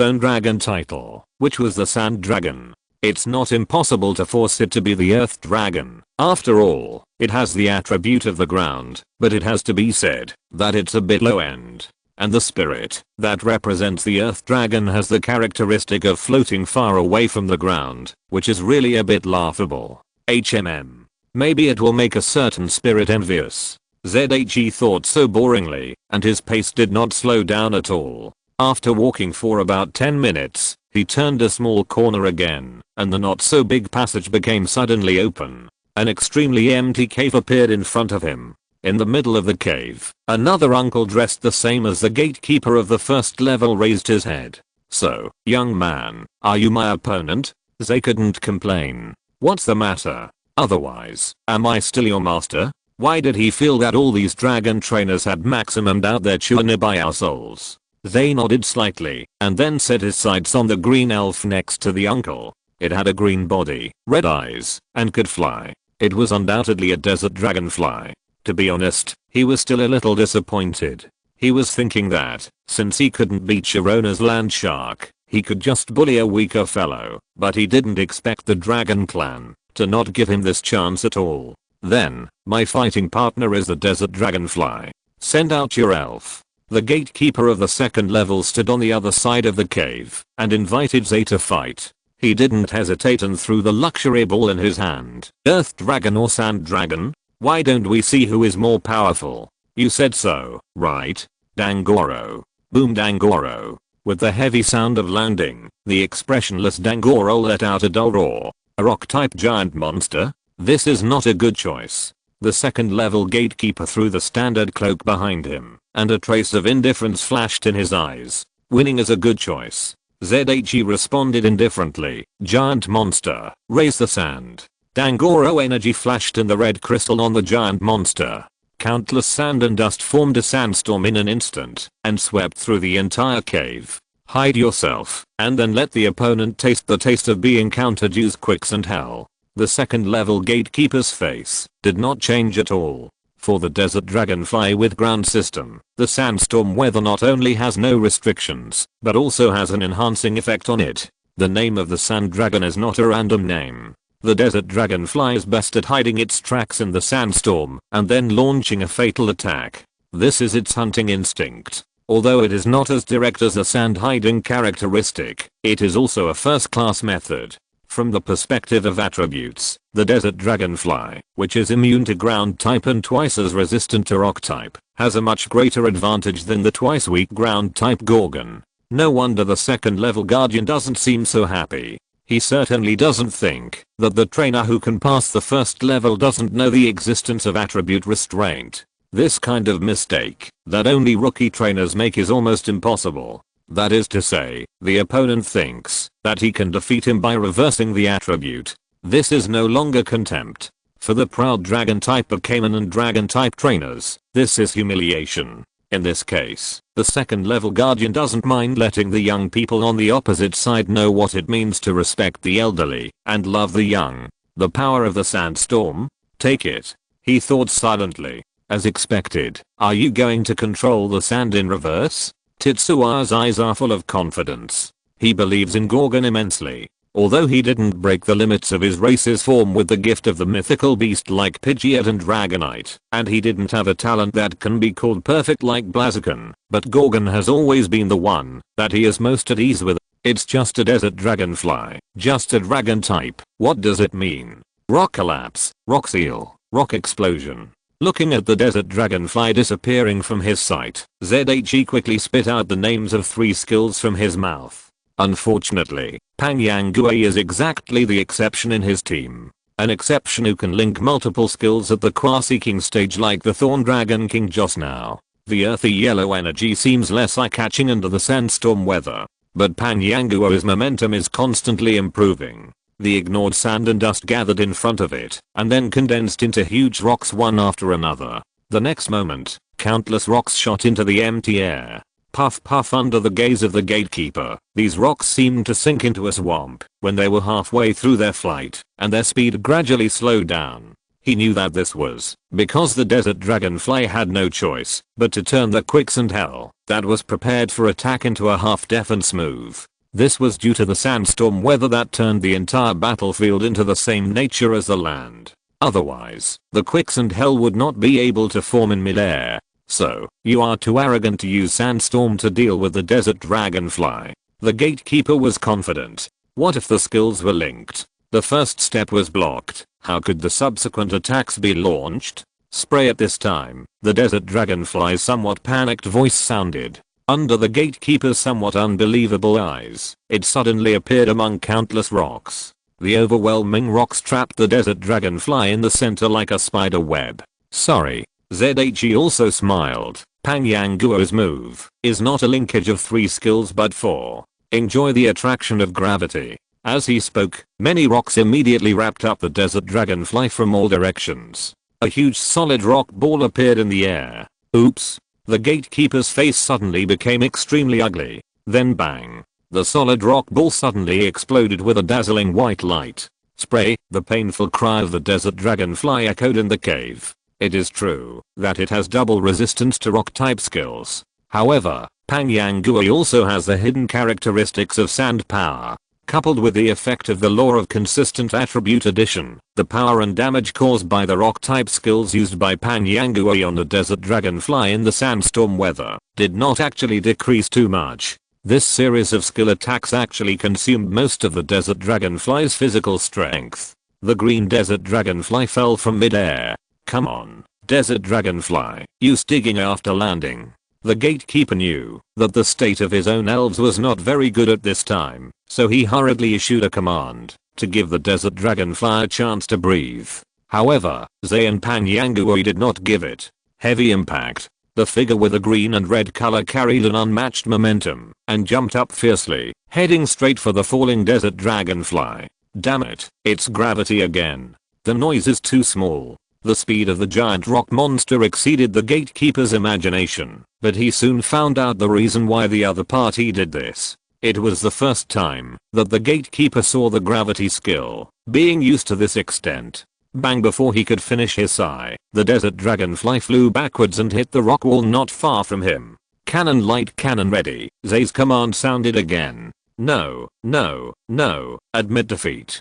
own dragon title, which was the Sand Dragon. It's not impossible to force it to be the Earth Dragon. After all, it has the attribute of the ground, but it has to be said that it's a bit low end. And the spirit that represents the Earth Dragon has the characteristic of floating far away from the ground, which is really a bit laughable. Maybe it will make a certain spirit envious. ZHE thought so boringly, and his pace did not slow down at all. After walking for about 10 minutes, he turned a small corner again, and the not so big passage became suddenly open. An extremely empty cave appeared in front of him. In the middle of the cave, another uncle dressed the same as the gatekeeper of the 1st level raised his head. So, young man, are you my opponent? Zay couldn't complain. What's the matter? Otherwise, am I still your master? Why did he feel that all these dragon trainers had maximumed out their Chuanibaya souls? Zay nodded slightly, and then set his sights on the green elf next to the uncle. It had a green body, red eyes, and could fly. It was undoubtedly a desert dragonfly. To be honest, he was still a little disappointed. He was thinking that, since he couldn't beat Sharona's land shark, he could just bully a weaker fellow, but he didn't expect the dragon clan to not give him this chance at all. Then, my fighting partner is the desert dragonfly. Send out your elf. The gatekeeper of the 2nd level stood on the other side of the cave and invited Zay to fight. He didn't hesitate and threw the luxury ball in his hand. Earth Dragon or Sand Dragon? Why don't we see who is more powerful? You said so, right? Dangoro. Boom Dangoro. With the heavy sound of landing, the expressionless Dangoro let out a dull roar. A rock-type giant monster? This is not a good choice. The 2nd level gatekeeper threw the standard cloak behind him, and a trace of indifference flashed in his eyes. Winning is a good choice. ZHE responded indifferently. Giant monster, raise the sand. Dangoro energy flashed in the red crystal on the giant monster. Countless sand and dust formed a sandstorm in an instant, and swept through the entire cave. Hide yourself, and then let the opponent taste the taste of being countered. Use quicks and hell. The 2nd level gatekeeper's face did not change at all. For the desert dragonfly with ground system, the sandstorm weather not only has no restrictions, but also has an enhancing effect on it. The name of the sand dragon is not a random name. The desert dragonfly is best at hiding its tracks in the sandstorm and then launching a fatal attack. This is its hunting instinct. Although it is not as direct as a sand hiding characteristic, it is also a first-class method. From the perspective of attributes, the desert dragonfly, which is immune to ground type and twice as resistant to rock type, has a much greater advantage than the twice weak ground type Gorgon. No wonder the second level guardian doesn't seem so happy. He certainly doesn't think that the trainer who can pass the first level doesn't know the existence of attribute restraint. This kind of mistake that only rookie trainers make is almost impossible. That is to say, the opponent thinks that he can defeat him by reversing the attribute. This is no longer contempt. For the proud dragon type Pokémon and dragon type trainers, this is humiliation. In this case, the second level guardian doesn't mind letting the young people on the opposite side know what it means to respect the elderly and love the young. The power of the sandstorm? Take it. He thought silently. As expected, are you going to control the sand in reverse? Tetsua's eyes are full of confidence. He believes in Gorgon immensely. Although he didn't break the limits of his race's form with the gift of the mythical beast like Pidgeot and Dragonite, and he didn't have a talent that can be called perfect like Blaziken, but Gorgon has always been the one that he is most at ease with. It's just a desert dragonfly, just a dragon type. What does it mean? Rock collapse, rock seal, rock explosion. Looking at the desert dragonfly disappearing from his sight, ZHE quickly spit out the names of 3 skills from his mouth. Unfortunately, Pangyangui is exactly the exception in his team. An exception who can link multiple skills at the Quasi-King stage like the Thorn Dragon King just now. The earthy yellow energy seems less eye-catching under the sandstorm weather. But Panyanguo's momentum is constantly improving. The ignored sand and dust gathered in front of it, and then condensed into huge rocks one after another. The next moment, countless rocks shot into the empty air. Puff puff under the gaze of the gatekeeper, these rocks seemed to sink into a swamp when they were halfway through their flight, and their speed gradually slowed down. He knew that this was because the desert dragonfly had no choice but to turn the quicksand hell that was prepared for attack into a half-deafened smooth. This was due to the sandstorm weather that turned the entire battlefield into the same nature as the land. Otherwise, the quicksand hell would not be able to form in midair. So, you are too arrogant to use sandstorm to deal with the desert dragonfly. The gatekeeper was confident. What if the skills were linked? The first step was blocked. How could the subsequent attacks be launched? Spray at this time, the desert dragonfly's somewhat panicked voice sounded. Under the gatekeeper's somewhat unbelievable eyes, it suddenly appeared among countless rocks. The overwhelming rocks trapped the desert dragonfly in the center like a spider web. Sorry. ZHE also smiled. Panyanguo's move is not a linkage of 3 skills but 4. Enjoy the attraction of gravity. As he spoke, many rocks immediately wrapped up the desert dragonfly from all directions. A huge solid rock ball appeared in the air. Oops. The gatekeeper's face suddenly became extremely ugly. Then bang. The solid rock ball suddenly exploded with a dazzling white light. Spray. The painful cry of the desert dragonfly echoed in the cave. It is true that it has double resistance to rock type skills. However, Pangyangui also has the hidden characteristics of sand power. Coupled with the effect of the law of consistent attribute addition, the power and damage caused by the rock type skills used by Pangyangui on the desert dragonfly in the sandstorm weather did not actually decrease too much. This series of skill attacks actually consumed most of the desert dragonfly's physical strength. The green desert dragonfly fell from midair. Come on, desert dragonfly, use digging after landing. The gatekeeper knew that the state of his own elves was not very good at this time, so he hurriedly issued a command to give the desert dragonfly a chance to breathe. However, Zay and Pangyangui did not give it. Heavy impact. The figure with the green and red color carried an unmatched momentum and jumped up fiercely, heading straight for the falling desert dragonfly. Damn it, it's gravity again. The noise is too small. The speed of the giant rock monster exceeded the gatekeeper's imagination, but he soon found out the reason why the other party did this. It was the first time that the gatekeeper saw the gravity skill being used to this extent. Bang! Before he could finish his sigh, the desert dragonfly flew backwards and hit the rock wall not far from him. Cannon light cannon ready. Zay's command sounded again. No, no, no, admit defeat,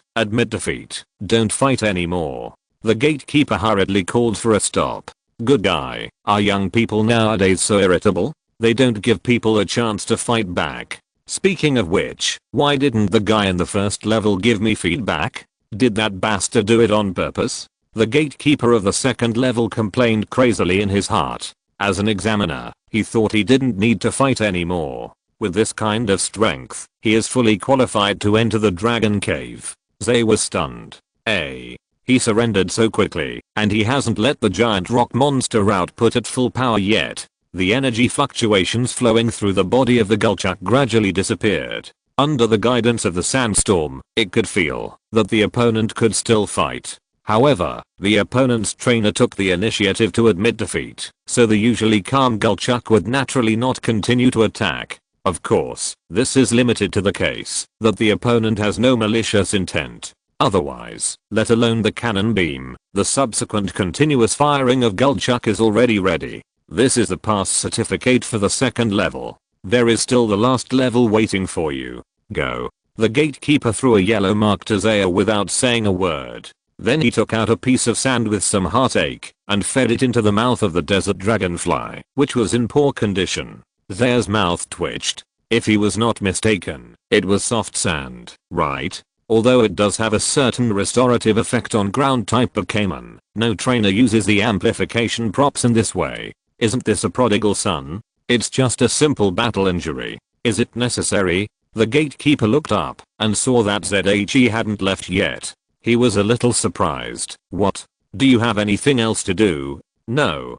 don't fight anymore. The gatekeeper hurriedly called for a stop. Good guy. Are young people nowadays so irritable? They don't give people a chance to fight back. Speaking of which, why didn't the guy in the first level give me feedback? Did that bastard do it on purpose? The gatekeeper of the second level complained crazily in his heart. As an examiner, he thought he didn't need to fight anymore. With this kind of strength, he is fully qualified to enter the dragon cave. Zay was stunned. He surrendered so quickly, and he hasn't let the giant rock monster output at full power yet. The energy fluctuations flowing through the body of the Gulchuk gradually disappeared. Under the guidance of the sandstorm, it could feel that the opponent could still fight. However, the opponent's trainer took the initiative to admit defeat, so the usually calm Gulchuk would naturally not continue to attack. Of course, this is limited to the case that the opponent has no malicious intent. Otherwise, let alone the cannon beam, the subsequent continuous firing of Gulchuk is already ready. This is the pass certificate for the second level. There is still the last level waiting for you. Go. The gatekeeper threw a yellow mark to Zaya without saying a word. Then he took out a piece of sand with some heartache and fed it into the mouth of the desert dragonfly, which was in poor condition. Zaya's mouth twitched. If he was not mistaken, it was soft sand, right? Although it does have a certain restorative effect on ground type Pokémon, no trainer uses the amplification props in this way. Isn't this a prodigal son? It's just a simple battle injury. Is it necessary? The gatekeeper looked up and saw that ZHE hadn't left yet. He was a little surprised. What? Do you have anything else to do? No.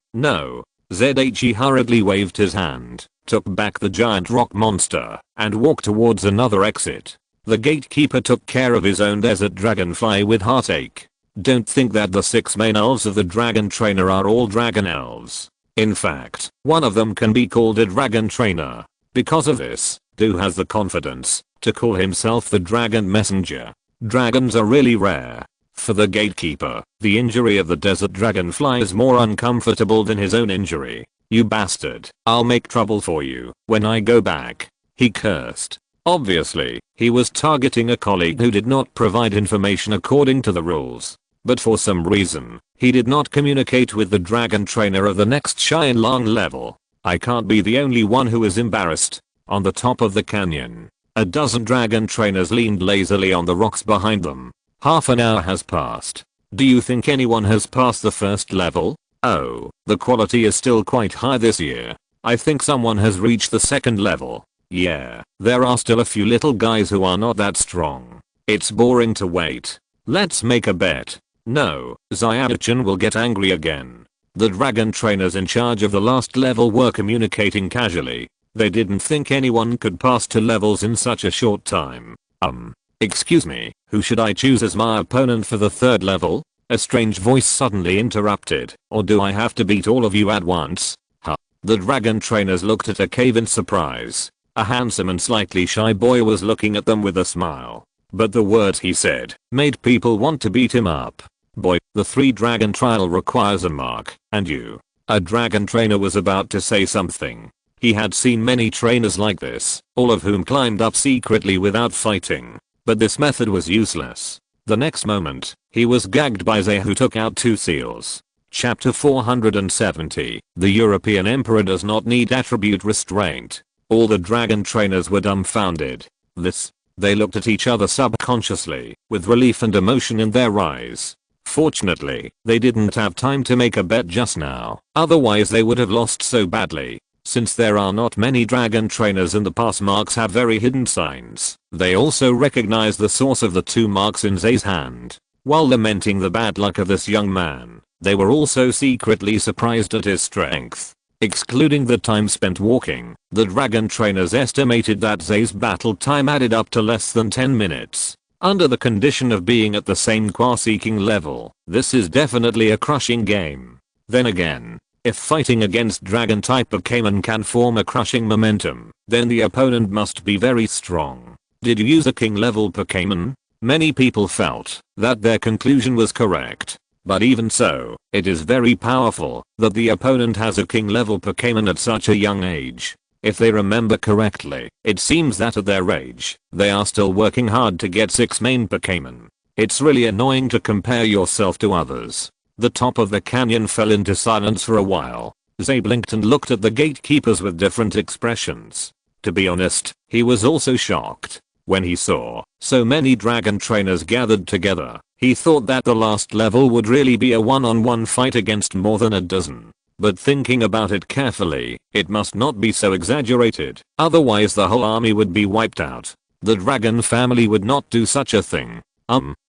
ZHE hurriedly waved his hand, took back the giant rock monster, and walked towards another exit. The gatekeeper took care of his own desert dragonfly with heartache. Don't think that the 6 main elves of the dragon trainer are all dragon elves. In fact, one of them can be called a dragon trainer. Because of this, Du has the confidence to call himself the dragon messenger. Dragons are really rare. For the gatekeeper, the injury of the desert dragonfly is more uncomfortable than his own injury. You bastard, I'll make trouble for you when I go back. He cursed. Obviously, he was targeting a colleague who did not provide information according to the rules. But for some reason, he did not communicate with the dragon trainer of the next Shinlong level. I can't be the only one who is embarrassed. On the top of the canyon, a dozen dragon trainers leaned lazily on the rocks behind them. Half an hour has passed. Do you think anyone has passed the first level? Oh, the quality is still quite high this year. I think someone has reached the second level. Yeah, there are still a few little guys who are not that strong. It's boring to wait. Let's make a bet. No, Zyadachan will get angry again. The dragon trainers in charge of the last level were communicating casually. They didn't think anyone could pass 2 levels in such a short time. Excuse me, who should I choose as my opponent for the third level? A strange voice suddenly interrupted. Or do I have to beat all of you at once? Huh. The dragon trainers looked at a cave in surprise. A handsome and slightly shy boy was looking at them with a smile. But the words he said made people want to beat him up. Boy, the 3 dragon trial requires a mark, and you. A dragon trainer was about to say something. He had seen many trainers like this, all of whom climbed up secretly without fighting. But this method was useless. The next moment, he was gagged by Zay, who took out 2 seals. Chapter 470. The European Emperor does not need attribute restraint. All the dragon trainers were dumbfounded. They looked at each other subconsciously, with relief and emotion in their eyes. Fortunately, they didn't have time to make a bet just now, otherwise they would have lost so badly. Since there are not many dragon trainers and the pass marks have very hidden signs, they also recognize the source of the 2 marks in Zay's hand. While lamenting the bad luck of this young man, they were also secretly surprised at his strength. Excluding the time spent walking, the dragon trainers estimated that Zay's battle time added up to less than 10 minutes. Under the condition of being at the same qua-seeking level, this is definitely a crushing game. Then again, if fighting against dragon type Pokémon can form a crushing momentum, then the opponent must be very strong. Did you use a king level Pokémon? Many people felt that their conclusion was correct. But even so, it is very powerful that the opponent has a king level Pokémon at such a young age. If they remember correctly, it seems that at their age, they are still working hard to get 6 main Pokémon. It's really annoying to compare yourself to others. The top of the canyon fell into silence for a while. Zay blinked and looked at the gatekeepers with different expressions. To be honest, he was also shocked. When he saw so many dragon trainers gathered together, he thought that the last level would really be a one-on-one fight against more than a dozen. But thinking about it carefully, it must not be so exaggerated, otherwise the whole army would be wiped out. The dragon family would not do such a thing.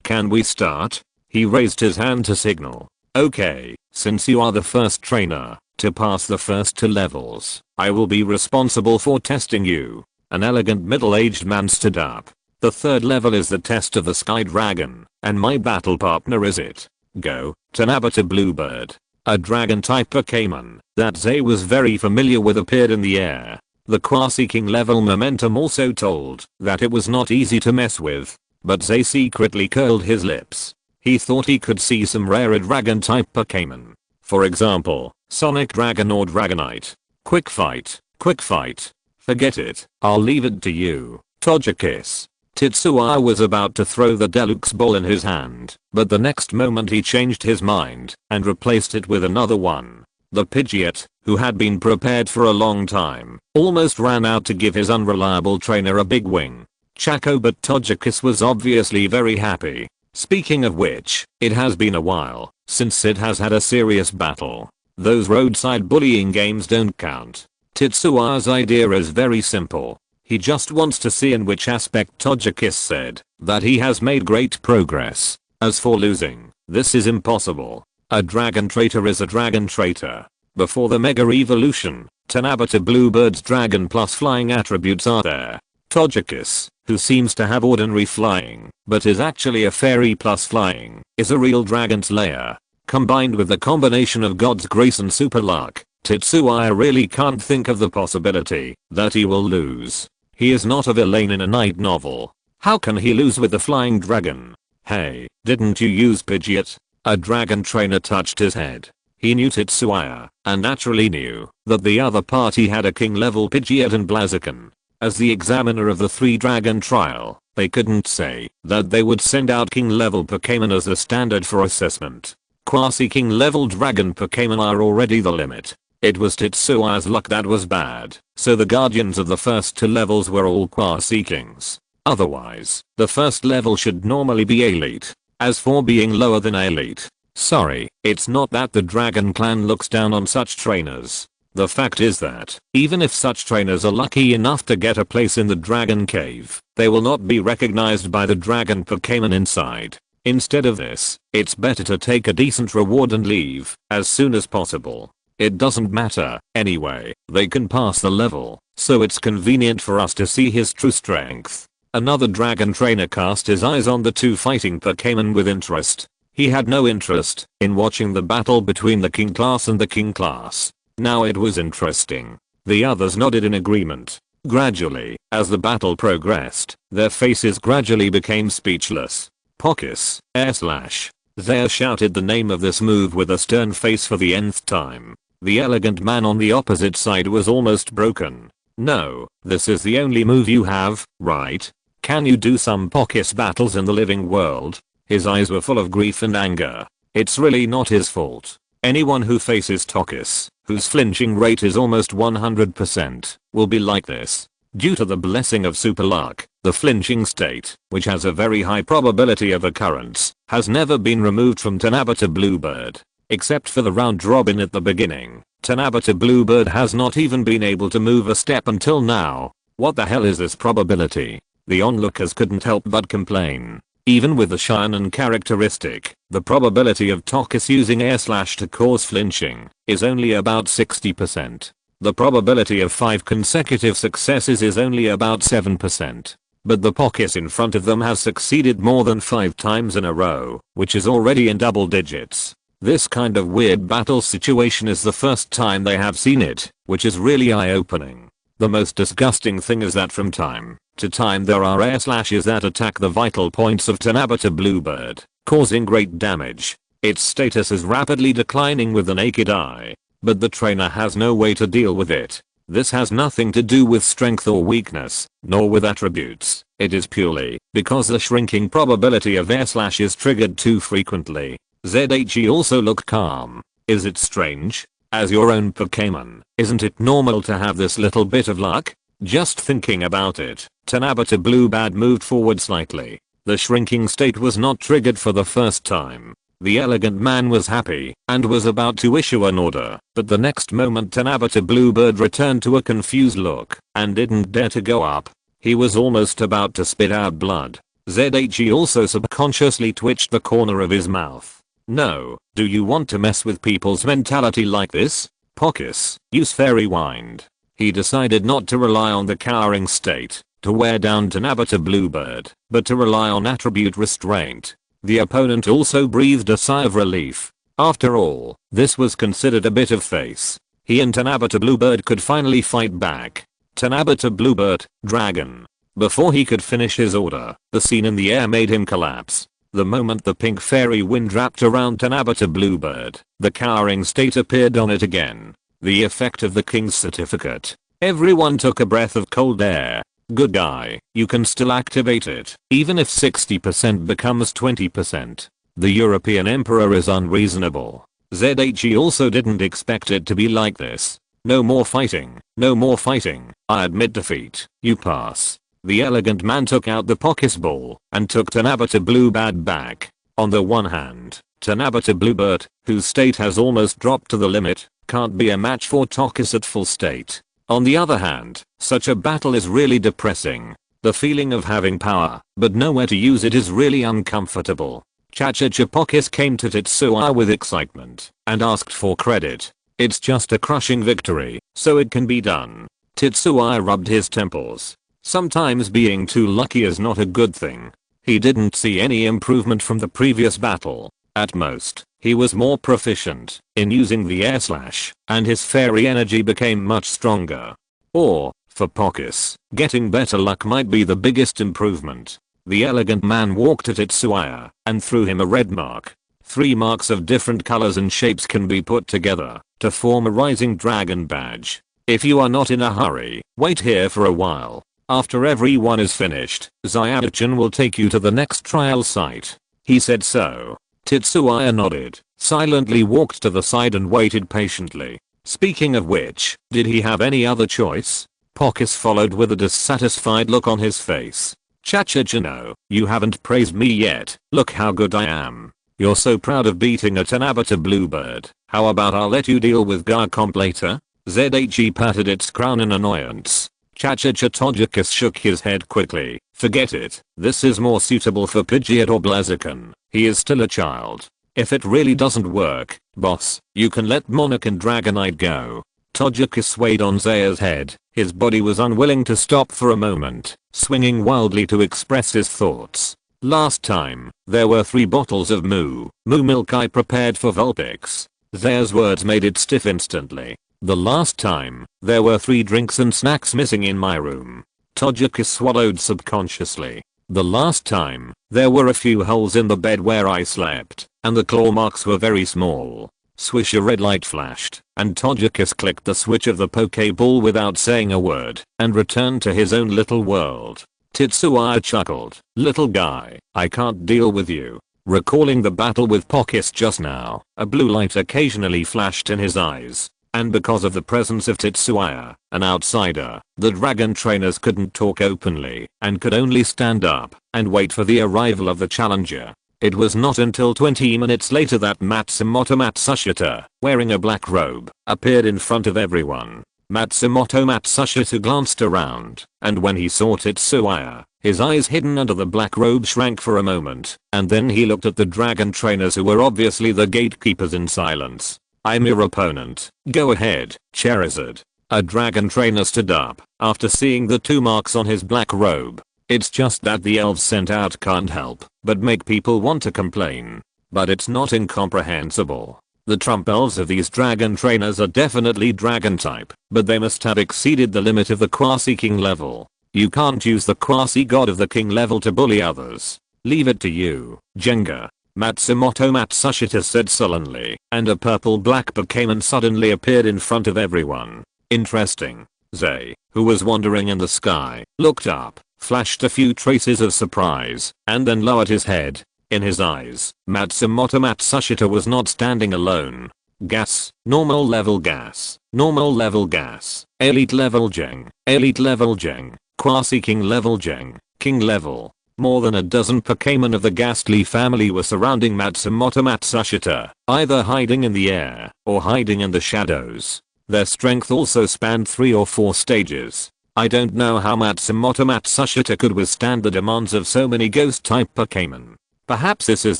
Can we start? He raised his hand to signal. Okay, since you are the first trainer to pass the first 2 levels, I will be responsible for testing you. An elegant middle-aged man stood up. The 3rd level is the test of the Sky Dragon, and my battle partner is it. Go, Tanabata Bluebird. A dragon-type Pokémon that Zay was very familiar with appeared in the air. The Quasi-King level momentum also told that it was not easy to mess with, but Zay secretly curled his lips. He thought he could see some rare dragon-type Pokémon. For example, Sonic Dragon or Dragonite. Quick fight, quick fight. Forget it, I'll leave it to you, Togekiss. Tetsuya was about to throw the Deluxe ball in his hand, but the next moment he changed his mind and replaced it with another one. The Pidgeot, who had been prepared for a long time, almost ran out to give his unreliable trainer a big wing. Chaco, but Togekiss was obviously very happy. Speaking of which, it has been a while since Sid has had a serious battle. Those roadside bullying games don't count. Tetsuya's idea is very simple. He just wants to see in which aspect Togekiss said that he has made great progress. As for losing, this is impossible. A dragon traitor is a dragon traitor. Before the Mega Evolution, Tanabata Bluebird's dragon plus flying attributes are there. Togekiss, who seems to have ordinary flying, but is actually a fairy plus flying, is a real dragon slayer. Combined with the combination of God's grace and super luck, Tetsuya really can't think of the possibility that he will lose. He is not a villain in a light novel. How can he lose with the flying dragon? Hey, didn't you use Pidgeot? A dragon trainer touched his head. He knew Tetsuya, and naturally knew that the other party had a king level Pidgeot and Blaziken. As the examiner of the 3 dragon trial, they couldn't say that they would send out king level Pokémon as a standard for assessment. Quasi-king level dragon Pokémon are already the limit. It was Tetsuya's luck that was bad, so the guardians of the first 2 levels were all Quasi-kings. Otherwise, the first level should normally be elite. As for being lower than elite, sorry, it's not that the Dragon Clan looks down on such trainers. The fact is that, even if such trainers are lucky enough to get a place in the Dragon Cave, they will not be recognized by the Dragon Pokémon inside. Instead of this, it's better to take a decent reward and leave as soon as possible. It doesn't matter, anyway, they can pass the level, so it's convenient for us to see his true strength. Another dragon trainer cast his eyes on the 2 fighting Pokémon with interest. He had no interest in watching the battle between the King class and the King class. Now it was interesting. The others nodded in agreement. Gradually, as the battle progressed, their faces gradually became speechless. Pockis, /. Zaya shouted the name of this move with a stern face for the nth time. The elegant man on the opposite side was almost broken. No, this is the only move you have, right? Can you do some Pockis battles in the living world? His eyes were full of grief and anger. It's really not his fault. Anyone who faces Tockis, whose flinching rate is almost 100%, will be like this. Due to the blessing of super luck, the flinching state, which has a very high probability of occurrence, has never been removed from Tanabata Bluebird. Except for the round robin at the beginning, Tanabata Bluebird has not even been able to move a step until now. What the hell is this probability? The onlookers couldn't help but complain. Even with the Shin'en characteristic, the probability of Tockis using / to cause flinching is only about 60%. The probability of 5 consecutive successes is only about 7%. But the Pockis in front of them has succeeded more than 5 times in a row, which is already in double digits. This kind of weird battle situation is the first time they have seen it, which is really eye-opening. The most disgusting thing is that from time to time there are / that attack the vital points of Tanabata Bluebird, causing great damage. Its status is rapidly declining with the naked eye, but the trainer has no way to deal with it. This has nothing to do with strength or weakness, nor with attributes. It is purely because the shrinking probability of / is triggered too frequently. ZHE also looked calm. Is it strange? As your own Pokémon, isn't it normal to have this little bit of luck? Just thinking about it, Tanabata Bluebird moved forward slightly. The shrinking state was not triggered for the first time. The elegant man was happy and was about to issue an order, but the next moment Tanabata Bluebird returned to a confused look and didn't dare to go up. He was almost about to spit out blood. ZHE also subconsciously twitched the corner of his mouth. No, do you want to mess with people's mentality like this? Pockets, use fairy wind. He decided not to rely on the cowering state to wear down Tanabata Bluebird, but to rely on attribute restraint. The opponent also breathed a sigh of relief. After all, this was considered a bit of face. He and Tanabata Bluebird could finally fight back. Tanabata Bluebird, dragon. Before he could finish his order, the scene in the air made him collapse. The moment the pink fairy wind wrapped around Tanabata Bluebird, the cowering state appeared on it again. The effect of the king's certificate. Everyone took a breath of cold air. Good guy, you can still activate it, even if 60% becomes 20%. The European Emperor is unreasonable. ZHE also didn't expect it to be like this. No more fighting, no more fighting. I admit defeat. You pass. The elegant man took out the Pokeball and took Tanabata Bluebird back. On the one hand, Tanabata Bluebird, whose state has almost dropped to the limit, can't be a match for Tokus at full state. On the other hand, such a battle is really depressing. The feeling of having power, but nowhere to use it is really uncomfortable. Chachachapokis came to Tetsuya with excitement and asked for credit. It's just a crushing victory, so it can be done. Tetsuya rubbed his temples. Sometimes being too lucky is not a good thing. He didn't see any improvement from the previous battle. At most, he was more proficient in using the air slash, and his fairy energy became much stronger. Or, for Pockets, getting better luck might be the biggest improvement. The elegant man walked at Tetsuya and threw him a red mark. 3 marks of different colors and shapes can be put together to form a rising dragon badge. If you are not in a hurry, wait here for a while. After everyone is finished, Zyada-chan will take you to the next trial site. He said so. Tetsuya nodded, silently walked to the side and waited patiently. Speaking of which, did he have any other choice? Pockets followed with a dissatisfied look on his face. Chachachano, you haven't praised me yet. Look how good I am. You're so proud of beating a Tanabata Bluebird. How about I'll let you deal with Garchomp later? ZHE patted its crown in annoyance. Chachachatogekus shook his head quickly. Forget it. This is more suitable for Pidgeot or Blaziken. He is still a child. If it really doesn't work, boss, you can let Monarch and Dragonite go. Togekus swayed on Zaya's head. His body was unwilling to stop for a moment, swinging wildly to express his thoughts. Last time, there were 3 bottles of moo milk I prepared for Vulpix. Zaya's words made it stiff instantly. The last time, there were 3 drinks and snacks missing in my room. Togekus swallowed subconsciously. The last time, there were a few holes in the bed where I slept, and the claw marks were very small. Swish, a red light flashed, and Togekus clicked the switch of the Pokeball without saying a word, and returned to his own little world. Tetsuya chuckled. Little guy, I can't deal with you. Recalling the battle with Pockets just now, a blue light occasionally flashed in his eyes. And because of the presence of Tetsuya, an outsider, the dragon trainers couldn't talk openly and could only stand up and wait for the arrival of the challenger. It was not until 20 minutes later that Matsumoto Matsushita, wearing a black robe, appeared in front of everyone. Matsumoto Matsushita glanced around, and when he saw Tetsuya, his eyes hidden under the black robe shrank for a moment, and then he looked at the dragon trainers who were obviously the gatekeepers in silence. I'm your opponent. Go ahead, Charizard. A dragon trainer stood up after seeing the 2 marks on his black robe. It's just that the elves sent out can't help but make people want to complain. But it's not incomprehensible. The trump elves of these dragon trainers are definitely dragon type, but they must have exceeded the limit of the quasi-king level. You can't use the quasi-god of the king level to bully others. Leave it to you, Jenga. Matsumoto Matsushita said sullenly, and a purple-black Pokémon suddenly appeared in front of everyone. Interesting. Zay, who was wandering in the sky, looked up, flashed a few traces of surprise, and then lowered his head. In his eyes, Matsumoto Matsushita was not standing alone. Gas, normal level gas, normal level gas, elite level Jeng, quasi-king level Jeng, king level. More than a dozen Pokémon of the ghastly family were surrounding Matsumoto Matsushita, either hiding in the air or hiding in the shadows. Their strength also spanned 3 or 4 stages. I don't know how Matsumoto Matsushita could withstand the demands of so many ghost-type Pokémon. Perhaps this is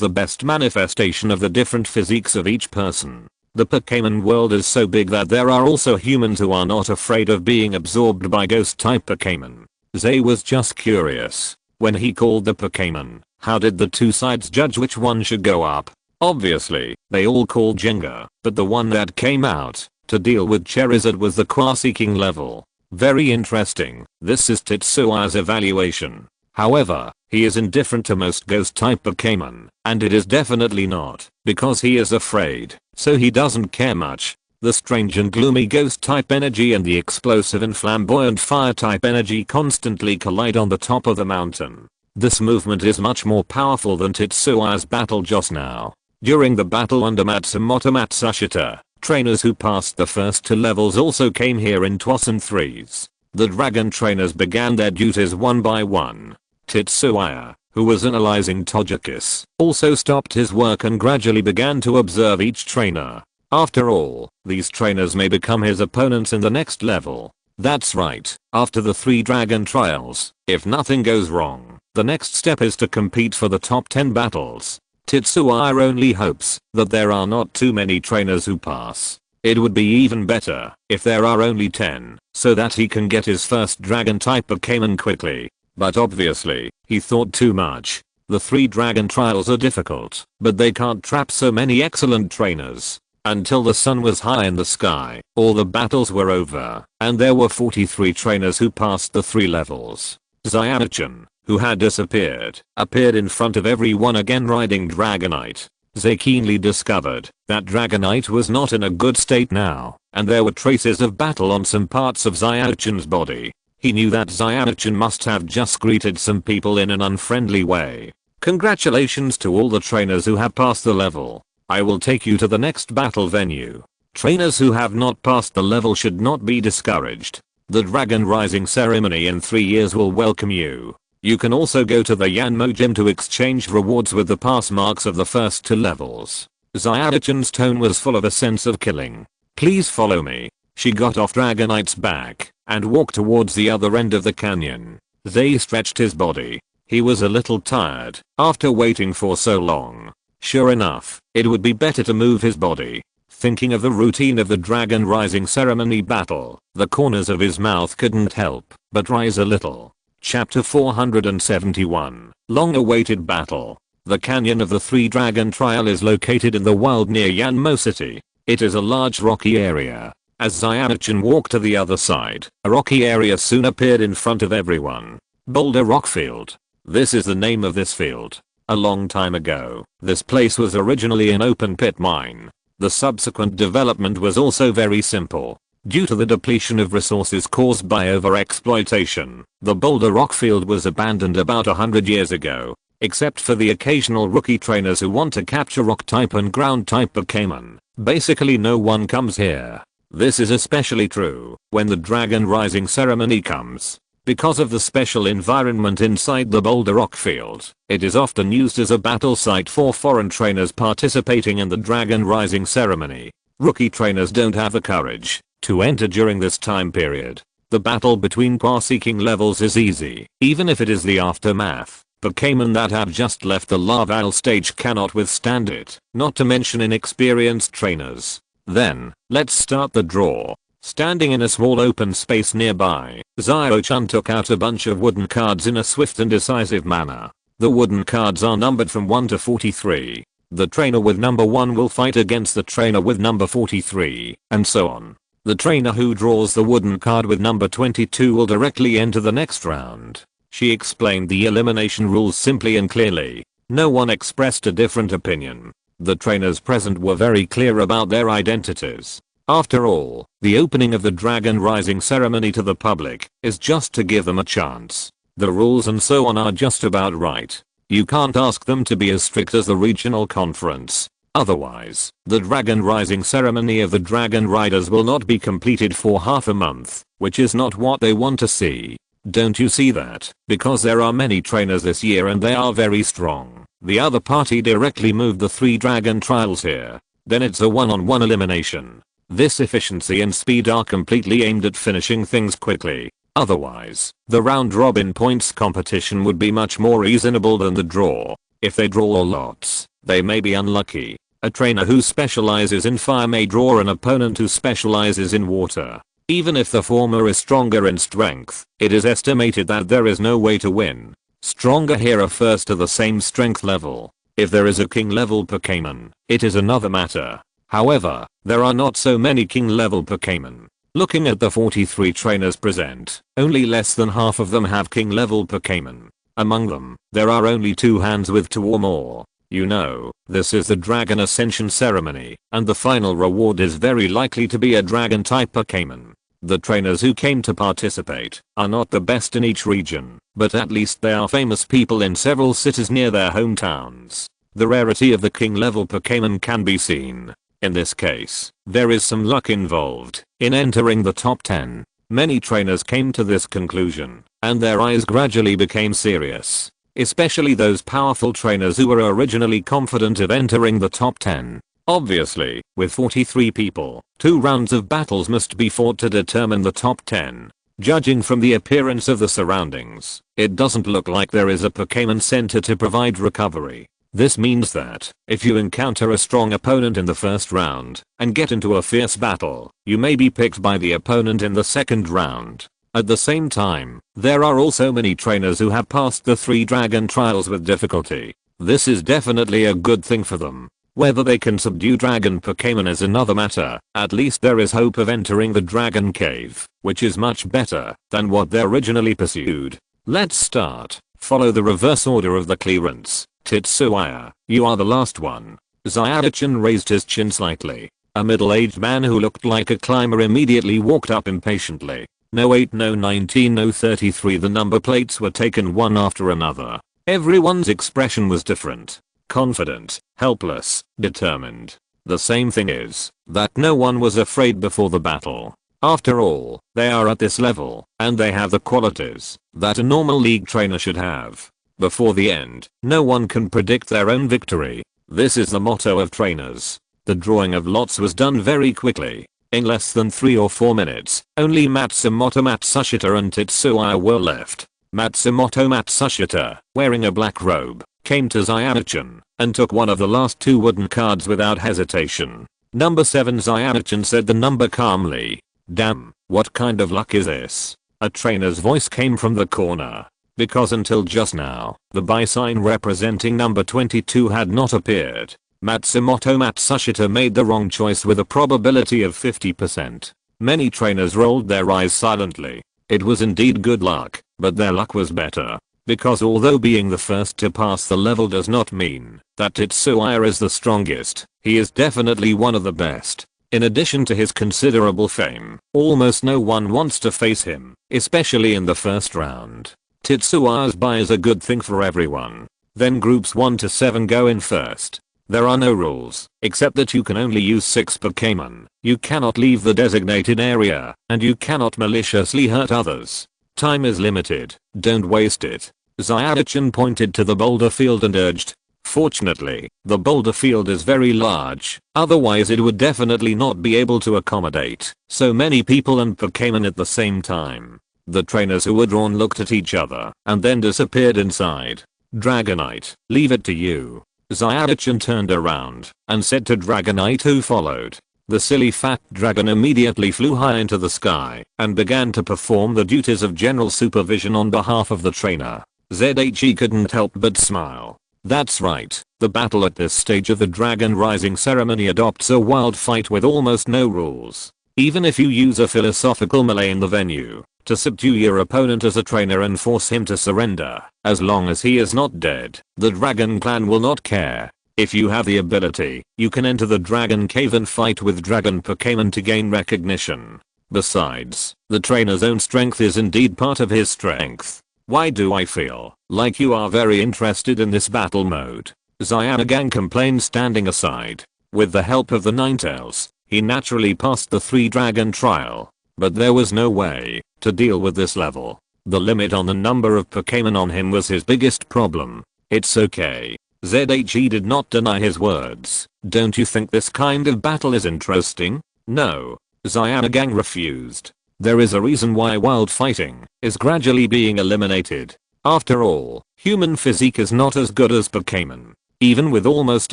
the best manifestation of the different physiques of each person. The Pokémon world is so big that there are also humans who are not afraid of being absorbed by ghost-type Pokémon. Zay was just curious. When he called the Pokémon, how did the two sides judge which one should go up? Obviously, they all called Jenga, but the one that came out to deal with Charizard was the quasi-king level. Very interesting. This is Tetsuya's evaluation. However, he is indifferent to most ghost-type Pokémon, and it is definitely not because he is afraid, so he doesn't care much. The strange and gloomy ghost-type energy and the explosive and flamboyant fire-type energy constantly collide on the top of the mountain. This movement is much more powerful than Tetsuya's battle just now. During the battle under Matsumoto Matsushita, trainers who passed the first 2 levels also came here in 2s and 3s. The dragon trainers began their duties one by one. Tetsuya, who was analyzing Togekiss, also stopped his work and gradually began to observe each trainer. After all, these trainers may become his opponents in the next level. That's right, after the 3 dragon trials, if nothing goes wrong, the next step is to compete for the top 10 battles. Tetsuya only hopes that there are not too many trainers who pass. It would be even better if there are only 10, so that he can get his first dragon type Pokémon quickly. But obviously, he thought too much. The 3 dragon trials are difficult, but they can't trap so many excellent trainers. Until the sun was high in the sky, all the battles were over, and there were 43 trainers who passed the 3 levels. Zyachan, who had disappeared, appeared in front of everyone again riding Dragonite. Zay keenly discovered that Dragonite was not in a good state now, and there were traces of battle on some parts of Zyachan's body. He knew that Zyachan must have just greeted some people in an unfriendly way. Congratulations to all the trainers who have passed the level. I will take you to the next battle venue. Trainers who have not passed the level should not be discouraged. The Dragon Rising ceremony in 3 years will welcome you. You can also go to the Yanmo gym to exchange rewards with the pass marks of the first 2 levels. Zyachan's tone was full of a sense of killing. Please follow me. She got off Dragonite's back and walked towards the other end of the canyon. Zay stretched his body. He was a little tired after waiting for so long. Sure enough, it would be better to move his body. Thinking of the routine of the Dragon Rising ceremony battle, the corners of his mouth couldn't help but rise a little. Chapter 471. Long-awaited battle. The canyon of the 3 dragon trial is located in the wild near Yanmo City. It is a large rocky area. As Zyachan walked to the other side, a rocky area soon appeared in front of everyone. Boulder Rock Field. This is the name of this field. A long time ago, this place was originally an open pit mine. The subsequent development was also very simple. Due to the depletion of resources caused by overexploitation, the Boulder Rock Field was abandoned about 100 years ago. Except for the occasional rookie trainers who want to capture rock type and ground type Pokémon, basically no one comes here. This is especially true when the Dragon Rising ceremony comes. Because of the special environment inside the Boulder Rock Field, it is often used as a battle site for foreign trainers participating in the Dragon Rising ceremony. Rookie trainers don't have the courage to enter during this time period. The battle between quasi-king levels is easy, even if it is the aftermath. Pokémon that have just left the larval stage cannot withstand it, not to mention inexperienced trainers. Then, let's start the draw. Standing in a small open space nearby, Zyachan took out a bunch of wooden cards in a swift and decisive manner. The wooden cards are numbered from 1 to 43. The trainer with number 1 will fight against the trainer with number 43, and so on. The trainer who draws the wooden card with number 22 will directly enter the next round. She explained the elimination rules simply and clearly. No one expressed a different opinion. The trainers present were very clear about their identities. After all, the opening of the Dragon Rising ceremony to the public is just to give them a chance. The rules and so on are just about right. You can't ask them to be as strict as the regional conference. Otherwise, the Dragon Rising ceremony of the Dragon Riders will not be completed for half a month, which is not what they want to see. Don't you see that? Because there are many trainers this year and they are very strong. The other party directly moved the 3 dragon trials here. Then it's a one-on-one elimination. This efficiency and speed are completely aimed at finishing things quickly. Otherwise, the round robin points competition would be much more reasonable than the draw. If they draw lots, they may be unlucky. A trainer who specializes in fire may draw an opponent who specializes in water. Even if the former is stronger in strength, it is estimated that there is no way to win. Stronger here refers to the same strength level. If there is a king level Pokémon, it is another matter. However, there are not so many king level Pokémon. Looking at the 43 trainers present, only less than half of them have king level Pokémon. Among them, there are only 2 hands with 2 or more. You know, this is the Dragon Ascension ceremony, and the final reward is very likely to be a dragon type Pokémon. The trainers who came to participate are not the best in each region, but at least they are famous people in several cities near their hometowns. The rarity of the king level Pokémon can be seen. In this case, there is some luck involved in entering the top 10. Many trainers came to this conclusion, and their eyes gradually became serious. Especially those powerful trainers who were originally confident of entering the top 10. Obviously, with 43 people, 2 rounds of battles must be fought to determine the top 10. Judging from the appearance of the surroundings, it doesn't look like there is a Pokémon Center to provide recovery. This means that, if you encounter a strong opponent in the first round, and get into a fierce battle, you may be picked by the opponent in the second round. At the same time, there are also many trainers who have passed the 3 dragon trials with difficulty. This is definitely a good thing for them. Whether they can subdue dragon Pokémon is another matter. At least there is hope of entering the dragon cave, which is much better than what they originally pursued. Let's start. Follow the reverse order of the clearance. Tetsuya, you are the last one. Zyadachin raised his chin slightly. A middle-aged man who looked like a climber immediately walked up impatiently. No 8, no 19, no 33. The number plates were taken one after another. Everyone's expression was different. Confident, helpless, determined. The same thing is that no one was afraid before the battle. After all, they are at this level, and they have the qualities that a normal league trainer should have. Before the end, no one can predict their own victory. This is the motto of trainers. The drawing of lots was done very quickly. In less than 3 or 4 minutes, only Matsumoto Matsushita and Tetsuya were left. Matsumoto Matsushita, wearing a black robe, came to Zyadachin and took one of the last 2 wooden cards without hesitation. Number 7. Zyadachin said the number calmly. Damn, what kind of luck is this? A trainer's voice came from the corner. Because until just now, the buy sign representing number 22 had not appeared. Matsumoto Matsushita made the wrong choice with a probability of 50%. Many trainers rolled their eyes silently. It was indeed good luck, but their luck was better. Because although being the first to pass the level does not mean that Tetsuya is the strongest, he is definitely one of the best. In addition to his considerable fame, almost no one wants to face him, especially in the first round. Tetsuya's buy is a good thing for everyone. Then groups 1 to 7 go in first. There are no rules, except that you can only use 6 Pokémon. You cannot leave the designated area, and you cannot maliciously hurt others. Time is limited, don't waste it. Zyadachin pointed to the boulder field and urged. Fortunately, the boulder field is very large, otherwise it would definitely not be able to accommodate so many people and Pokémon at the same time. The trainers who were drawn looked at each other and then disappeared inside. Dragonite, leave it to you. Zyadachin turned around and said to Dragonite who followed. The silly fat dragon immediately flew high into the sky and began to perform the duties of general supervision on behalf of the trainer. ZHE couldn't help but smile. That's right, the battle at this stage of the Dragon Rising ceremony adopts a wild fight with almost no rules. Even if you use a philosophical melee in the venue to subdue your opponent as a trainer and force him to surrender, as long as he is not dead, the Dragon Clan will not care. If you have the ability, you can enter the Dragon Cave and fight with Dragon Pokémon to gain recognition. Besides, the trainer's own strength is indeed part of his strength. Why do I feel like you are very interested in this battle mode? Zyanagang complained, standing aside. With the help of the Ninetales, he naturally passed the 3-dragon trial. But there was no way to deal with this level. The limit on the number of Pokémon on him was his biggest problem. It's okay. ZHE did not deny his words. Don't you think this kind of battle is interesting? No. Zyanagang refused. There is a reason why wild fighting is gradually being eliminated. After all, human physique is not as good as Pokémon. Even with almost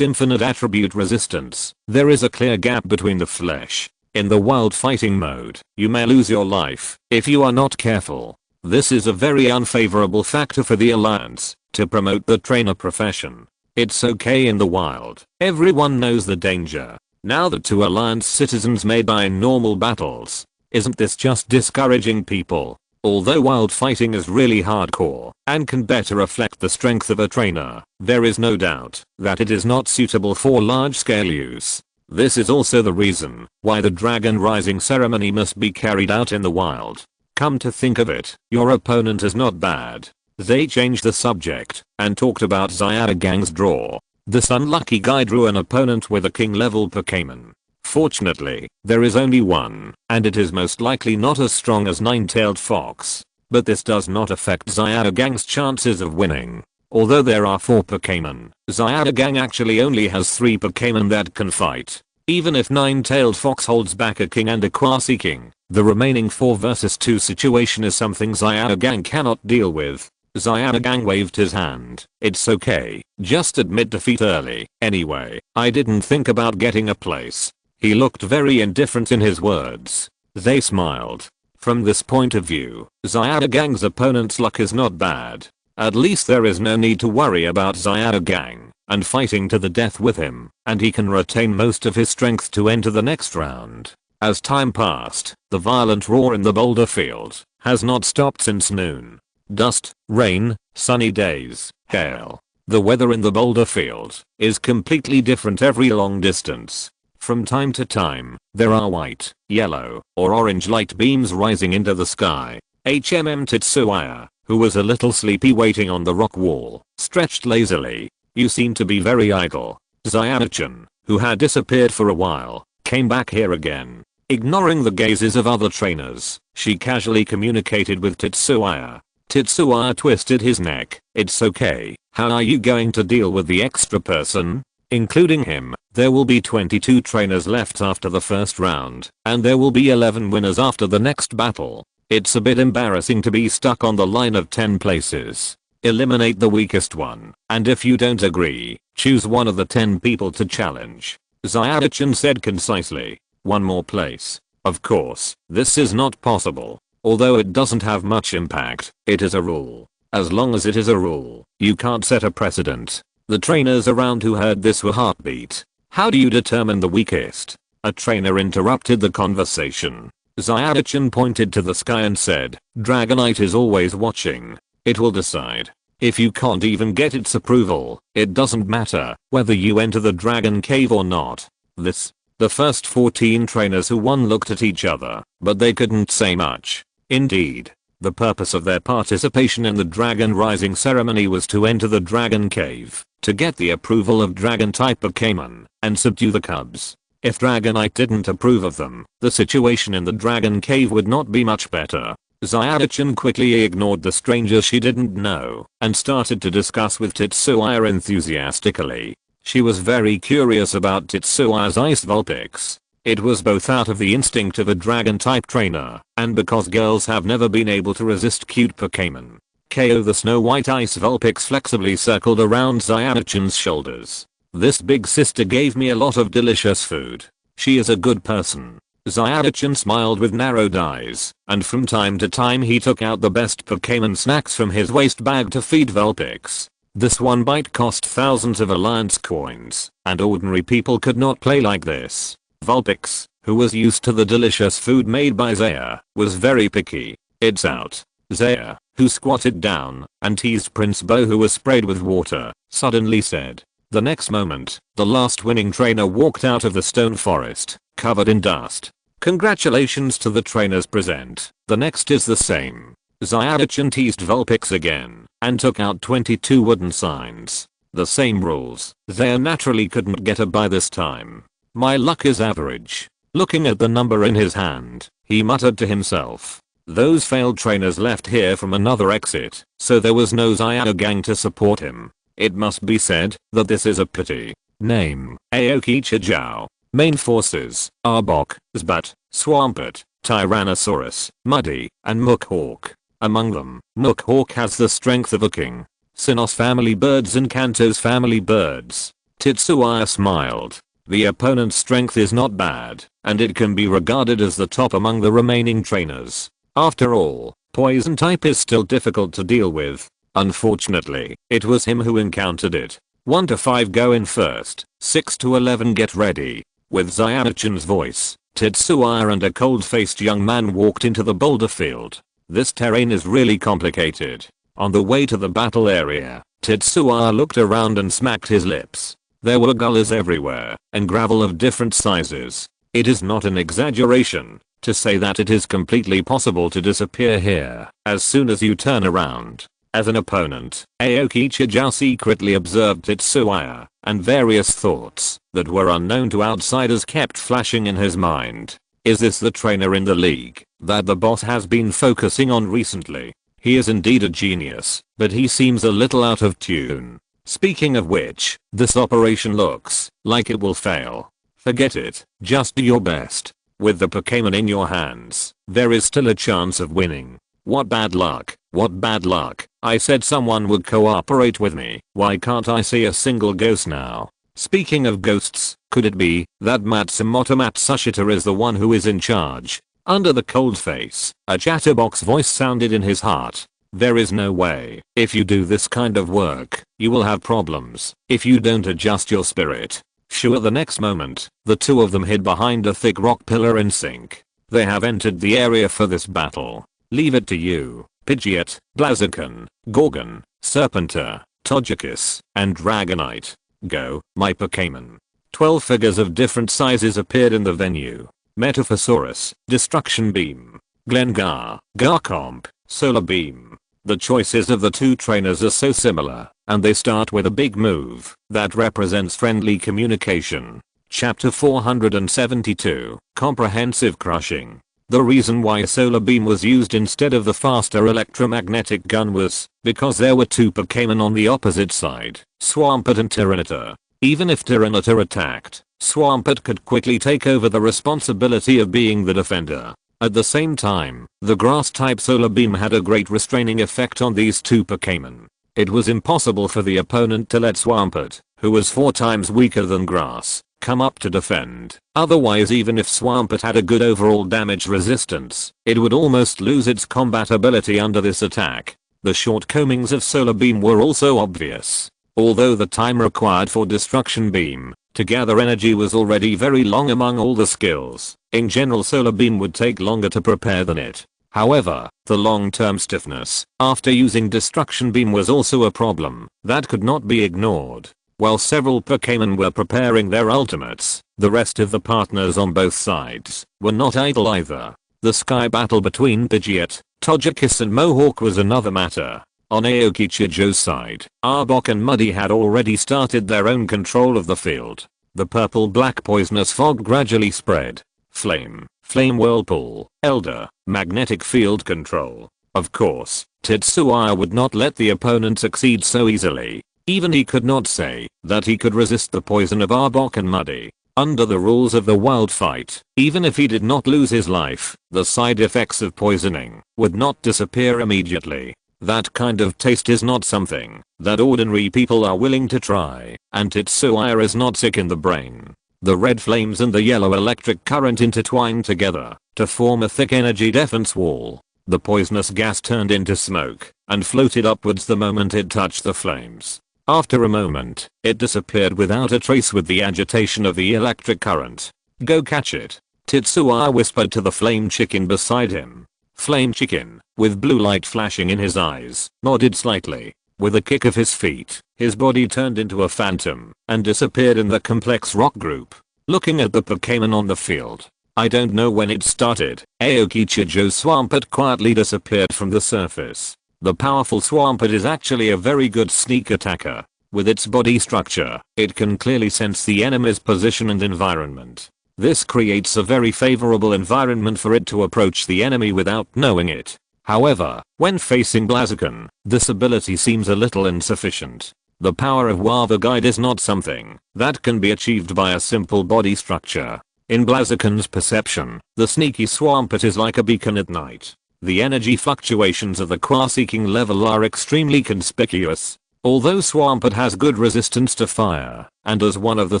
infinite attribute resistance, there is a clear gap between the flesh. In the wild fighting mode, you may lose your life if you are not careful. This is a very unfavorable factor for the Alliance to promote the trainer profession. It's okay in the wild. Everyone knows the danger. Now the 2 Alliance citizens may die in normal battles. Isn't this just discouraging people? Although wild fighting is really hardcore and can better reflect the strength of a trainer, there is no doubt that it is not suitable for large-scale use. This is also the reason why the Dragon Rising ceremony must be carried out in the wild. Come to think of it, your opponent is not bad. They changed the subject and talked about Zyanagan's draw. This unlucky guy drew an opponent with a king level Pokémon. Fortunately, there is only one, and it is most likely not as strong as Nine-Tailed Fox. But this does not affect Zyanagan's chances of winning. Although there are 4 Pokémon, Zyanagang actually only has 3 Pokémon that can fight. Even if Nine-Tailed Fox holds back a king and a quasi-king, the remaining 4 vs 2 situation is something Zyanagang cannot deal with. Zyanagang waved his hand. It's okay, just admit defeat early. Anyway, I didn't think about getting a place. He looked very indifferent in his words. They smiled. From this point of view, Zyanagan's opponent's luck is not bad. At least there is no need to worry about Zyanagang and fighting to the death with him, and he can retain most of his strength to enter the next round. As time passed, the violent roar in the boulder field has not stopped since noon. Dust, rain, sunny days, hail. The weather in the boulder field is completely different every long distance. From time to time, there are white, yellow, or orange light beams rising into the sky. Tetsuya, who was a little sleepy waiting on the rock wall, stretched lazily. You seem to be very idle. Zyana-chan, who had disappeared for a while, came back here again. Ignoring the gazes of other trainers, she casually communicated with Tetsuya. Tetsuya twisted his neck. It's okay. How are you going to deal with the extra person? Including him, there will be 22 trainers left after the first round, and there will be 11 winners after the next battle. It's a bit embarrassing to be stuck on the line of 10 places. Eliminate the weakest one, and if you don't agree, choose one of the 10 people to challenge. Zyana-chan said concisely. One more place. Of course, this is not possible. Although it doesn't have much impact, it is a rule. As long as it is a rule, you can't set a precedent. The trainers around who heard this were heartbeat. How do you determine the weakest? A trainer interrupted the conversation. Zyana-chan pointed to the sky and said, Dragonite is always watching. It will decide. If you can't even get its approval, it doesn't matter whether you enter the dragon cave or not. The first 14 trainers who won looked at each other, but they couldn't say much. Indeed, the purpose of their participation in the Dragon Rising ceremony was to enter the Dragon Cave, to get the approval of Dragon-type Pokémon, and subdue the cubs. If Dragonite didn't approve of them, the situation in the Dragon Cave would not be much better. Zyana-chan quickly ignored the stranger she didn't know, and started to discuss with Tetsuya enthusiastically. She was very curious about Tetsuya's Ice Vulpix. It was both out of the instinct of a dragon-type trainer, and because girls have never been able to resist cute Pokémon. KO the Snow White Ice Vulpix flexibly circled around Zyana-chan's shoulders. This big sister gave me a lot of delicious food. She is a good person. Zyana-chan smiled with narrowed eyes, and from time to time he took out the best Pokémon snacks from his waist bag to feed Vulpix. This one bite cost thousands of Alliance coins, and ordinary people could not play like this. Vulpix, who was used to the delicious food made by Zaya, was very picky. It's out. Zaya, who squatted down and teased Prince Bo, who was sprayed with water, suddenly said. The next moment, the last winning trainer walked out of the stone forest, covered in dust. Congratulations to the trainers present. The next is the same. Zyadichin teased Vulpix again and took out 22 wooden signs. The same rules. They naturally couldn't get a by this time. My luck is average. Looking at the number in his hand, he muttered to himself. Those failed trainers left here from another exit, so there was no Zyada gang to support him. It must be said that this is a pity. Name: Aoki Chijiao. Main forces: Arbok, Zbat, Swampert, Tyrannosaurus, Muddy, and Mookhawk. Among them, Mookhawk has the strength of a king. Sinnoh's family birds and Kanto's family birds. Tetsuya smiled. The opponent's strength is not bad, and it can be regarded as the top among the remaining trainers. After all, poison type is still difficult to deal with. Unfortunately, it was him who encountered it. 1 to 5 go in first, 6 to 11 get ready. With Zyadichin's voice, Tetsuya and a cold-faced young man walked into the boulder field. This terrain is really complicated. On the way to the battle area, Tetsuya looked around and smacked his lips. There were gullies everywhere, and gravel of different sizes. It is not an exaggeration to say that it is completely possible to disappear here as soon as you turn around. As an opponent, Aoki Chijiao secretly observed Tetsuya, and various thoughts that were unknown to outsiders kept flashing in his mind. Is this the trainer in the league that the boss has been focusing on recently? He is indeed a genius, but he seems a little out of tune. Speaking of which, this operation looks like it will fail. Forget it, just do your best. With the Pokémon in your hands, there is still a chance of winning. What bad luck, what bad luck. I said someone would cooperate with me. Why can't I see a single ghost now? Speaking of ghosts, could it be that Matsumoto Matsushita is the one who is in charge? Under the cold face, a chatterbox voice sounded in his heart. There is no way. If you do this kind of work, you will have problems if you don't adjust your spirit. Sure, the next moment, the two of them hid behind a thick rock pillar in sync. They have entered the area for this battle. Leave it to you, Pidgeot, Blaziken, Gorgon, Serpenter, Togekiss, and Dragonite. Go, my Pokémon. 12 figures of different sizes appeared in the venue. Metaphosaurus, Destruction Beam, Glengar, Garchomp, Solar Beam. The choices of the two trainers are so similar, and they start with a big move that represents friendly communication. Chapter 472, Comprehensive Crushing. The reason why Solar Beam was used instead of the faster electromagnetic gun was because there were two Pokémon on the opposite side, Swampert and Tyranitar. Even if Tyranitar attacked, Swampert could quickly take over the responsibility of being the defender. At the same time, the grass-type Solar Beam had a great restraining effect on these two Pokémon. It was impossible for the opponent to let Swampert, who was 4 times weaker than Grass, come up to defend. Otherwise, even if Swampert had a good overall damage resistance, it would almost lose its combat ability under this attack. The shortcomings of Solar Beam were also obvious. Although the time required for Destruction Beam to gather energy was already very long among all the skills, in general Solar Beam would take longer to prepare than it. However, the long-term stiffness after using Destruction Beam was also a problem that could not be ignored. While several Pokémon were preparing their ultimates, the rest of the partners on both sides were not idle either. The sky battle between Pidgeot, Togekiss and Mohawk was another matter. On Aoki Chijiao's side, Arbok and Muddy had already started their own control of the field. The purple-black poisonous fog gradually spread. Flame Whirlpool, Elder, Magnetic Field Control. Of course, Tetsuya would not let the opponent succeed so easily. Even he could not say that he could resist the poison of Arbok and Muddy. Under the rules of the wild fight, even if he did not lose his life, the side effects of poisoning would not disappear immediately. That kind of taste is not something that ordinary people are willing to try, and Tetsuya is not sick in the brain. The red flames and the yellow electric current intertwined together to form a thick energy defense wall. The poisonous gas turned into smoke and floated upwards the moment it touched the flames. After a moment, it disappeared without a trace with the agitation of the electric current. Go catch it, Tetsuya whispered to the flame chicken beside him. Flame Chicken, with blue light flashing in his eyes, nodded slightly. With a kick of his feet, his body turned into a phantom and disappeared in the complex rock group. Looking at the Pokémon on the field, I don't know when it started. Aokichijo's Swampert quietly disappeared from the surface. The powerful Swampert is actually a very good sneak attacker. With its body structure, it can clearly sense the enemy's position and environment. This creates a very favorable environment for it to approach the enemy without knowing it. However, when facing Blaziken, this ability seems a little insufficient. The power of Wava Guide is not something that can be achieved by a simple body structure. In Blaziken's perception, the sneaky Swampert is like a beacon at night. The energy fluctuations of the Qua-seeking level are extremely conspicuous. Although Swampert has good resistance to fire, and as one of the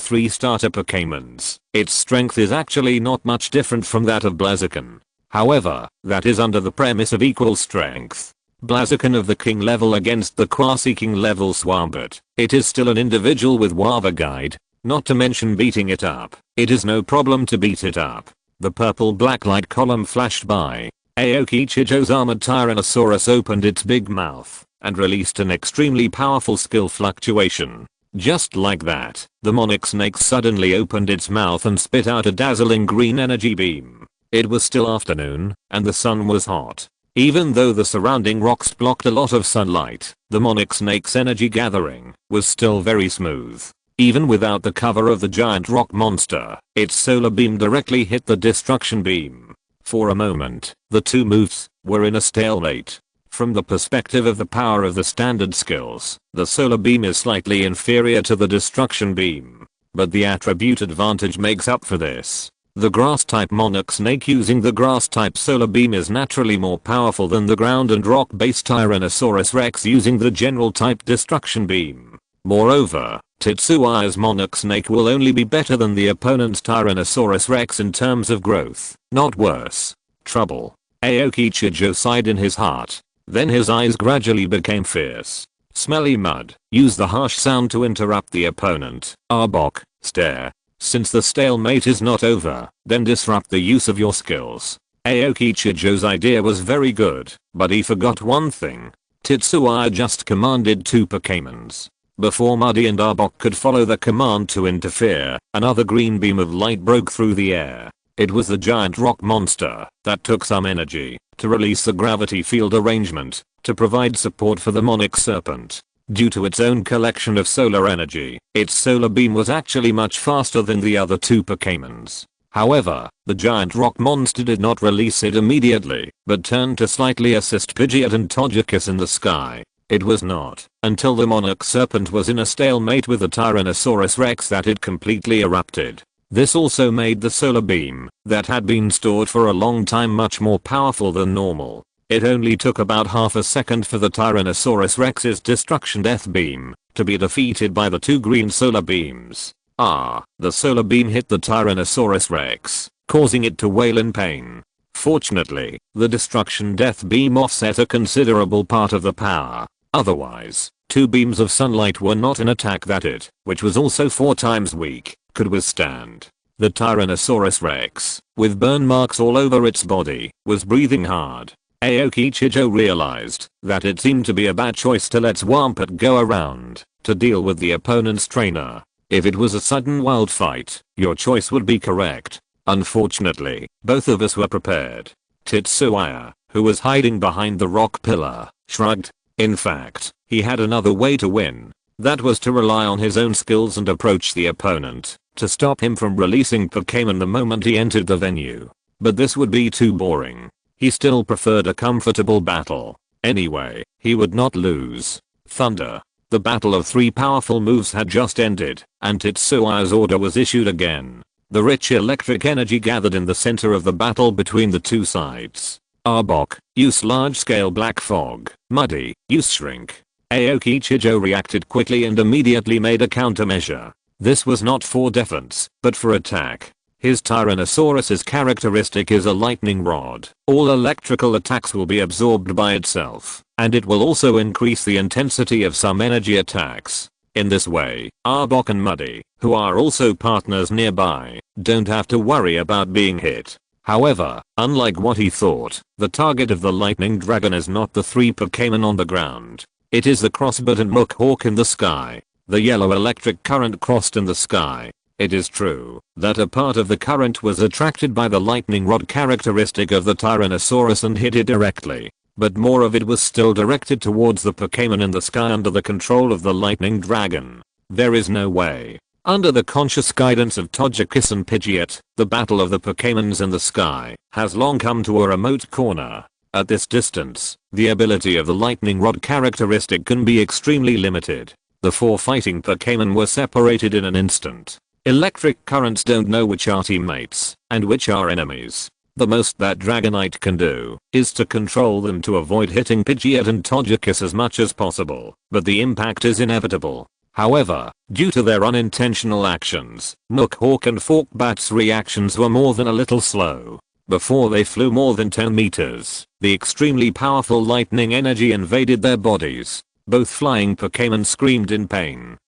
3 starter Pokémons, its strength is actually not much different from that of Blaziken. However, that is under the premise of equal strength. Blaziken of the King level against the Qua-seeking level Swampert, it is still an individual with Wava Guide, not to mention beating it up. It is no problem to beat it up. The purple-black light column flashed by. Aokichijo's armored Tyrannosaurus opened its big mouth and released an extremely powerful skill fluctuation. Just like that, the Monarch Snake suddenly opened its mouth and spit out a dazzling green energy beam. It was still afternoon, and the sun was hot. Even though the surrounding rocks blocked a lot of sunlight, the Monarch Snake's energy gathering was still very smooth. Even without the cover of the giant rock monster, its solar beam directly hit the destruction beam. For a moment, the two moves were in a stalemate. From the perspective of the power of the standard skills, the solar beam is slightly inferior to the destruction beam. But the attribute advantage makes up for this. The grass-type Monarch Snake using the grass-type solar beam is naturally more powerful than the ground and rock-based Tyrannosaurus Rex using the general-type destruction beam. Moreover, Tetsuya's Monarch Snake will only be better than the opponent's Tyrannosaurus Rex in terms of growth, not worse. Trouble. Aokichijo sighed in his heart. Then his eyes gradually became fierce. Smelly mud. Use the harsh sound to interrupt the opponent. Arbok. Stare. Since the stalemate is not over, then disrupt the use of your skills. Aokichijo's idea was very good, but he forgot one thing. Tetsuya just commanded 2 Pokémons. Before Muddy and Arbok could follow the command to interfere, another green beam of light broke through the air. It was the giant rock monster that took some energy to release the gravity field arrangement to provide support for the Monarch Serpent. Due to its own collection of solar energy, its solar beam was actually much faster than the other 2 Pokémons. However, the giant rock monster did not release it immediately, but turned to slightly assist Pidgeot and Togekiss in the sky. It was not until the Monarch Serpent was in a stalemate with the Tyrannosaurus Rex that it completely erupted. This also made the solar beam that had been stored for a long time much more powerful than normal. It only took about half a second for the Tyrannosaurus Rex's destruction death beam to be defeated by the 2 green solar beams. The solar beam hit the Tyrannosaurus Rex, causing it to wail in pain. Fortunately, the destruction death beam offset a considerable part of the power. Otherwise, 2 beams of sunlight were not an attack that it, which was also 4 times weak, could withstand. The Tyrannosaurus Rex, with burn marks all over its body, was breathing hard. Aokichijo realized that it seemed to be a bad choice to let Swampert go around to deal with the opponent's trainer. If it was a sudden wild fight, your choice would be correct. Unfortunately, both of us were prepared. Tetsuya, who was hiding behind the rock pillar, shrugged. In fact, he had another way to win. That was to rely on his own skills and approach the opponent to stop him from releasing Pokémon the moment he entered the venue. But this would be too boring. He still preferred a comfortable battle. Anyway, he would not lose. Thunder. The battle of 3 powerful moves had just ended, and Tetsuya's order was issued again. The rich electric energy gathered in the center of the battle between the 2 sides. Arbok, use large-scale black fog. Muddy, use shrink. Aokichijo reacted quickly and immediately made a countermeasure. This was not for defense, but for attack. His Tyrannosaurus's characteristic is a lightning rod. All electrical attacks will be absorbed by itself, and it will also increase the intensity of some energy attacks. In this way, Arbok and Muddy, who are also partners nearby, don't have to worry about being hit. However, unlike what he thought, the target of the lightning dragon is not the 3 Pokémon on the ground. It is the crossbutton Muk Hawk in the sky. The yellow electric current crossed in the sky. It is true that a part of the current was attracted by the lightning rod characteristic of the Tyrannosaurus and hit it directly, but more of it was still directed towards the Pokémon in the sky under the control of the lightning dragon. There is no way. Under the conscious guidance of Togekiss and Pidgeot, the battle of the Pokémons in the sky has long come to a remote corner. At this distance, the ability of the lightning rod characteristic can be extremely limited. The 4 fighting Pokémon were separated in an instant. Electric currents don't know which are teammates and which are enemies. The most that Dragonite can do is to control them to avoid hitting Pidgeot and Togekiss as much as possible, but the impact is inevitable. However, due to their unintentional actions, Nookhawk and Forkbat's reactions were more than a little slow. Before they flew more than 10 meters, the extremely powerful lightning energy invaded their bodies. Both flying Pokémon screamed in pain.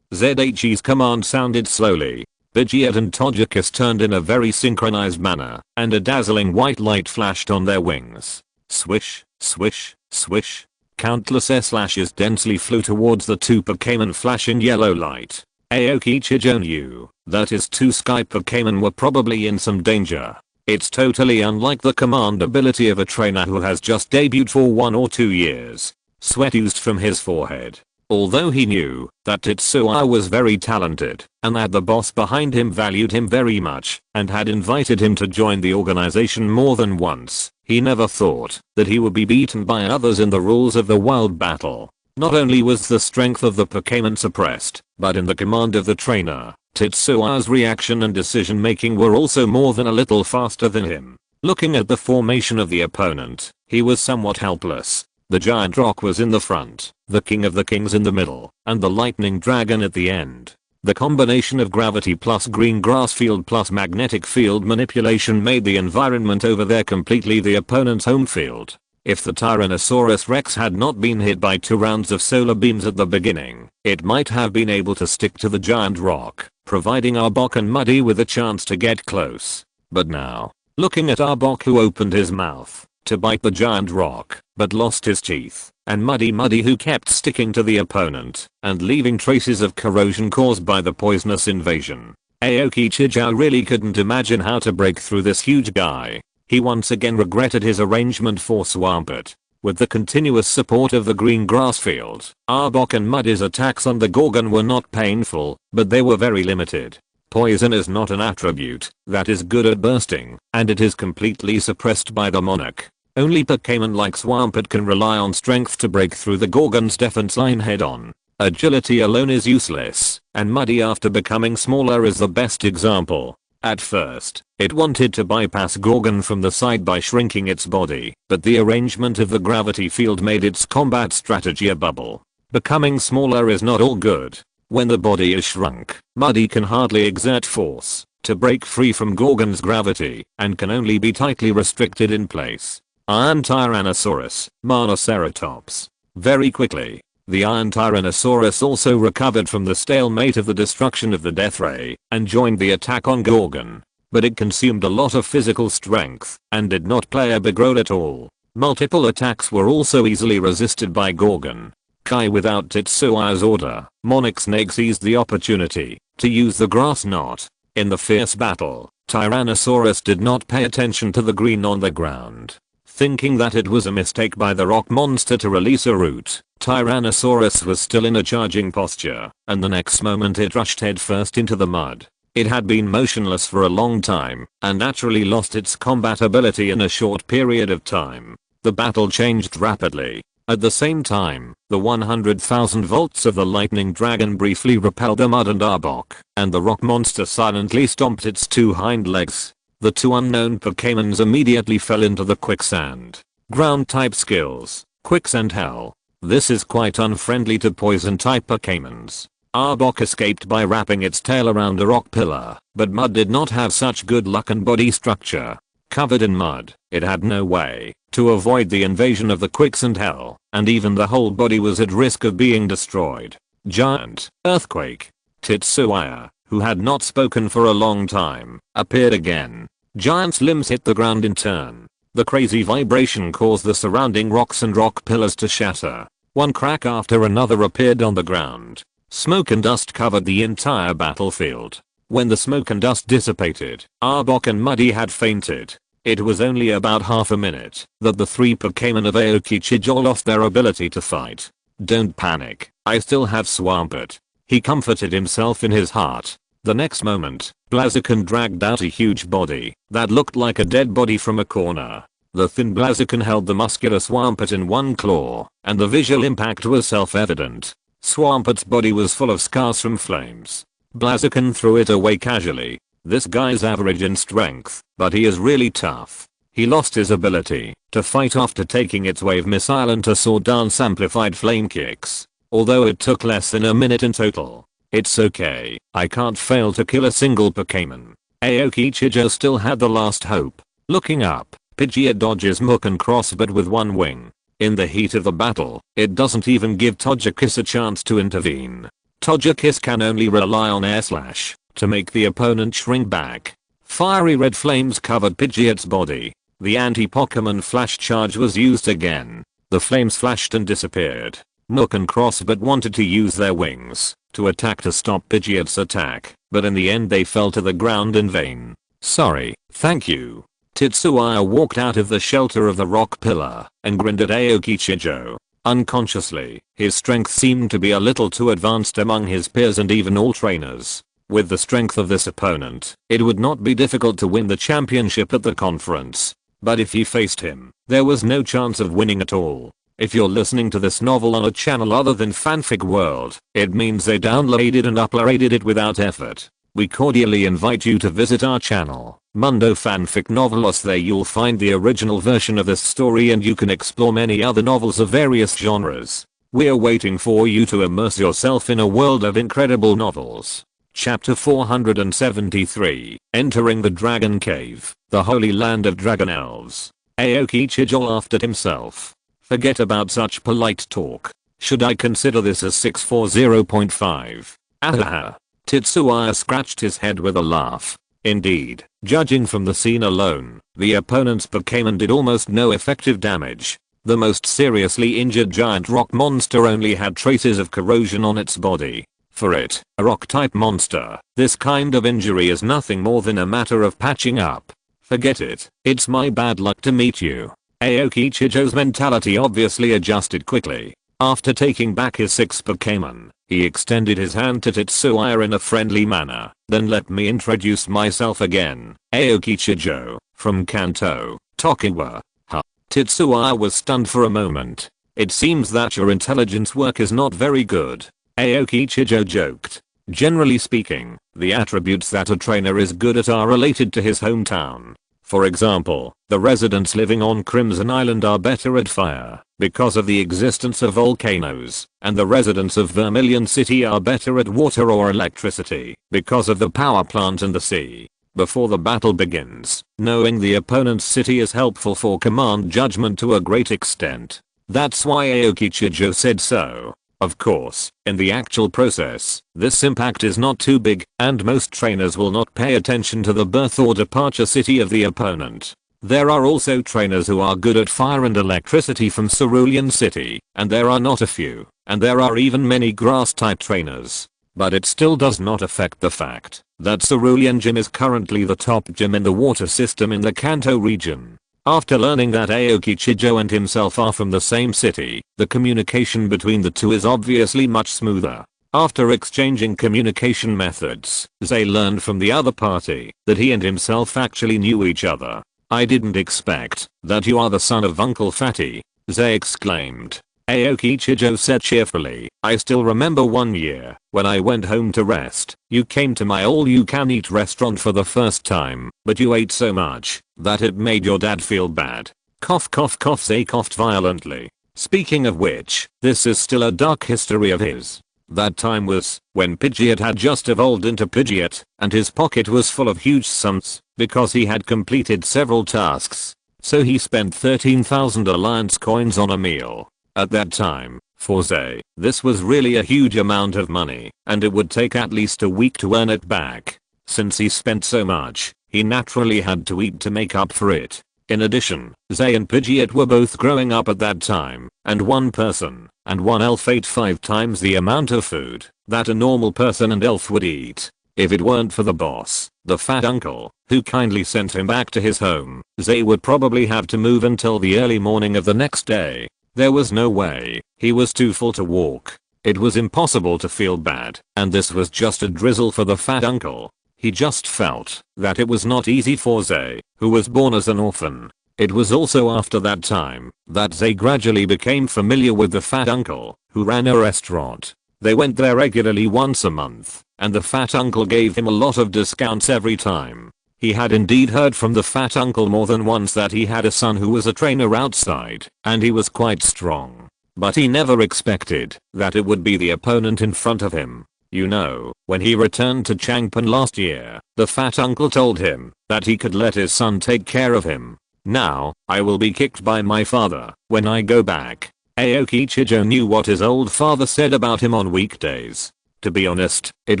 ZH's command sounded slowly. Pidgeot and Togekiss turned in a very synchronized manner, and a dazzling white light flashed on their wings. Swish, swish, swish. Countless slashes densely flew towards the 2 Pokémon flashing yellow light. Aokichijo knew that his 2 sky Pokémon were probably in some danger. It's totally unlike the command ability of a trainer who has just debuted for 1 or 2 years. Sweat oozed from his forehead. Although he knew that Tetsuya was very talented and that the boss behind him valued him very much and had invited him to join the organization more than once, he never thought that he would be beaten by others in the rules of the wild battle. Not only was the strength of the Pokémon suppressed, but in the command of the trainer, Tetsuya's reaction and decision making were also more than a little faster than him. Looking at the formation of the opponent, he was somewhat helpless. The giant rock was in the front, the king of the kings in the middle, and the lightning dragon at the end. The combination of gravity plus green grass field plus magnetic field manipulation made the environment over there completely the opponent's home field. If the Tyrannosaurus Rex had not been hit by 2 rounds of solar beams at the beginning, it might have been able to stick to the giant rock, providing Arbok and Muddy with a chance to get close. But now, looking at Arbok who opened his mouth to bite the giant rock, but lost his teeth, and Muddy who kept sticking to the opponent and leaving traces of corrosion caused by the poisonous invasion. Aokichijo really couldn't imagine how to break through this huge guy. He once again regretted his arrangement for Swampert. With the continuous support of the green grass field, Arbok and Muddy's attacks on the Gorgon were not painful, but they were very limited. Poison is not an attribute that is good at bursting, and it is completely suppressed by the Monarch. Only Pokémon like Swampert can rely on strength to break through the Gorgon's defense line head on. Agility alone is useless, and Muddy after becoming smaller is the best example. At first, it wanted to bypass Gorgon from the side by shrinking its body, but the arrangement of the gravity field made its combat strategy a bubble. Becoming smaller is not all good. When the body is shrunk, Muddy can hardly exert force to break free from Gorgon's gravity and can only be tightly restricted in place. Iron Tyrannosaurus, Monoceratops. Very quickly, the Iron Tyrannosaurus also recovered from the stalemate of the destruction of the Death Ray and joined the attack on Gorgon. But it consumed a lot of physical strength and did not play a big role at all. Multiple attacks were also easily resisted by Gorgon. Without Tetsuya's order, Monarch Snake seized the opportunity to use the grass knot. In the fierce battle, Tyrannosaurus did not pay attention to the green on the ground. Thinking that it was a mistake by the rock monster to release a root, Tyrannosaurus was still in a charging posture, and the next moment it rushed headfirst into the mud. It had been motionless for a long time, and naturally lost its combat ability in a short period of time. The battle changed rapidly. At the same time, the 100,000 volts of the lightning dragon briefly repelled the mud and Arbok, and the rock monster silently stomped its 2 hind legs. The 2 unknown Pokémons immediately fell into the quicksand. Ground type skills, Quicksand Hell. This is quite unfriendly to poison type Pokémons. Arbok escaped by wrapping its tail around a rock pillar, but Mud did not have such good luck and body structure. Covered in mud, it had no way to avoid the invasion of the Quicksand Hell, and even the whole body was at risk of being destroyed. Giant Earthquake. Tetsuya, who had not spoken for a long time, appeared again. Giant's limbs hit the ground in turn. The crazy vibration caused the surrounding rocks and rock pillars to shatter. One crack after another appeared on the ground. Smoke and dust covered the entire battlefield. When the smoke and dust dissipated, Arbok and Muddy had fainted. It was only about half a minute that the 3 Pokémon of Aoki Chijo lost their ability to fight. Don't panic, I still have Swampert. He comforted himself in his heart. The next moment, Blaziken dragged out a huge body that looked like a dead body from a corner. The thin Blaziken held the muscular Swampert in one claw, and the visual impact was self-evident. Swampert's body was full of scars from flames. Blaziken threw it away casually. This guy's average in strength, but he is really tough. He lost his ability to fight after taking its wave missile into Sword Dance amplified flame kicks. Although it took less than a minute in total. It's okay, I can't fail to kill a single Pokémon. Aoki Chijo still had the last hope. Looking up, Pidgeot dodges Mook and Crossbud with one wing. In the heat of the battle, it doesn't even give Togekiss a chance to intervene. Togekiss can only rely on Air Slash to make the opponent shrink back. Fiery red flames covered Pidgeot's body. The anti-Pokémon Flash Charge was used again. The flames flashed and disappeared. Mook and Crossbud wanted to use their wings to attack to stop Pidgeot's attack, but in the end they fell to the ground in vain. Sorry, thank you. Tetsuya walked out of the shelter of the rock pillar and grinned at Aoki Chijo. Unconsciously, his strength seemed to be a little too advanced among his peers and even all trainers. With the strength of this opponent, it would not be difficult to win the championship at the conference. But if he faced him, there was no chance of winning at all. If you're listening to this novel on a channel other than Fanfic World, it means they downloaded and uploaded it without effort. We cordially invite you to visit our channel, Mundo Fanfic Novelos. There you'll find the original version of this story and you can explore many other novels of various genres. We're waiting for you to immerse yourself in a world of incredible novels. Chapter 473, Entering the Dragon Cave, the Holy Land of Dragon Elves. Aoki Chijo laughed at himself. Forget about such polite talk. Should I consider this as 640.5? Ahaha. Tetsuya scratched his head with a laugh. Indeed, judging from the scene alone, the opponent's Pokémon did almost no effective damage. The most seriously injured giant rock monster only had traces of corrosion on its body. For it, a rock-type monster, this kind of injury is nothing more than a matter of patching up. Forget it, it's my bad luck to meet you. Aoki Chijo's mentality obviously adjusted quickly. After taking back his 6 Pokémon, he extended his hand to Tetsuya in a friendly manner. Then let me introduce myself again. Aoki Chijo, from Kanto, Tokiwa. Huh. Tetsuya was stunned for a moment. It seems that your intelligence work is not very good. Aoki Chijo joked. Generally speaking, the attributes that a trainer is good at are related to his hometown. For example, the residents living on Crimson Island are better at fire because of the existence of volcanoes, and the residents of Vermilion City are better at water or electricity because of the power plant and the sea. Before the battle begins, knowing the opponent's city is helpful for command judgment to a great extent. That's why Aoki Chijo said so. Of course, in the actual process, this impact is not too big, and most trainers will not pay attention to the birth or departure city of the opponent. There are also trainers who are good at fire and electricity from Cerulean City, and there are not a few, and there are even many grass-type trainers. But it still does not affect the fact that Cerulean Gym is currently the top gym in the water system in the Kanto region. After learning that Aoki Chijo and himself are from the same city, the communication between the two is obviously much smoother. After exchanging communication methods, they learned from the other party that he and himself actually knew each other. I didn't expect that you are the son of Uncle Fatty, they exclaimed. Aoki Chijo said cheerfully, I still remember one year, when I went home to rest, you came to my all-you-can-eat restaurant for the first time, but you ate so much that it made your dad feel bad. Cough cough cough. They coughed violently. Speaking of which, this is still a dark history of his. That time was when Pidgeot had just evolved into Pidgeot, and his pocket was full of huge sums because he had completed several tasks. So he spent 13,000 Alliance coins on a meal. At that time, for Zay, this was really a huge amount of money, and it would take at least a week to earn it back. Since he spent so much, he naturally had to eat to make up for it. In addition, Zay and Pidgeot were both growing up at that time, and one person and one elf ate 5 times the amount of food that a normal person and elf would eat. If it weren't for the boss, the fat uncle, who kindly sent him back to his home, Zay would probably have to move until the early morning of the next day. There was no way. He was too full to walk. It was impossible to feel bad, and this was just a drizzle for the fat uncle. He just felt that it was not easy for Zay, who was born as an orphan. It was also after that time that Zay gradually became familiar with the fat uncle, who ran a restaurant. They went there regularly once a month, and the fat uncle gave him a lot of discounts every time. He had indeed heard from the fat uncle more than once that he had a son who was a trainer outside, and he was quite strong. But he never expected that it would be the opponent in front of him. You know, when he returned to Changpon last year, the fat uncle told him that he could let his son take care of him. Now, I will be kicked by my father when I go back. Aoki Chijo knew what his old father said about him on weekdays. To be honest, it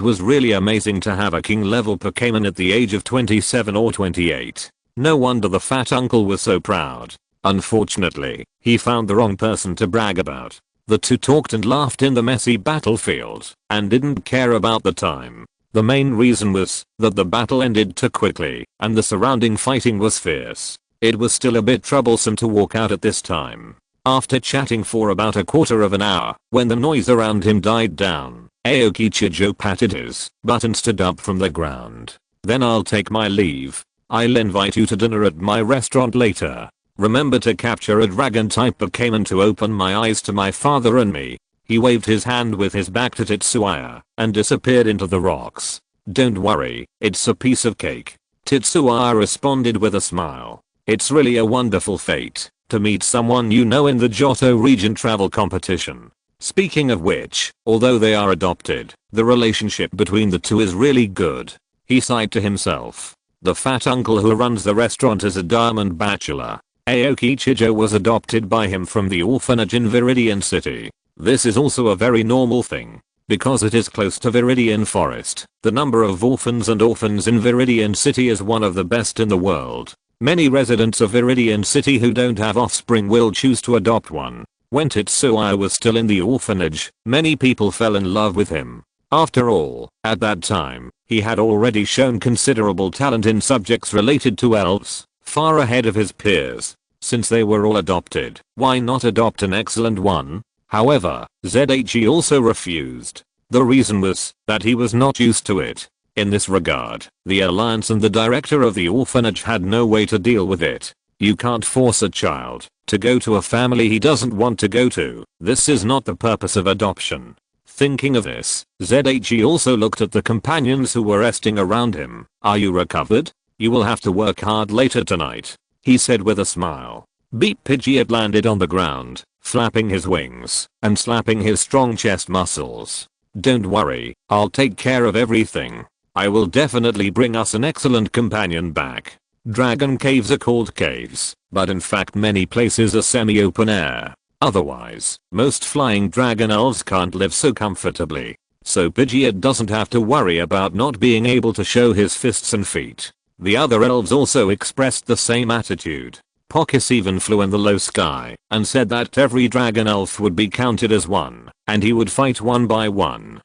was really amazing to have a king level Pokémon at the age of 27 or 28. No wonder the fat uncle was so proud. Unfortunately, he found the wrong person to brag about. The two talked and laughed in the messy battlefield and didn't care about the time. The main reason was that the battle ended too quickly and the surrounding fighting was fierce. It was still a bit troublesome to walk out at this time. After chatting for about a quarter of an hour, when the noise around him died down, Aoki Chijo patted his butt and stood up from the ground. Then I'll take my leave. I'll invite you to dinner at my restaurant later. Remember to capture a dragon type Pokémon to open my eyes to my father and me. He waved his hand with his back to Tetsuya and disappeared into the rocks. Don't worry, it's a piece of cake. Tetsuya responded with a smile. It's really a wonderful fate to meet someone you know in the Johto region travel competition. Speaking of which, although they are adopted, the relationship between the two is really good. He sighed to himself. The fat uncle who runs the restaurant is a diamond bachelor. Aoki Chijo was adopted by him from the orphanage in Viridian City. This is also a very normal thing. Because it is close to Viridian Forest, the number of orphans and orphans in Viridian City is one of the best in the world. Many residents of Viridian City who don't have offspring will choose to adopt one. When Tetsuya was still in the orphanage, many people fell in love with him. After all, at that time, he had already shown considerable talent in subjects related to elves, far ahead of his peers. Since they were all adopted, why not adopt an excellent one? However, ZHE also refused. The reason was that he was not used to it. In this regard, the Alliance and the director of the orphanage had no way to deal with it. You can't force a child to go to a family he doesn't want to go to. This is not the purpose of adoption. Thinking of this, ZHE also looked at the companions who were resting around him. Are you recovered? You will have to work hard later tonight, he said with a smile. Beep Pidgeot landed on the ground, flapping his wings and slapping his strong chest muscles. Don't worry, I'll take care of everything. I will definitely bring us an excellent companion back. Dragon caves are called caves, but in fact many places are semi-open air. Otherwise, most flying dragon elves can't live so comfortably. So Pidgeot doesn't have to worry about not being able to show his fists and feet. The other elves also expressed the same attitude. Pockis even flew in the low sky and said that every dragon elf would be counted as one, and he would fight one by one.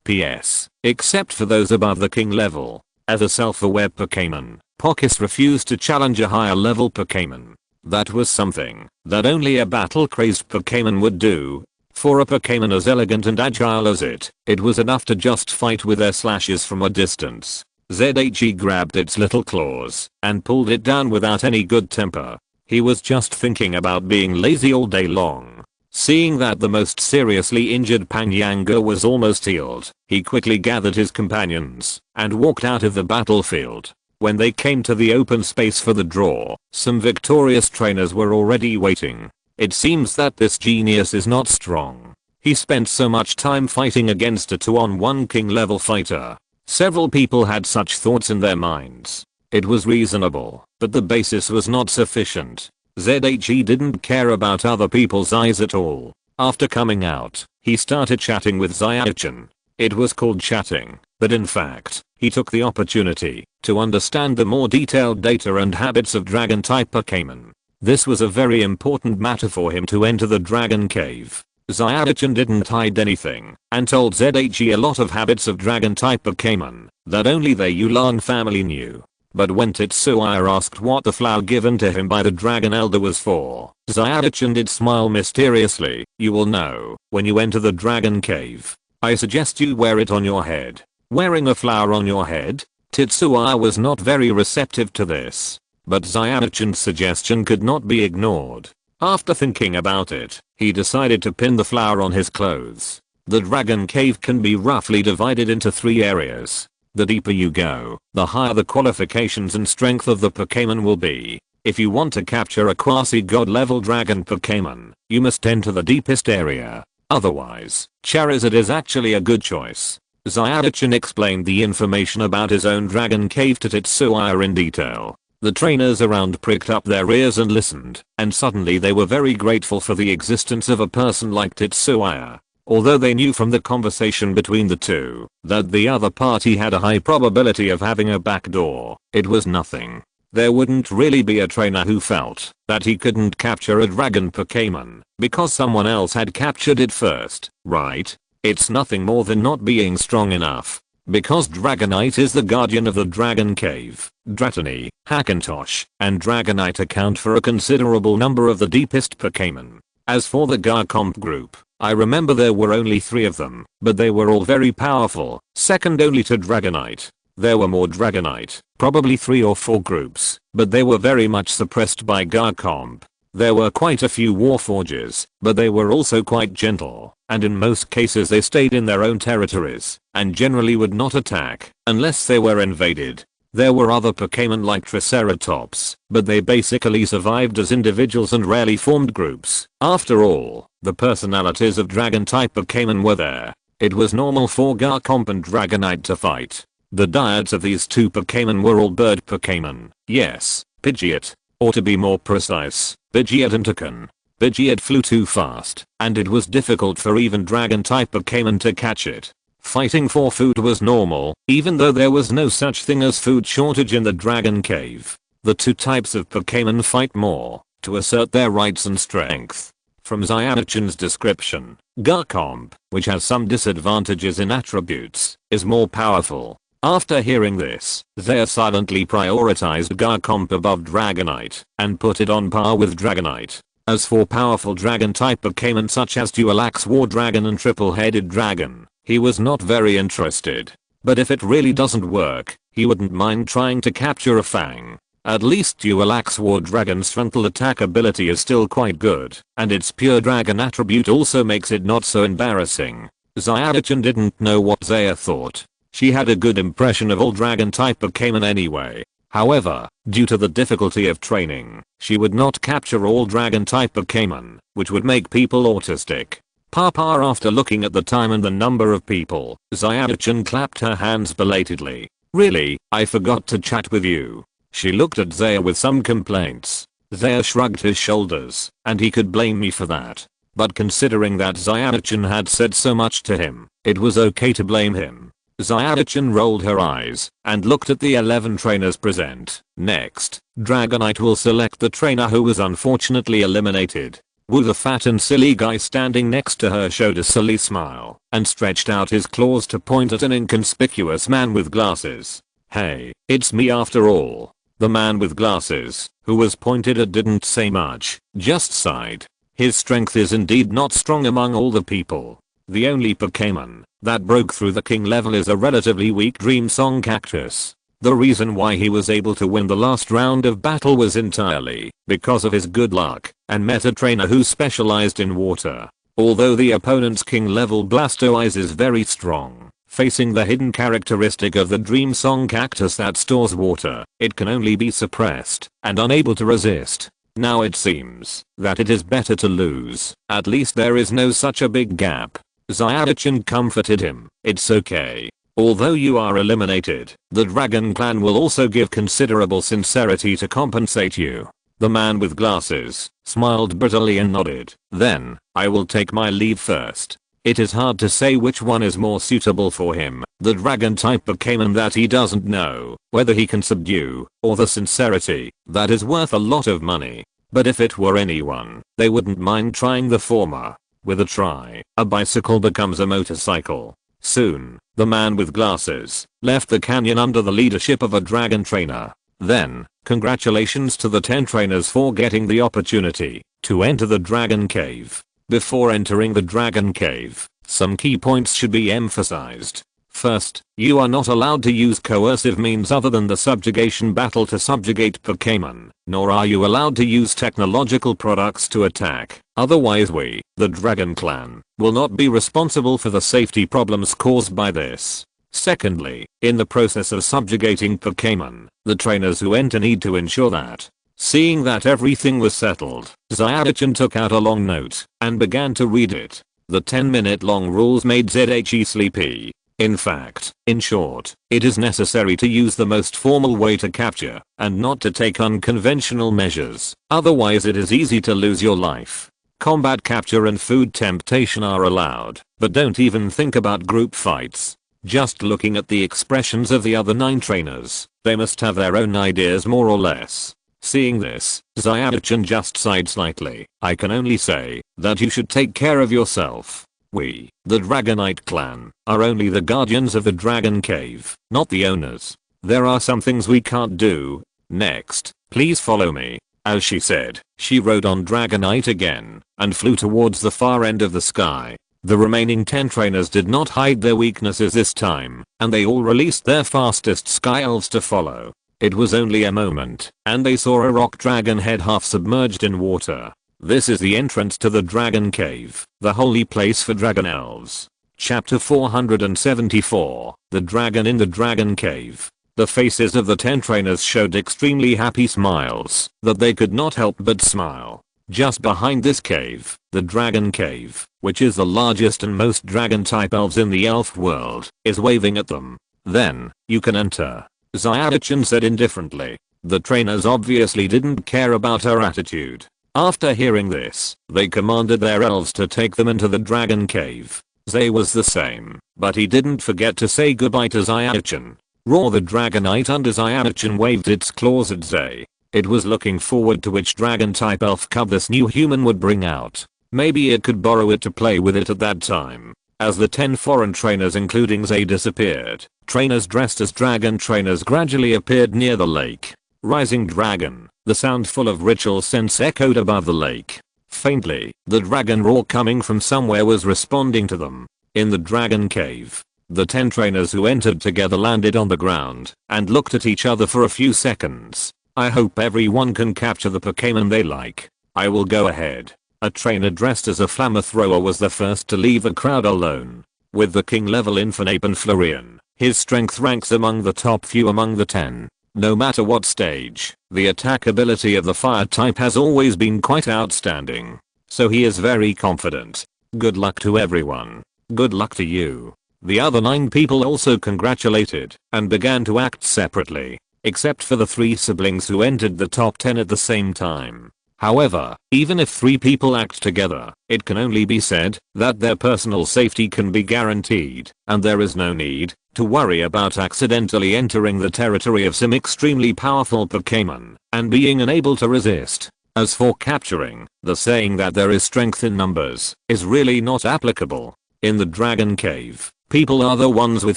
PS. Except for those above the king level. As a self-aware Pokémon, Pockis refused to challenge a higher level Pokémon. That was something that only a battle-crazed Pokémon would do. For a Pokémon as elegant and agile as it was enough to just fight with their slashes from a distance. ZHE grabbed its little claws and pulled it down without any good temper. He was just thinking about being lazy all day long. Seeing that the most seriously injured Panyanga was almost healed, he quickly gathered his companions and walked out of the battlefield. When they came to the open space for the draw, some victorious trainers were already waiting. It seems that this genius is not strong. He spent so much time fighting against a 2-on-1 king level fighter. Several people had such thoughts in their minds. It was reasonable, but the basis was not sufficient. ZHE didn't care about other people's eyes at all. After coming out, he started chatting with Zyachan. It was called chatting, but in fact, He took the opportunity to understand the more detailed data and habits of dragon type Pokémon. This was a very important matter for him to enter the dragon cave. Zyadichan didn't hide anything and told ZHE a lot of habits of dragon type Pokémon that only the Yulan family knew. But when Tetsuya asked what the flower given to him by the dragon elder was for, Zyadichan did smile mysteriously. You will know when you enter the dragon cave. I suggest you wear it on your head. Wearing a flower on your head? Tetsuya was not very receptive to this. But Zyadichan's suggestion could not be ignored. After thinking about it, he decided to pin the flower on his clothes. The dragon cave can be roughly divided into 3 areas. The deeper you go, the higher the qualifications and strength of the Pokémon will be. If you want to capture a quasi-god level dragon Pokémon, you must enter the deepest area. Otherwise, Charizard is actually a good choice. Zyadichan explained the information about his own dragon cave to Tetsuya in detail. The trainers around pricked up their ears and listened, and suddenly they were very grateful for the existence of a person like Tetsuya. Although they knew from the conversation between the two that the other party had a high probability of having a backdoor, it was nothing. There wouldn't really be a trainer who felt that he couldn't capture a dragon Pokémon because someone else had captured it first, right? It's nothing more than not being strong enough. Because Dragonite is the guardian of the Dragon Cave, Dratini, Hackintosh, and Dragonite account for a considerable number of the deepest Pokémon. As for the Garchomp group, I remember there were only 3 of them, but they were all very powerful, second only to Dragonite. There were more Dragonite, probably 3 or 4 groups, but they were very much suppressed by Garchomp. There were quite a few Warforges, but they were also quite gentle, and in most cases they stayed in their own territories, and generally would not attack, unless they were invaded. There were other Pokémon like Triceratops, but they basically survived as individuals and rarely formed groups. After all, the personalities of dragon-type Pokémon were there. It was normal for Garchomp and Dragonite to fight. The dyads of these 2 Pokémon were all bird Pokémon. Yes, Pidgeot. Or to be more precise, Pidgeot and Toucan. Pidgeot flew too fast, and it was difficult for even dragon-type Pokémon to catch it. Fighting for food was normal, even though there was no such thing as food shortage in the Dragon Cave. The 2 types of Pokémon fight more, to assert their rights and strength. From Zyadichan's description, Garchomp, which has some disadvantages in attributes, is more powerful. After hearing this, Zaya silently prioritized Garchomp above Dragonite, and put it on par with Dragonite. As for powerful dragon-type Pokémon such as Dualax War Dragon and Triple-Headed Dragon, he was not very interested. But if it really doesn't work, he wouldn't mind trying to capture a Fang. At least Dualax War Dragon's frontal attack ability is still quite good, and its pure dragon attribute also makes it not so embarrassing. Zyadichan didn't know what Zaya thought. She had a good impression of all dragon-type Pokémon anyway. However, due to the difficulty of training, she would not capture all dragon-type Pokémon, which would make people autistic. Papa, after looking at the time and the number of people, Zyadichan clapped her hands belatedly. Really, I forgot to chat with you. She looked at Zaya with some complaints. Zaya shrugged his shoulders, and he could blame me for that. But considering that Zyadichan had said so much to him, it was okay to blame him. Zyadichan rolled her eyes and looked at the 11 trainers present. Next, Dragonite will select the trainer who was unfortunately eliminated. Wu, the fat and silly guy standing next to her, showed a silly smile and stretched out his claws to point at an inconspicuous man with glasses. Hey, it's me after all. The man with glasses, who was pointed at, didn't say much, just sighed. His strength is indeed not strong among all the people. The only Pokémon that broke through the king level is a relatively weak Dream Song Cactus. The reason why he was able to win the last round of battle was entirely because of his good luck and met a trainer who specialized in water. Although the opponent's king level Blastoise is very strong, facing the hidden characteristic of the Dream Song Cactus that stores water, it can only be suppressed and unable to resist. Now it seems that it is better to lose. At least there is no such a big gap. Zyadichan comforted him. It's okay. Although you are eliminated, the Dragon Clan will also give considerable sincerity to compensate you. The man with glasses smiled bitterly and nodded. Then, I will take my leave first. It is hard to say which one is more suitable for him, the dragon type Pokémon that he doesn't know whether he can subdue, or the sincerity that is worth a lot of money. But if it were anyone, they wouldn't mind trying the former. With a try, a bicycle becomes a motorcycle. Soon, the man with glasses left the canyon under the leadership of a dragon trainer. Then, congratulations to the 10 trainers for getting the opportunity to enter the dragon cave. Before entering the dragon cave, some key points should be emphasized. First, you are not allowed to use coercive means other than the subjugation battle to subjugate Pokémon, nor are you allowed to use technological products to attack. Otherwise we, the Dragon Clan, will not be responsible for the safety problems caused by this. Secondly, in the process of subjugating Pokémon, the trainers who enter need to ensure that. Seeing that everything was settled, Zyadichan took out a long note and began to read it. The 10-minute long rules made ZHE sleepy. In fact, in short, it is necessary to use the most formal way to capture, and not to take unconventional measures, otherwise it is easy to lose your life. Combat capture and food temptation are allowed, but don't even think about group fights. Just looking at the expressions of the other 9 trainers, they must have their own ideas more or less. Seeing this, Zyadichan just sighed slightly. I can only say that you should take care of yourself. We, the Dragonite clan, are only the guardians of the dragon cave, not the owners. There are some things we can't do. Next, please follow me. As she said, she rode on Dragonite again, and flew towards the far end of the sky. The remaining 10 trainers did not hide their weaknesses this time, and they all released their fastest sky elves to follow. It was only a moment, and they saw a rock dragon head half submerged in water. This is the entrance to the Dragon Cave, the holy place for dragon elves. Chapter 474, The Dragon in the Dragon Cave. The faces of the 10 trainers showed extremely happy smiles that they could not help but smile. Just behind this cave, the Dragon Cave, which is the largest and most dragon-type elves in the elf world, is waving at them. Then, you can enter. Zyadichan said indifferently. The trainers obviously didn't care about her attitude. After hearing this, they commanded their elves to take them into the Dragon Cave. Zay was the same, but he didn't forget to say goodbye to Zyadichan. Roar the Dragonite under Zyadichan waved its claws at Zay. It was looking forward to which dragon-type elf cub this new human would bring out. Maybe it could borrow it to play with it at that time. As the 10 foreign trainers including Zay disappeared, trainers dressed as dragon trainers gradually appeared near the lake. Rising dragon, the sound full of ritual sense echoed above the lake. Faintly, the dragon roar coming from somewhere was responding to them. In the dragon cave, the 10 trainers who entered together landed on the ground and looked at each other for a few seconds. I hope everyone can capture the Pokémon they like. I will go ahead. A trainer dressed as a flamethrower was the first to leave the crowd alone. With the king level Infernape and Flareon, his strength ranks among the top few among the 10. No matter what stage, the attack ability of the fire type has always been quite outstanding. So he is very confident. Good luck to everyone. Good luck to you. The other 9 people also congratulated and began to act separately, except for the 3 siblings who entered the top 10 at the same time. However, even if 3 people act together, it can only be said that their personal safety can be guaranteed, and there is no need to worry about accidentally entering the territory of some extremely powerful Pokémon and being unable to resist. As for capturing, the saying that there is strength in numbers is really not applicable. In the Dragon Cave, people are the ones with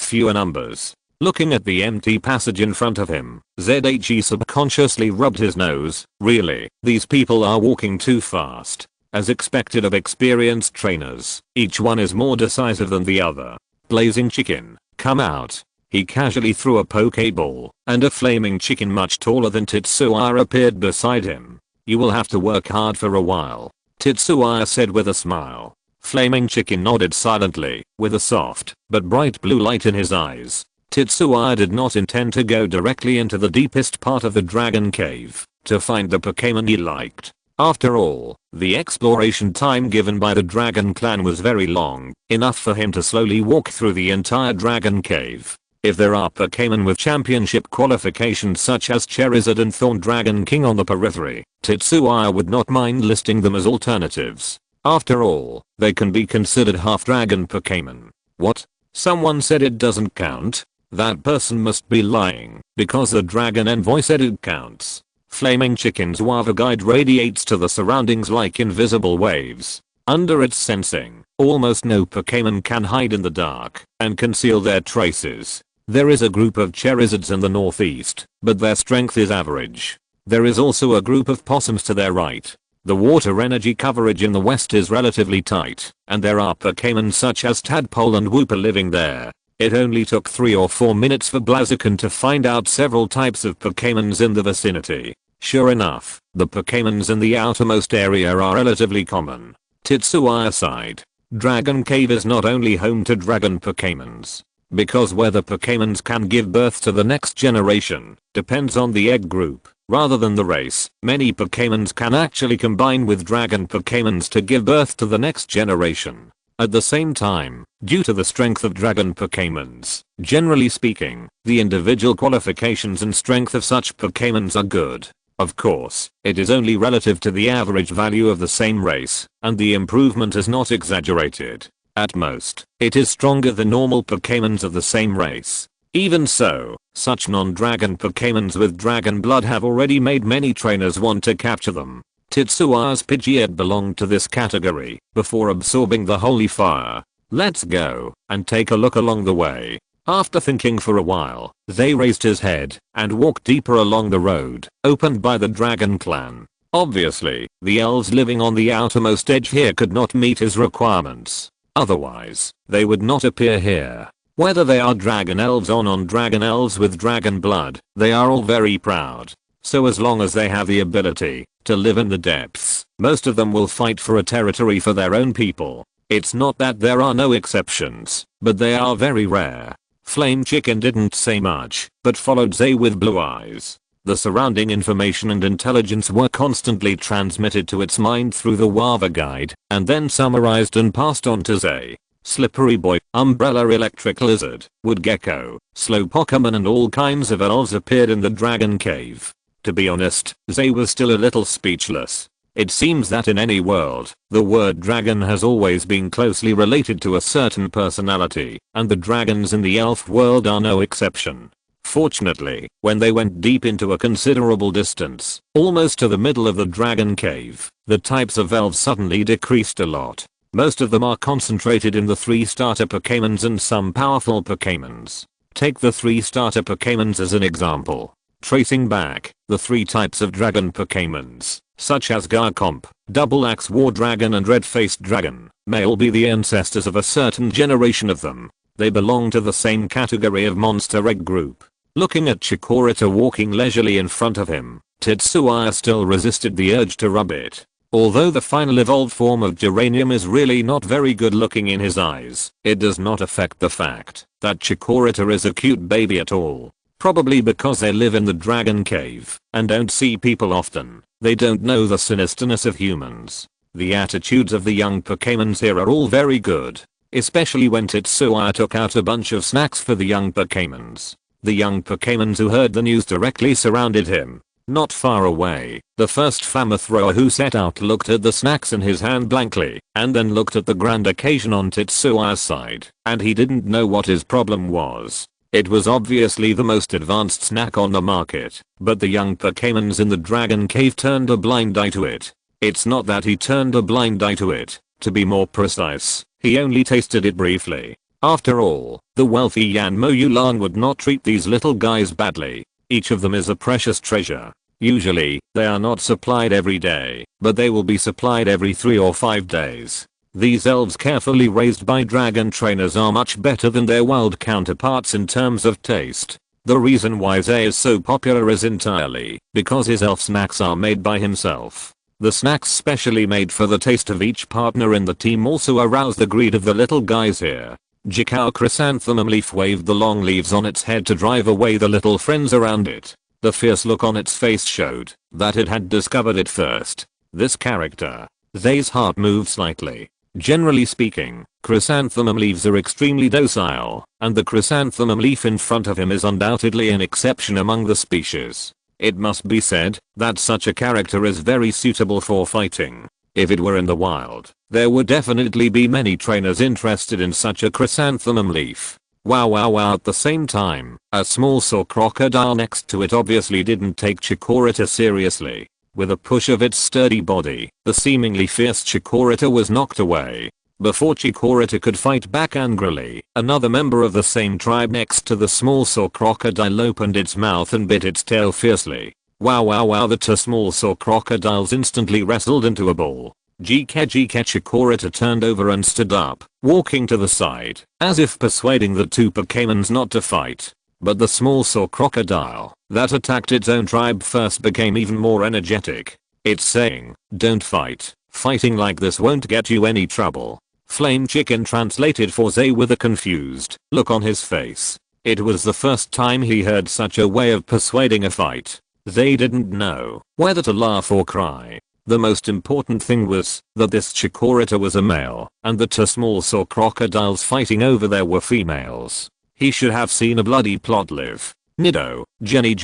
fewer numbers. Looking at the empty passage in front of him, ZHE subconsciously rubbed his nose. Really, these people are walking too fast. As expected of experienced trainers, each one is more decisive than the other. Blazing chicken, come out. He casually threw a Pokeball, and a flaming chicken much taller than Tetsuya appeared beside him. You will have to work hard for a while, Tetsuya said with a smile. Flaming chicken nodded silently, with a soft but bright blue light in his eyes. Tetsuya did not intend to go directly into the deepest part of the Dragon Cave to find the Pokémon he liked. After all, the exploration time given by the Dragon Clan was very long, enough for him to slowly walk through the entire Dragon Cave. If there are Pokémon with championship qualifications such as Charizard and Thorn Dragon King on the periphery, Tetsuya would not mind listing them as alternatives. After all, they can be considered half-dragon Pokémon. What? Someone said it doesn't count? That person must be lying, because the dragon and voice edit counts. Flaming Chicken's Wava Guide radiates to the surroundings like invisible waves. Under its sensing, almost no Pokémon can hide in the dark and conceal their traces. There is a group of Charizards in the northeast, but their strength is average. There is also a group of possums to their right. The water energy coverage in the west is relatively tight, and there are Pokémon such as Tadpole and Wooper living there. It only took 3 or 4 minutes for Blaziken to find out several types of Pokémons in the vicinity. Sure enough, the Pokémons in the outermost area are relatively common. Titsuya aside, Dragon Cave is not only home to dragon Pokémons. Because whether Pokémons can give birth to the next generation depends on the egg group, rather than the race. Many Pokémons can actually combine with dragon Pokémons to give birth to the next generation. At the same time, due to the strength of dragon Pokémons, generally speaking, the individual qualifications and strength of such Pokémons are good. Of course, it is only relative to the average value of the same race, and the improvement is not exaggerated. At most, it is stronger than normal Pokémons of the same race. Even so, such non-dragon Pokémons with dragon blood have already made many trainers want to capture them. Titsuya's Pidgeot belonged to this category before absorbing the holy fire. Let's go and take a look along the way. After thinking for a while, they raised his head and walked deeper along the road opened by the dragon clan. Obviously, the elves living on the outermost edge here could not meet his requirements. Otherwise, they would not appear here. Whether they are dragon elves or non-dragon elves with dragon blood, they are all very proud. So as long as they have the ability to live in the depths, most of them will fight for a territory for their own people. It's not that there are no exceptions, but they are very rare. Flame Chicken didn't say much, but followed Zay with blue eyes. The surrounding information and intelligence were constantly transmitted to its mind through the Wava Guide, and then summarized and passed on to Zay. Slippery Boy, Umbrella Electric Lizard, Wood Gecko, Slow Pokémon and all kinds of elves appeared in the Dragon Cave. To be honest, Zay was still a little speechless. It seems that in any world, the word dragon has always been closely related to a certain personality, and the dragons in the elf world are no exception. Fortunately, when they went deep into a considerable distance, almost to the middle of the Dragon Cave, the types of elves suddenly decreased a lot. Most of them are concentrated in the 3 starter Pokémons and some powerful Pokémons. Take the 3 starter Pokémons as an example. Tracing back, the 3 types of dragon Pokémons, such as Garchomp, Double Axe War Dragon and Red-Faced Dragon, may all be the ancestors of a certain generation of them. They belong to the same category of monster egg group. Looking at Chikorita walking leisurely in front of him, Titsuya still resisted the urge to rub it. Although the final evolved form of Geranium is really not very good looking in his eyes, it does not affect the fact that Chikorita is a cute baby at all. Probably because they live in the Dragon Cave and don't see people often, they don't know the sinisterness of humans. The attitudes of the young Pokémons here are all very good, especially when Titsuya took out a bunch of snacks for the young Pokémons. The young Pokémons who heard the news directly surrounded him. Not far away, the first flamethrower who set out looked at the snacks in his hand blankly, and then looked at the grand occasion on Titsuya's side, and he didn't know what his problem was. It was obviously the most advanced snack on the market, but the young Pokémons in the Dragon Cave turned a blind eye to it. It's not that he turned a blind eye to it, to be more precise, he only tasted it briefly. After all, the wealthy Yanmo Yulan would not treat these little guys badly. Each of them is a precious treasure. Usually, they are not supplied every day, but they will be supplied every 3 or 5 days. These elves carefully raised by dragon trainers are much better than their wild counterparts in terms of taste. The reason why Zay is so popular is entirely because his elf snacks are made by himself. The snacks specially made for the taste of each partner in the team also arouse the greed of the little guys here. Jikao Chrysanthemum Leaf waved the long leaves on its head to drive away the little friends around it. The fierce look on its face showed that it had discovered it first. This character. Zay's heart moved slightly. Generally speaking, chrysanthemum leaves are extremely docile, and the chrysanthemum leaf in front of him is undoubtedly an exception among the species. It must be said that such a character is very suitable for fighting. If it were in the wild, there would definitely be many trainers interested in such a chrysanthemum leaf. Wow. At the same time, a small saw crocodile next to it obviously didn't take Chikorita seriously. With a push of its sturdy body, the seemingly fierce Chikorita was knocked away. Before Chikorita could fight back angrily, another member of the same tribe next to the small saw crocodile opened its mouth and bit its tail fiercely. Wow. The two small saw crocodiles instantly wrestled into a ball. GK Chikorita turned over and stood up, walking to the side, as if persuading the two Pokémons not to fight. But the small saw crocodile, that attacked its own tribe first, became even more energetic. It's saying, "Don't fight. Fighting like this won't get you any trouble." Flame Chicken translated for Zay with a confused look on his face. It was the first time he heard such a way of persuading a fight. Zay didn't know whether to laugh or cry. The most important thing was that this Chikorita was a male, and the two small saw crocodiles fighting over there were females. He should have seen a bloody plot live. Nido, Jenny,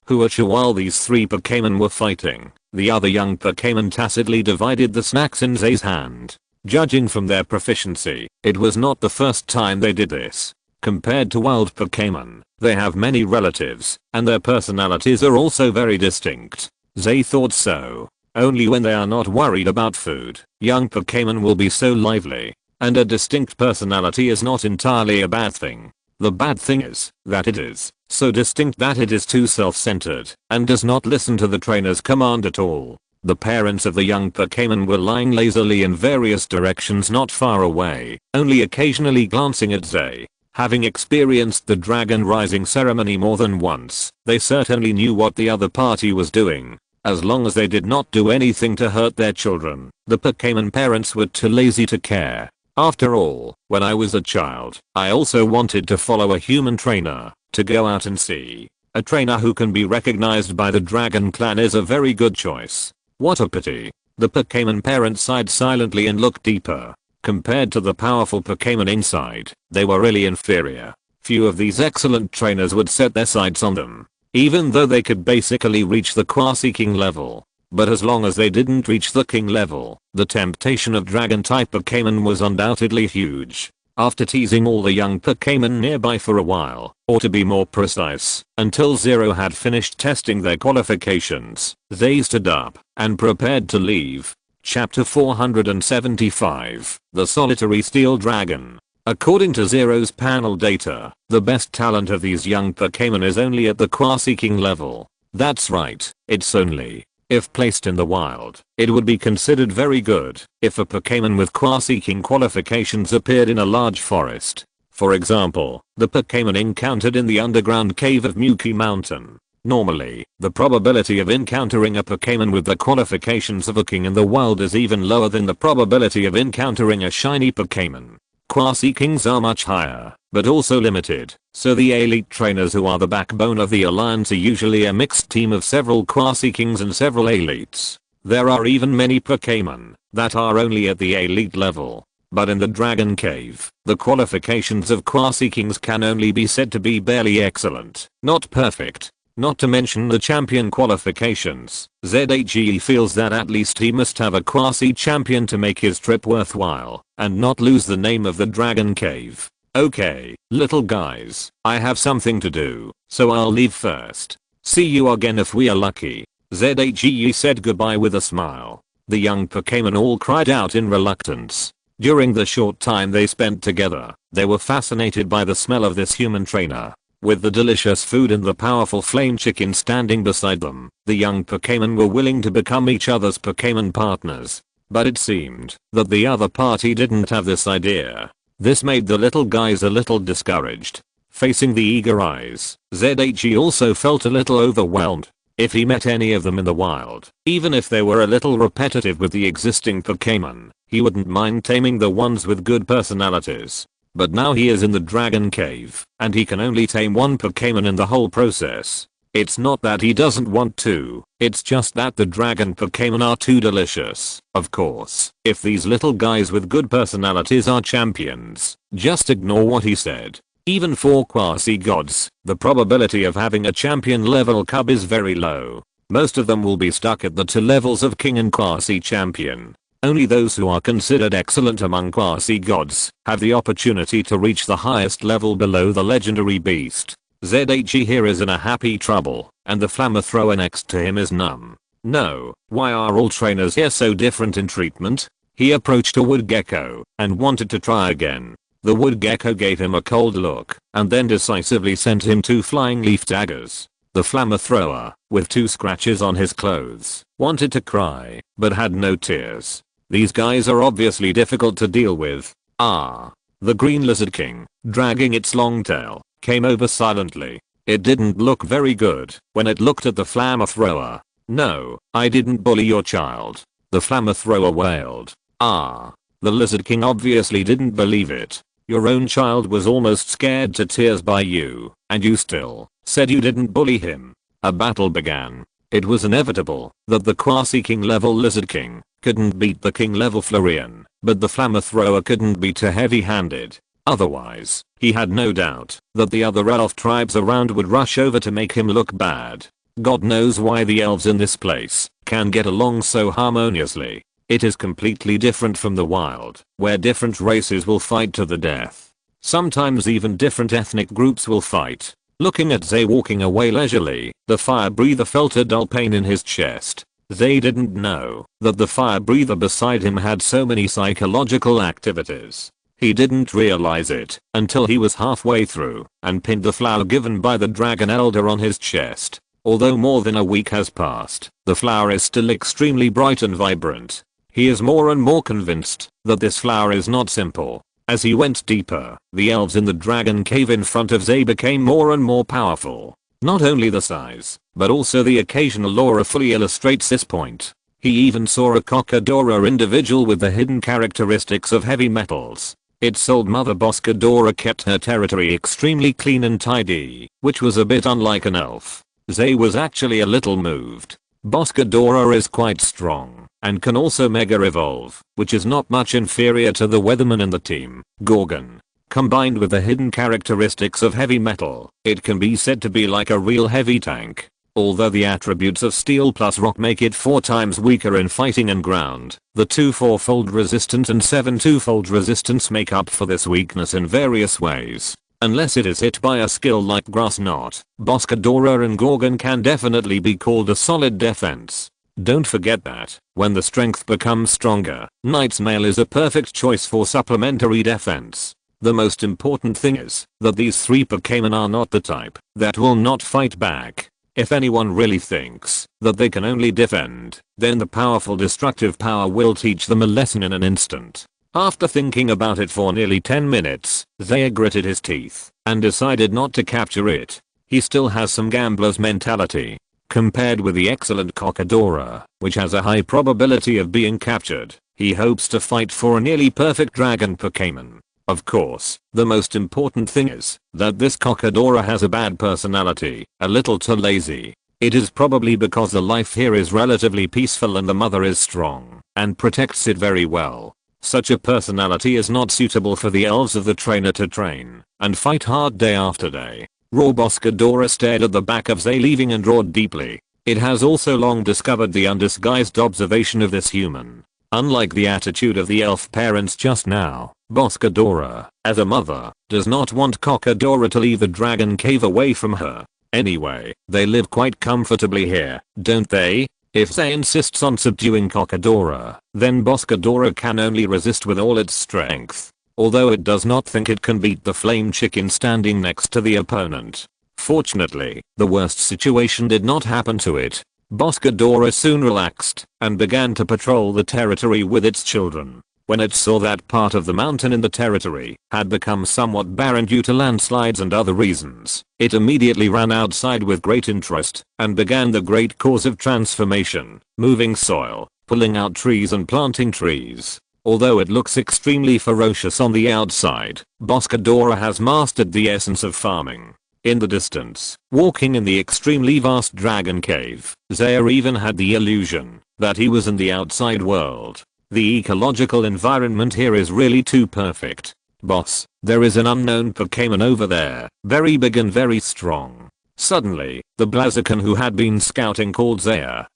Huacha. While these three Pokémon were fighting, the other young Pokémon tacitly divided the snacks in Zay's hand. Judging from their proficiency, it was not the first time they did this. Compared to wild Pokémon, they have many relatives, and their personalities are also very distinct. Zay thought so. Only when they are not worried about food, young Pokémon will be so lively. And a distinct personality is not entirely a bad thing. The bad thing is that it is so distinct that it is too self-centered and does not listen to the trainer's command at all. The parents of the young Pokémon were lying lazily in various directions not far away, only occasionally glancing at Zay. Having experienced the Dragon Rising ceremony more than once, they certainly knew what the other party was doing. As long as they did not do anything to hurt their children, the Pokémon parents were too lazy to care. After all, when I was a child, I also wanted to follow a human trainer, to go out and see. A trainer who can be recognized by the Dragon Clan is a very good choice. What a pity. The Pokémon parents sighed silently and looked deeper. Compared to the powerful Pokémon inside, they were really inferior. Few of these excellent trainers would set their sights on them. Even though they could basically reach the Quasi King level. But as long as they didn't reach the King level, the temptation of Dragon type Pokémon was undoubtedly huge. After teasing all the young Pokémon nearby for a while, or to be more precise, until Zero had finished testing their qualifications, they stood up and prepared to leave. Chapter 475, The Solitary Steel Dragon. According to Zero's panel data, the best talent of these young Pokémon is only at the Quasi King level. That's right, it's only. If placed in the wild, it would be considered very good if a Pokémon with Quasi King qualifications appeared in a large forest. For example, the Pokémon encountered in the underground cave of Muki Mountain. Normally, the probability of encountering a Pokémon with the qualifications of a king in the wild is even lower than the probability of encountering a shiny Pokémon. Quasi Kings are much higher, but also limited, so the elite trainers who are the backbone of the alliance are usually a mixed team of several Quasi Kings and several elites. There are even many Pokémon that are only at the elite level. But in the Dragon Cave, the qualifications of Quasi Kings can only be said to be barely excellent, not perfect. Not to mention the champion qualifications. ZHE feels that at least he must have a Quasi champion to make his trip worthwhile, and not lose the name of the Dragon Cave. Okay, little guys, I have something to do, so I'll leave first. See you again if we are lucky. ZHE said goodbye with a smile. The young Pokémon all cried out in reluctance. During the short time they spent together, they were fascinated by the smell of this human trainer. With the delicious food and the powerful flame chicken standing beside them, the young Pokémon were willing to become each other's Pokémon partners. But it seemed that the other party didn't have this idea. This made the little guys a little discouraged. Facing the eager eyes, ZHE also felt a little overwhelmed. If he met any of them in the wild, even if they were a little repetitive with the existing Pokémon, he wouldn't mind taming the ones with good personalities. But now he is in the Dragon Cave, and he can only tame one Pokémon in the whole process. It's not that he doesn't want to, it's just that the Dragon Pokémon are too delicious. Of course, if these little guys with good personalities are champions, just ignore what he said. Even for Quasi gods, the probability of having a champion level cub is very low. Most of them will be stuck at the two levels of King and Quasi champion. Only those who are considered excellent among quasi-gods have the opportunity to reach the highest level below the legendary beast. ZHE here is in a happy trouble, and the flamethrower next to him is numb. No, why are all trainers here so different in treatment? He approached a wood gecko and wanted to try again. The wood gecko gave him a cold look and then decisively sent him 2 flying leaf daggers. The flamethrower, with 2 scratches on his clothes, wanted to cry, but had no tears. These guys are obviously difficult to deal with. The green lizard king, dragging its long tail, came over silently. It didn't look very good when it looked at the flamethrower. No, I didn't bully your child. The flamethrower wailed. The lizard king obviously didn't believe it. Your own child was almost scared to tears by you, and you still said you didn't bully him. A battle began. It was inevitable that the quasi-king level lizard king couldn't beat the king level Florian, but the flamethrower couldn't be too heavy-handed. Otherwise, he had no doubt that the other elf tribes around would rush over to make him look bad. God knows why the elves in this place can get along so harmoniously. It is completely different from the wild, where different races will fight to the death. Sometimes even different ethnic groups will fight. Looking at Zay walking away leisurely, the fire breather felt a dull pain in his chest. Zay didn't know that the fire breather beside him had so many psychological activities. He didn't realize it until he was halfway through and pinned the flower given by the dragon elder on his chest. Although more than a week has passed, the flower is still extremely bright and vibrant. He is more and more convinced that this flower is not simple. As he went deeper, the elves in the dragon cave in front of Zay became more and more powerful. Not only the size, but also the occasional aura fully illustrates this point. He even saw a Cocodora individual with the hidden characteristics of heavy metals. Its old mother Boscadora kept her territory extremely clean and tidy, which was a bit unlike an elf. Zay was actually a little moved. Boscadora is quite strong and can also mega evolve, which is not much inferior to the weatherman in the team, Gorgon. Combined with the hidden characteristics of heavy metal, it can be said to be like a real heavy tank. Although the attributes of steel plus rock make it 4 times weaker in fighting and ground, the 2 4-fold resistance and 7 2-fold resistance make up for this weakness in various ways. Unless it is hit by a skill like Grass Knot, Boscadora and Gorgon can definitely be called a solid defense. Don't forget that, when the strength becomes stronger, Knight's Mail is a perfect choice for supplementary defense. The most important thing is that these 3 Pokémon are not the type that will not fight back. If anyone really thinks that they can only defend, then the powerful destructive power will teach them a lesson in an instant. After thinking about it for nearly 10 minutes, Zaya gritted his teeth and decided not to capture it. He still has some gambler's mentality. Compared with the excellent Cocodora, which has a high probability of being captured, he hopes to fight for a nearly perfect dragon Pokémon. Of course, the most important thing is that this Cocodora has a bad personality, a little too lazy. It is probably because the life here is relatively peaceful and the mother is strong and protects it very well. Such a personality is not suitable for the elves of the trainer to train and fight hard day after day. Raw Boscadora stared at the back of Zay leaving and roared deeply. It has also long discovered the undisguised observation of this human. Unlike the attitude of the elf parents just now, Boscadora, as a mother, does not want Cocodora to leave the dragon cave away from her. Anyway, they live quite comfortably here, don't they? If Zay insists on subduing Cocodora, then Boscadora can only resist with all its strength. Although it does not think it can beat the flame chicken standing next to the opponent. Fortunately, the worst situation did not happen to it. Boscadora soon relaxed and began to patrol the territory with its children. When it saw that part of the mountain in the territory had become somewhat barren due to landslides and other reasons, it immediately ran outside with great interest and began the great course of transformation, moving soil, pulling out trees and planting trees. Although it looks extremely ferocious on the outside, Boscadora has mastered the essence of farming. In the distance, walking in the extremely vast dragon cave, Zaya even had the illusion that he was in the outside world. The ecological environment here is really too perfect. Boss, there is an unknown Pokémon over there, very big and very strong. Suddenly, the Blaziken who had been scouting called Zaya.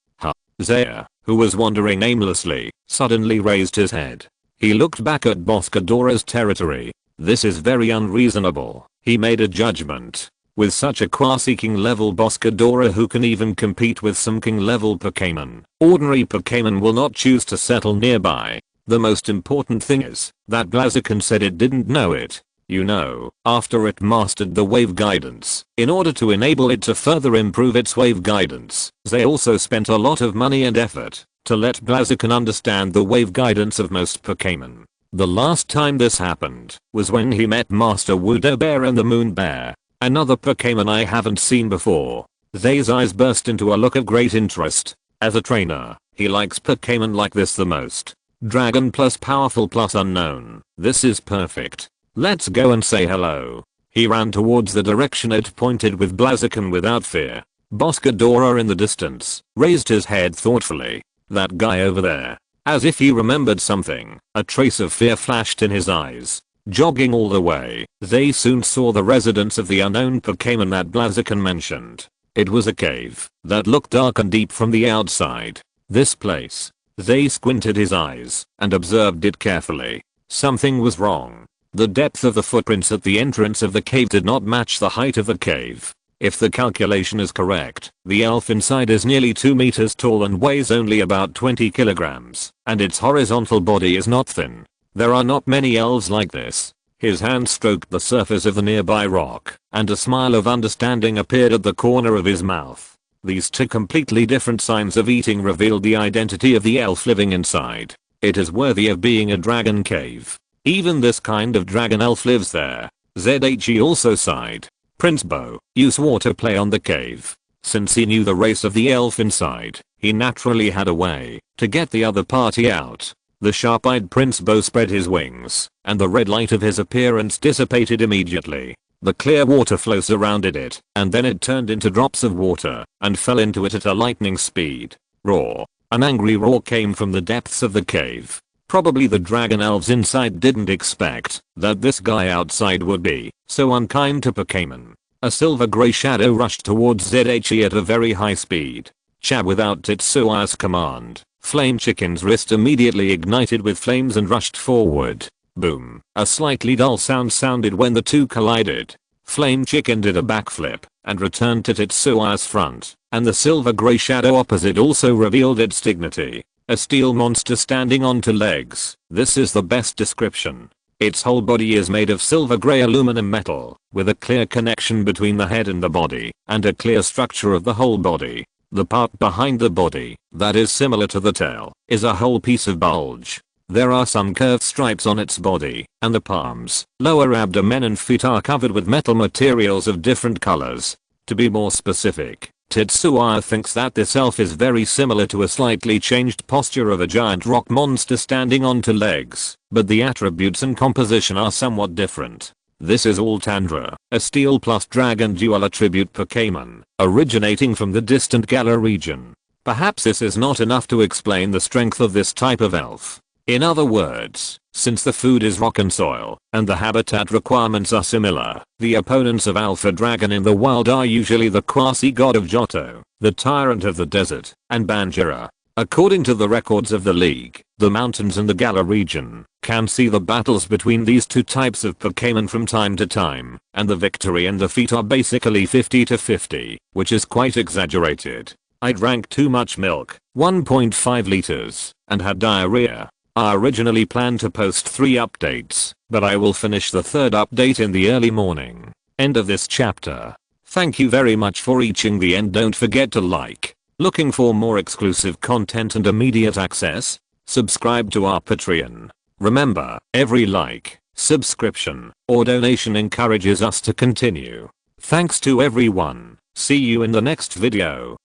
Zaya, who was wandering aimlessly, suddenly raised his head. He looked back at Boscadora's territory. This is very unreasonable, he made a judgment. With such a quasi-king level Boscadora who can even compete with some king level Pokémon, ordinary Pokémon will not choose to settle nearby. The most important thing is that Blaziken said it didn't know it. You know, after it mastered the wave guidance, in order to enable it to further improve its wave guidance, they also spent a lot of money and effort to let Blaziken understand the wave guidance of most Pokémon. The last time this happened was when he met Master Wudo Bear and the Moon Bear, another Pokémon I haven't seen before. Zay's eyes burst into a look of great interest. As a trainer, he likes Pokémon like this the most. Dragon plus powerful plus unknown. This is perfect. Let's go and say hello. He ran towards the direction it pointed with Blaziken without fear. Boscadora in the distance raised his head thoughtfully. That guy over there. As if he remembered something, a trace of fear flashed in his eyes. Jogging all the way, they soon saw the residence of the unknown Pokémon that Blaziken mentioned. It was a cave that looked dark and deep from the outside. This place. They squinted his eyes and observed it carefully. Something was wrong. The depth of the footprints at the entrance of the cave did not match the height of the cave. If the calculation is correct, the elf inside is nearly 2 meters tall and weighs only about 20 kilograms, and its horizontal body is not thin. There are not many elves like this. His hand stroked the surface of the nearby rock, and a smile of understanding appeared at the corner of his mouth. These two completely different signs of eating revealed the identity of the elf living inside. It is worthy of being a dragon cave. Even this kind of dragon elf lives there. ZHE also sighed. Prince Bo, you swore to play on the cave. Since he knew the race of the elf inside, he naturally had a way to get the other party out. The sharp-eyed Prince Bo spread his wings, and the red light of his appearance dissipated immediately. The clear water flow surrounded it, and then it turned into drops of water, and fell into it at a lightning speed. Roar. An angry roar came from the depths of the cave. Probably the dragon elves inside didn't expect that this guy outside would be so unkind to Pokémon. A silver grey shadow rushed towards ZHE at a very high speed. Chab without Tetsua's command. Flame Chicken's wrist immediately ignited with flames and rushed forward. Boom. A slightly dull sound sounded when the two collided. Flame Chicken did a backflip and returned to Tetsua's front, and the silver grey shadow opposite also revealed its dignity. A steel monster standing on 2 legs. This is the best description. Its whole body is made of silver grey aluminum metal, with a clear connection between the head and the body, and a clear structure of the whole body. The part behind the body, that is similar to the tail, is a whole piece of bulge. There are some curved stripes on its body, and the palms, lower abdomen and feet are covered with metal materials of different colors. To be more specific, Tetsuya thinks that this elf is very similar to a slightly changed posture of a giant rock monster standing on 2 legs, but the attributes and composition are somewhat different. This is Altandra, a steel plus dragon dual attribute Pokémon, originating from the distant Galar region. Perhaps this is not enough to explain the strength of this type of elf. In other words, since the food is rock and soil, and the habitat requirements are similar, the opponents of Alpha Dragon in the wild are usually the quasi-god of Johto, the tyrant of the desert, and Banjira. According to the records of the league, the mountains in the Galar region can see the battles between these two types of Pokémon from time to time, and the victory and defeat are basically 50-50, which is quite exaggerated. I drank too much milk, 1.5 liters, and had diarrhea. I originally planned to post 3 updates, but I will finish the 3rd update in the early morning. End of this chapter. Thank you very much for reaching the end. Don't forget to like. Looking for more exclusive content and immediate access? Subscribe to our Patreon. Remember, every like, subscription, or donation encourages us to continue. Thanks to everyone. See you in the next video.